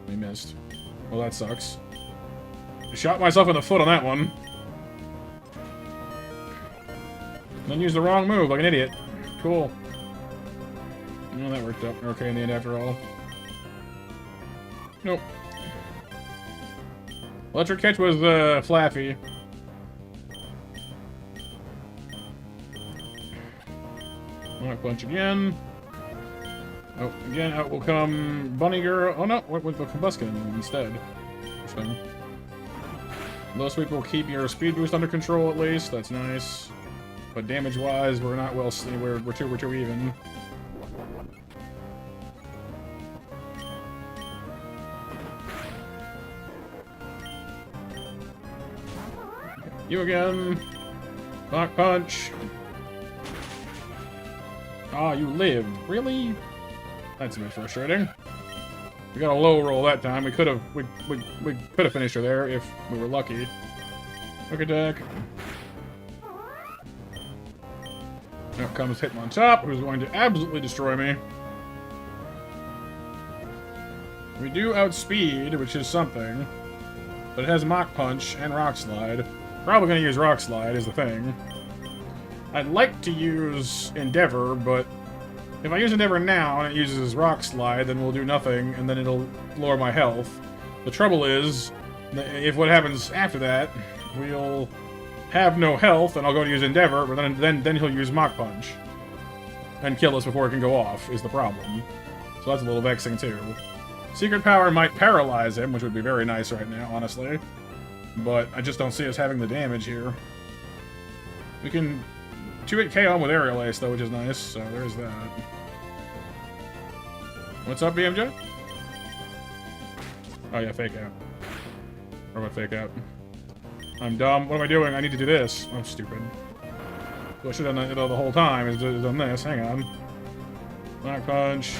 A: He missed. Well, that sucks. I shot myself in the foot on that one. Then used the wrong move, like an idiot. Cool. Well, that worked out okay in the end after all. Nope. Electric Catch was Flaffy. Mach Punch again. Oh, again, out will come Bunny Girl. Oh no, went with the Combustion instead. Interesting. Low Sweep will keep your speed boost under control at least. That's nice. But damage-wise, we're not well. We're too even. You again. Mach Punch. Ah, you lived. Really? That's a bit frustrating. We got a low roll that time. We could have finished her there if we were lucky. Quick Attack. Now comes Hitmontop, who's going to absolutely destroy me. We do outspeed, which is something. But it has Mach Punch and Rock Slide. Probably going to use Rock Slide is the thing. I'd like to use Endeavor, but if I use Endeavor now and it uses Rock Slide, then we'll do nothing, and then it'll lower my health. The trouble is, if what happens after that, we'll have no health, and I'll go to use Endeavor, but then he'll use Mach Punch. And kill us before it can go off, is the problem. So that's a little vexing, too. Secret Power might paralyze him, which would be very nice right now, honestly. But I just don't see us having the damage here. We can 2-hit KO him with Aerial Ace, though, which is nice, so there's that. What's up, BMJ? Oh, yeah, Fake Out. Or what, Fake Out? I'm dumb. What am I doing? I need to do this. I'm stupid. So I should have done it the whole time, is done this. Hang on. Mach Punch.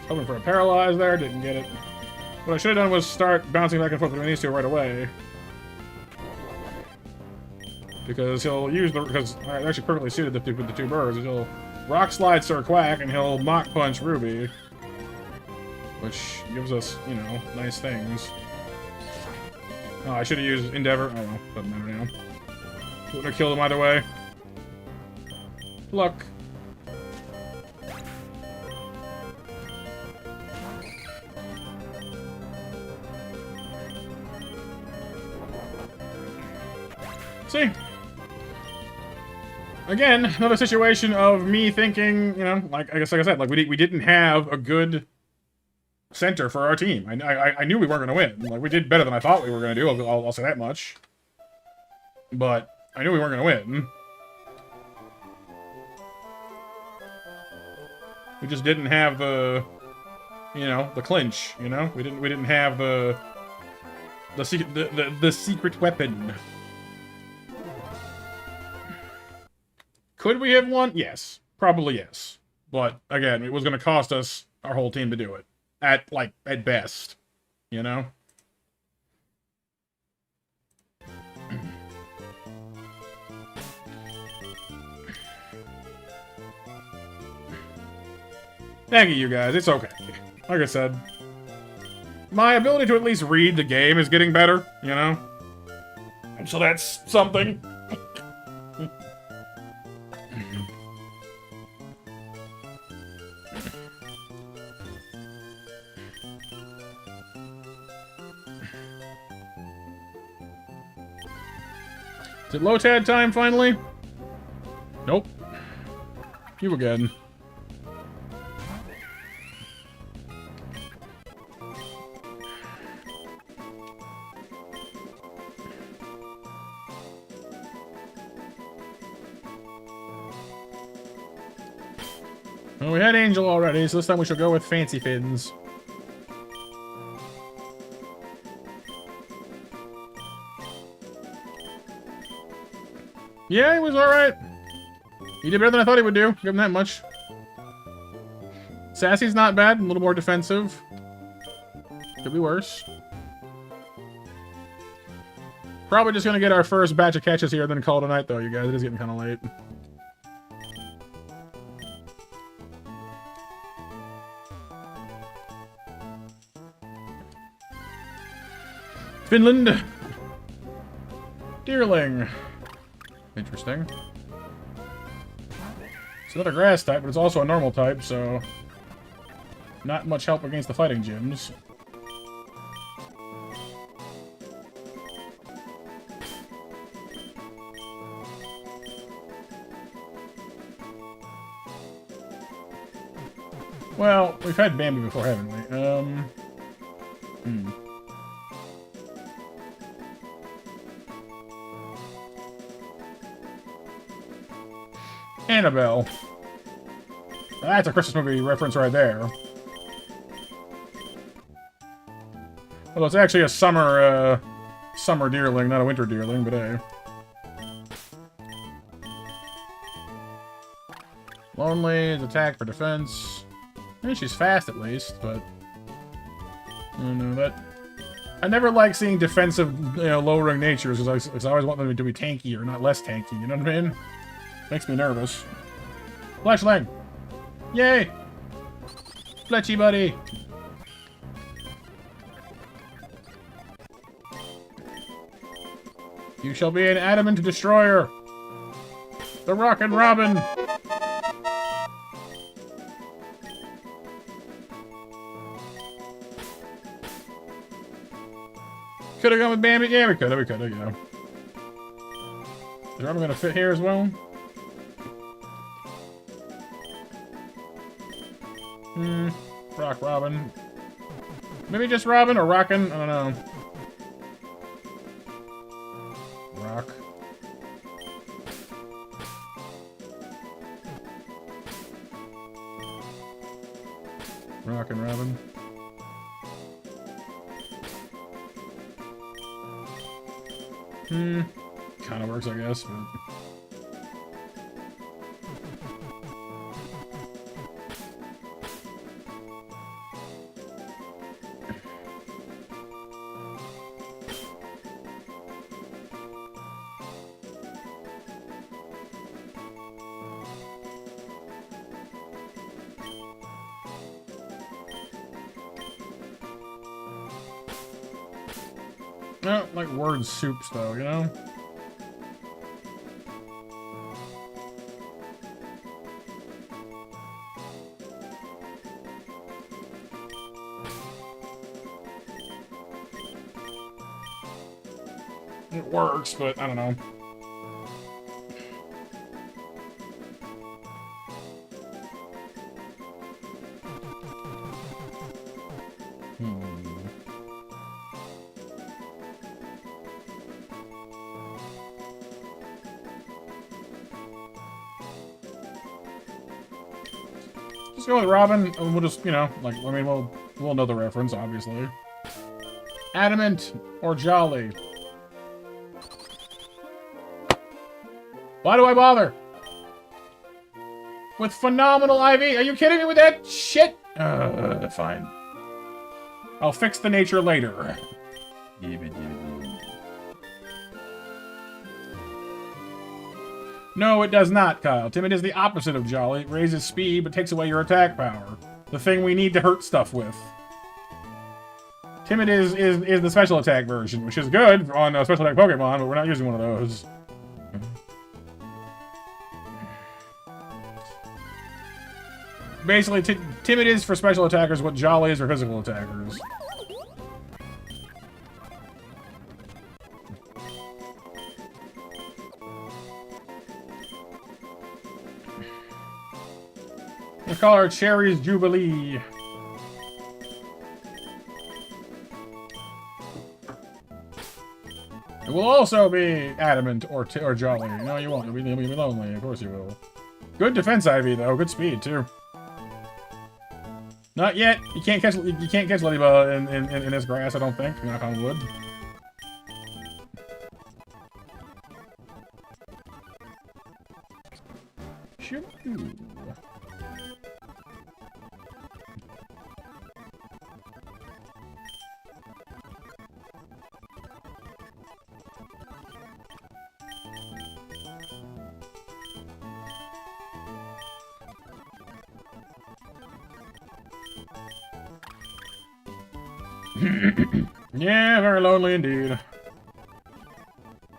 A: Hoping for a Paralyze there, didn't get it. What I should have done was start bouncing back and forth between these two right away. Because he'll use the... Because they're actually perfectly suited with the two birds. He'll Rock Slide Sir Quack, and he'll Mach Punch Ruby. which gives us, you know, nice things. Oh, I should have used Endeavor. Oh well, doesn't matter now. Would have killed him either way. Luck. See? Again, another situation of me thinking, you know, like I said, like we didn't have a good center for our team. I knew we weren't going to win. Like we did better than I thought we were going to do. I'll say that much. But I knew we weren't going to win. We just didn't have the, you know, the clinch. You know, we didn't have the secret weapon. Could we have won? Yes. Probably yes. But, again, it was going to cost us our whole team to do it. At best. You know? Thank you, guys. It's okay. Like I said, my ability to at least read the game is getting better, you know? And so that's something. Is it low-tad time, finally? Nope. You again. Well, we had Angel already, so this time we shall go with Fancy Fins. Yeah, he was alright. He did better than I thought he would do. Give him that much. Sassy's not bad. A little more defensive. Could be worse. Probably just gonna get our first batch of catches here, then call it a night, though, you guys. It is getting kind of late. Finland. Deerling. Interesting. It's another grass type, but it's also a normal type, so not much help against the fighting gyms. Well, we've had Bambi before, haven't we? Annabelle. That's a Christmas movie reference right there. Well, it's actually a summer deerling, not a winter deerling, but hey. Lonely is attack for defense. I mean, she's fast at least, but I don't know that. I never like seeing defensive, you know, lowering natures because I always want them to be tanky or not less tanky. You know what I mean? Makes me nervous. Flashling! Yay! Fletchy buddy! You shall be an adamant destroyer! The Rockin' Robin! Could've gone with Bambi? Yeah, we could've, you know. Is Robin gonna fit here as well? Rock Robin. Maybe just Robin or Rockin'? I don't know. Rock. Rockin' Robin. Kinda works, I guess, but... I don't like word soups, though, you know? It works, but I don't know. Just go with Robin, and we'll just, you know, like, I mean, we'll know the reference, obviously. Adamant or Jolly? Why do I bother? With phenomenal IV? Are you kidding me with that shit? Fine. I'll fix the nature later. No, it does not, Kyle. Timid is the opposite of Jolly. It raises speed, but takes away your attack power. The thing we need to hurt stuff with. Timid is the special attack version, which is good on special attack Pokemon, but we're not using one of those. Basically, Timid is for special attackers what Jolly is for physical attackers. We call her Cherry's Jubilee. It will also be Adamant or Jolly. No, you won't. You'll be lonely. Of course you will. Good defense IV though. Good speed too. Not yet. You can't catch Ladybug in this grass. I don't think. Knock on wood. Shoo. Yeah, very lonely indeed.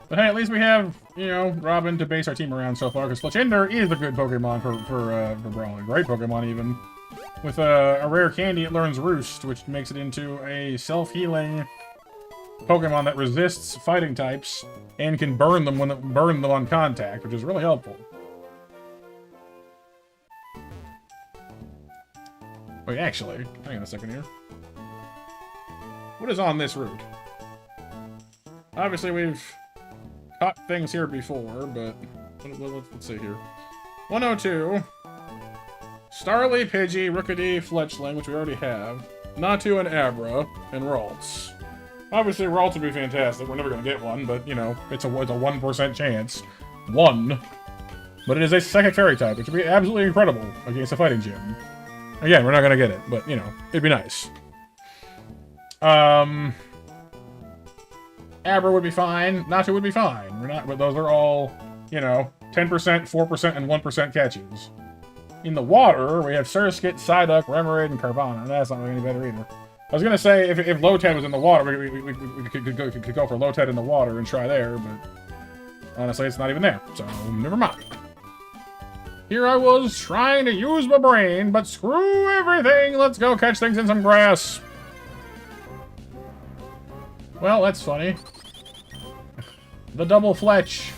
A: But hey, at least we have, you know, Robin to base our team around so far, because Fletchinder is a good Pokemon for Brawling. Great Pokemon, even. With a rare candy, it learns Roost, which makes it into a self-healing Pokemon that resists fighting types and can burn them on contact, which is really helpful. Wait, actually, hang on a second here. What is on this route? Obviously, we've caught things here before, but let's see here. 102. Starly, Pidgey, Rookidee, Fletchling, which we already have. Natu and Abra, and Ralts. Obviously, Ralts would be fantastic. We're never going to get one, but, you know, it's a 1% chance. One. But it is a Psychic Fairy type, which would be absolutely incredible against a fighting gym. Again, we're not going to get it, but, you know, it'd be nice. Abra would be fine. Natu would be fine. We're not, but those are all, you know, 10%, 4%, and 1% catches. In the water, we have Surskit, Psyduck, Remoraid, and Carvana. That's not really any better either. I was gonna say, if Lotad was in the water, we could go for Lotad in the water and try there, but honestly, it's not even there, so never mind. Here I was trying to use my brain, but screw everything! Let's go catch things in some grass. Well, that's funny. The double Fletch.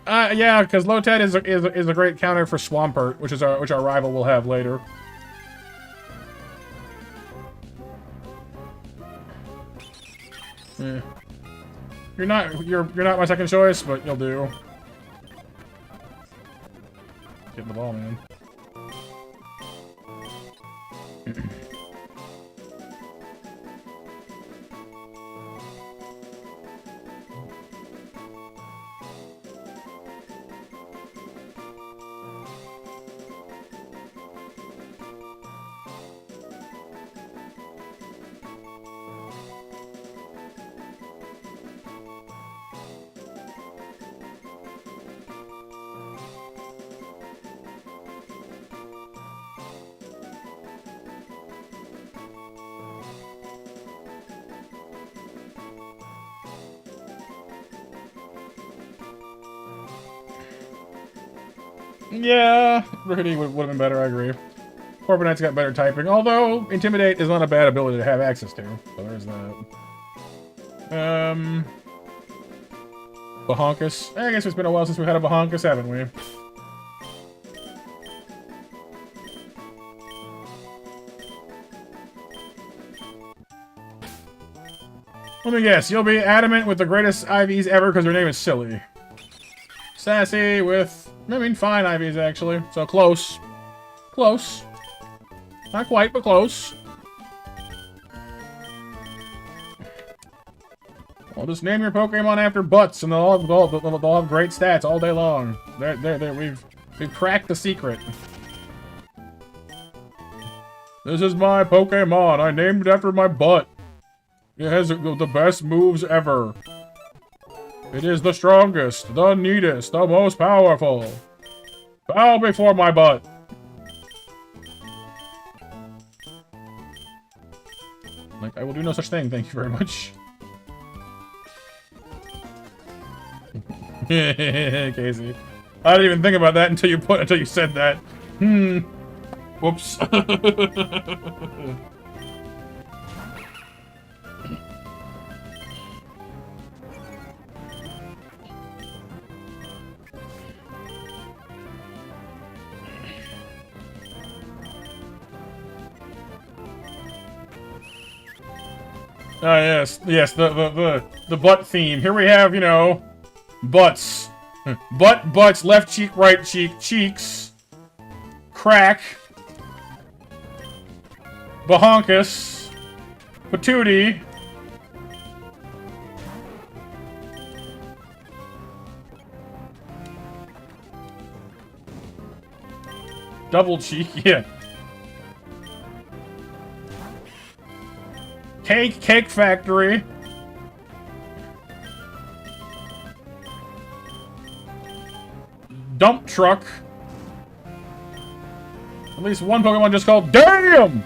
A: Yeah, because Lotad is a great counter for Swampert, which our rival will have later. Yeah. You're not my second choice, but you'll do. Getting the ball, man. Yeah, Pretty would have been better, I agree. Corviknight's got better typing, although Intimidate is not a bad ability to have access to. So there's that. Bahonkus. I guess it's been a while since we had a Bahonkus, haven't we? Let me guess, you'll be adamant with the greatest IVs ever because your name is silly. Sassy with, I mean, fine IVs actually. So close. Close. Not quite, but close. Well, just name your Pokemon after butts and they'll have great stats all day long. We've cracked the secret. This is my Pokemon. I named it after my butt. It has the best moves ever. It is the strongest, the neatest, the most powerful. Bow before my butt. Like, I will do no such thing, thank you very much. Casey. I didn't even think about that until you said that. Whoops. Ah, yes, the butt theme. Here we have, you know, butts. Butts, left cheek, right cheek, cheeks. Crack. Bahonkus. Patootie. Double cheek, yeah. Cake Factory. Dump Truck. At least one Pokemon just called Damn!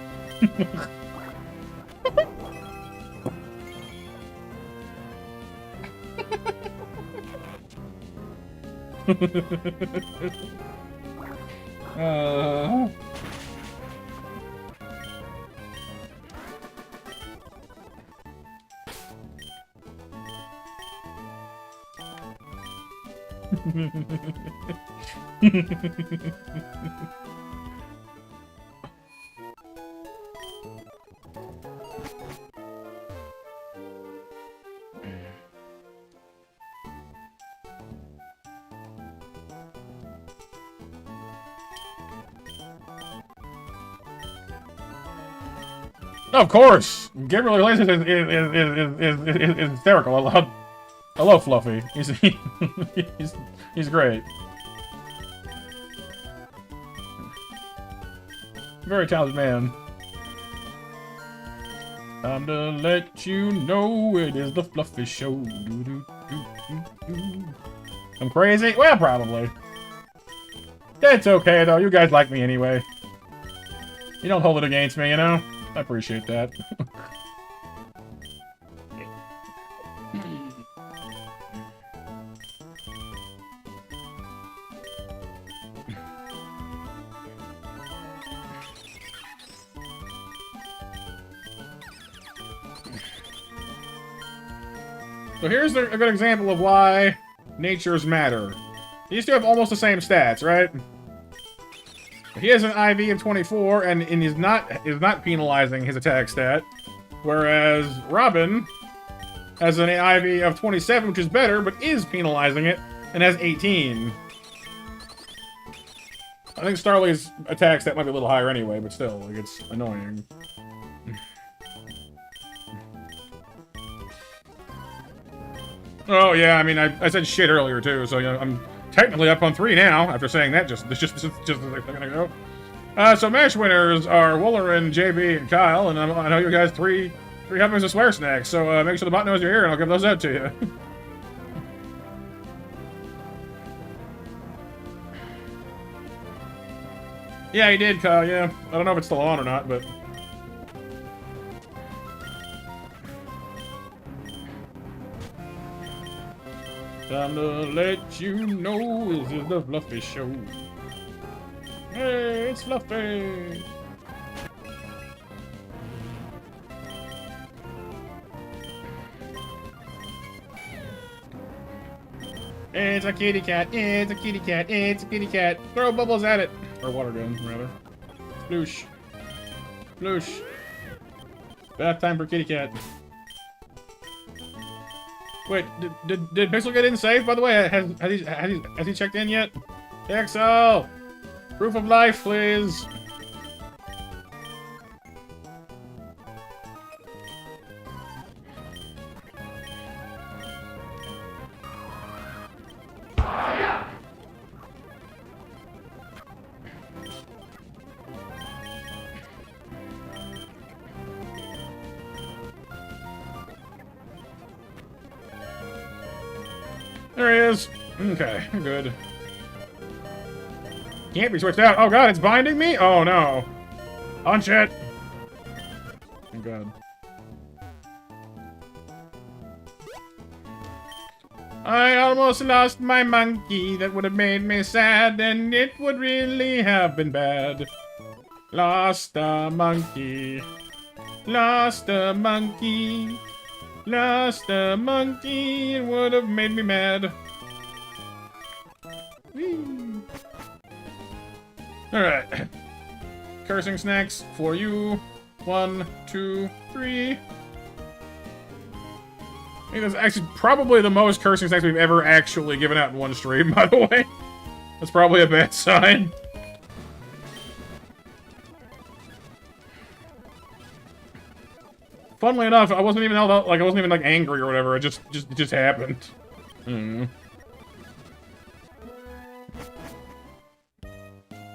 A: Of course! Gabriel Iglesias is hysterical. I love Fluffy. He's great. Very talented man. Time to let you know it is the Fluffy Show. I'm crazy? Well, probably. That's okay, though. You guys like me anyway. You don't hold it against me, you know? I appreciate that. So here's a good example of why natures matter. These two have almost the same stats, right? He has an IV of 24 and is not penalizing his attack stat, whereas Robin has an IV of 27, which is better, but is penalizing it, and has 18. I think Starly's attack stat might be a little higher anyway, but still, like, it's annoying. Oh yeah, I mean, I said shit earlier too, so you know, I'm technically up on 3 now after saying that just a second ago. So match winners are Woolerin, JB, and Kyle, and I know you guys three helpings of swear snacks. So make sure the bot knows you're here, and I'll give those out to you. Yeah, he did, Kyle. Yeah, I don't know if it's still on or not, but. Time to let you know this is the Fluffy Show. Hey, it's Fluffy! It's a kitty cat, it's a kitty cat, it's a kitty cat. Throw bubbles at it. Or water gun, rather. Sploosh. Sploosh. Bath time for kitty cat. Wait, did Pixel get in safe, by the way? Has he checked in yet? Dekzeh! Proof of life, please! There he is. Okay, good. Can't be switched out. Oh god, it's binding me? Oh no. Punch it. Thank god. I almost lost my monkey. That would have made me sad, and it would really have been bad. Lost a monkey. Lost a monkey. Lost a monkey, it would have made me mad. Alright. Cursing snacks for you. 1, 2, 3. I think that's actually probably the most cursing snacks we've ever actually given out in one stream, by the way. That's probably a bad sign. Funnily enough, I wasn't even like angry or whatever. It just happened.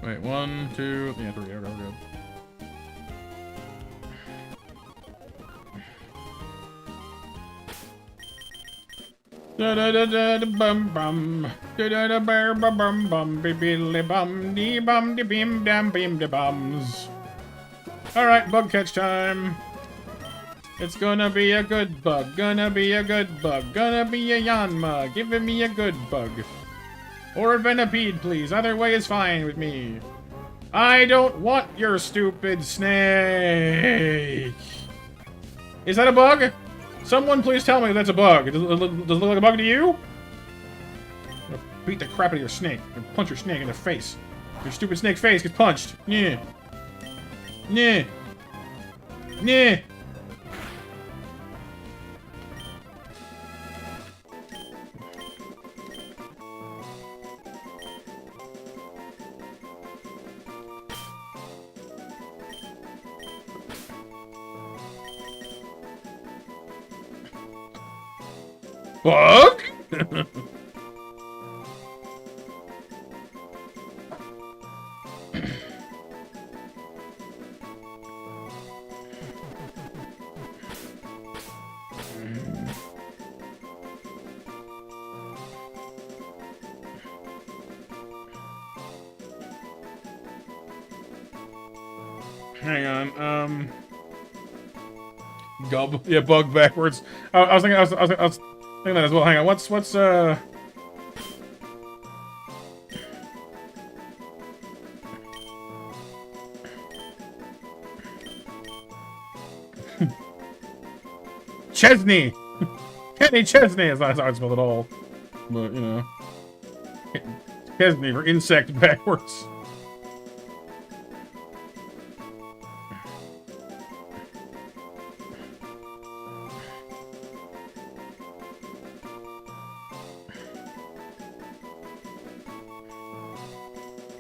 A: Wait, 1, 2, yeah, 3. Okay, we're good. Da da da da da bum bum, da da da bear bum bum bum, bibbly bum dee bum de bim dam bim de bums. All right, bug catch time. It's gonna be a good bug, gonna be a good bug, gonna be a Yanma, giving me a good bug. Or a Venipede, please, either way is fine with me. I don't want your stupid snake. Is that a bug? Someone please tell me that's a bug. Does it look like a bug to you? I'm gonna beat the crap out of your snake and punch your snake in the face. Your stupid snake face gets punched. Yeah. Yeah. Yeah. Bug? Hang on, Gub. Yeah, bug backwards. I was thinking that as well. Hang on, what's Chesney! Kenny Chesney is not how it's spelled at all. But, you know. Chesney for insect backwards.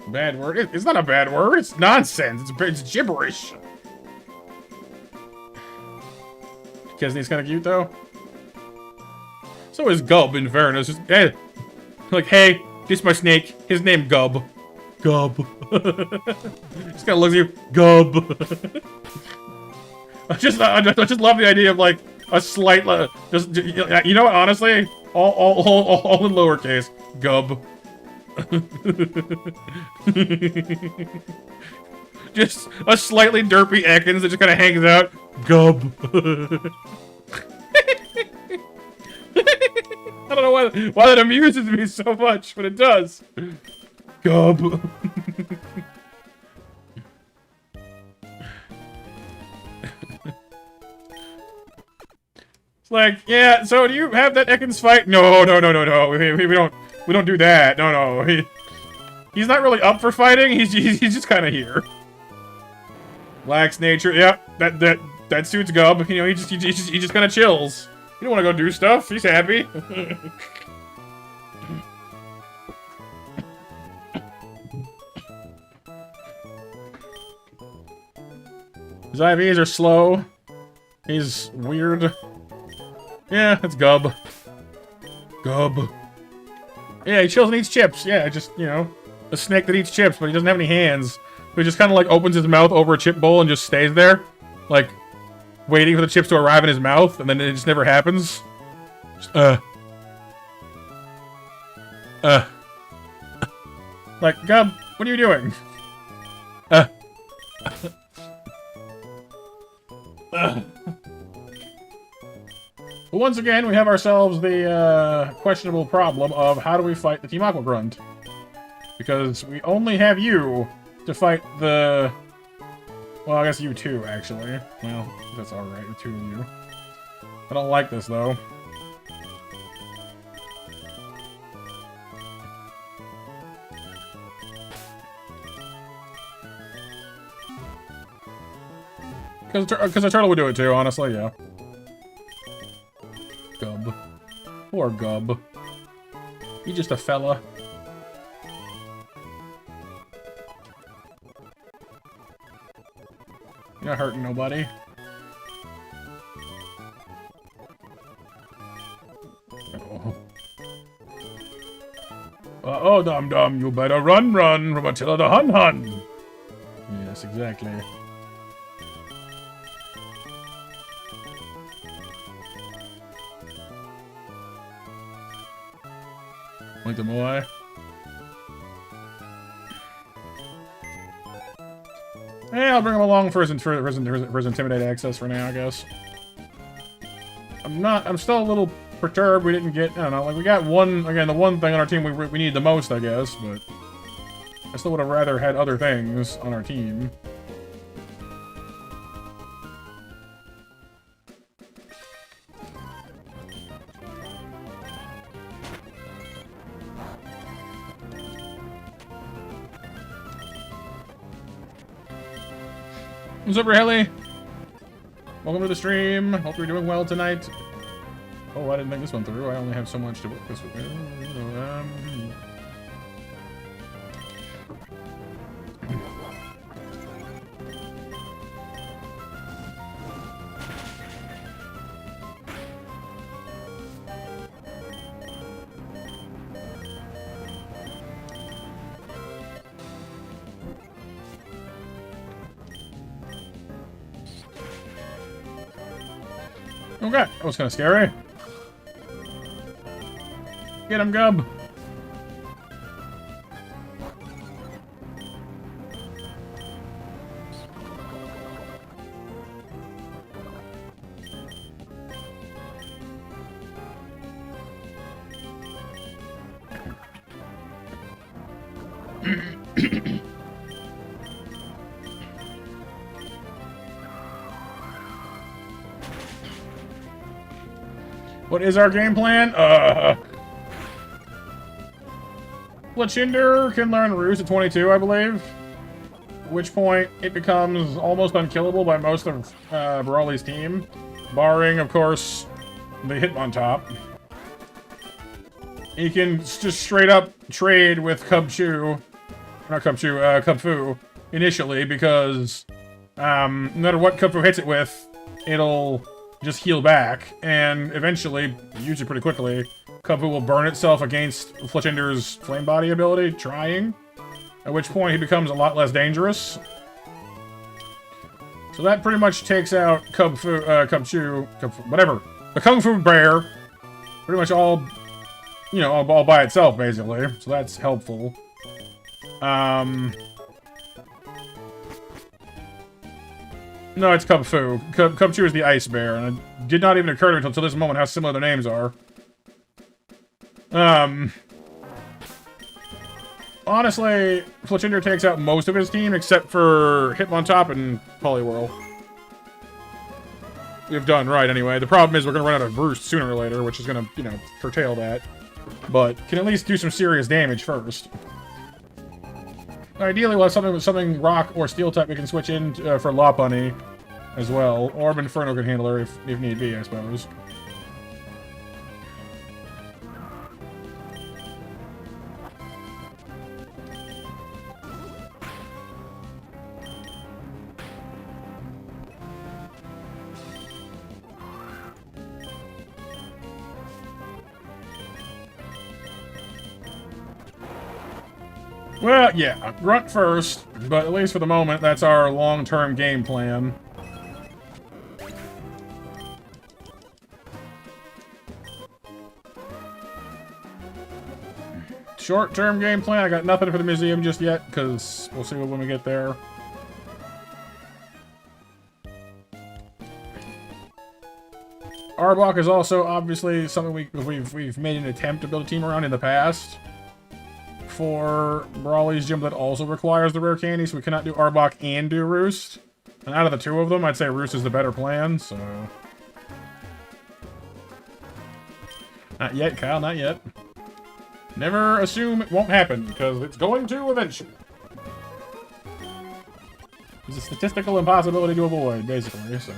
A: Bad word? It's not a bad word. It's nonsense. It's gibberish. Kesney's kind of cute, though. So is Gub, in fairness. Just, hey, like, hey, this is my snake. His name Gub. Gub. Just kind of looks at you. Gub. I just love the idea of, like, a slight, you know what, honestly? All in lowercase. Gub. Just a slightly derpy Ekans that just kind of hangs out. Gub. I don't know why that amuses me so much, but it does. Gub. like, yeah, so do you have that Ekans fight? No. We don't do that. No. He's not really up for fighting. He's just kind of here. Lax nature. Yep, that suits Gub. You know, he just kind of chills. You don't want to go do stuff. He's happy. His IVs are slow. He's weird. Yeah, it's Gub. Gub. Yeah, he chills and eats chips. Yeah, just, you know, a snake that eats chips, but he doesn't have any hands. So he just kind of, like, opens his mouth over a chip bowl and just stays there. Like, waiting for the chips to arrive in his mouth, and then it just never happens. Just, Like, Gub, what are you doing? But once again, we have ourselves the questionable problem of how do we fight the Team Aqua Grunt? Because we only have you to fight the... Well, I guess you too, actually. Well, that's alright, the two of you. I don't like this, though. Because a turtle would do it too, honestly, yeah. Gub. Poor Gub. He's just a fella. You're not hurting nobody. Oh, dum-dum, you better run from Attila the Hun-Hun. Yes, exactly. Like the boy. Hey, I'll bring him along for his intimidate access for now, I guess. I'm still a little perturbed we didn't get, I don't know, like we got one, again, the one thing on our team we need the most, I guess, but I still would have rather had other things on our team. What's up, Haley? Welcome to the stream. Hope you're doing well tonight. Oh, I didn't think this one through. I only have so much to work this with. Okay, that was kind of scary. Get him, Gub. What is our game plan? Fletchinder can learn Ruse at 22, I believe. At which point, it becomes almost unkillable by most of Brawly's team. Barring, of course, the Hitmontop. He can just straight up trade with Cubfu initially, because no matter what Cubfu hits it with, it'll just heal back, and eventually, use it pretty quickly, Cubfu will burn itself against Fletchinder's Flame Body ability, trying. At which point, he becomes a lot less dangerous. So that pretty much takes out Cubfu, whatever. The Kung Fu Bear, pretty much all, you know, all by itself, basically. So that's helpful. No, it's Cubfu. Cubfu is the Ice Bear, and it did not even occur to me until this moment how similar their names are. Honestly, Fletchinder takes out most of his team, except for Hitmontop and Poliwhirl. we've done right anyway. The problem is we're gonna run out of Roost sooner or later, which is gonna, you know, curtail that. But can at least do some serious damage first. Ideally, we'll have something with something rock or steel type we can switch in for Lopunny as well. Orb Inferno can handle her if need be, I suppose. Well, yeah, Grunt first, but at least for the moment, that's our long-term game plan. Short-term game plan, I got nothing for the museum just yet, because we'll see when we get there. Arbok is also obviously something we've made an attempt to build a team around in the past. For Brawly's gym that also requires the rare candy, so we cannot do Arbok and do Roost. And out of the two of them, I'd say Roost is the better plan, so... Not yet, Kyle, not yet. Never assume it won't happen, because it's going to eventually. It's a statistical impossibility to avoid, basically, so...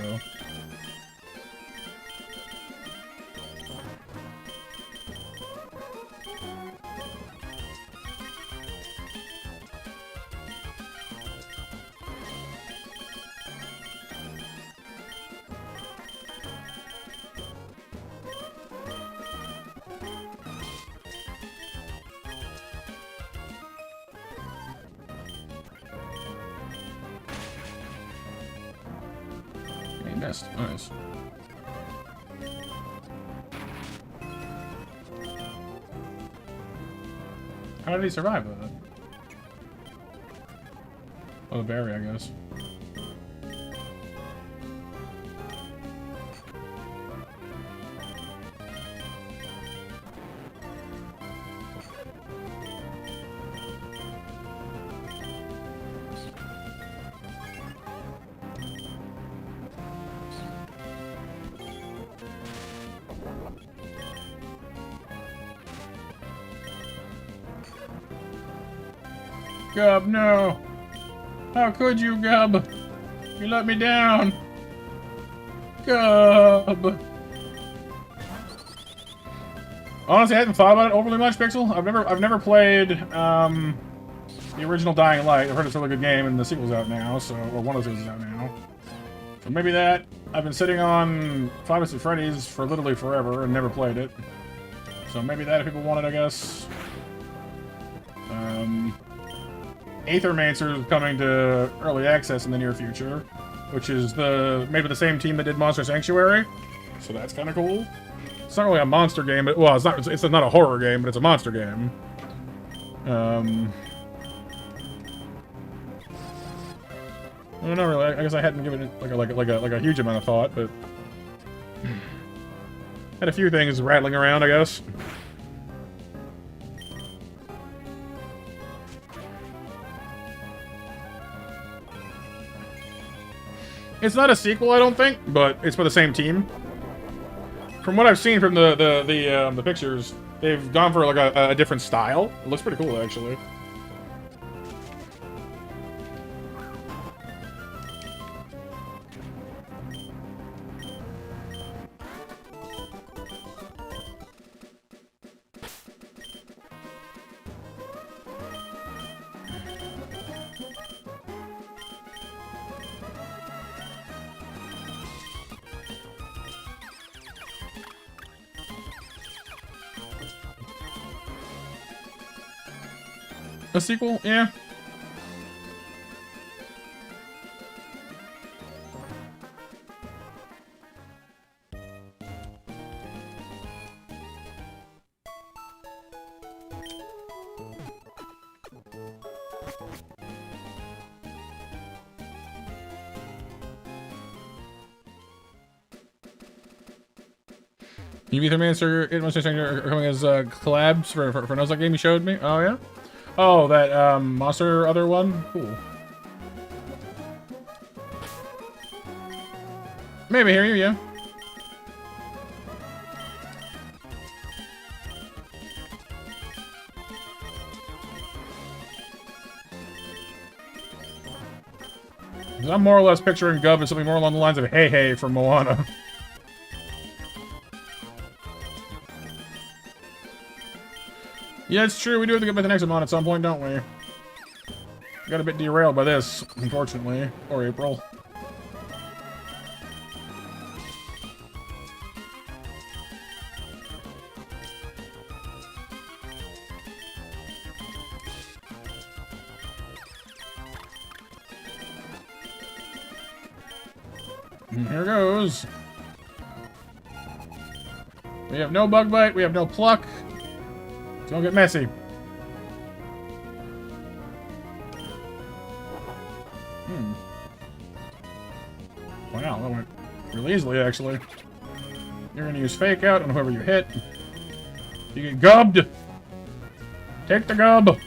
A: Nice. How did he survive that? Oh, the berry, I guess. Gub, no! How could you, Gub? You let me down! Gub! Honestly, I hadn't thought about it overly much, Pixel. I've never played the original Dying Light. I've heard it's a really good game, and the sequel's out now, so or one of those is out now. So maybe that. I've been sitting on Five Nights at Freddy's for literally forever and never played it. So maybe that if people want it, I guess. Aethermancer is coming to early access in the near future, which is maybe the same team that did Monster Sanctuary, so that's kind of cool. It's not really a monster game, but well, it's not a horror game, but it's a monster game. I don't know really. I guess I hadn't given it like a huge amount of thought, but had a few things rattling around, I guess. It's not a sequel, I don't think, but it's for the same team. From what I've seen from the pictures, they've gone for like a different style. It looks pretty cool, actually. A sequel? Yeah. Aethermancer, E26 are coming as collabs for Nuzlocke game you showed me. Oh yeah. Oh, that monster other one? Cool. Maybe hear you, yeah. I'm more or less picturing Gub as something more along the lines of Hey Hey from Moana. Yeah, it's true. We do have to get back to Nexamon at some point, don't we? Got a bit derailed by this, unfortunately. Or April. And here goes. We have no Bug Bite. We have no Pluck. Don't get messy. Wow, that went really easily, actually. You're gonna use Fake Out on whoever you hit. You get gubbed! Take the gub!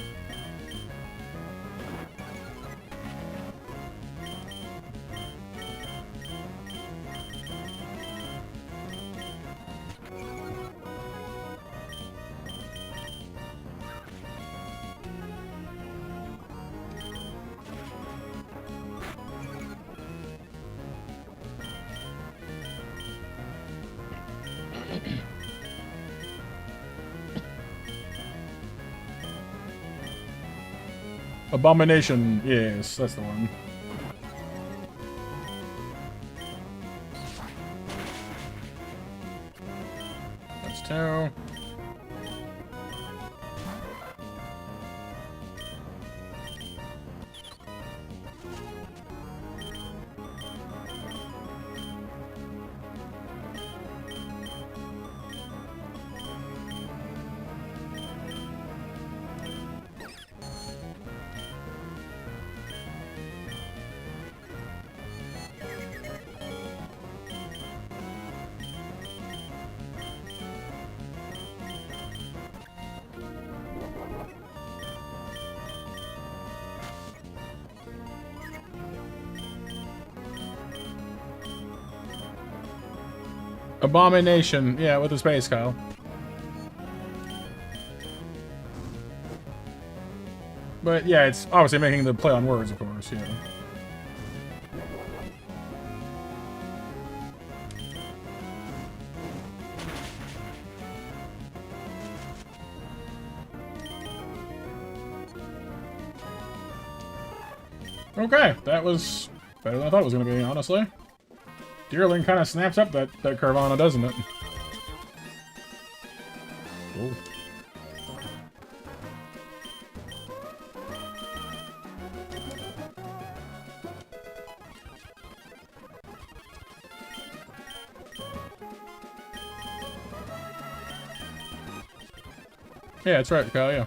A: Abomination. Yes, that's the one. That's 2. Abomination. Yeah, with the space, Kyle. But yeah, it's obviously making the play on words, of course, yeah. Okay, that was better than I thought it was going to be, honestly. Deerling kind of snaps up that Carvana, doesn't it? Ooh. Yeah, that's right, Kyle, yeah.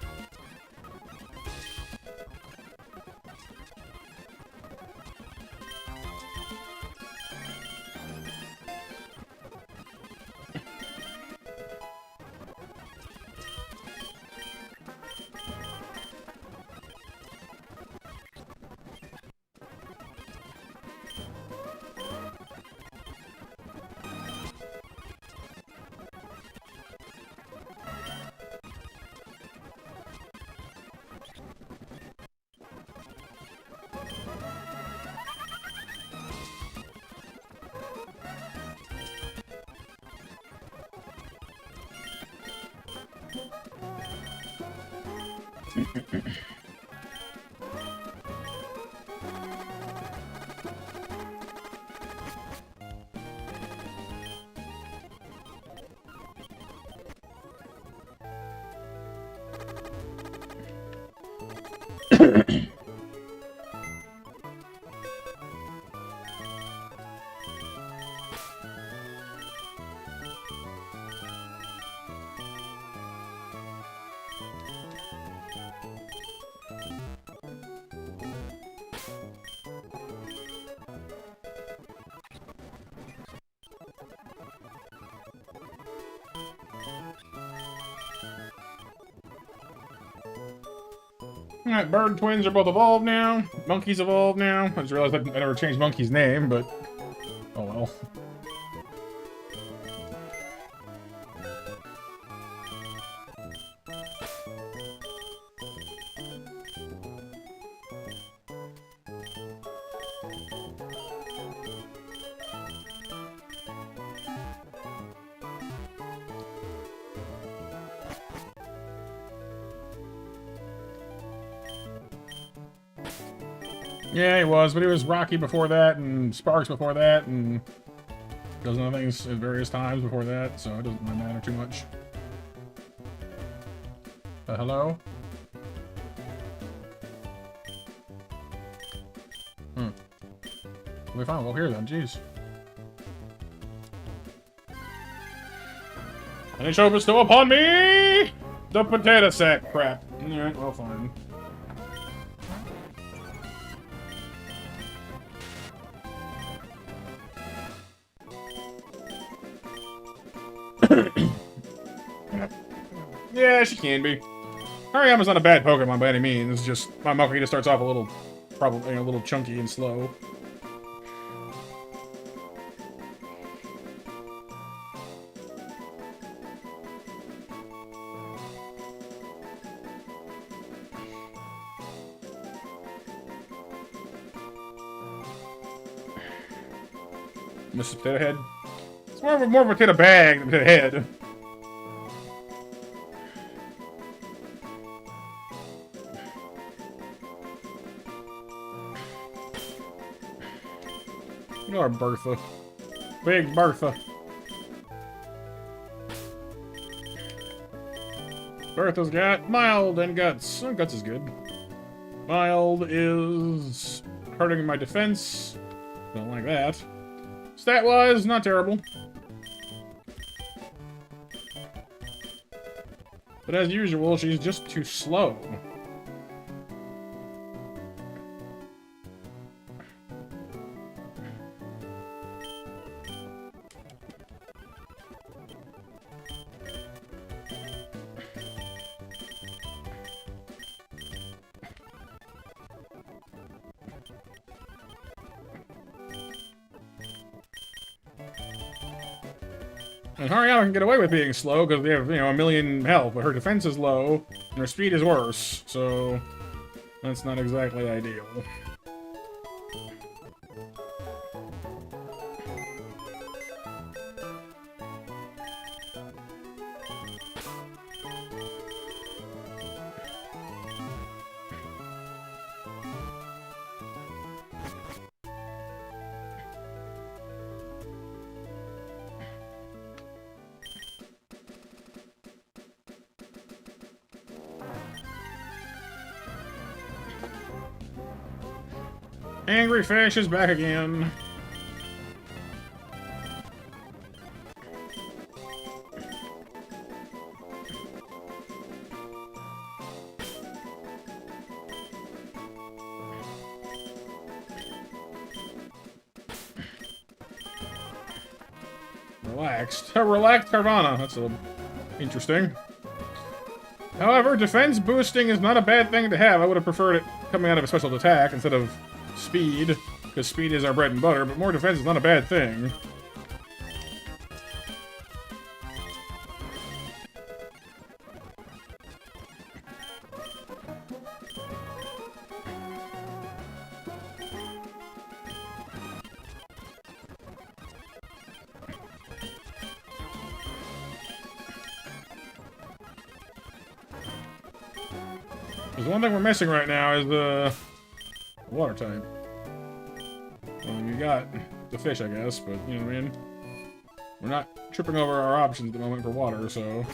A: Alright, bird twins are both evolved now. Monkey's evolved now. I just realized I never changed Monkey's name, but... oh well. Yeah, he was, but he was Rocky before that, and Sparks before that, and does other things at various times before that, so it doesn't really matter too much. Hello? We found well here then, jeez. And it shall bestow upon me the potato sack crap. Alright, well, fine. Yeah, she can be. Hariyama's not a bad Pokemon by any means. It's just my Makuhita starts off a little, probably a little chunky and slow. Mr. Potato Head. It's more of a potato bag than potato head. You are Bertha. Big Bertha. Bertha's got mild and guts. Oh, guts is good. Mild is hurting my defense. Don't like that. Stat-wise, not terrible. But as usual, she's just too slow. And Hariyama can get away with being slow because they have, you know, a million health, but her defense is low, and her speed is worse, so that's not exactly ideal. Angry Fish is back again. Relaxed. Relaxed Carvana. That's interesting. However, defense boosting is not a bad thing to have. I would have preferred it coming out of a special attack instead of speed, because speed is our bread and butter, but more defense is not a bad thing. There's one thing we're missing right now is the water type. Well, you got the fish, I guess, but you know what I mean? We're not tripping over our options at the moment for water, so...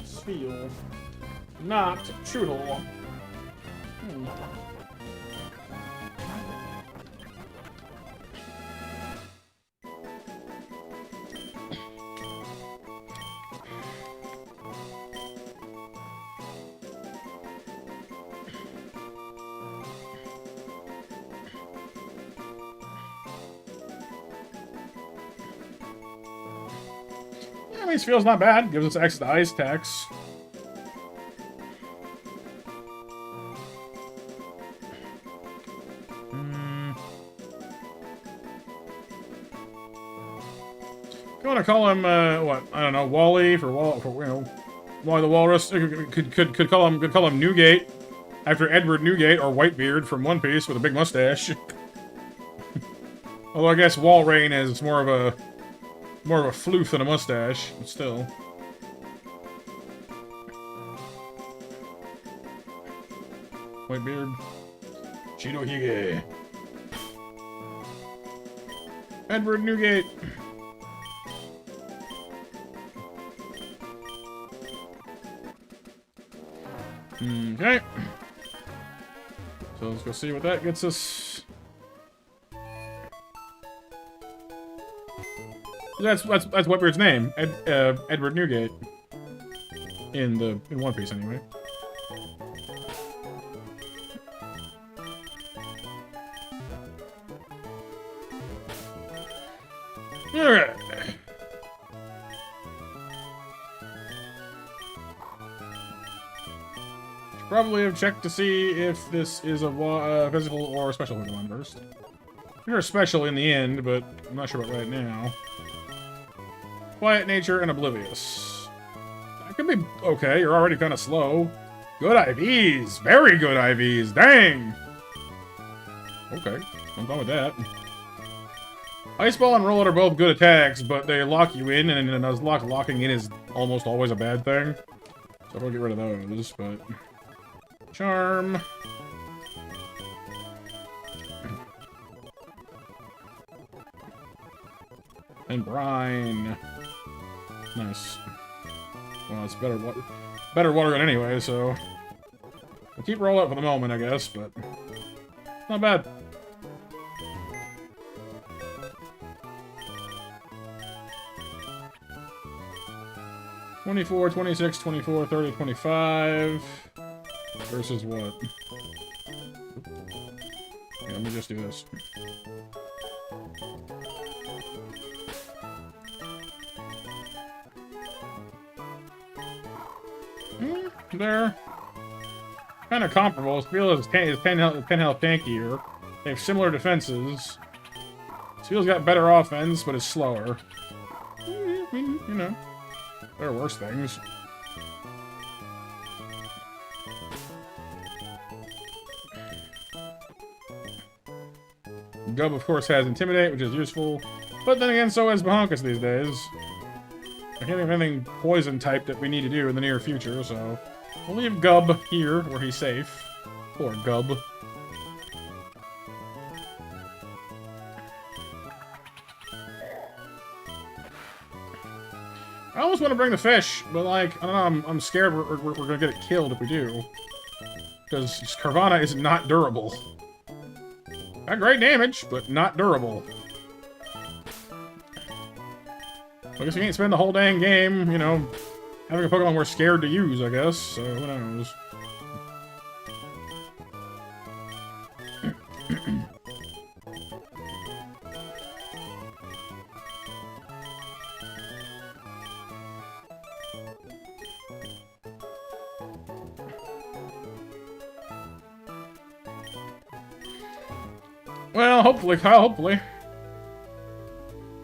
A: Spiel. Not Choodle. This feels not bad. Gives us access to ice attacks. You want to call him what? I don't know, Wally for you know, Wally the Walrus. Could call him Newgate after Edward Newgate, or Whitebeard from One Piece with a big mustache. Although I guess Walrein is more of a More of a floof than a mustache, but still. White beard. Cheeto Hige. Edward Newgate. Okay. So let's go see what that gets us. That's Whitebeard's name, Edward Newgate. In One Piece, anyway. All right. Probably have checked to see if this is a physical or a special Pokemon first. You're special in the end, but I'm not sure about right now. Quiet nature and oblivious. That could be okay. You're already kind of slow. Good IVs. Very good IVs. Dang. Okay. I'm fine with that. Ice Ball and Rollout are both good attacks, but they lock you in, and a Nuzlocke locking in is almost always a bad thing. So we'll get rid of those, but... Charm. And brine. Nice. Well, it's better water gun anyway, so we'll keep roll up for the moment, I guess, but not bad. $24, $26, $24, $30, $25 versus what? Yeah, let me just do this. They're kind of comparable. Spiel is Pen health tankier. They have similar defenses. Spiel's got better offense, but is slower. I mean, you know, there are worse things. Gub, of course, has Intimidate, which is useful. But then again, so has Bahonkus these days. I can't think of anything poison type that we need to do in the near future, so we'll leave Gub here where he's safe. Poor Gub. I almost want to bring the fish, but like, I don't know, I'm scared we're gonna get it killed if we do. Because Carvana is not durable. Got great damage, but not durable. I guess we can't spend the whole dang game, you know, having a Pokemon we're scared to use, I guess, so who knows. Well, hopefully, Kyle, hopefully.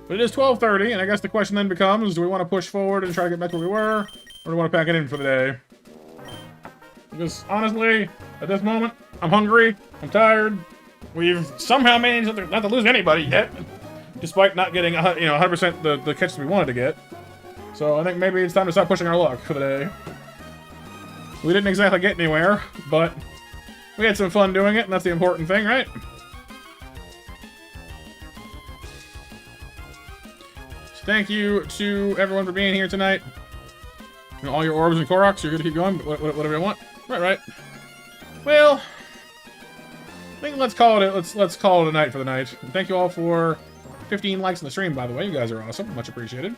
A: But it is 12:30, and I guess the question then becomes, do we want to push forward and try to get back to where we were, or do we want to pack it in for the day? Because, honestly, at this moment, I'm hungry, I'm tired, we've somehow managed not to lose anybody yet, despite not getting, 100% the catches we wanted to get. So I think maybe it's time to start pushing our luck for the day. We didn't exactly get anywhere, but we had some fun doing it, and that's the important thing, right? Thank you to everyone for being here tonight. You know, all your orbs and Koroks, you're gonna keep going, but whatever you want. Right. Well, I think let's call it a night for the night. And thank you all for 15 likes on the stream, by the way. You guys are awesome. Much appreciated.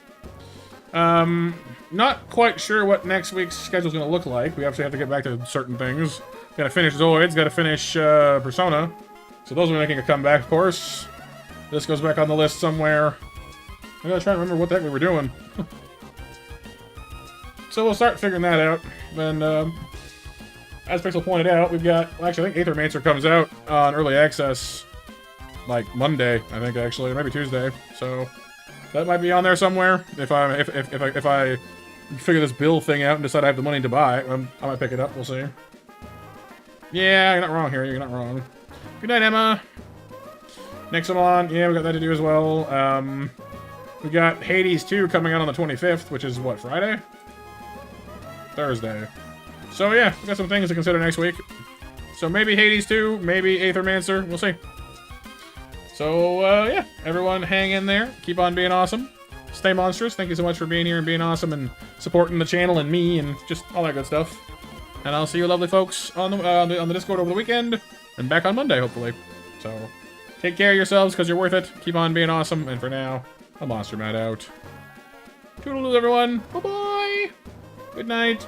A: Not quite sure what next week's schedule is gonna look like. We actually have to get back to certain things. Gotta finish Zoids, gotta finish Persona. So those are making a comeback, of course. This goes back on the list somewhere. I gotta try and remember what the heck we were doing. So we'll start figuring that out. And, as Pixel pointed out, we've got... Well, actually, I think Aethermancer comes out on Early Access, like, Monday, I think, actually. Or maybe Tuesday. So, that might be on there somewhere. If I figure this bill thing out and decide I have the money to buy it, I might pick it up. We'll see. Yeah, you're not wrong here. You're not wrong. Good night, Emma. Nixamon. Yeah, we got that to do as well. We got Hades 2 coming out on the 25th, which is what, Friday? Thursday. So yeah, we got some things to consider next week. So maybe Hades 2, maybe Aethermancer, we'll see. So yeah, everyone hang in there. Keep on being awesome. Stay monstrous. Thank you so much for being here and being awesome and supporting the channel and me and just all that good stuff. And I'll see you lovely folks on the Discord over the weekend and back on Monday, hopefully. So take care of yourselves because you're worth it. Keep on being awesome. And for now, I'm Monster Matt out. Toodaloo, everyone. Bye-bye. Good night.